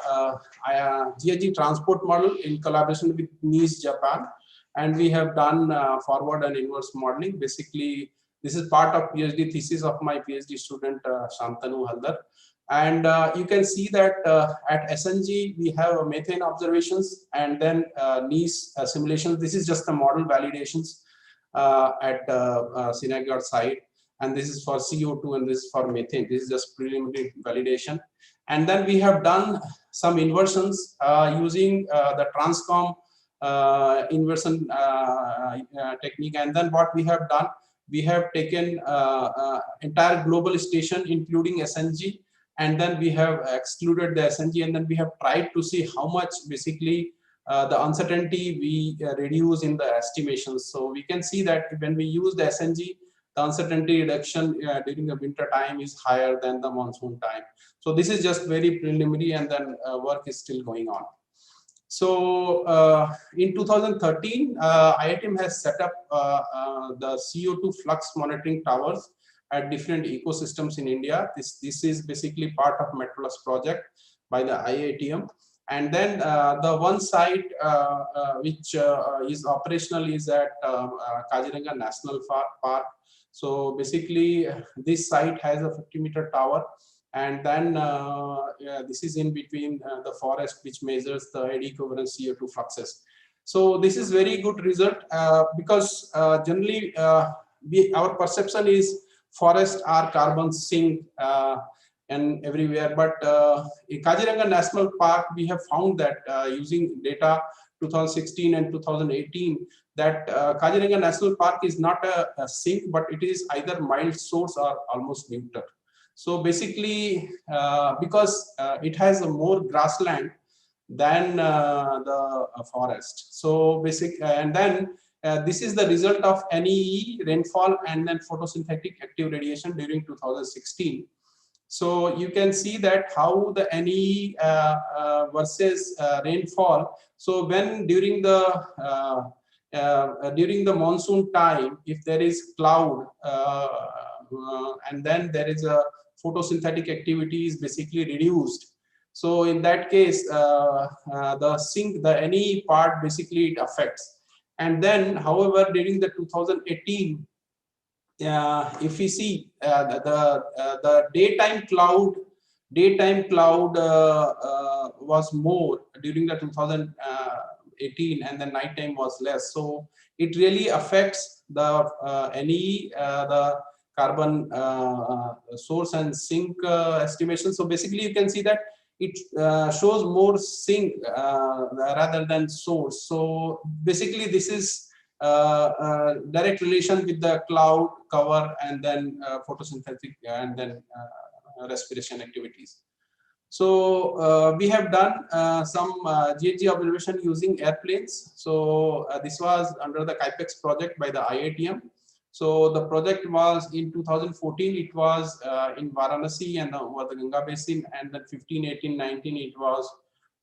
GHG transport model in collaboration with NICE Japan, and we have done forward and inverse modeling. Basically, this is part of PhD thesis of my PhD student Shantanu Haldar. And you can see that at SNG, we have methane observations and then NICE simulations. This is just the model validations at Srinagar site. And this is for CO2 and this is for methane. This is just preliminary validation. And then we have done some inversions using the Transcom inversion technique. And then what we have done, we have taken entire global station, including SNG, and then we have excluded the SNG, and then we have tried to see how much basically the uncertainty we reduce in the estimations. So we can see that when we use the SNG, the uncertainty reduction during the winter time is higher than the monsoon time. So this is just very preliminary, and then work is still going on. So in 2013, IITM has set up the CO2 flux monitoring towers at different ecosystems in India. This is basically part of MetroPlus project by the IITM. And then the one site which is operational is at Kaziranga National Park. So basically, this site has a 50-meter tower, and then this is in between the forest, which measures the eddy equivalent CO2 fluxes. So this is very good result because generally our perception is forests are carbon sink and everywhere, but in Kaziranga National Park, we have found that using data 2016 and 2018, that Kaziranga National Park is not a sink, but it is either mild source or almost neutral. So basically, because it has a more grassland than the forest. So and then this is the result of NEE, rainfall, and then photosynthetic active radiation during 2016. So you can see that how the NEE versus rainfall. So when during the monsoon time, if there is cloud and then there is a photosynthetic activity is basically reduced. So in that case, the NEE part basically it affects. And then, however, during the 2018, if we see the daytime cloud was more during the 2018, and the nighttime was less. So it really affects the NEE, the carbon source and sink estimation. So basically, you can see that it shows more sink rather than source. So basically, this is direct relation with the cloud cover and then photosynthetic and then respiration activities. So we have done some GHG observation using airplanes. So this was under the KIPEX project by the IITM. So the project was in 2014, it was in Varanasi and over the Ganga Basin, and then 15, 18, 19, it was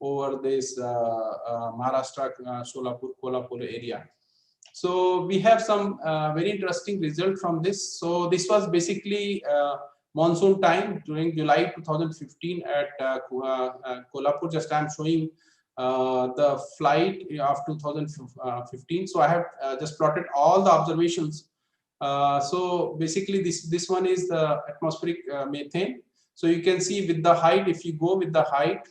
over this Maharashtra, Solapur, Kolhapur area. So we have some very interesting result from this. So this was basically monsoon time during July 2015 at Kolhapur. Just I'm showing the flight of 2015. So I have just plotted all the observations. So basically this one is the atmospheric methane. So you can see with the height, if you go with the height,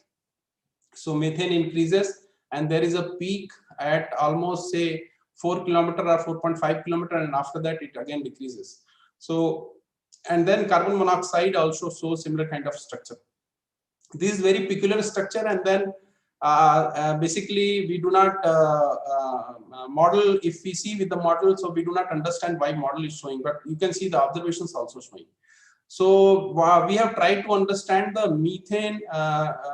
so methane increases and there is a peak at almost say 4 kilometer or 4.5 kilometer, and after that it again decreases. So, and then carbon monoxide also shows similar kind of structure. This is very peculiar structure, and then basically we do not model. If we see with the model, so we do not understand why model is showing, but you can see the observations also showing. So we have tried to understand the methane,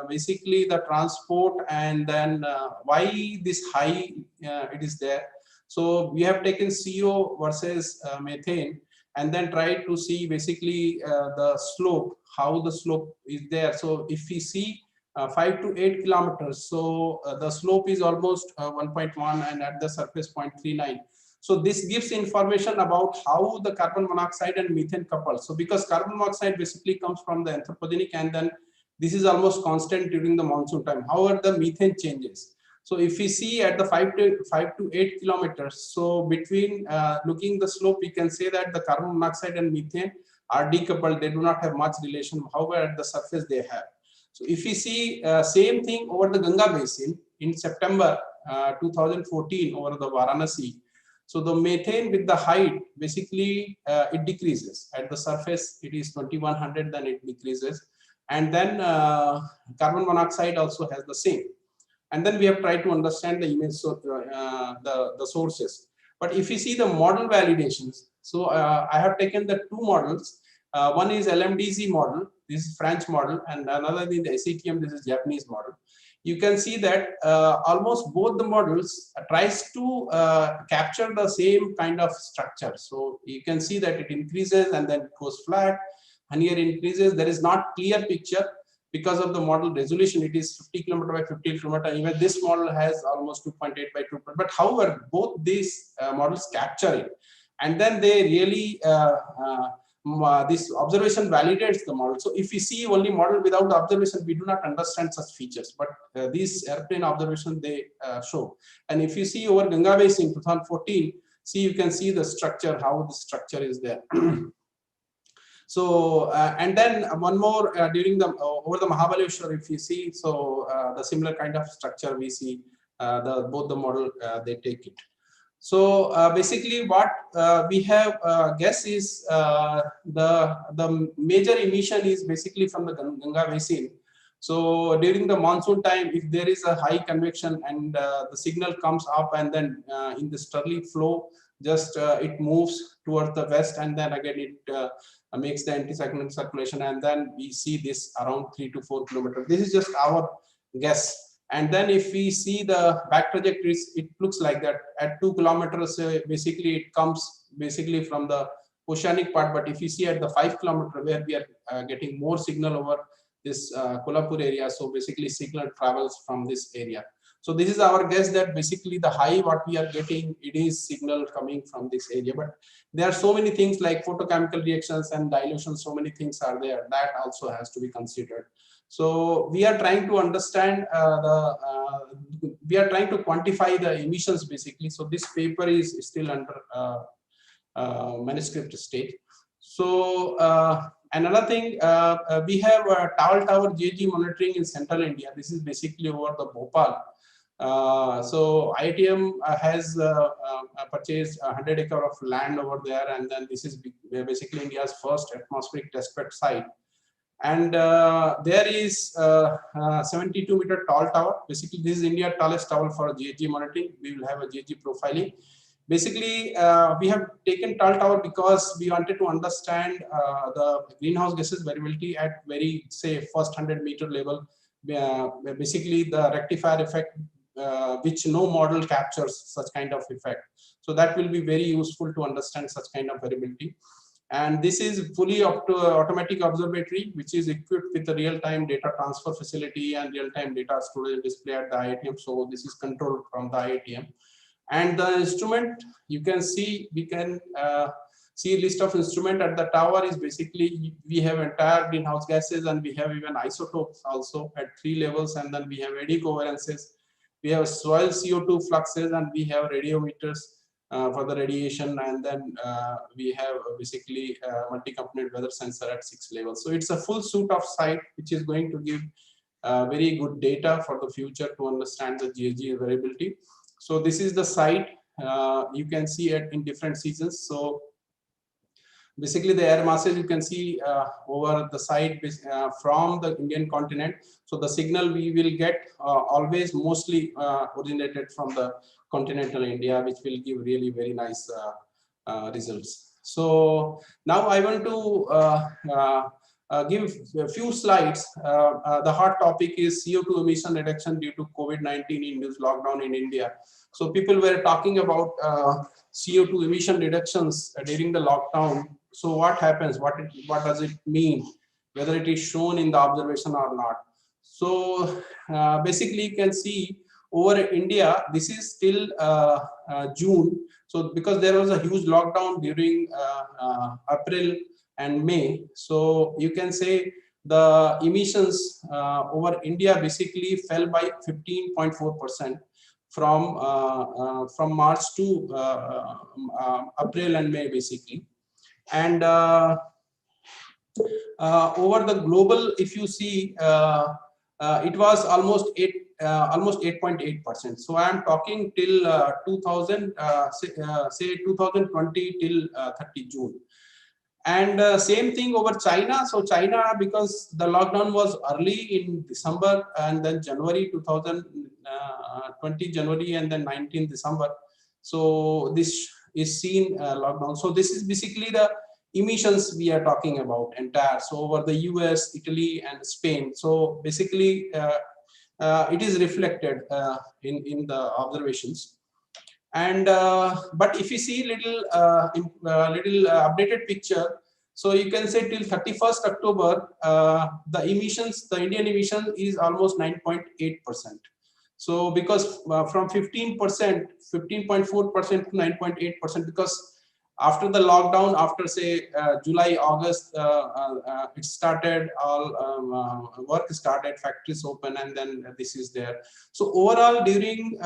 basically the transport, and then why this high it is there. So we have taken CO versus methane, and then try to see basically the slope, how the slope is there. So if we see 5 to 8 kilometers, so the slope is almost 1.1 and at the surface 0.39. So this gives information about how the carbon monoxide and methane couple. So because carbon monoxide basically comes from the anthropogenic, and then this is almost constant during the monsoon time. However, the methane changes. So if we see at the 5 to 8 kilometers, so between looking the slope, we can say that the carbon monoxide and methane are decoupled. They do not have much relation. However, at the surface they have. So if we see same thing over the Ganga basin in September 2014 over the Varanasi. So the methane with the height, basically it decreases. At the surface, it is 2100, then it decreases. And then carbon monoxide also has the same. And then we have tried to understand the image, so the sources. But if you see the model validations, so I have taken the two models. One is LMDZ model, this is French model, and another is the ACTM, this is Japanese model. You can see that almost both the models tries to capture the same kind of structure. So you can see that it increases and then it goes flat, and here increases. There is not clear picture because of the model resolution. It is 50 kilometer by 50 kilometer. Even this model has almost 2.8 by 2. But however, both these models capture it, and then they really this observation validates the model. So if we see only model without the observation, we do not understand such features. But these airplane observation they show. And if you see over Ganga Basin in 2014, see you can see the structure, how the structure is there. So and then one more during the over the Mahabaleshwar, if you see, so the similar kind of structure we see, both the model they take it. So basically what we have guessed is the major emission is basically from the Ganga Basin. So during the monsoon time, if there is a high convection and the signal comes up, and then in the Stirling flow, just it moves towards the west, and then again it makes the anticyclonic circulation, and then we see this around 3 to 4 kilometers. This is just our guess. And then if we see the back trajectories, it looks like that at 2 kilometers, basically it comes basically from the oceanic part. But if you see at the 5 kilometer where we are getting more signal over this Kolhapur area, so basically signal travels from this area. So this is our guess that basically the high what we are getting, it is signal coming from this area. But there are so many things like photochemical reactions and dilution, so many things are there that also has to be considered. So we are trying to understand we are trying to quantify the emissions basically. So this paper is still under manuscript stage. So another thing, we have tall tower GHG monitoring in central India. This is basically over the Bhopal. So IITM has purchased 100 acre of land over there, and then this is basically India's first atmospheric testbed site. And there is 72 meter tall tower. Basically, this is India's tallest tower for GHG monitoring. We will have a GHG profiling. Basically, we have taken tall tower because we wanted to understand the greenhouse gases variability at very, say, first 100 meter level. Basically, the rectifier effect, which no model captures such kind of effect. So that will be very useful to understand such kind of variability. And this is fully automatic observatory, which is equipped with a real-time data transfer facility and real-time data storage and display at the IITM. So this is controlled from the IITM. And the instrument, you can see, we can see a list of instrument at the tower is basically, we have entire greenhouse gases, and we have even isotopes also at 3 levels. And then we have eddy covariances, we have soil CO2 fluxes, and we have radiometers for the radiation, and then we have basically multi-component weather sensor at 6 levels. So it's a full suite of site which is going to give very good data for the future to understand the GHG variability. So this is the site. You can see it in different seasons. So basically the air masses you can see over the side from the Indian continent. So the signal we will get always mostly originated from the continental India, which will give really very nice results. So now I want to give a few slides. The hot topic is CO2 emission reduction due to COVID-19 induced lockdown in India. So people were talking about CO2 emission reductions during the lockdown. So what happens? What does it mean? Whether it is shown in the observation or not. So basically you can see over India, this is till June. So because there was a huge lockdown during April and May, so you can say the emissions over India basically fell by 15.4% from March to April and May basically. And over the global, if you see, it was almost 8.8%. So I am talking till 2020 till 30 June. And same thing over China. So China, because the lockdown was early in December and then January 2020 January and then 19 December. So this is seen lockdown. So this is basically the emissions we are talking about entire. So over the US, Italy and Spain. So basically it is reflected in the observations. And but if you see little updated picture, so you can say till 31st October, the emissions, the Indian emission is almost 9.8%. So because from 15%, 15.4% to 9.8%, because after the lockdown, after say July, August, it started, all work started, factories open, and then this is there. So overall during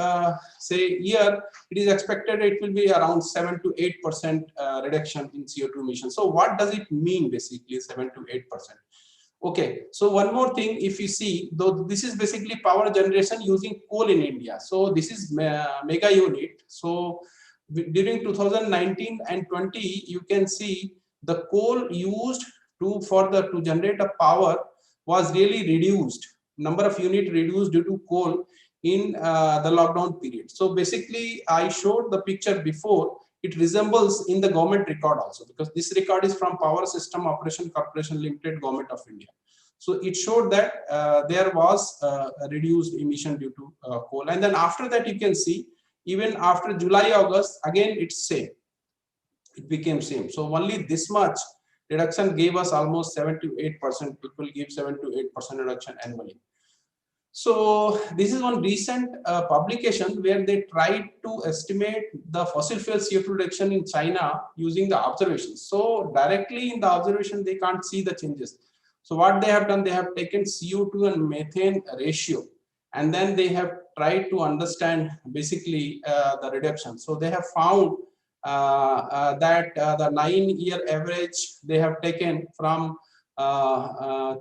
say year, it is expected it will be around 7 to 8% reduction in CO2 emissions. So what does it mean basically 7 to 8%? Okay, so one more thing, if you see, though this is basically power generation using coal in India. So this is mega unit. So during 2019 and 20, you can see the coal used to generate a power was really reduced. Number of units reduced due to coal in the lockdown period. So basically, I showed the picture before. It resembles in the government record also, because this record is from Power System Operation Corporation Limited, Government of India. So it showed that there was a reduced emission due to coal. And then after that, you can see even after July, August, again it's same. It became same. So only this much reduction gave us almost 7 to 8%. It will give 7 to 8% reduction annually. So this is one recent publication where they tried to estimate the fossil fuel CO2 reduction in China using the observations. So directly in the observation, they can't see the changes. So what they have done, they have taken CO2 and methane ratio, and then they have tried to understand basically the reduction. So they have found that the 9-year average they have taken from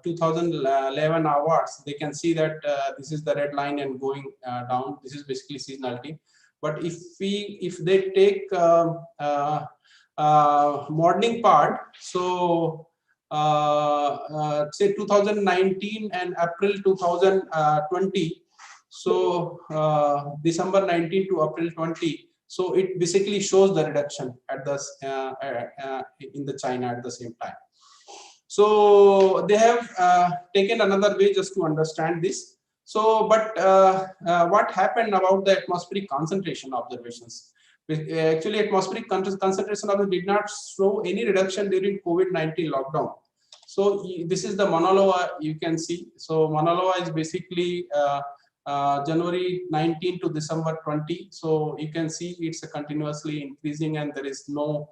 2011 hours. They can see that this is the red line and going down. This is basically seasonality. But if they take modeling part, so say 2019 and April 2020. So December 19 to April 20. So it basically shows the reduction at the in the China at the same time. So they have taken another way just to understand this. So, but what happened about the atmospheric concentration observations? Actually, atmospheric concentration did not show any reduction during COVID-19 lockdown. So this is the Mauna Loa, you can see. So Mauna Loa is basically January 19 to December 20. So you can see it's continuously increasing, and there is no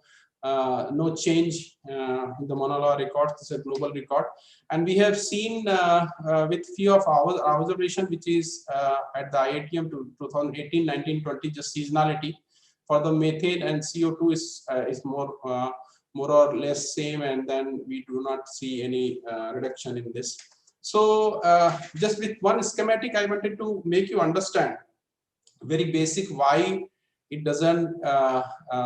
change in the Mauna Loa record. It's a global record, and we have seen with few of our observation, which is at the IATM to 2018, 19, 20, just seasonality for the methane and CO2 is more or less same, and then we do not see any reduction in this. So just with one schematic, I wanted to make you understand very basic why it doesn't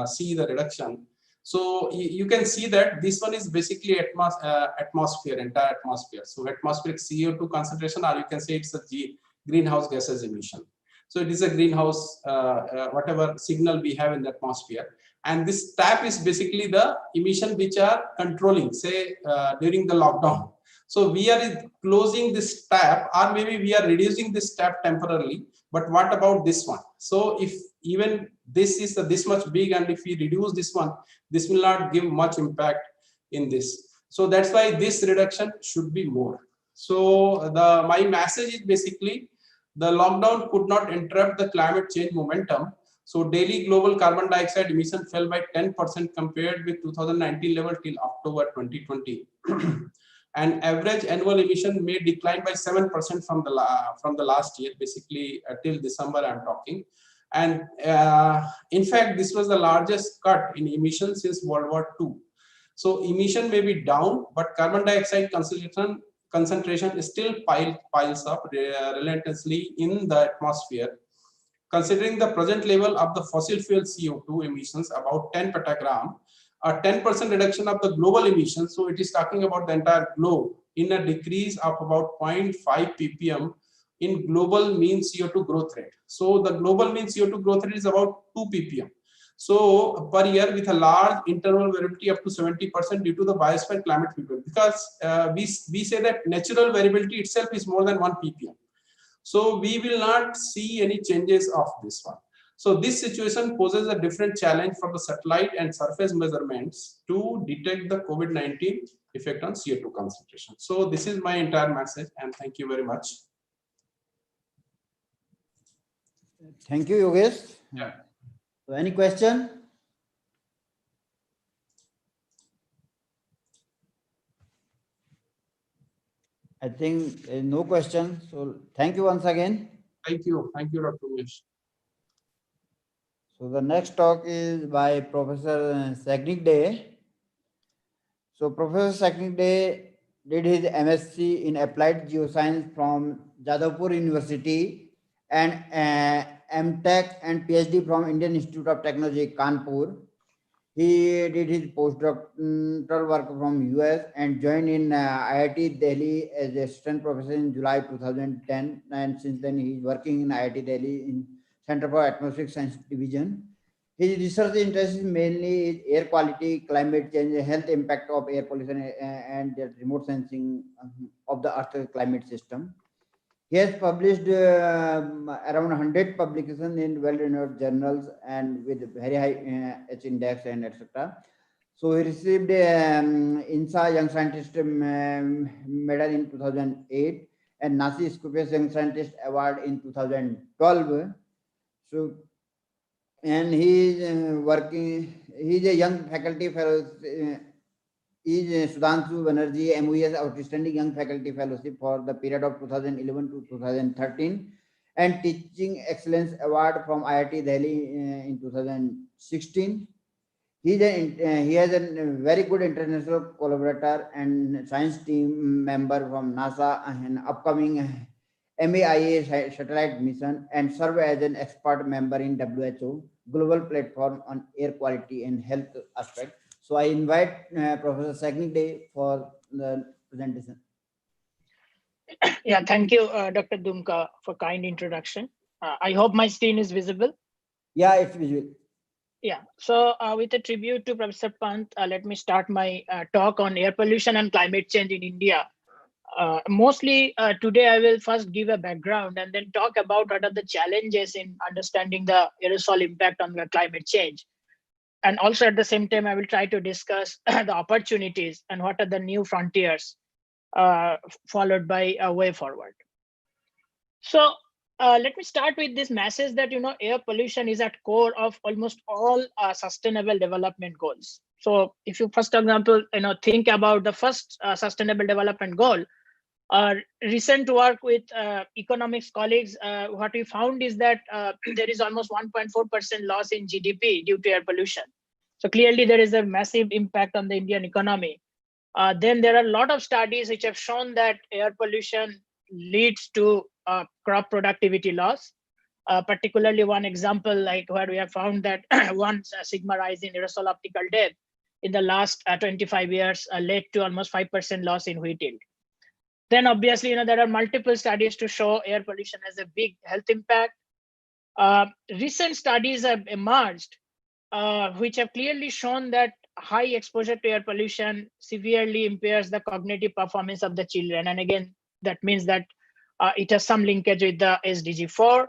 see the reduction. So you can see that this one is basically atmosphere, entire atmosphere. So atmospheric CO2 concentration, or you can say it's a greenhouse gases emission. So it is a greenhouse, whatever signal we have in the atmosphere. And this TAP is basically the emission which are controlling, say during the lockdown. So we are closing this TAP, or maybe we are reducing this TAP temporarily. But what about this one? So if even this is this much big, and if we reduce this one, this will not give much impact in this. So that's why this reduction should be more. So my message is basically the lockdown could not interrupt the climate change momentum. So daily global carbon dioxide emission fell by 10% compared with 2019 level till October 2020. And average annual emission may decline by 7% from the last year, basically till December I'm talking. And in fact, this was the largest cut in emissions since World War II. So emission may be down, but carbon dioxide concentration still piles up relentlessly in the atmosphere. Considering the present level of the fossil fuel CO2 emissions, about 10 petagram, a 10% reduction of the global emissions, so it is talking about the entire globe, in a decrease of about 0.5 ppm in global mean CO2 growth rate. So the global mean CO2 growth rate is about 2 ppm. So per year, with a large interval variability up to 70% due to the biosphere climate feedback, because we say that natural variability itself is more than 1 ppm. So we will not see any changes of this one. So this situation poses a different challenge for the satellite and surface measurements to detect the COVID-19 effect on CO2 concentration. So this is my entire message, and thank you very much. Thank you, Yogesh. Yeah. So any question? I think no question. So thank you once again. Thank you, Dr. Umesh. So the next talk is by Professor Sagnik Day. So Professor Sagnik Day did his MSc in Applied Geoscience from Jadavpur University and MTech and PhD from Indian Institute of Technology, Kanpur. He did his postdoctoral work from US and joined in IIT Delhi as assistant professor in July 2010. And since then he is working in IIT Delhi in Center for Atmospheric Science Division. His research interest is mainly air quality, climate change, health impact of air pollution, and the remote sensing of the Earth's climate system. He has published around 100 publications in well-renowned journals and with very high H index and etc. So he received INSA Young Scientist Medal in 2008 and NASA Scopius Young Scientist Award in 2012. So, and he is he's a young faculty fellow. Is Sudhanshu Banerjee MOES Outstanding Young Faculty Fellowship for the period of 2011 to 2013 and Teaching Excellence Award from IIT Delhi in 2016. He has a very good international collaborator and science team member from NASA and upcoming MAIA satellite mission and serve as an expert member in WHO Global Platform on Air Quality and Health Aspect. So I invite Professor Sagnik Day for the presentation. Yeah, thank you, Dr. Dumka, for kind introduction. I hope my screen is visible. Yeah, it's visible. Yeah, so with a tribute to Professor Pant, let me start my talk on air pollution and climate change in India. Mostly today I will first give a background and then talk about what are the challenges in understanding the aerosol impact on the climate change. And also at the same time, I will try to discuss the opportunities and what are the new frontiers, followed by a way forward. So let me start with this message that, air pollution is at core of almost all sustainable development goals. So if you first example, think about the first sustainable development goal, recent work with economics colleagues, what we found is that there is almost 1.4% loss in GDP due to air pollution. So clearly there is a massive impact on the Indian economy. Then there are a lot of studies which have shown that air pollution leads to crop productivity loss. particularly one example like where we have found that one sigma rise in aerosol optical depth in the last 25 years led to almost 5% loss in wheat yield. Then obviously, there are multiple studies to show air pollution has a big health impact. Recent studies have emerged which have clearly shown that high exposure to air pollution severely impairs the cognitive performance of the children. And again, that means that it has some linkage with the SDG 4.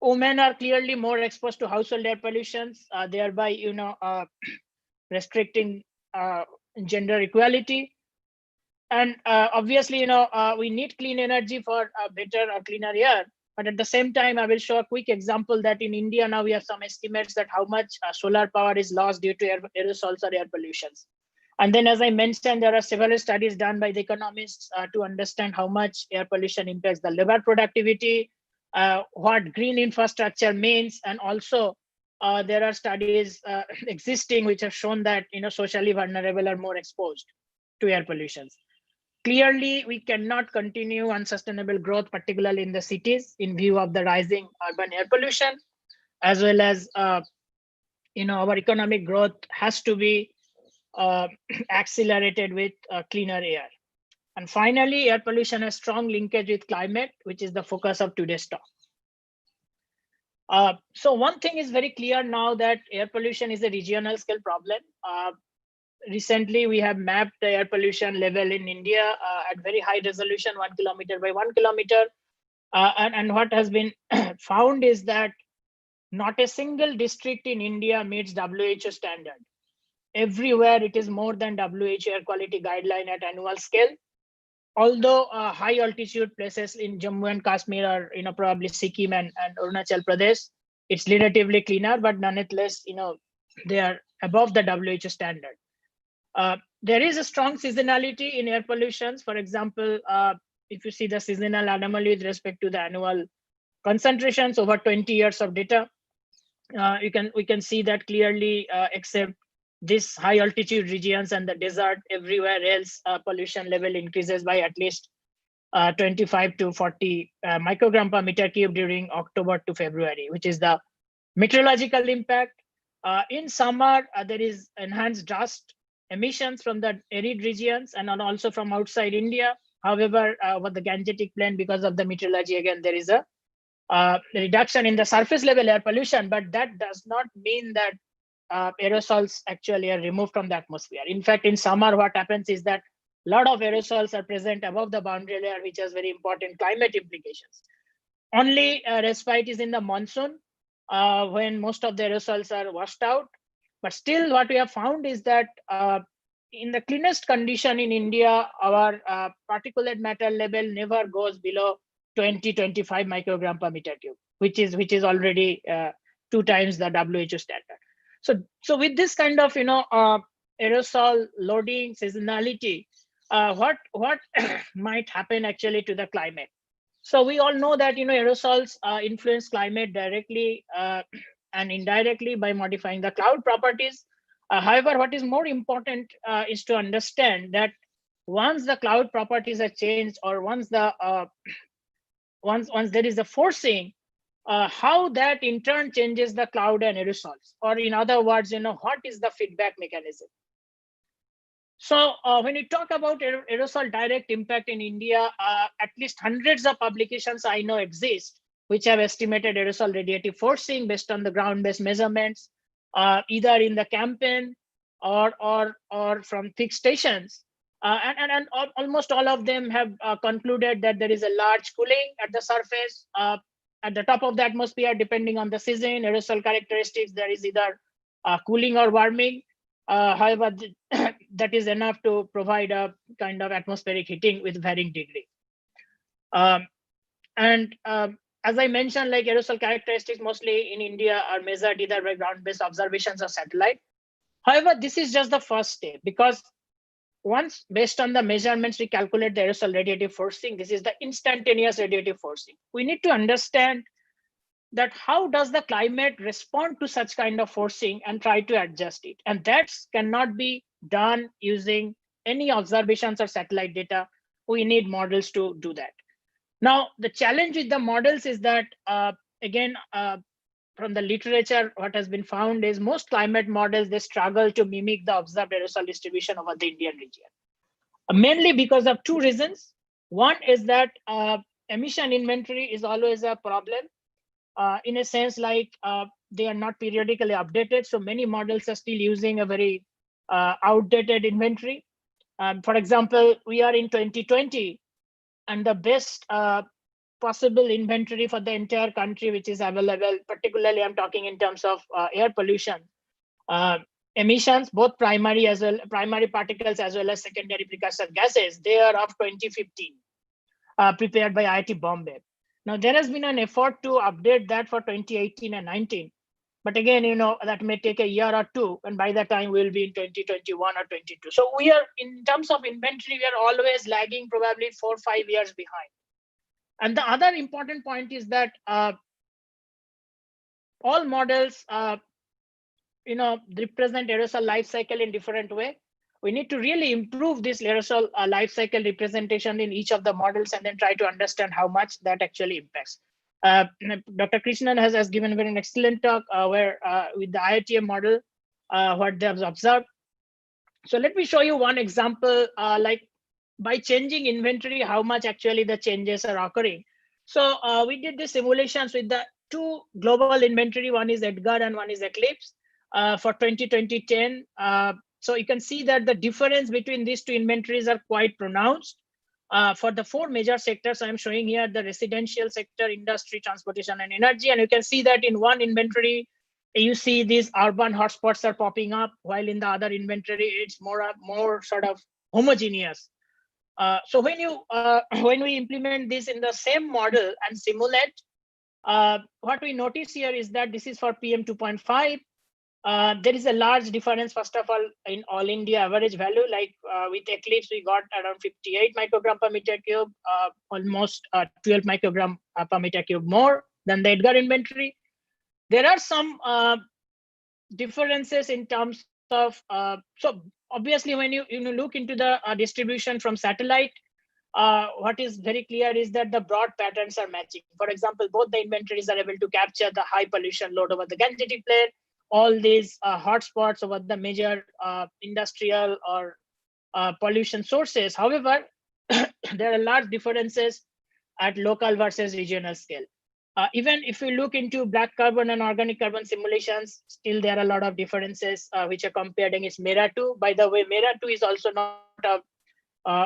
Women are clearly more exposed to household air pollutions, thereby, restricting gender equality. And obviously, we need clean energy for better or cleaner air. But at the same time, I will show a quick example that in India now we have some estimates that how much solar power is lost due to aerosols or air pollutions. And then, as I mentioned, there are several studies done by the economists to understand how much air pollution impacts the labor productivity, what green infrastructure means, and also there are studies existing which have shown that socially vulnerable are more exposed to air pollutions. Clearly, we cannot continue unsustainable growth, particularly in the cities, in view of the rising urban air pollution, as well as our economic growth has to be accelerated with cleaner air. And finally, air pollution has strong linkage with climate, which is the focus of today's talk. So one thing is very clear now that air pollution is a regional scale problem. Recently, we have mapped the air pollution level in India at very high resolution, 1 kilometer by 1 kilometer. And what has been found is that not a single district in India meets WHO standard. Everywhere it is more than WHO air quality guideline at annual scale. Although high altitude places in Jammu and Kashmir or probably Sikkim and Arunachal Pradesh, it's relatively cleaner, but nonetheless, they are above the WHO standard. There is a strong seasonality in air pollutions. For example, if you see the seasonal anomaly with respect to the annual concentrations over 20 years of data, we can see that clearly, except this high altitude regions and the desert, everywhere else pollution level increases by at least 25 to 40 microgram per meter cube during October to February, which is the meteorological impact. In summer, there is enhanced dust emissions from the arid regions and also from outside India. However, with the Gangetic Plain, because of the meteorology, again, there is a reduction in the surface level air pollution, but that does not mean that aerosols actually are removed from the atmosphere. In fact, in summer, what happens is that a lot of aerosols are present above the boundary layer, which has very important climate implications. Only respite is in the monsoon, when most of the aerosols are washed out. But still, what we have found is that in the cleanest condition in India, our particulate matter level never goes below 20-25 microgram per meter cube, which is already 2 times the WHO standard. So with this kind of aerosol loading seasonality, what might happen actually to the climate? So we all know that aerosols influence climate directly and indirectly by modifying the cloud properties. However, what is more important is to understand that once the cloud properties are changed, or once there is a forcing, how that in turn changes the cloud and aerosols, or in other words, what is the feedback mechanism? So when you talk about aerosol direct impact in India, at least hundreds of publications I know exist, which have estimated aerosol radiative forcing based on the ground-based measurements, either in the campaign or from fixed stations. And almost all of them have concluded that there is a large cooling at the surface, at the top of the atmosphere, depending on the season, aerosol characteristics, there is either cooling or warming. However, that is enough to provide a kind of atmospheric heating with varying degree. As I mentioned, like aerosol characteristics mostly in India are measured either by ground-based observations or satellite. However, this is just the first step, because once based on the measurements, we calculate the aerosol radiative forcing. This is the instantaneous radiative forcing. We need to understand that how does the climate respond to such kind of forcing and try to adjust it. And that cannot be done using any observations or satellite data. We need models to do that. Now, the challenge with the models is that, again, from the literature, what has been found is most climate models, they struggle to mimic the observed aerosol distribution over the Indian region. Mainly because of two reasons. One is that emission inventory is always a problem. In a sense, like they are not periodically updated. So many models are still using a very outdated inventory. For example, we are in 2020, and the best possible inventory for the entire country, which is available, particularly I'm talking in terms of air pollution, emissions, both primary particles as well as secondary precursor gases, they are of 2015, prepared by IIT Bombay. Now there has been an effort to update that for 2018 and 19. But again, that may take a year or two, and by that time we'll be in 2021 or 22. So we are, in terms of inventory, we are always lagging probably 4 or 5 years behind. And the other important point is that all models, represent aerosol life cycle in different way. We need to really improve this aerosol life cycle representation in each of the models, and then try to understand how much that actually impacts. Dr. Krishnan has given a very excellent talk where with the IITM model, what they have observed. So let me show you one example, like by changing inventory, how much actually the changes are occurring. So we did the simulations with the two global inventory, one is EDGAR and one is Eclipse for 2010. So you can see that the difference between these two inventories are quite pronounced. For the 4 major sectors, I'm showing here the residential sector, industry, transportation, and energy. And you can see that in one inventory, you see these urban hotspots are popping up, while in the other inventory, it's more sort of homogeneous. So when we implement this in the same model and simulate, what we notice here is that this is for PM 2.5. There is a large difference, first of all, in all India average value. Like with Eclipse, we got around 58 microgram per meter cube, almost 12 microgram per meter cube more than the EDGAR inventory. There are some differences in terms of, so obviously when you look into the distribution from satellite, what is very clear is that the broad patterns are matching. For example, both the inventories are able to capture the high pollution load over the Gangetic Plain, all these hotspots over the major industrial or pollution sources. However, there are large differences at local versus regional scale. Even if you look into black carbon and organic carbon simulations, still there are a lot of differences which are compared against MERA2. By the way, MERA2 is also not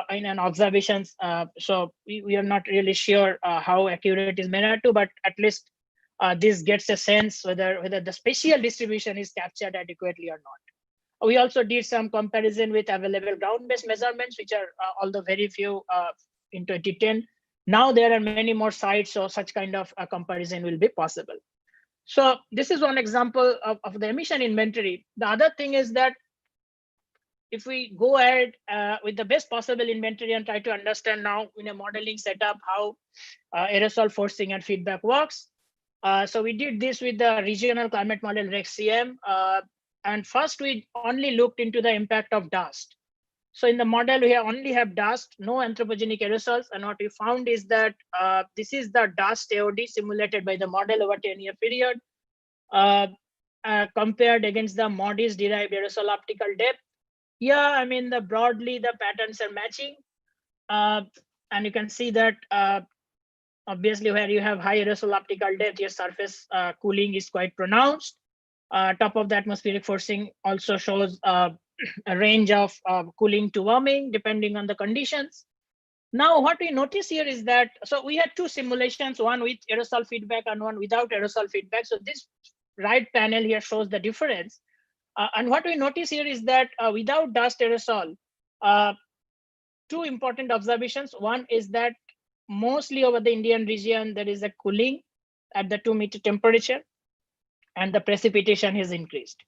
in an observations. So we are not really sure how accurate is MERA2, but at least this gets a sense whether the spatial distribution is captured adequately or not. We also did some comparison with available ground-based measurements, which are although very few in 2010. Now there are many more sites, so such kind of a comparison will be possible. So this is one example of the emission inventory. The other thing is that if we go ahead with the best possible inventory and try to understand now in a modeling setup how aerosol forcing and feedback works. So we did this with the regional climate model REC-CM. And first we only looked into the impact of dust. So in the model, we only have dust, no anthropogenic aerosols. And what we found is that this is the dust AOD simulated by the model over 10-year period, compared against the MODIS derived aerosol optical depth. Yeah, I mean, broadly, the patterns are matching. And you can see that obviously where you have high aerosol optical depth, your surface cooling is quite pronounced. Top of the atmospheric forcing also shows a range of cooling to warming depending on the conditions. Now what we notice here is that, so we had two simulations, one with aerosol feedback and one without aerosol feedback. So this right panel here shows the difference. And what we notice here is that without dust aerosol, two important observations. One is that mostly over the Indian region, there is a cooling at the 2-meter temperature and the precipitation has increased.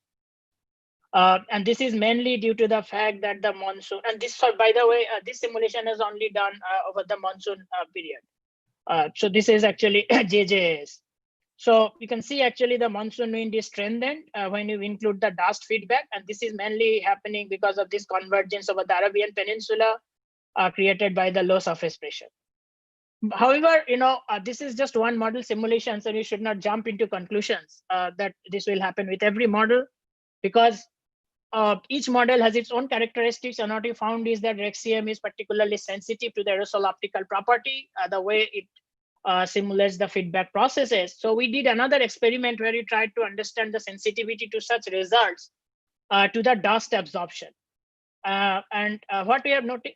And this is mainly due to the fact that the monsoon, and this, by the way, this simulation is only done over the monsoon period. So this is actually JJAS. So you can see actually the monsoon wind is strengthened when you include the dust feedback. And this is mainly happening because of this convergence over the Arabian Peninsula created by the low surface pressure. However, this is just one model simulation, so you should not jump into conclusions that this will happen with every model, because each model has its own characteristics. And what we found is that REXCM is particularly sensitive to the aerosol optical property, the way it simulates the feedback processes. So we did another experiment where we tried to understand the sensitivity to such results to the dust absorption. What we have noticed,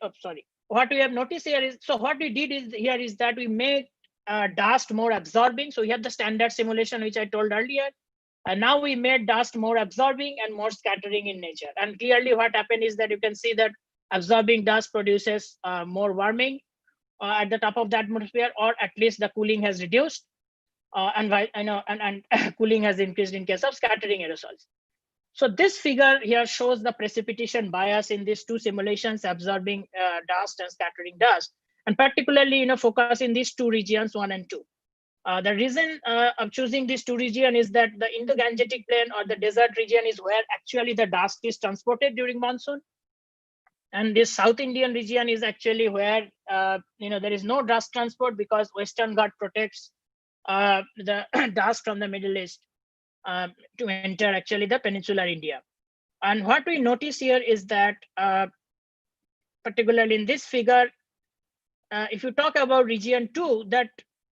what we have noticed here is, so what we did is that we made dust more absorbing. So we have the standard simulation, which I told earlier. And now we made dust more absorbing and more scattering in nature. And clearly what happened is that you can see that absorbing dust produces more warming at the top of the atmosphere, or at least the cooling has reduced. And cooling has increased in case of scattering aerosols. So this figure here shows the precipitation bias in these two simulations, absorbing dust and scattering dust, and particularly focus in these two regions, 1 and 2. The reason of choosing these two regions is that the Indo-Gangetic Plain or the desert region is where actually the dust is transported during monsoon. And this South Indian region is actually where there is no dust transport, because Western Ghat protects the dust from the Middle East to enter actually the peninsular India. And what we notice here is that particularly in this figure, if you talk about region 2, that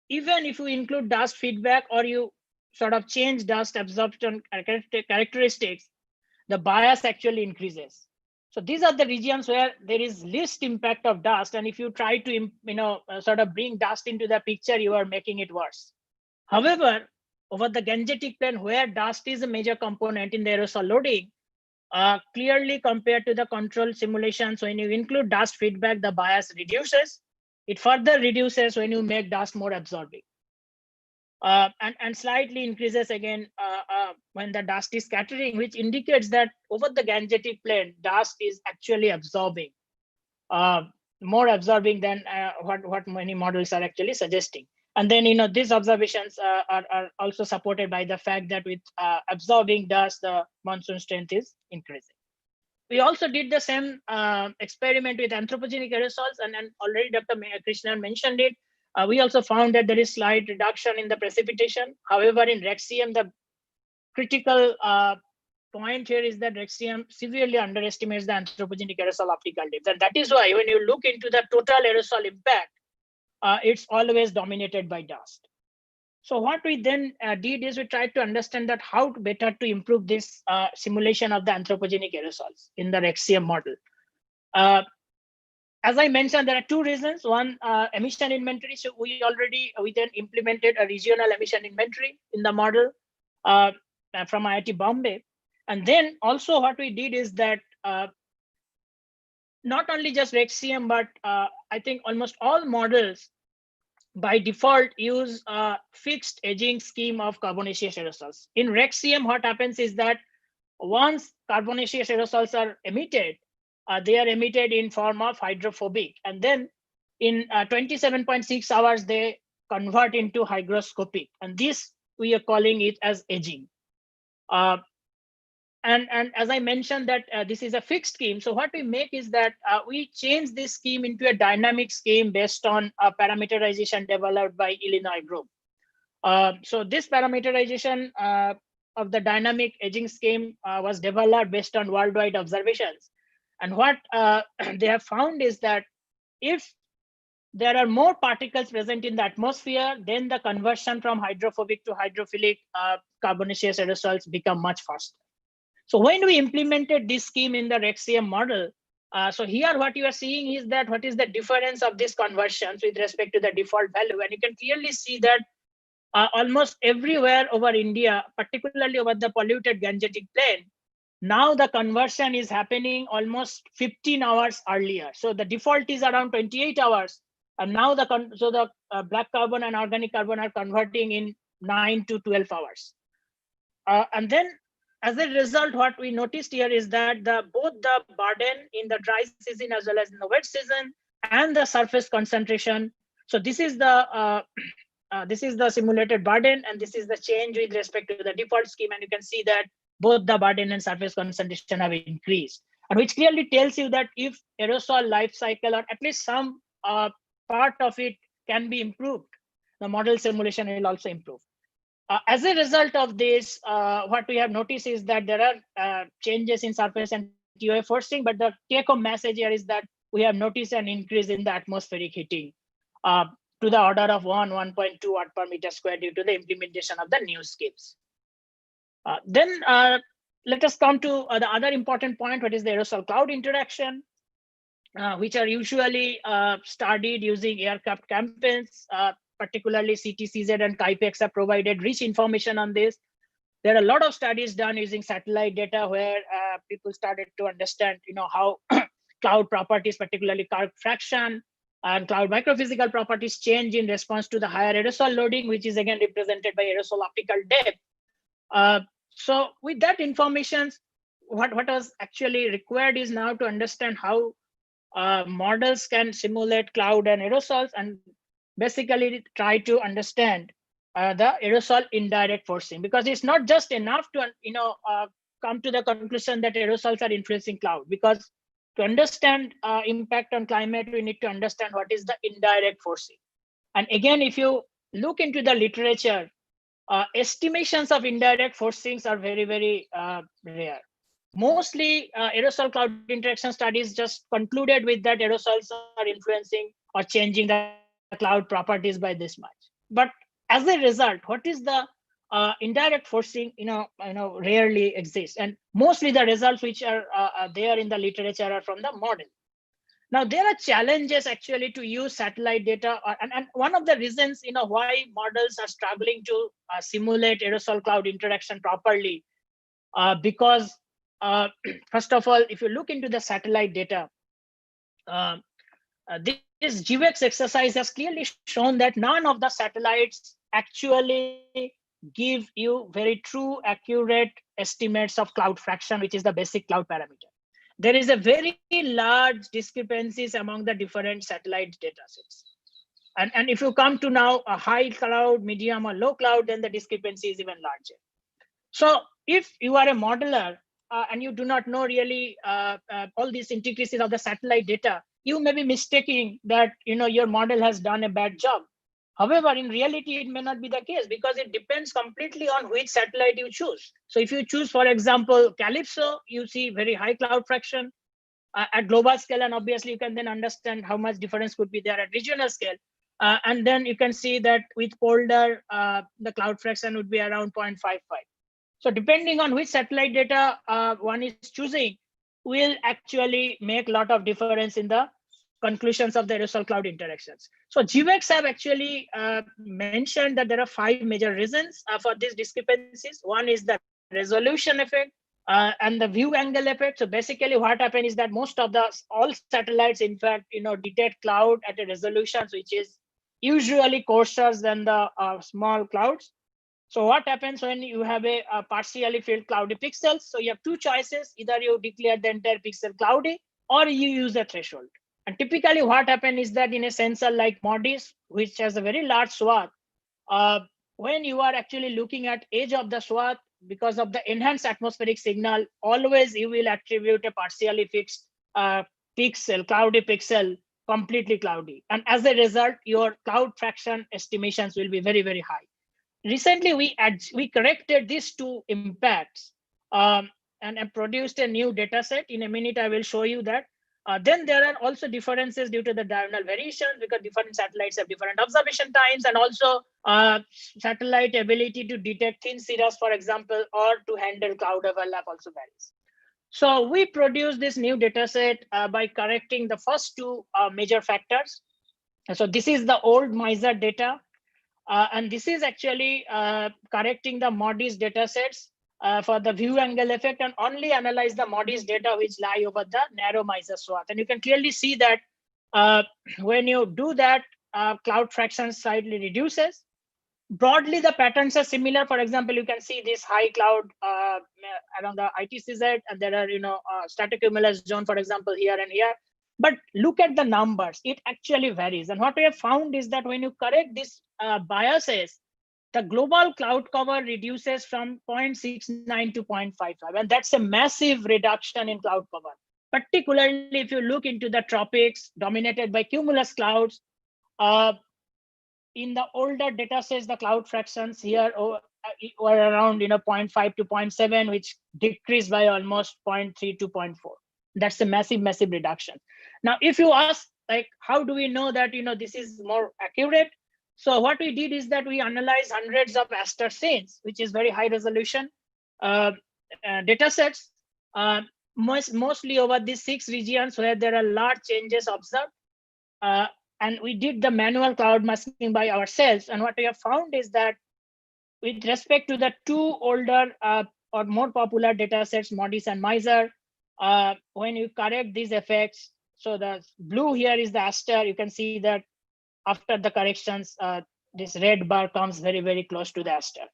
even if you include dust feedback or you sort of change dust absorption characteristics, the bias actually increases. So these are the regions where there is least impact of dust. And if you try to sort of bring dust into the picture, you are making it worse. However, over the Gangetic Plain, where dust is a major component in the aerosol loading, clearly compared to the control simulations, when you include dust feedback, the bias reduces. It further reduces when you make dust more absorbing. And slightly increases again when the dust is scattering, which indicates that over the Gangetic Plain, dust is actually absorbing, more absorbing than what many models are actually suggesting. And then, these observations are also supported by the fact that with absorbing dust, the monsoon strength is increasing. We also did the same experiment with anthropogenic aerosols, and already Dr. Krishnan mentioned it. We also found that there is slight reduction in the precipitation. However, in REXCM, the critical point here is that REXCM severely underestimates the anthropogenic aerosol optical depth. And that is why when you look into the total aerosol impact, it's always dominated by dust. So what we then did is we tried to understand that how better to improve this simulation of the anthropogenic aerosols in the REXCM model. As I mentioned, there are two reasons. One, emission inventory. So we then implemented a regional emission inventory in the model from IIT Bombay. And then also what we did is that not only just REXCM, but I think almost all models by default use a fixed edging scheme of carbonaceous aerosols. In REXCM, what happens is that once carbonaceous aerosols are emitted, they are emitted in form of hydrophobic. And then in 27.6 hours, they convert into hygroscopic. And this, we are calling it as edging. And as I mentioned that this is a fixed scheme. So what we make is that we change this scheme into a dynamic scheme based on parameterization developed by Illinois group. So this parameterization of the dynamic edging scheme was developed based on worldwide observations. And what they have found is that if there are more particles present in the atmosphere, then the conversion from hydrophobic to hydrophilic carbonaceous aerosols become much faster. So when we implemented this scheme in the REXCM model, so here what you are seeing is that what is the difference of these conversions with respect to the default value. And you can clearly see that almost everywhere over India, particularly over the polluted Gangetic Plain, now the conversion is happening almost 15 hours earlier. So the default is around 28 hours. And now the black carbon and organic carbon are converting in 9 to 12 hours. And then as a result, what we noticed here is that both the burden in the dry season as well as in the wet season and the surface concentration. So this is the simulated burden, and this is the change with respect to the default scheme. And you can see that both the burden and surface concentration have increased, and which clearly tells you that if aerosol life cycle, or at least some part of it, can be improved, the model simulation will also improve. As a result of this, what we have noticed is that there are changes in surface and TOA forcing, but the take-home message here is that we have noticed an increase in the atmospheric heating to the order of 1.2 watt per meter square due to the implementation of the new schemes. Then let us come to the other important point, what is the aerosol cloud interaction, which are usually studied using aircraft campaigns, particularly CTCZ and KIPEX have provided rich information on this. There are a lot of studies done using satellite data where people started to understand, how cloud properties, particularly cloud fraction and cloud microphysical properties change in response to the higher aerosol loading, which is again represented by aerosol optical depth. So with that information, what was actually required is now to understand how models can simulate cloud and aerosols and basically try to understand the aerosol indirect forcing, because it's not just enough to come to the conclusion that aerosols are influencing cloud, because to understand impact on climate, we need to understand what is the indirect forcing. And again, if you look into the literature, estimations of indirect forcings are very, very rare. Mostly aerosol cloud interaction studies just concluded with that aerosols are influencing or changing the cloud properties by this much. But as a result, what is the indirect forcing, rarely exists. And mostly the results which are there in the literature are from the model. Now, there are challenges actually to use satellite data. And one of the reasons, why models are struggling to simulate aerosol cloud interaction properly, because first of all, if you look into the satellite data, this GWEX exercise has clearly shown that none of the satellites actually give you very true, accurate estimates of cloud fraction, which is the basic cloud parameter. There is a very large discrepancies among the different satellite data sets. And if you come to now a high cloud, medium or low cloud, then the discrepancy is even larger. So if you are a modeler and you do not know really all these intricacies of the satellite data, you may be mistaking that your model has done a bad job. However, in reality, it may not be the case because it depends completely on which satellite you choose. So if you choose, for example, Calypso, you see very high cloud fraction at global scale, and obviously you can then understand how much difference could be there at regional scale. And then you can see that with Polder, the cloud fraction would be around 0.55. So depending on which satellite data one is choosing, will actually make a lot of difference in the conclusions of the aerosol cloud interactions. So GWEX have actually mentioned that there are 5 major reasons for these discrepancies. One is the resolution effect and the view angle effect. So basically what happened is that most of all satellites, in fact, detect cloud at a resolution which is usually coarser than the small clouds. So what happens when you have a partially filled cloudy pixels? So you have 2 choices. Either you declare the entire pixel cloudy or you use a threshold. And typically what happens is that in a sensor like MODIS, which has a very large swath, when you are actually looking at edge of the swath, because of the enhanced atmospheric signal, always you will attribute a partially fixed pixel, cloudy pixel, completely cloudy. And as a result, your cloud fraction estimations will be very, very high. Recently, we corrected these 2 impacts and produced a new data set. In a minute, I will show you that. Then there are also differences due to the diurnal variations, because different satellites have different observation times, and also satellite ability to detect thin cirrus, for example, or to handle cloud overlap also varies. So we produced this new data set by correcting the first 2 major factors. So this is the old MISR data. And this is actually correcting the MODIS data sets for the view angle effect, and only analyze the MODIS data which lie over the narrow MISR swath. And you can clearly see that when you do that, cloud fraction slightly reduces. Broadly, the patterns are similar. For example, you can see this high cloud around the ITCZ, and there are stratocumulus zone, for example, here and here. But look at the numbers, it actually varies. And what we have found is that when you correct these biases, the global cloud cover reduces from 0.69 to 0.55. And that's a massive reduction in cloud cover. Particularly if you look into the tropics dominated by cumulus clouds, in the older data sets, the cloud fractions here were around 0.5 to 0.7, which decreased by almost 0.3 to 0.4. That's a massive reduction. Now, if you ask, like, how do we know that this is more accurate? So what we did is that we analyzed hundreds of Aster scenes, which is very high resolution data sets, mostly over these 6 regions where there are large changes observed. And we did the manual cloud masking by ourselves. And what we have found is that with respect to the 2 older or more popular data sets, MODIS and MISR, when you correct these effects, so the blue here is the Aster, you can see that after the corrections, this red bar comes very close to the Aster.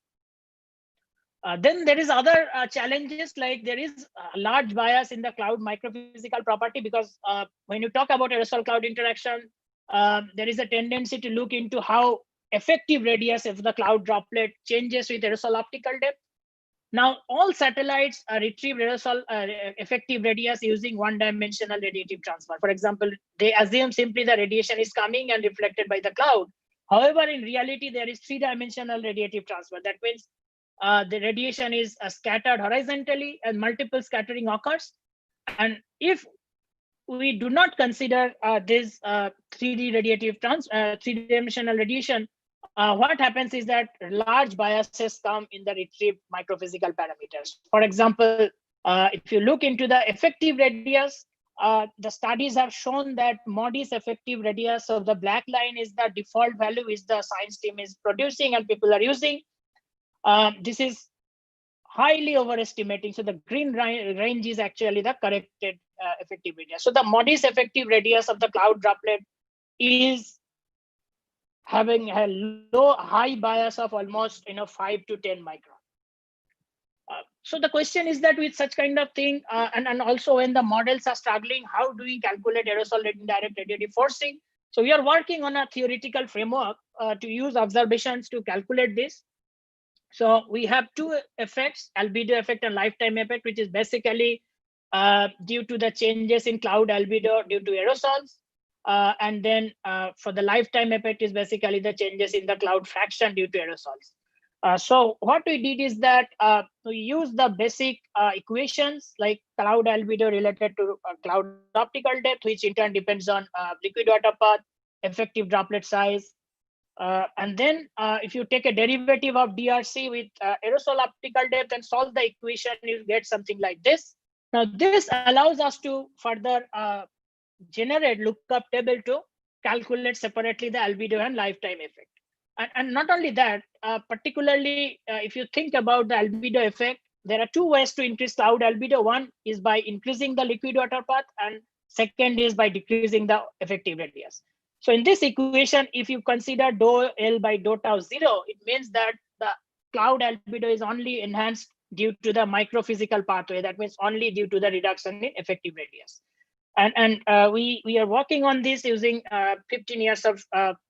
Then there is other challenges, like there is a large bias in the cloud microphysical property, because when you talk about aerosol cloud interaction, there is a tendency to look into how effective radius of the cloud droplet changes with aerosol optical depth. Now, all satellites retrieve aerosol effective radius using one-dimensional radiative transfer. For example, they assume simply the radiation is coming and reflected by the cloud. However, in reality, there is 3-dimensional radiative transfer. That means the radiation is scattered horizontally and multiple scattering occurs. And if we do not consider this 3-dimensional radiation, what happens is that large biases come in the retrieved microphysical parameters. For example, if you look into the effective radius, the studies have shown that MODIS effective radius of the black line is the default value which the science team is producing and people are using. This is highly overestimating. So the green range is actually the corrected effective radius. So the MODIS effective radius of the cloud droplet is having a high bias of almost 5 to 10 micron. So the question is that with such kind of thing, and also when the models are struggling, how do we calculate aerosol indirect radiative forcing? So we are working on a theoretical framework to use observations to calculate this. So we have 2 effects, albedo effect and lifetime effect, which is basically due to the changes in cloud albedo due to aerosols. And then for the lifetime effect is basically the changes in the cloud fraction due to aerosols. So what we did is that we use the basic equations like cloud albedo related to cloud optical depth, which in turn depends on liquid water path, effective droplet size. And then if you take a derivative of DRC with aerosol optical depth and solve the equation, you get something like this. Now this allows us to further generate lookup table to calculate separately the albedo and lifetime effect. And not only that, particularly if you think about the albedo effect, there are 2 ways to increase cloud albedo. One is by increasing the liquid water path, and second is by decreasing the effective radius. So in this equation, if you consider dou L by dou tau 0, it means that the cloud albedo is only enhanced due to the microphysical pathway. That means only due to the reduction in effective radius. And we are working on this using 15 years of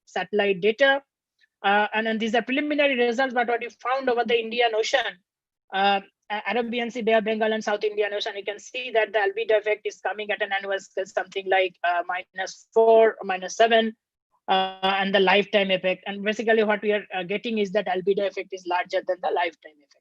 satellite data. And these are preliminary results, but what you found over the Indian Ocean, Arabian Sea, Bay of Bengal, and South Indian Ocean, you can see that the albedo effect is coming at an annual scale, something like -4 or -7, and the lifetime effect. And basically what we are getting is that albedo effect is larger than the lifetime effect.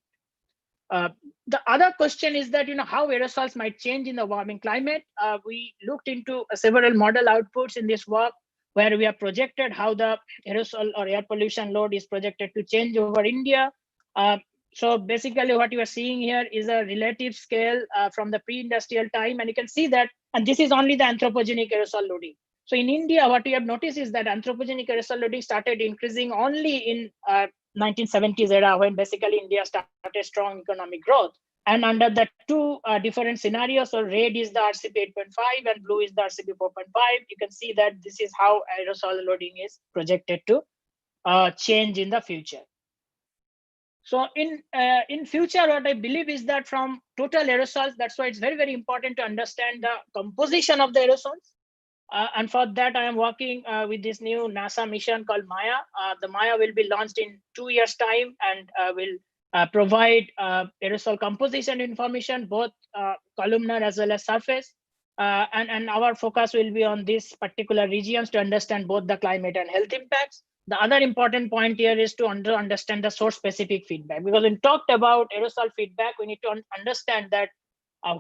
The other question is that, how aerosols might change in the warming climate. We looked into several model outputs in this work where we have projected how the aerosol or air pollution load is projected to change over India. So basically what you are seeing here is a relative scale from the pre-industrial time. And you can see that, and this is only the anthropogenic aerosol loading. So in India, what we have noticed is that anthropogenic aerosol loading started increasing only in 1970s era, when basically India started strong economic growth. And under the 2 different scenarios, so red is the RCP 8.5 and blue is the RCP 4.5, you can see that this is how aerosol loading is projected to change in the future. So in future, what I believe is that from total aerosols, that's why it's very important to understand the composition of the aerosols. And for that, I am working with this new NASA mission called Maya. The Maya will be launched in 2 years' time and will provide aerosol composition information, both columnar as well as surface. And our focus will be on these particular regions to understand both the climate and health impacts. The other important point here is to understand the source specific feedback, because when talked about aerosol feedback, we need to understand that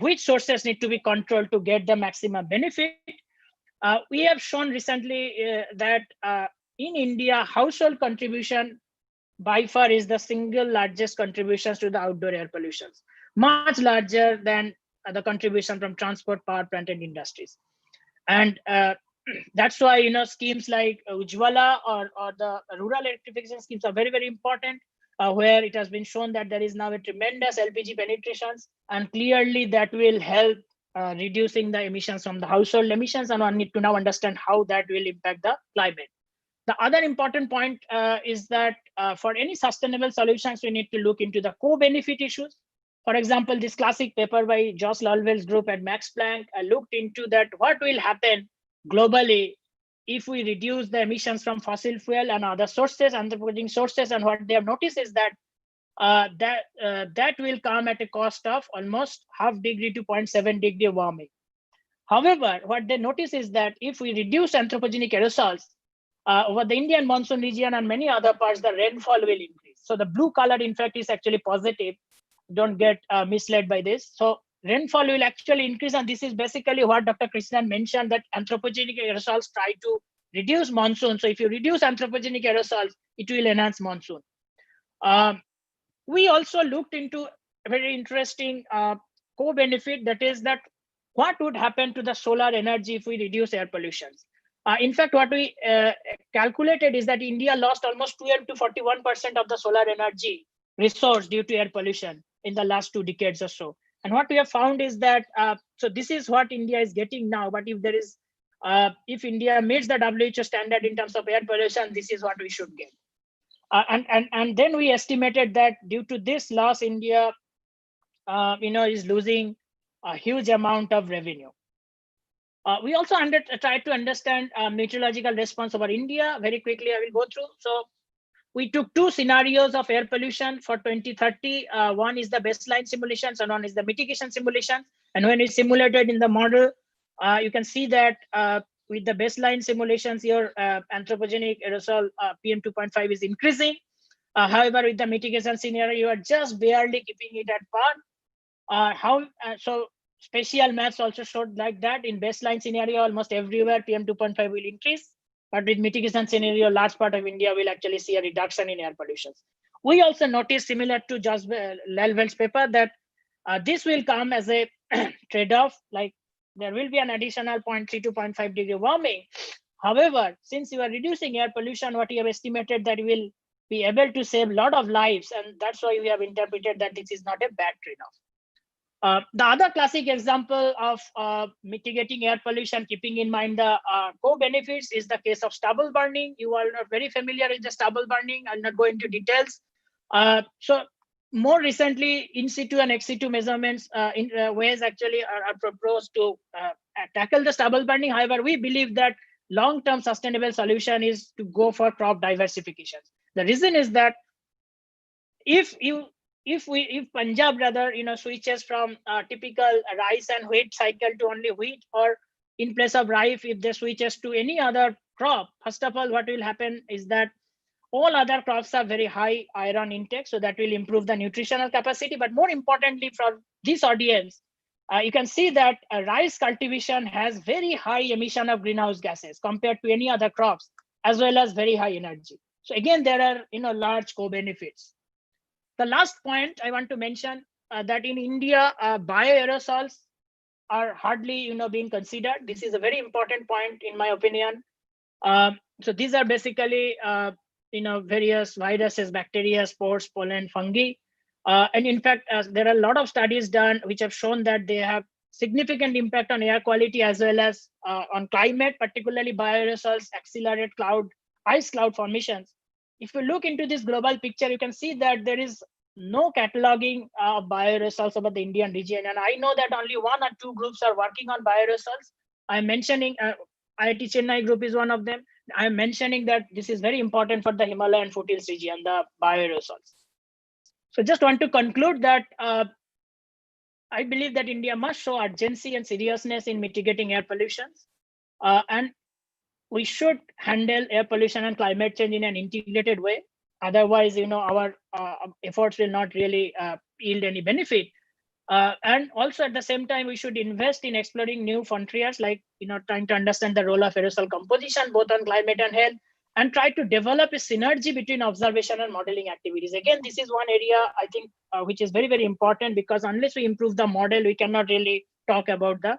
which sources need to be controlled to get the maximum benefit. We have shown recently that in India, household contribution by far is the single largest contributions to the outdoor air pollution, much larger than the contribution from transport, power plant, and industries. And that's why, you know, schemes like Ujjwala or the rural electrification schemes are very, very important, where it has been shown that there is now a tremendous LPG penetrations, and clearly that will help reducing the emissions from the household emissions, and one need to now understand how that will impact the climate. The other important point is that for any sustainable solutions, we need to look into the co-benefit issues. For example, this classic paper by Josh Lulwell's group at Max Planck looked into that what will happen globally if we reduce the emissions from fossil fuel and other sources, anthropogenic sources, and what they have noticed is that that will come at a cost of almost 0.5 degree to 0.7 degree warming. However, what they notice is that if we reduce anthropogenic aerosols over the Indian monsoon region and many other parts, the rainfall will increase. So the blue color, in fact, is actually positive. Don't get misled by this. So rainfall will actually increase, and this is basically what Dr. Krishnan mentioned, that anthropogenic aerosols try to reduce monsoon. So if you reduce anthropogenic aerosols, it will enhance monsoon. We also looked into a very interesting co-benefit, that is that what would happen to the solar energy if we reduce air pollution. In fact, what we calculated is that India lost almost 12 to 41% of the solar energy resource due to air pollution in the last 2 decades or so. And what we have found is that, so this is what India is getting now, but if there is, if India meets the WHO standard in terms of air pollution, this is what we should get. And then we estimated that due to this loss, India, is losing a huge amount of revenue. We also tried to understand meteorological response over India. Very quickly, I will go through. So we took 2 scenarios of air pollution for 2030. One is the baseline simulations and one is the mitigation simulation. And when it's simulated in the model, you can see that with the baseline simulations, your anthropogenic aerosol PM2.5 is increasing. However, with the mitigation scenario, you are just barely keeping it at par. So spatial maps also showed like that. In baseline scenario, almost everywhere PM2.5 will increase. But with mitigation scenario, large part of India will actually see a reduction in air pollution. We also noticed, similar to Josh Lulwell's paper, that this will come as a trade-off, like there will be an additional 0.3 to 0.5 degree warming. However, since you are reducing air pollution, what you have estimated that you will be able to save a lot of lives, and that's why we have interpreted that this is not a bad trade-off. The other classic example of mitigating air pollution, keeping in mind the co-benefits, is the case of stubble burning. You are not very familiar with the stubble burning. I'll not go into details. So more recently, in situ and ex situ measurements in ways actually are proposed to tackle the stubble burning. However, we believe that long-term sustainable solution is to go for crop diversification. The reason is that if Punjab rather switches from typical rice and wheat cycle to only wheat, or in place of rice, if they switches to any other crop, first of all, what will happen is that all other crops are very high iron intake, so that will improve the nutritional capacity. But more importantly, for this audience, you can see that rice cultivation has very high emission of greenhouse gases compared to any other crops, as well as very high energy. So again, there are large co-benefits. The last point I want to mention that in India, bioaerosols are hardly being considered. This is a very important point in my opinion. So these are basically various viruses, bacteria, spores, pollen, fungi. And in fact, there are a lot of studies done which have shown that they have significant impact on air quality as well as on climate, particularly bioaerosols accelerate ice cloud formations. If you look into this global picture, you can see that there is no cataloging of bioaerosols over the Indian region. And I know that only 1 or 2 groups are working on bioaerosols. I'm mentioning IIT Chennai group is one of them. I'm mentioning that this is very important for the Himalayan foothills region, the bioaerosols. So just want to conclude that I believe that India must show urgency and seriousness in mitigating air pollution. And we should handle air pollution and climate change in an integrated way. Otherwise, our efforts will not really yield any benefit. And also at the same time, we should invest in exploring new frontiers, like trying to understand the role of aerosol composition, both on climate and health, and try to develop a synergy between observation and modeling activities. Again, this is one area I think which is very, very important, because unless we improve the model, we cannot really talk about the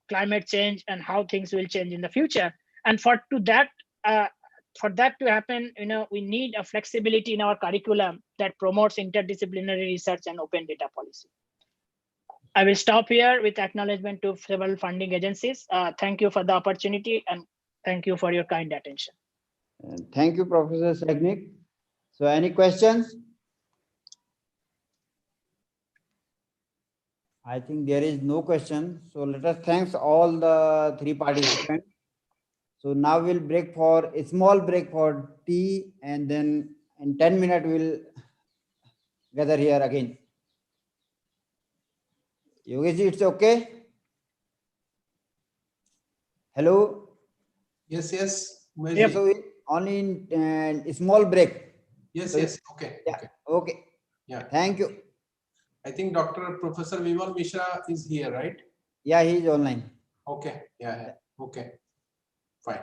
climate change and how things will change in the future. And for that to happen, we need a flexibility in our curriculum that promotes interdisciplinary research and open data policy. I will stop here with acknowledgement to several funding agencies. Thank you for the opportunity, and thank you for your kind attention. Thank you, Professor Sagnik. So any questions? I think there is no question. So let us thank all the 3 participants. So now we'll break for a small break for tea, and then in 10 minutes we'll gather here again. Yogesh, it's okay? Hello? Yes, yes. Yeah, so only in a small break. Yes, so yes. Okay. Yeah, okay. Yeah. Thank you. I think Professor Vimal Mishra is here, right? Yeah, he's online. Okay. Yeah. Okay. Fine.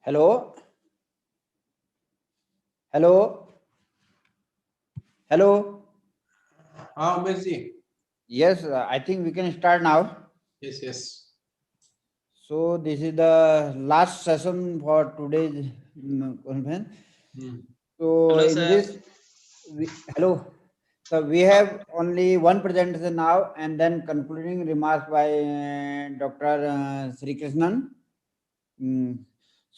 Hello? Hello? Hello? Umesh ji. Yes, I think we can start now. Yes, yes. So this is the last session for today's conference. So Hello, in sir. this, hello. So we have only one presentation now, and then concluding remarks by Dr. Sri Krishnan.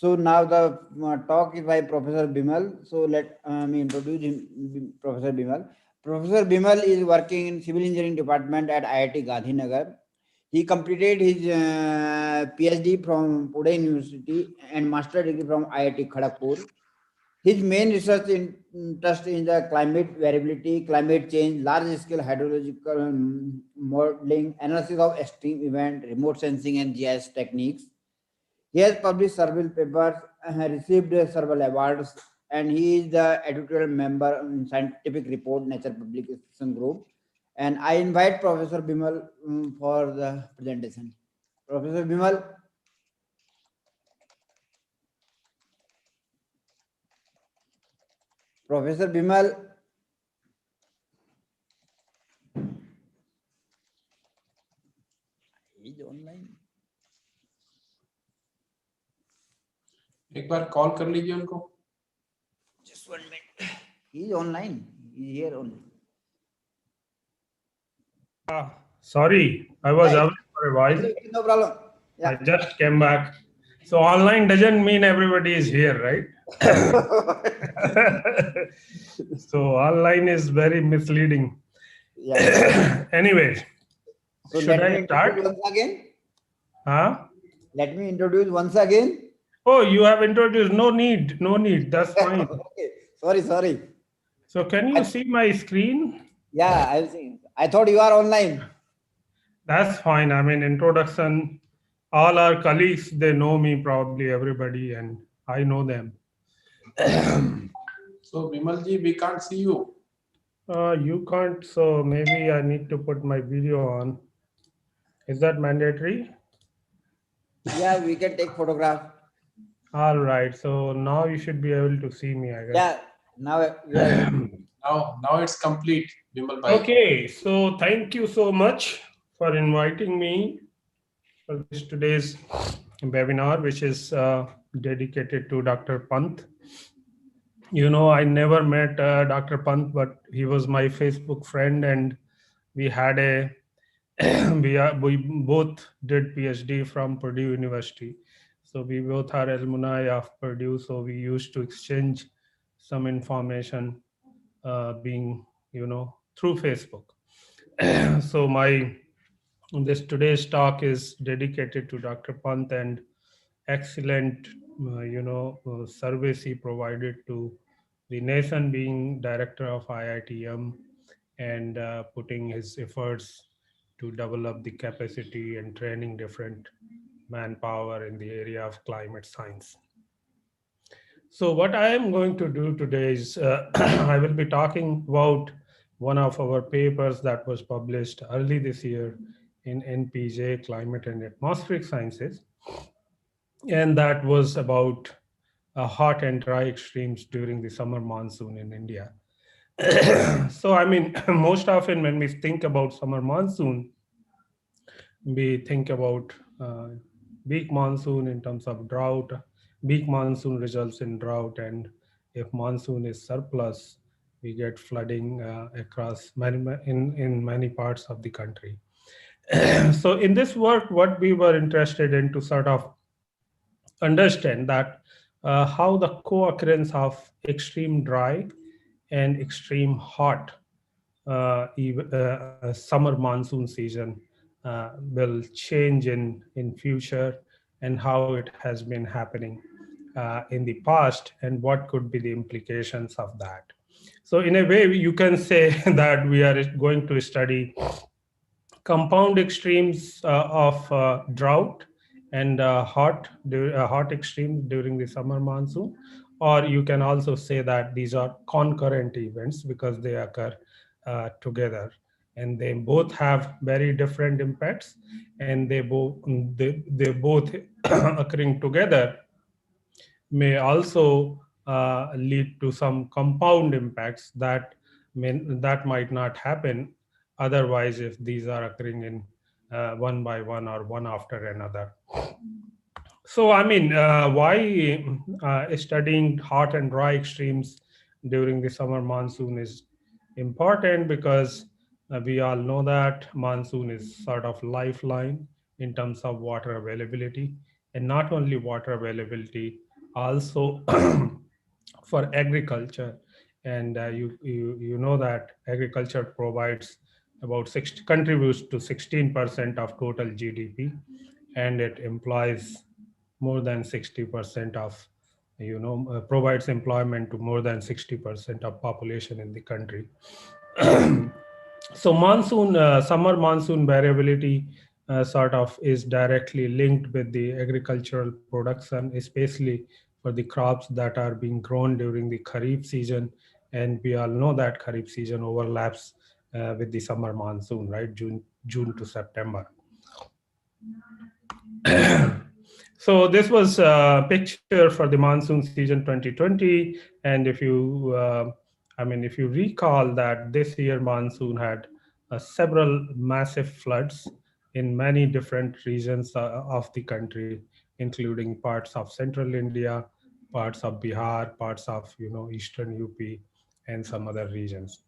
So now the talk is by Professor Bimal. So let me introduce him, Professor Bimal. Professor Bimal is working in Civil Engineering Department at IIT Gandhinagar. He completed his PhD from Pune University and master degree from IIT Kharagpur. His main research interest in the climate variability, climate change, large-scale hydrological modeling, analysis of extreme event, remote sensing, and GIS techniques. He has published several papers, received several awards, and he is the editorial member in Scientific Report Nature Publication Group. And I invite Professor Bimal for the presentation. Professor Bimal. Professor Bimal. He is online. एक बार call कर लीजिए उनको. Just 1 minute. He is online. He is here only. Sorry, I was away for a while. No problem. I just came back. So online doesn't mean everybody is here, right? So online is very misleading. Yeah. Anyway, So should let I me start? introduce once again. Huh? Let me introduce once again. Oh, you have introduced. No need. No need. That's fine. Okay. Sorry. So can you see my screen? Yeah, I'll see. I thought you are online. That's fine. I mean, introduction. All our colleagues, they know me, probably everybody, and I know them. So Bimal ji, we can't see you. You can't, so maybe I need to put my video on. Is that mandatory? Yeah, we can take photograph. All right, so now you should be able to see me, I guess. Yeah, now we are Now it's complete, Bimal bhai. Okay, so thank you so much for inviting me for this today's webinar, which is dedicated to Dr. Pant. You know, I never met Dr. Pant, but he was my Facebook friend, and we had a we both did PhD from Purdue University. So we both are alumni of Purdue. So we used to exchange some information being, through Facebook. So today's talk is dedicated to Dr. Pant and excellent, service he provided to the nation, being director of IITM and putting his efforts to develop the capacity and training different manpower in the area of climate science. So what I am going to do today is I will be talking about one of our papers that was published early this year in NPJ Climate and Atmospheric Sciences. And that was about hot and dry extremes during the summer monsoon in India. So, I mean, most often when we think about summer monsoon, we think about weak monsoon in terms of drought. Weak monsoon results in drought, and if monsoon is surplus, we get flooding across in many parts of the country. So in this work, what we were interested in to sort of understand that how the co-occurrence of extreme dry and extreme hot summer monsoon season will change in future, and how it has been happening in the past, and what could be the implications of that. So in a way, you can say that we are going to study compound extremes of drought and hot extremes during the summer monsoon, or you can also say that these are concurrent events because they occur together, and they both have very different impacts, and they both occurring together may also lead to some compound impacts that might not happen otherwise if these are occurring in one by one or one after another. So, I mean, why studying hot and dry extremes during the summer monsoon is important, because we all know that monsoon is sort of lifeline in terms of water availability, and not only water availability, also for agriculture. And you know that agriculture provides about contributes to 16% of total GDP, and it employs more than 60% of, provides employment to more than 60% of population in the country. So summer monsoon variability sort of is directly linked with the agricultural production, especially for the crops that are being grown during the Kharif season. And we all know that Kharif season overlaps with the summer monsoon, right? June to September. So this was a picture for the monsoon season 2020. And if you, if you recall that this year monsoon had several massive floods in many different regions of the country, including parts of central India, parts of Bihar, parts of, eastern UP, and some other regions.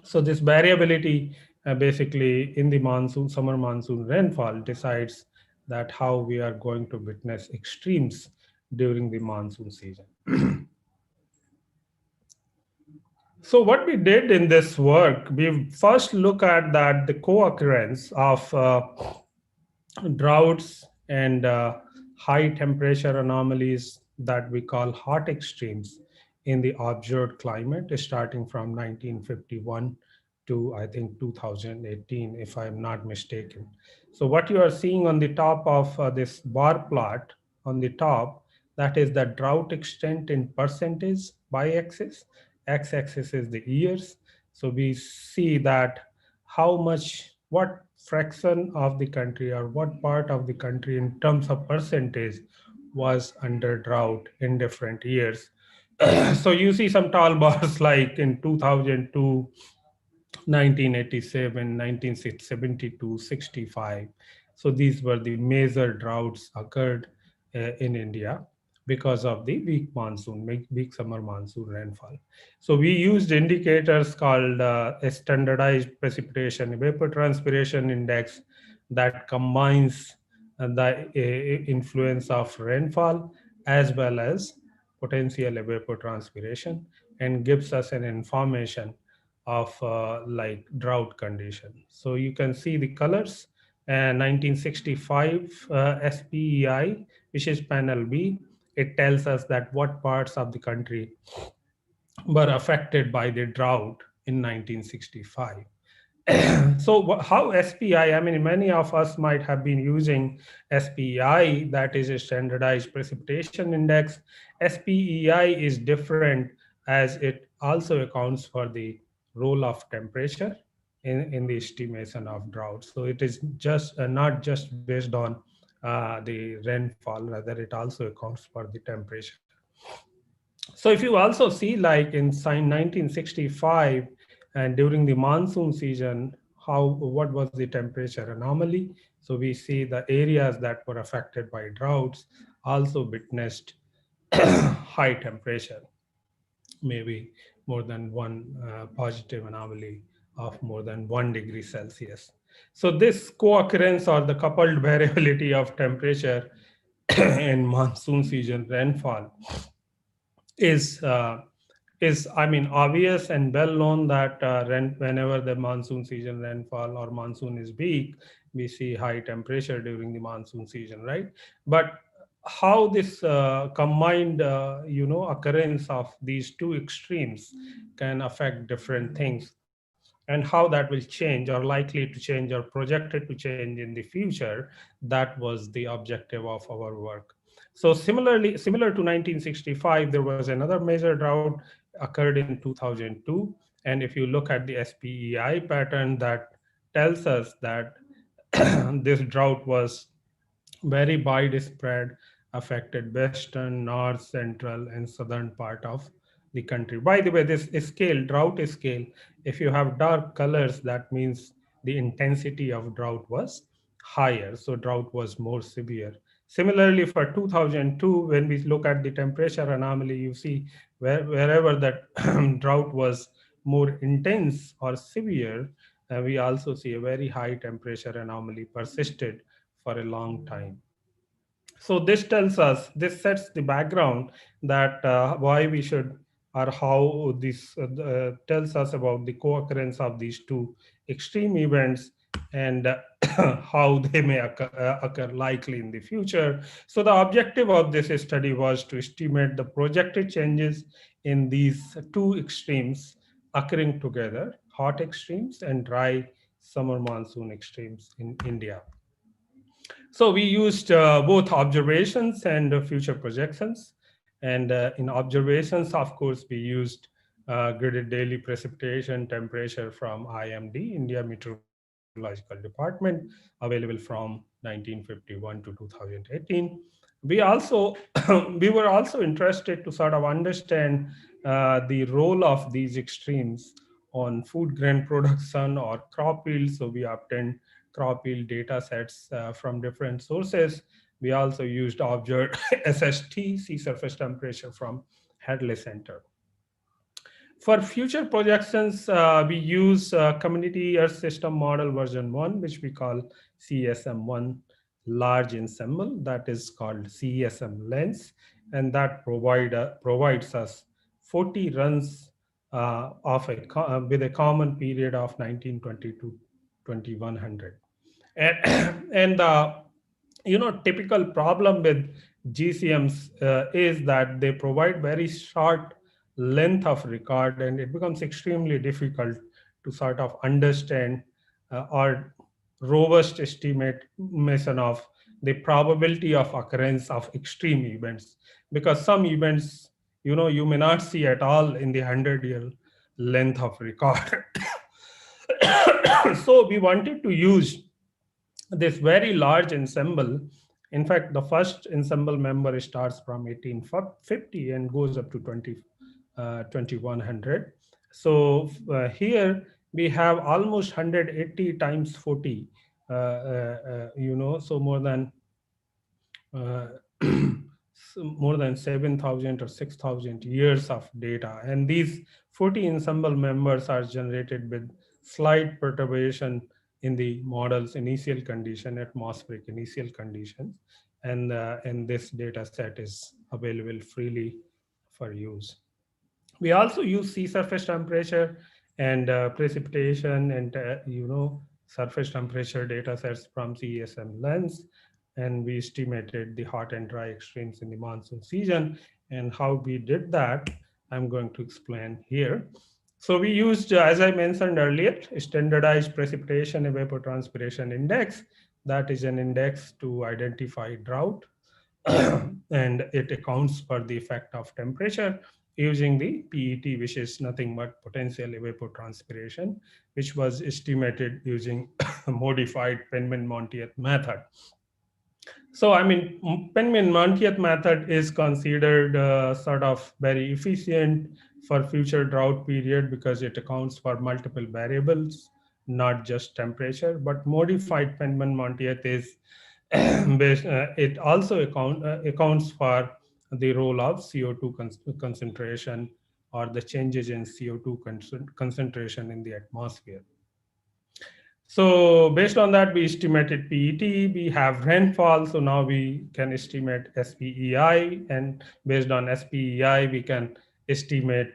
So this variability basically in the summer monsoon rainfall decides that how we are going to witness extremes during the monsoon season. So what we did in this work, we first look at that the co-occurrence of droughts and high temperature anomalies that we call hot extremes in the observed climate, starting from 1951 to I think 2018, if I'm not mistaken. So what you are seeing on the top of this bar plot on the top, that is the drought extent in percentage y-axis. X-axis is the years. So we see that what fraction of the country or what part of the country in terms of percentage was under drought in different years. So you see some tall bars like in 2002, 1987, 1972, 65. So these were the major droughts occurred in India because of the weak summer monsoon rainfall. So we used indicators called a standardized precipitation evapotranspiration index that combines the influence of rainfall as well as potential evapotranspiration and gives us an information of like drought condition. So you can see the colors, 1965 SPEI, which is panel B. It tells us that what parts of the country were affected by the drought in 1965. So how SPI, many of us might have been using SPEI, that is a standardized precipitation index. SPEI is different as it also accounts for the role of temperature in the estimation of drought. So it is just not just based on the rainfall, rather it also accounts for the temperature. So if you also see like in 1965 and during the monsoon season, what was the temperature anomaly? So we see the areas that were affected by droughts also witnessed high temperature, maybe more than one positive anomaly of more than 1 degree Celsius. So this co-occurrence or the coupled variability of temperature in monsoon season rainfall is obvious and well known that whenever the monsoon season rainfall or monsoon is weak, we see high temperature during the monsoon season, right? But how this combined, occurrence of these two extremes can affect different things, and how that will change or likely to change or projected to change in the future, that was the objective of our work. So similar to 1965, there was another major drought occurred in 2002. And if you look at the SPEI pattern, that tells us that this drought was very widespread affected western, north, central, and southern part of the country. By the way, this scale, drought scale, if you have dark colors, that means the intensity of drought was higher, so drought was more severe. Similarly, for 2002, when we look at the temperature anomaly, you see wherever that drought was more intense or severe, we also see a very high temperature anomaly persisted for a long time. So this tells us, this sets the background that why we should, or how this tells us about the co-occurrence of these two extreme events and how they may occur likely in the future. So the objective of this study was to estimate the projected changes in these two extremes occurring together, hot extremes and dry summer monsoon extremes in India. So we used both observations and future projections. And in observations, of course, we used gridded daily precipitation temperature from IMD, India Meteorological Department, available from 1951 to 2018. We also we were also interested to sort of understand the role of these extremes on food grain production or crop yield. So we obtained crop yield data sets from different sources. We also used observed SST, sea surface temperature from Hadley Center. For future projections, we use Community Earth System Model version 1, which we call CSM1 large ensemble, that is called CSM lens, and that provides us 40 runs with a common period of 1920 to 2100. And typical problem with GCMs is that they provide very short length of record, and it becomes extremely difficult to sort of understand or robust estimation of the probability of occurrence of extreme events, because some events you may not see at all in the 100-year length of record. So we wanted to use this very large ensemble. In fact, the first ensemble member starts from 1850 and goes up to 2100. So here we have almost 180 times 40, so more than more than 7,000 or 6,000 years of data. And these 40 ensemble members are generated with slight perturbation in the model's initial condition, atmospheric initial conditions. And this data set is available freely for use. We also use sea surface temperature and precipitation and surface temperature data sets from CSM lens. And we estimated the hot and dry extremes in the monsoon season. And how we did that, I'm going to explain here. So we used, as I mentioned earlier, standardized precipitation evapotranspiration index. That is an index to identify drought. And it accounts for the effect of temperature using the PET, which is nothing but potential evapotranspiration, which was estimated using modified Penman-Montieth method. So, I mean, Penman-Montieth method is considered sort of very efficient for future drought period because it accounts for multiple variables, not just temperature, but modified Penman-Montieth is it also accounts for the role of CO2 concentration or the changes in CO2 concentration in the atmosphere. So based on that, we estimated PET, we have rainfall. So now we can estimate SPEI, and based on SPEI, we can estimate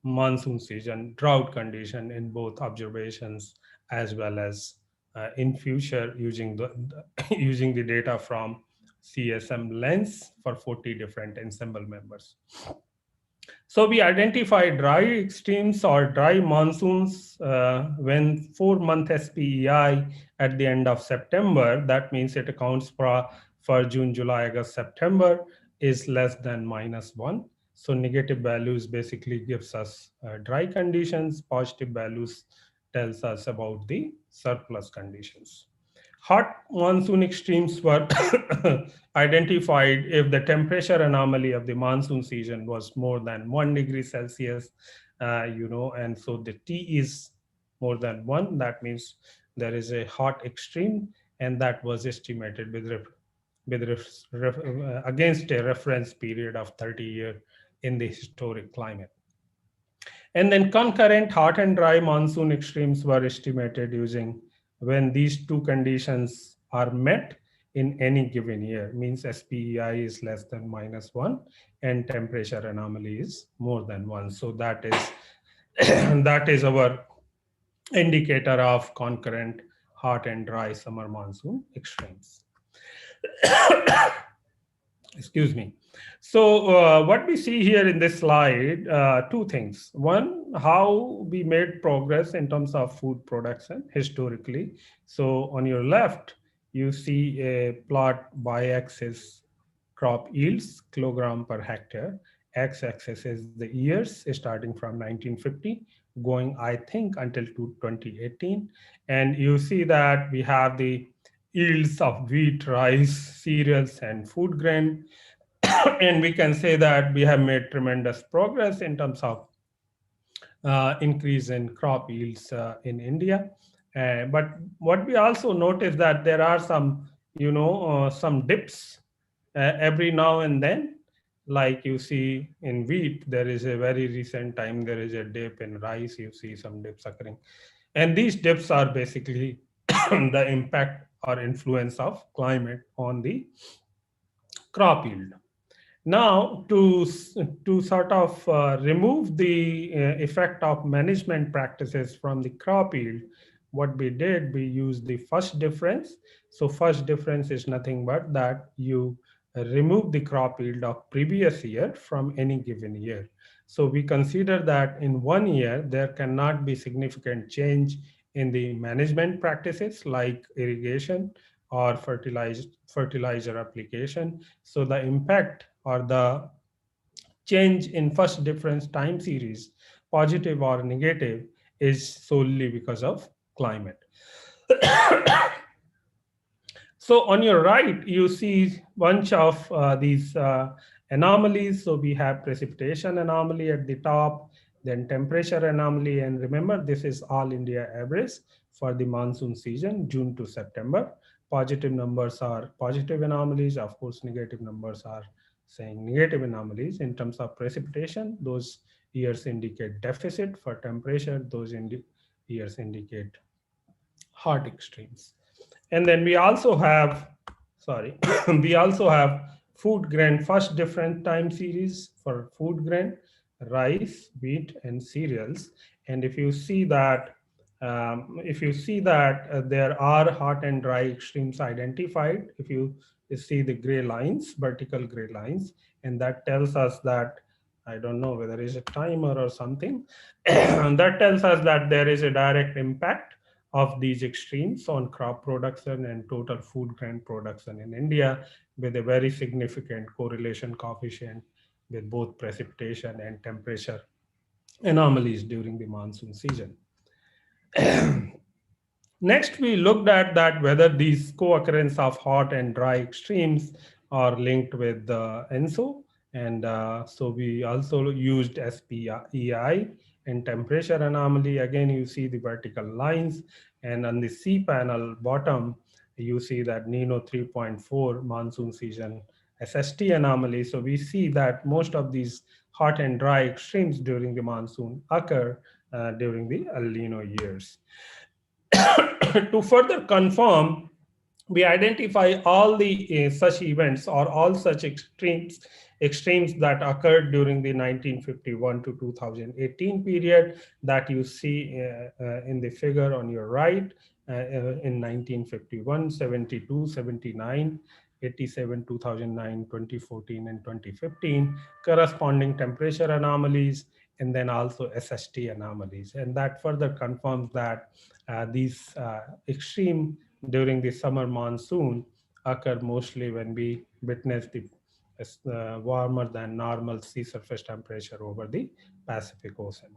monsoon season drought condition in both observations as well as in future using the data from CSM lens for 40 different ensemble members. So we identify dry extremes or dry monsoons when 4-month SPEI at the end of September. That means it accounts for June, July, August, September is less than -1. So negative values basically gives us dry conditions. Positive values tells us about the surplus conditions. hot monsoon extremes were identified if the temperature anomaly of the monsoon season was more than 1 degree Celsius, and so the T is more than 1. That means there is a hot extreme, and that was estimated against a reference period of 30 years in the historic climate. And then concurrent hot and dry monsoon extremes were estimated using when these two conditions are met in any given year, means SPEI is less than -1 and temperature anomaly is more than 1. So that is that is our indicator of concurrent hot and dry summer monsoon extremes. Excuse me. So what we see here in this slide, two things. One, how we made progress in terms of food production historically. So on your left, you see a plot y-axis crop yields, kilogram per hectare. X-axis is the years starting from 1950, going, I think, until 2018. And you see that we have the yields of wheat, rice, cereals, and food grain. And we can say that we have made tremendous progress in terms of increase in crop yields in India. But what we also notice that there are some, some dips every now and then. Like you see in wheat, there is a very recent time, there is a dip. In rice, you see some dips occurring. And these dips are basically the impact or influence of climate on the crop yield. Now, to sort of remove the effect of management practices from the crop yield, what we did, we used the first difference. So first difference is nothing but that you remove the crop yield of previous year from any given year. So we consider that in 1 year, there cannot be significant change in the management practices like irrigation or fertilizer application. So the impact or the change in first difference time series, positive or negative, is solely because of climate. So on your right, you see bunch of these anomalies. So we have precipitation anomaly at the top, then temperature anomaly. And remember, this is all India average for the monsoon season, June to September. Positive numbers are positive anomalies. Of course, negative numbers are saying negative anomalies. In terms of precipitation, those years indicate deficit. For temperature, those years indicate hot extremes. And then we also have, we also have food grain first different time series for food grain, rice, wheat, and cereals. And if you see that, there are hot and dry extremes identified, if you see the gray lines, vertical gray lines, and that tells us that, I don't know whether it's a timer or something, and that tells us that there is a direct impact of these extremes on crop production and total food grain production in India, with a very significant correlation coefficient with both precipitation and temperature anomalies during the monsoon season. Next, we looked at that whether these co-occurrence of hot and dry extremes are linked with the ENSO. And so we also used SPEI and temperature anomaly. Again, you see the vertical lines, and on the C panel bottom, you see that Nino 3.4 monsoon season SST anomaly. So we see that most of these hot and dry extremes during the monsoon occur during the El Nino years. To further confirm, we identify all the such events or all such extremes that occurred during the 1951 to 2018 period that you see in the figure on your right. In 1951, 72, 79, 87, 2009, 2014, and 2015, corresponding temperature anomalies, and then also SST anomalies. And that further confirms that these extreme during the summer monsoon occur mostly when we witness the warmer than normal sea surface temperature over the Pacific Ocean.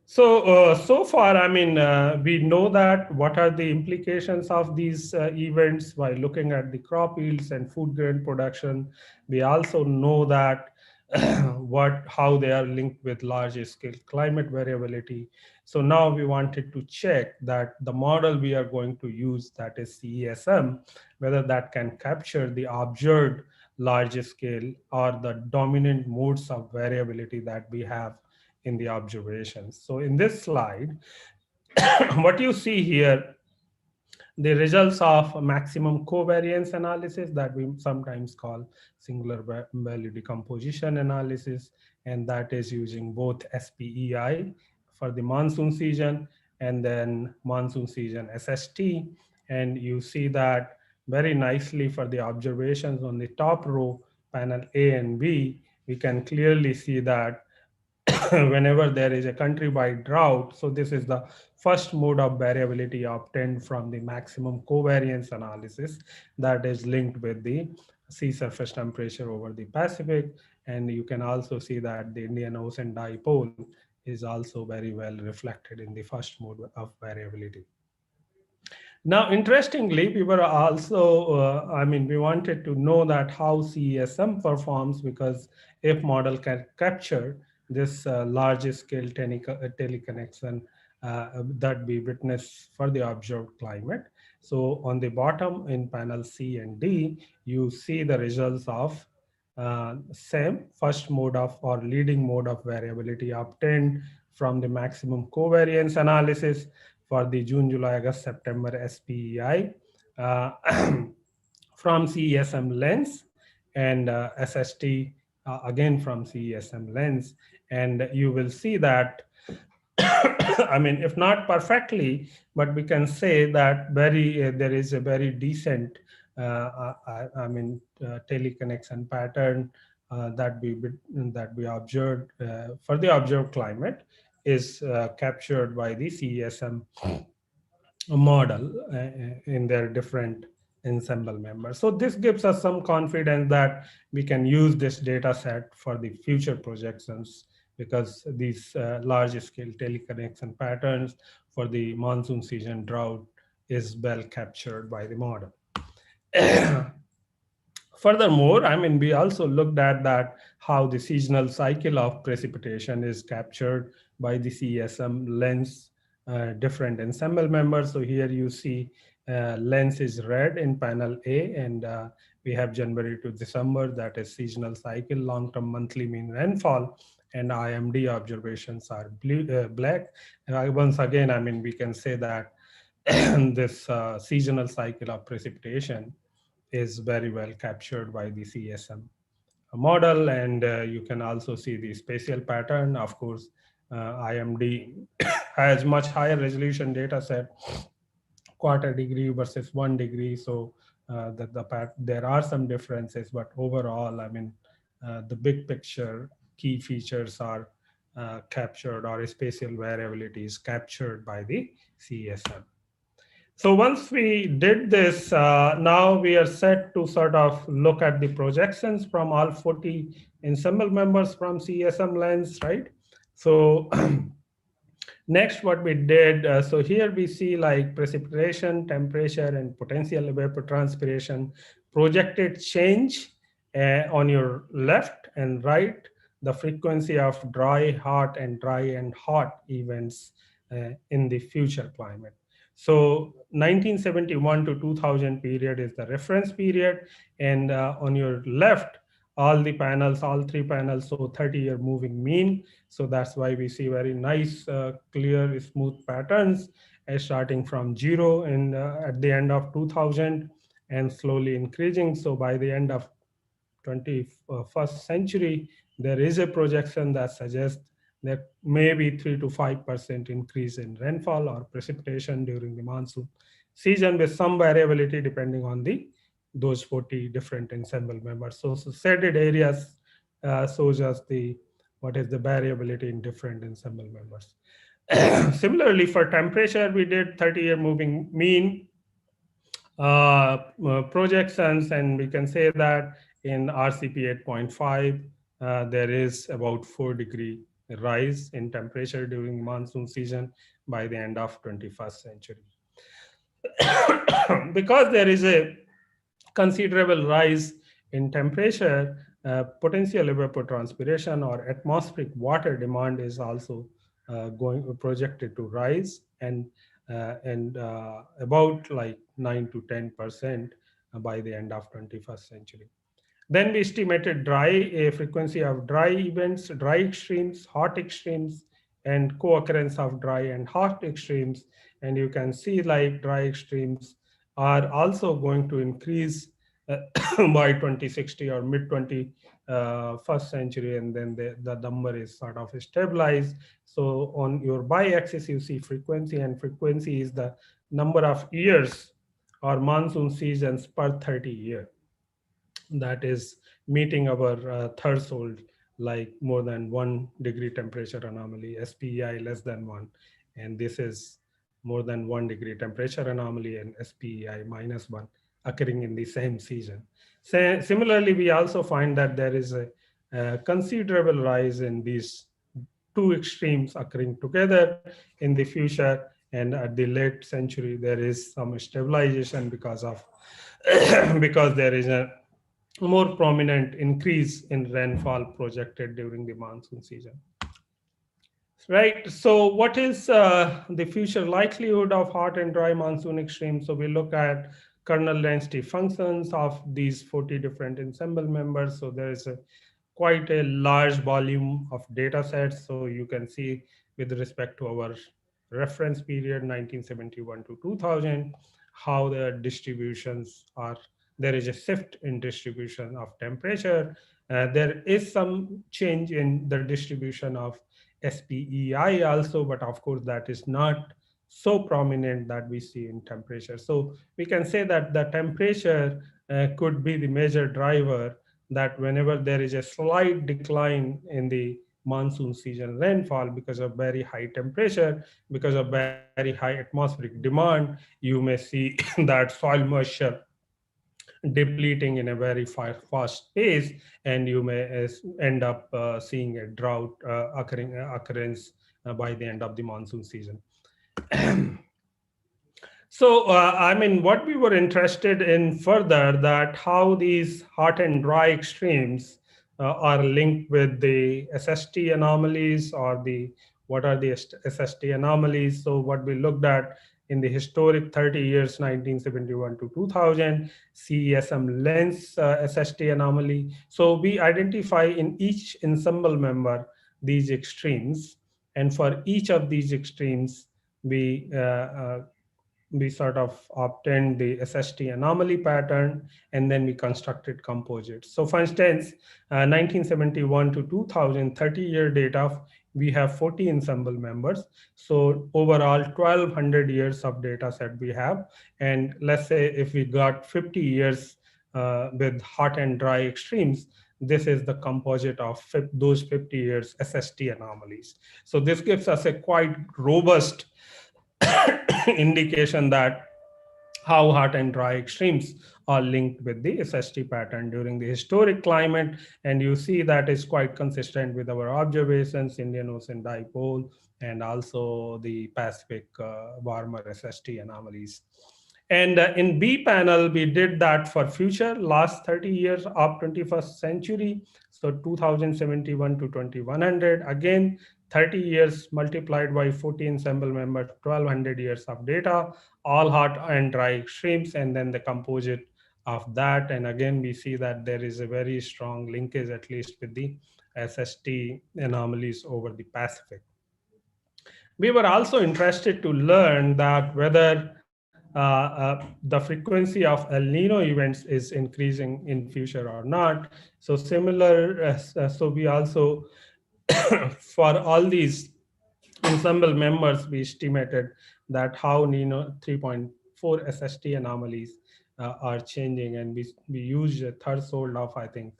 So far, I mean, we know that what are the implications of these events by looking at the crop yields and food grain production. We also know that how they are linked with large scale climate variability. So now we wanted to check that the model we are going to use, that is CESM, whether that can capture the observed large scale or the dominant modes of variability that we have in the observations. So in this slide, what you see here, the results of maximum covariance analysis that we sometimes call singular value decomposition analysis, and that is using both SPEI for the monsoon season and then monsoon season SST. And you see that very nicely for the observations on the top row, panel A and B, we can clearly see that whenever there is a countrywide drought, so this is the first mode of variability obtained from the maximum covariance analysis that is linked with the sea surface temperature over the Pacific. And you can also see that the Indian Ocean dipole is also very well reflected in the first mode of variability. Now, interestingly, we were also, we wanted to know that how CESM performs, because if model can capture this large scale teleconnection that we witness for the observed climate. So on the bottom in panel C and D, you see the results of same first mode of or leading mode of variability obtained from the maximum covariance analysis for the June, July, August, September SPEI from CESM lens, and SST again from CESM lens. And you will see that, if not perfectly, but we can say that there is a very decent teleconnection pattern that we observed for the observed climate is captured by the CESM model in their different ensemble members. So this gives us some confidence that we can use this data set for the future projections, because these large scale teleconnection patterns for the monsoon season drought is well captured by the model. Furthermore, we also looked at that how the seasonal cycle of precipitation is captured by the CESM lens different ensemble members. So here you see lens is red in panel A, and we have January to December, that is seasonal cycle, long-term monthly mean rainfall, and IMD observations are black. Once again, we can say that this seasonal cycle of precipitation is very well captured by the CESM model. And you can also see the spatial pattern. Of course, IMD has much higher resolution data set, quarter degree versus 1 degree. So there are some differences, but overall, the big picture key features are captured, or spatial variability is captured by the CESM. So once we did this, now we are set to sort of look at the projections from all 40 ensemble members from CESM lens, right? So next what we did, so here we see like precipitation, temperature, and potential evapotranspiration projected change on your left and right, the frequency of dry, hot, and dry and hot events in the future climate. So 1971 to 2000 period is the reference period. And on your left, all the panels, all three panels, so 30-year moving mean. So that's why we see very nice, clear, smooth patterns starting from 0 and at the end of 2000 and slowly increasing. So by the end of 21st century, there is a projection that suggests that maybe 3 to 5% increase in rainfall or precipitation during the monsoon season, with some variability depending on those 40 different ensemble members. So shaded areas shows us what is the variability in different ensemble members. Similarly, for temperature, we did 30-year moving mean projections, and we can say that in RCP 8.5, there is about 4 degree rise in temperature during monsoon season by the end of 21st century. Because there is a considerable rise in temperature, potential evapotranspiration or atmospheric water demand is also projected to rise, and about like 9 to 10% by the end of 21st century. Then we estimated a frequency of dry events, dry extremes, hot extremes, and co-occurrence of dry and hot extremes. And you can see like dry extremes are also going to increase by 2060 or mid 21st century, and then the number is sort of stabilized. So on your y-axis, you see frequency, and frequency is the number of years or monsoon seasons per 30 years. That is meeting our threshold, like more than 1 degree temperature anomaly, SPEI less than 1. And this is more than 1 degree temperature anomaly and SPEI minus 1 occurring in the same season. So, similarly, we also find that there is a considerable rise in these two extremes occurring together in the future. And at the late century, there is some stabilization because of because there is a more prominent increase in rainfall projected during the monsoon season. Right. So what is the future likelihood of hot and dry monsoon extremes? So we look at kernel density functions of these 40 different ensemble members. So there is quite a large volume of data sets. So you can see with respect to our reference period 1971 to 2000, how the distributions are. There is a shift in distribution of temperature. There is some change in the distribution of SPEI also, but of course that is not so prominent that we see in temperature. So we can say that the temperature could be the major driver, that whenever there is a slight decline in the monsoon season rainfall because of very high temperature, because of very high atmospheric demand, you may see that soil moisture depleting in a very fast pace, and you may end up seeing a drought occurrence by the end of the monsoon season. So, I mean, what we were interested in further, that how these hot and dry extremes are linked with the SST anomalies, or what are the SST anomalies. So what we looked at in the historic 30 years, 1971 to 2000, CESM lens SST anomaly. So we identify in each ensemble member these extremes, and for each of these extremes, we sort of obtained the SST anomaly pattern, and then we constructed composites. So for instance, 1971 to 2000, 30-year data, we have 40 ensemble members. So overall 1200 years of data set we have. And let's say if we got 50 years with hot and dry extremes, this is the composite of those 50 years SST anomalies. So this gives us a quite robust indication that how hot and dry extremes are linked with the SST pattern during the historic climate. And you see that is quite consistent with our observations, Indian Ocean dipole, and also the Pacific warmer SST anomalies. And in B panel, we did that for future last 30 years of 21st century. So 2071 to 2100, again, 30 years multiplied by 40 ensemble members, 1200 years of data, all hot and dry extremes, and then the composite of that. And again, we see that there is a very strong linkage, at least with the SST anomalies over the Pacific. We were also interested to learn that whether the frequency of El Nino events is increasing in future or not. So similar, so we also, for all these ensemble members, we estimated that how Nino 3.4 SST anomalies are changing, and we used a threshold of, I think,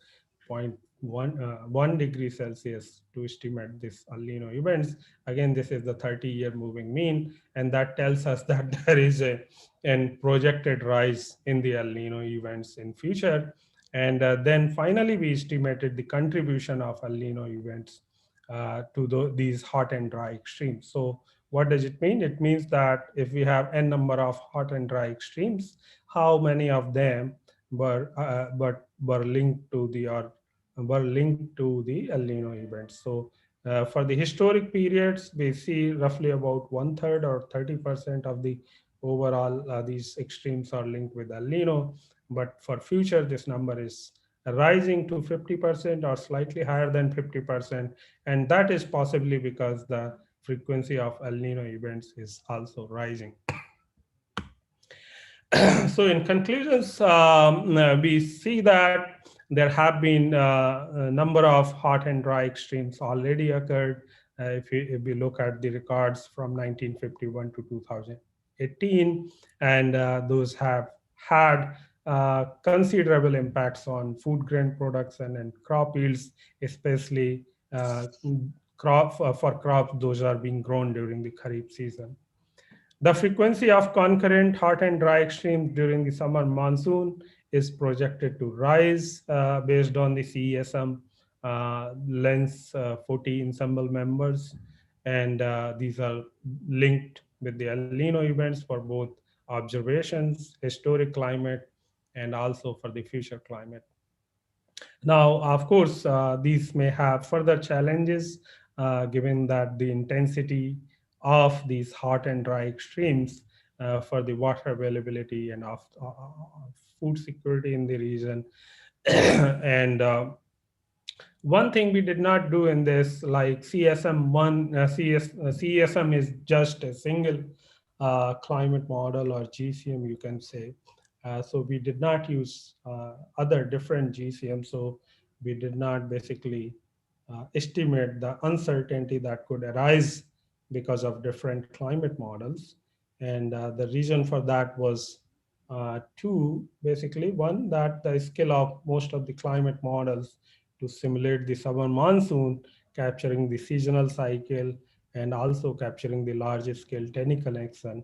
0.1 degree Celsius to estimate this El Nino events. Again, this is the 30-year moving mean, and that tells us that there is a projected rise in the El Nino events in future. And then finally, we estimated the contribution of El Nino events these hot and dry extremes. So what does it mean? It means that if we have n number of hot and dry extremes, how many of them were linked to the El Nino events. So for the historic periods, we see roughly about 1/3 or 30% of the overall these extremes are linked with El Nino. But for future, this number is rising to 50% or slightly higher than 50%. And that is possibly because the frequency of El Nino events is also rising. So in conclusions, we see that there have been a number of hot and dry extremes already occurred. If we look at the records from 1951 to 2018, and those have had considerable impacts on food grain production and crop yields, especially for crops those are being grown during the Kharif season. The frequency of concurrent hot and dry extremes during the summer monsoon is projected to rise based on the CESM lens 40 ensemble members. And these are linked with the El Nino events for both observations, historic climate, and also for the future climate. Now, of course, these may have further challenges given that the intensity of these hot and dry extremes for the water availability and of food security in the region. And one thing we did not do in this, like CESM is just a single climate model, or GCM, you can say. So we did not use other different GCM. So we did not basically estimate the uncertainty that could arise because of different climate models. And the reason for that was two, basically. One, that the skill of most of the climate models to simulate the summer monsoon, capturing the seasonal cycle, and also capturing the large scale TENI connection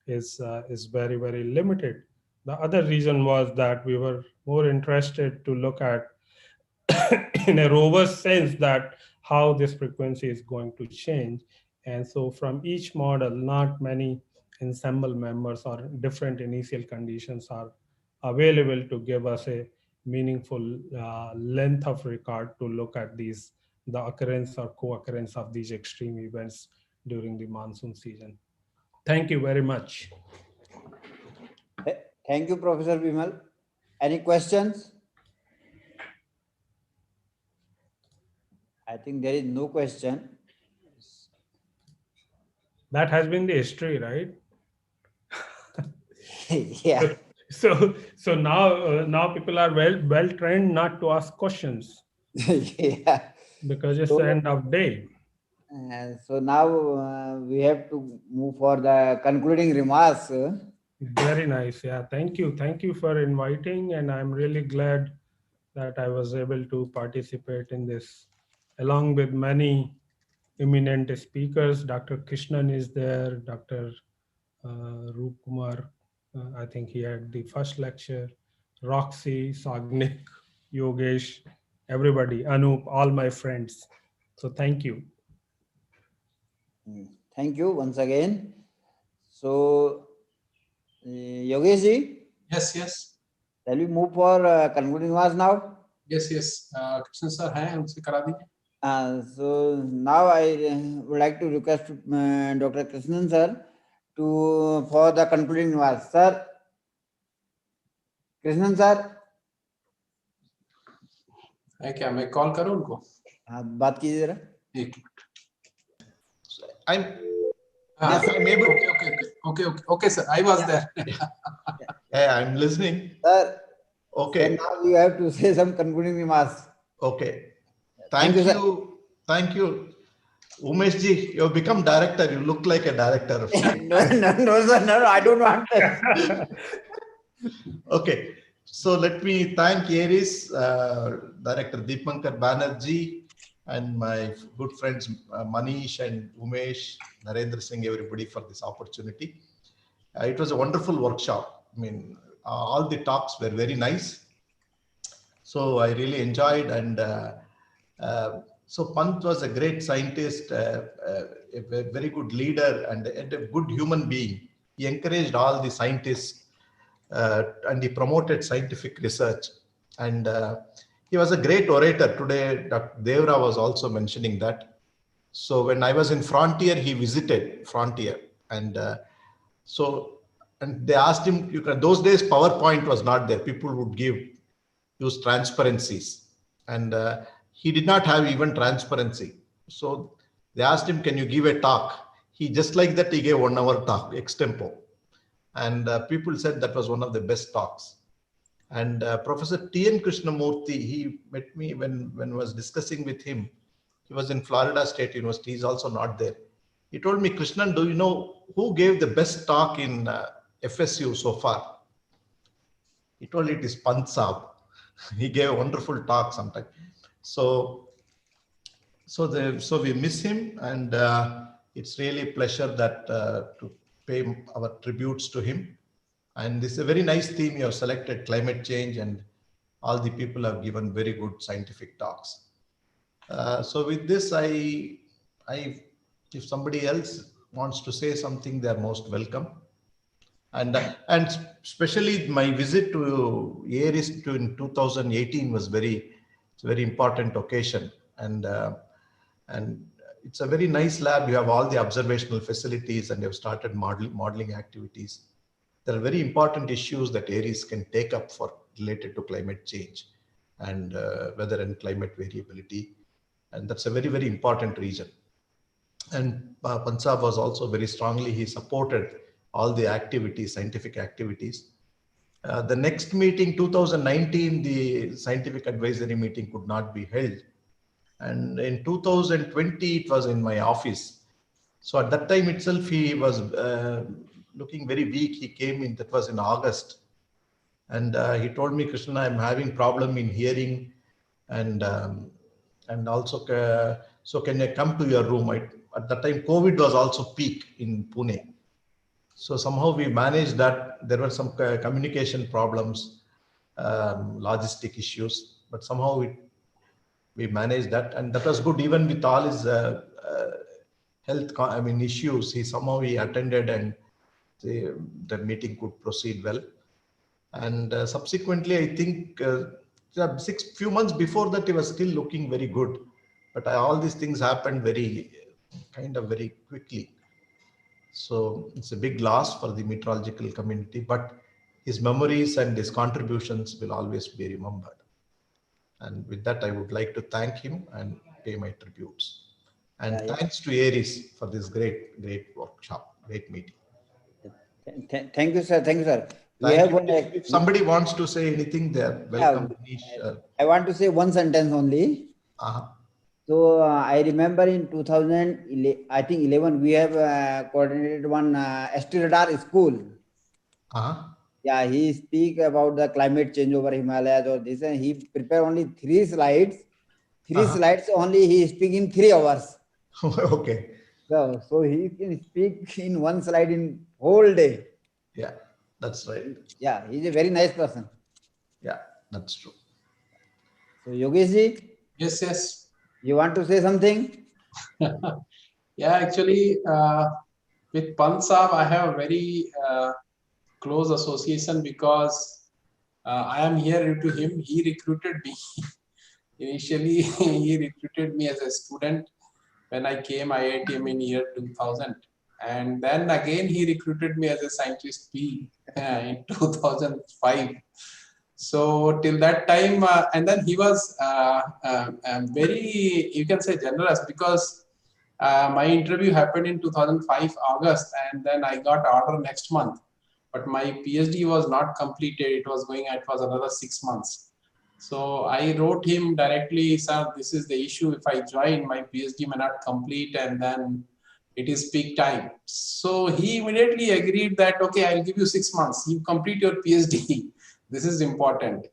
is very, very limited. The other reason was that we were more interested to look at in a robust sense that how this frequency is going to change. And so from each model, not many ensemble members or different initial conditions are available to give us a meaningful length of record to look at the occurrence or co-occurrence of these extreme events during the monsoon season. Thank you very much. Thank you, Professor Bimal. Any questions? I think there is no question. That has been the history, right? Yeah. So now people are well trained not to ask questions. Yeah. Because it's the end of day. So now we have to move for the concluding remarks. Very nice. Yeah. Thank you. Thank you for inviting. And I'm really glad that I was able to participate in this along with many eminent speakers. Dr. Krishnan is there, Dr. Roop Kumar, I think he had the first lecture, Roxy, Sagnik, Yogesh, everybody, Anup, all my friends. So thank you. Thank you once again. So Yogesh ji? Yes, yes. Shall we move for concluding remarks now? Yes, yes. Krishnan sir hai, unse kara dijiye. So now I would like to request Dr. Krishnan sir for the concluding remarks. Sir, Krishnan sir. है क्या मैं call करूं उनको? हाँ बात कीजिए जरा. एक minute. I'm able. Okay, sir. I was there. Yeah, I'm listening. Sir. Okay. So now you have to say some concluding remarks. Okay. Thank you. Thank you. Umesh ji, you have become director. You look like a director. No, sir. No, I don't want that. Okay. So let me thank Aries, Director Deepankar Banerjee, and my good friends Manish and Umesh, Narendra Singh, everybody for this opportunity. It was a wonderful workshop. I mean, all the talks were very nice. So I really enjoyed, and So Pant was a great scientist, a very good leader, and a good human being. He encouraged all the scientists and he promoted scientific research. And he was a great orator. Today, Dr. Devra was also mentioning that. So when I was in Frontier, he visited Frontier. And and they asked him, those days PowerPoint was not there. People would use transparencies. And he did not have even transparency. So they asked him, can you give a talk? He just like that, he gave 1 hour talk, extempo. And people said that was one of the best talks. And Professor T.N. Krishnamurthy, he met me when I was discussing with him. He was in Florida State University. He's also not there. He told me, Krishnan, do you know who gave the best talk in FSU so far? He told it is Pant Saab. He gave a wonderful talk sometime. So we miss him, and it's really a pleasure that to pay our tributes to him. And this is a very nice theme you have selected, climate change, and all the people have given very good scientific talks. So with this, if somebody else wants to say something, they're most welcome. And especially my visit to ARIS in 2018 was it's a very important occasion. And it's a very nice lab. You have all the observational facilities and you have started modeling activities. There are very important issues that ARIS can take up related to climate change and weather and climate variability. And that's a very, very important region. And Pant Saab was also very strongly, he supported all the activities, scientific activities. The next meeting, 2019, the scientific advisory meeting could not be held. And in 2020, it was in my office. So at that time itself, he was looking very weak. He came in, that was in August. And he told me, Krishna, I'm having problem in hearing. And also, so can I come to your room? At that time, COVID was also peak in Pune. So somehow we managed that. There were some communication problems, logistic issues, but somehow we managed that, and that was good. Even with all his health, issues, he attended, and the meeting could proceed well. And subsequently, I think few months before that, he was still looking very good, but all these things happened very quickly. So it's a big loss for the meteorological community, but his memories and his contributions will always be remembered. And with that, I would like to thank him and pay my tributes. And thanks to ARIS for this great workshop, great meeting. Thank you, sir. Thank you, sir. If somebody wants to say anything, they're welcome. I want to say one sentence only. So I remember in 2011, we have coordinated one Astrodar school. Yeah, he speak about the climate change over Himalayas or this, and he prepare only 3 slides. 3 slides only, he speak in 3 hours. Okay. So he can speak in 1 slide in whole day. Yeah, that's right. Yeah, he's a very nice person. Yeah, that's true. So Yogesh ji? Yes. You want to say something? Yeah, actually, with Pant Saab, I have a very close association because I am here due to him. He recruited me. Initially, he recruited me as a student when I came IITM in year 2000. And then again, he recruited me as a scientist P in 2005. So till that time, and then he was very, you can say, generous, because my interview happened in 2005 August, and then I got order next month. But my PhD was not completed. It was another 6 months. So I wrote him directly, sir, this is the issue. If I join, my PhD may not complete, and then it is peak time. So he immediately agreed that, okay, I'll give you 6 months. You complete your PhD. This is important.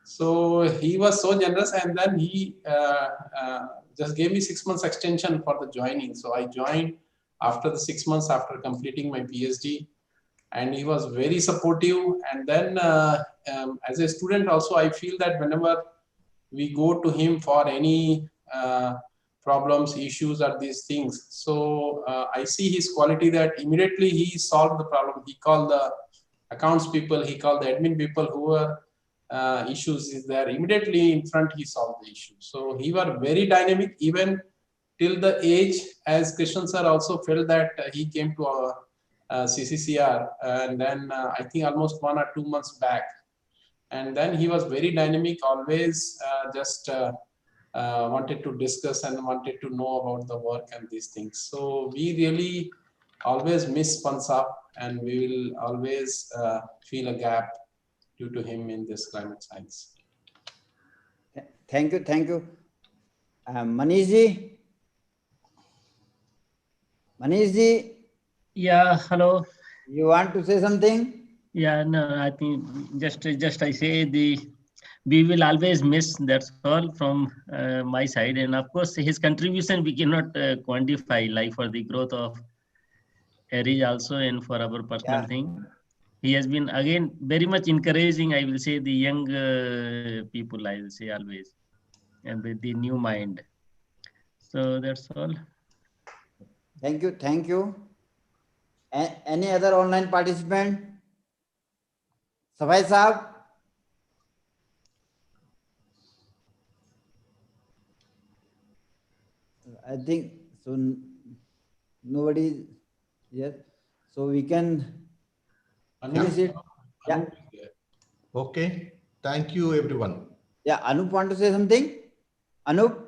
So he was so generous, and then he just gave me 6 months extension for the joining. So I joined after the 6 months after completing my PhD, and he was very supportive. And then as a student also, I feel that whenever we go to him for any problems, issues, or these things. So I see his quality that immediately he solved the problem. He called the accounts people, he called the admin people who were issues is there. Immediately in front, he solved the issue. So he was very dynamic, even till the age, as Krishnan sir also felt that he came to our CCCR, and then I think almost 1 or 2 months back. And then he was very dynamic, always just wanted to discuss and wanted to know about the work and these things. So we really always miss Pansab, and we will always feel a gap due to him in this climate science. Thank you. Thank you. Manish ji. Manish ji. Yeah, hello. You want to say something? Yeah, no, I think just I say we will always miss, that's all from my side. And of course, his contribution we cannot quantify, like for the growth of ARIES also and for our personal thing. He has been again very much encouraging, I will say, the young people, I will say always, and with the new mind. So that's all. Thank you. Thank you. Any other online participant? Safai Saab? I think so. Nobody. Yes. So we can finish it. Yeah. Okay. Thank you, everyone. Yeah. Anup want to say something? Anup?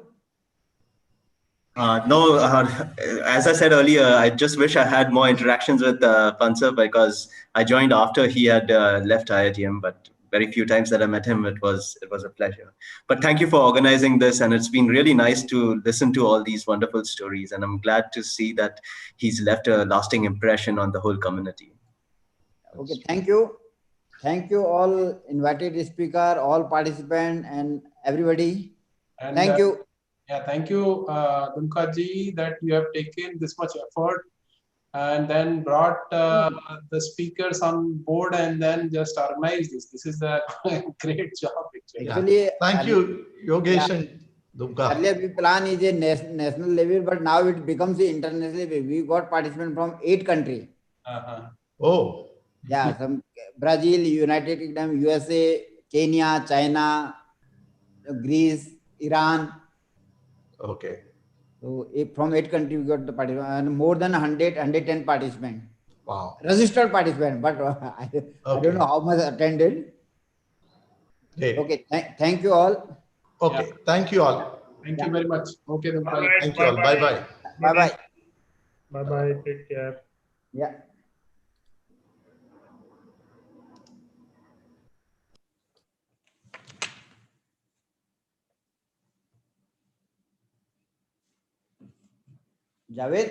No, as I said earlier, I just wish I had more interactions with Pansab, because I joined after he had left IITM, but very few times that I met him, it was a pleasure. But thank you for organizing this, and it's been really nice to listen to all these wonderful stories, and I'm glad to see that he's left a lasting impression on the whole community. Okay, thank you. Thank you all invited speaker, all participants and everybody. And, thank you. Yeah, thank you, Dumka ji, that you have taken this much effort and then brought the speakers on board and then just organized this. This is a great job, actually. Actually, Thank you, Yogesh and Dumka. Earlier we plan is a national level, but now it becomes the international level. We got participants from 8 countries. Oh. Yeah, some Brazil, United Kingdom, USA, Kenya, China, Greece, Iran. Okay. So from 8 countries we got the participants, and more than 110 participants. Wow. Registered participants, but I don't know how much attended. Great. Okay, thank you all. Okay, thank you all. Thank you very much. Okay, then. Thank you all. Bye-bye. Bye-bye. Bye-bye. Take care. Yeah. Javed?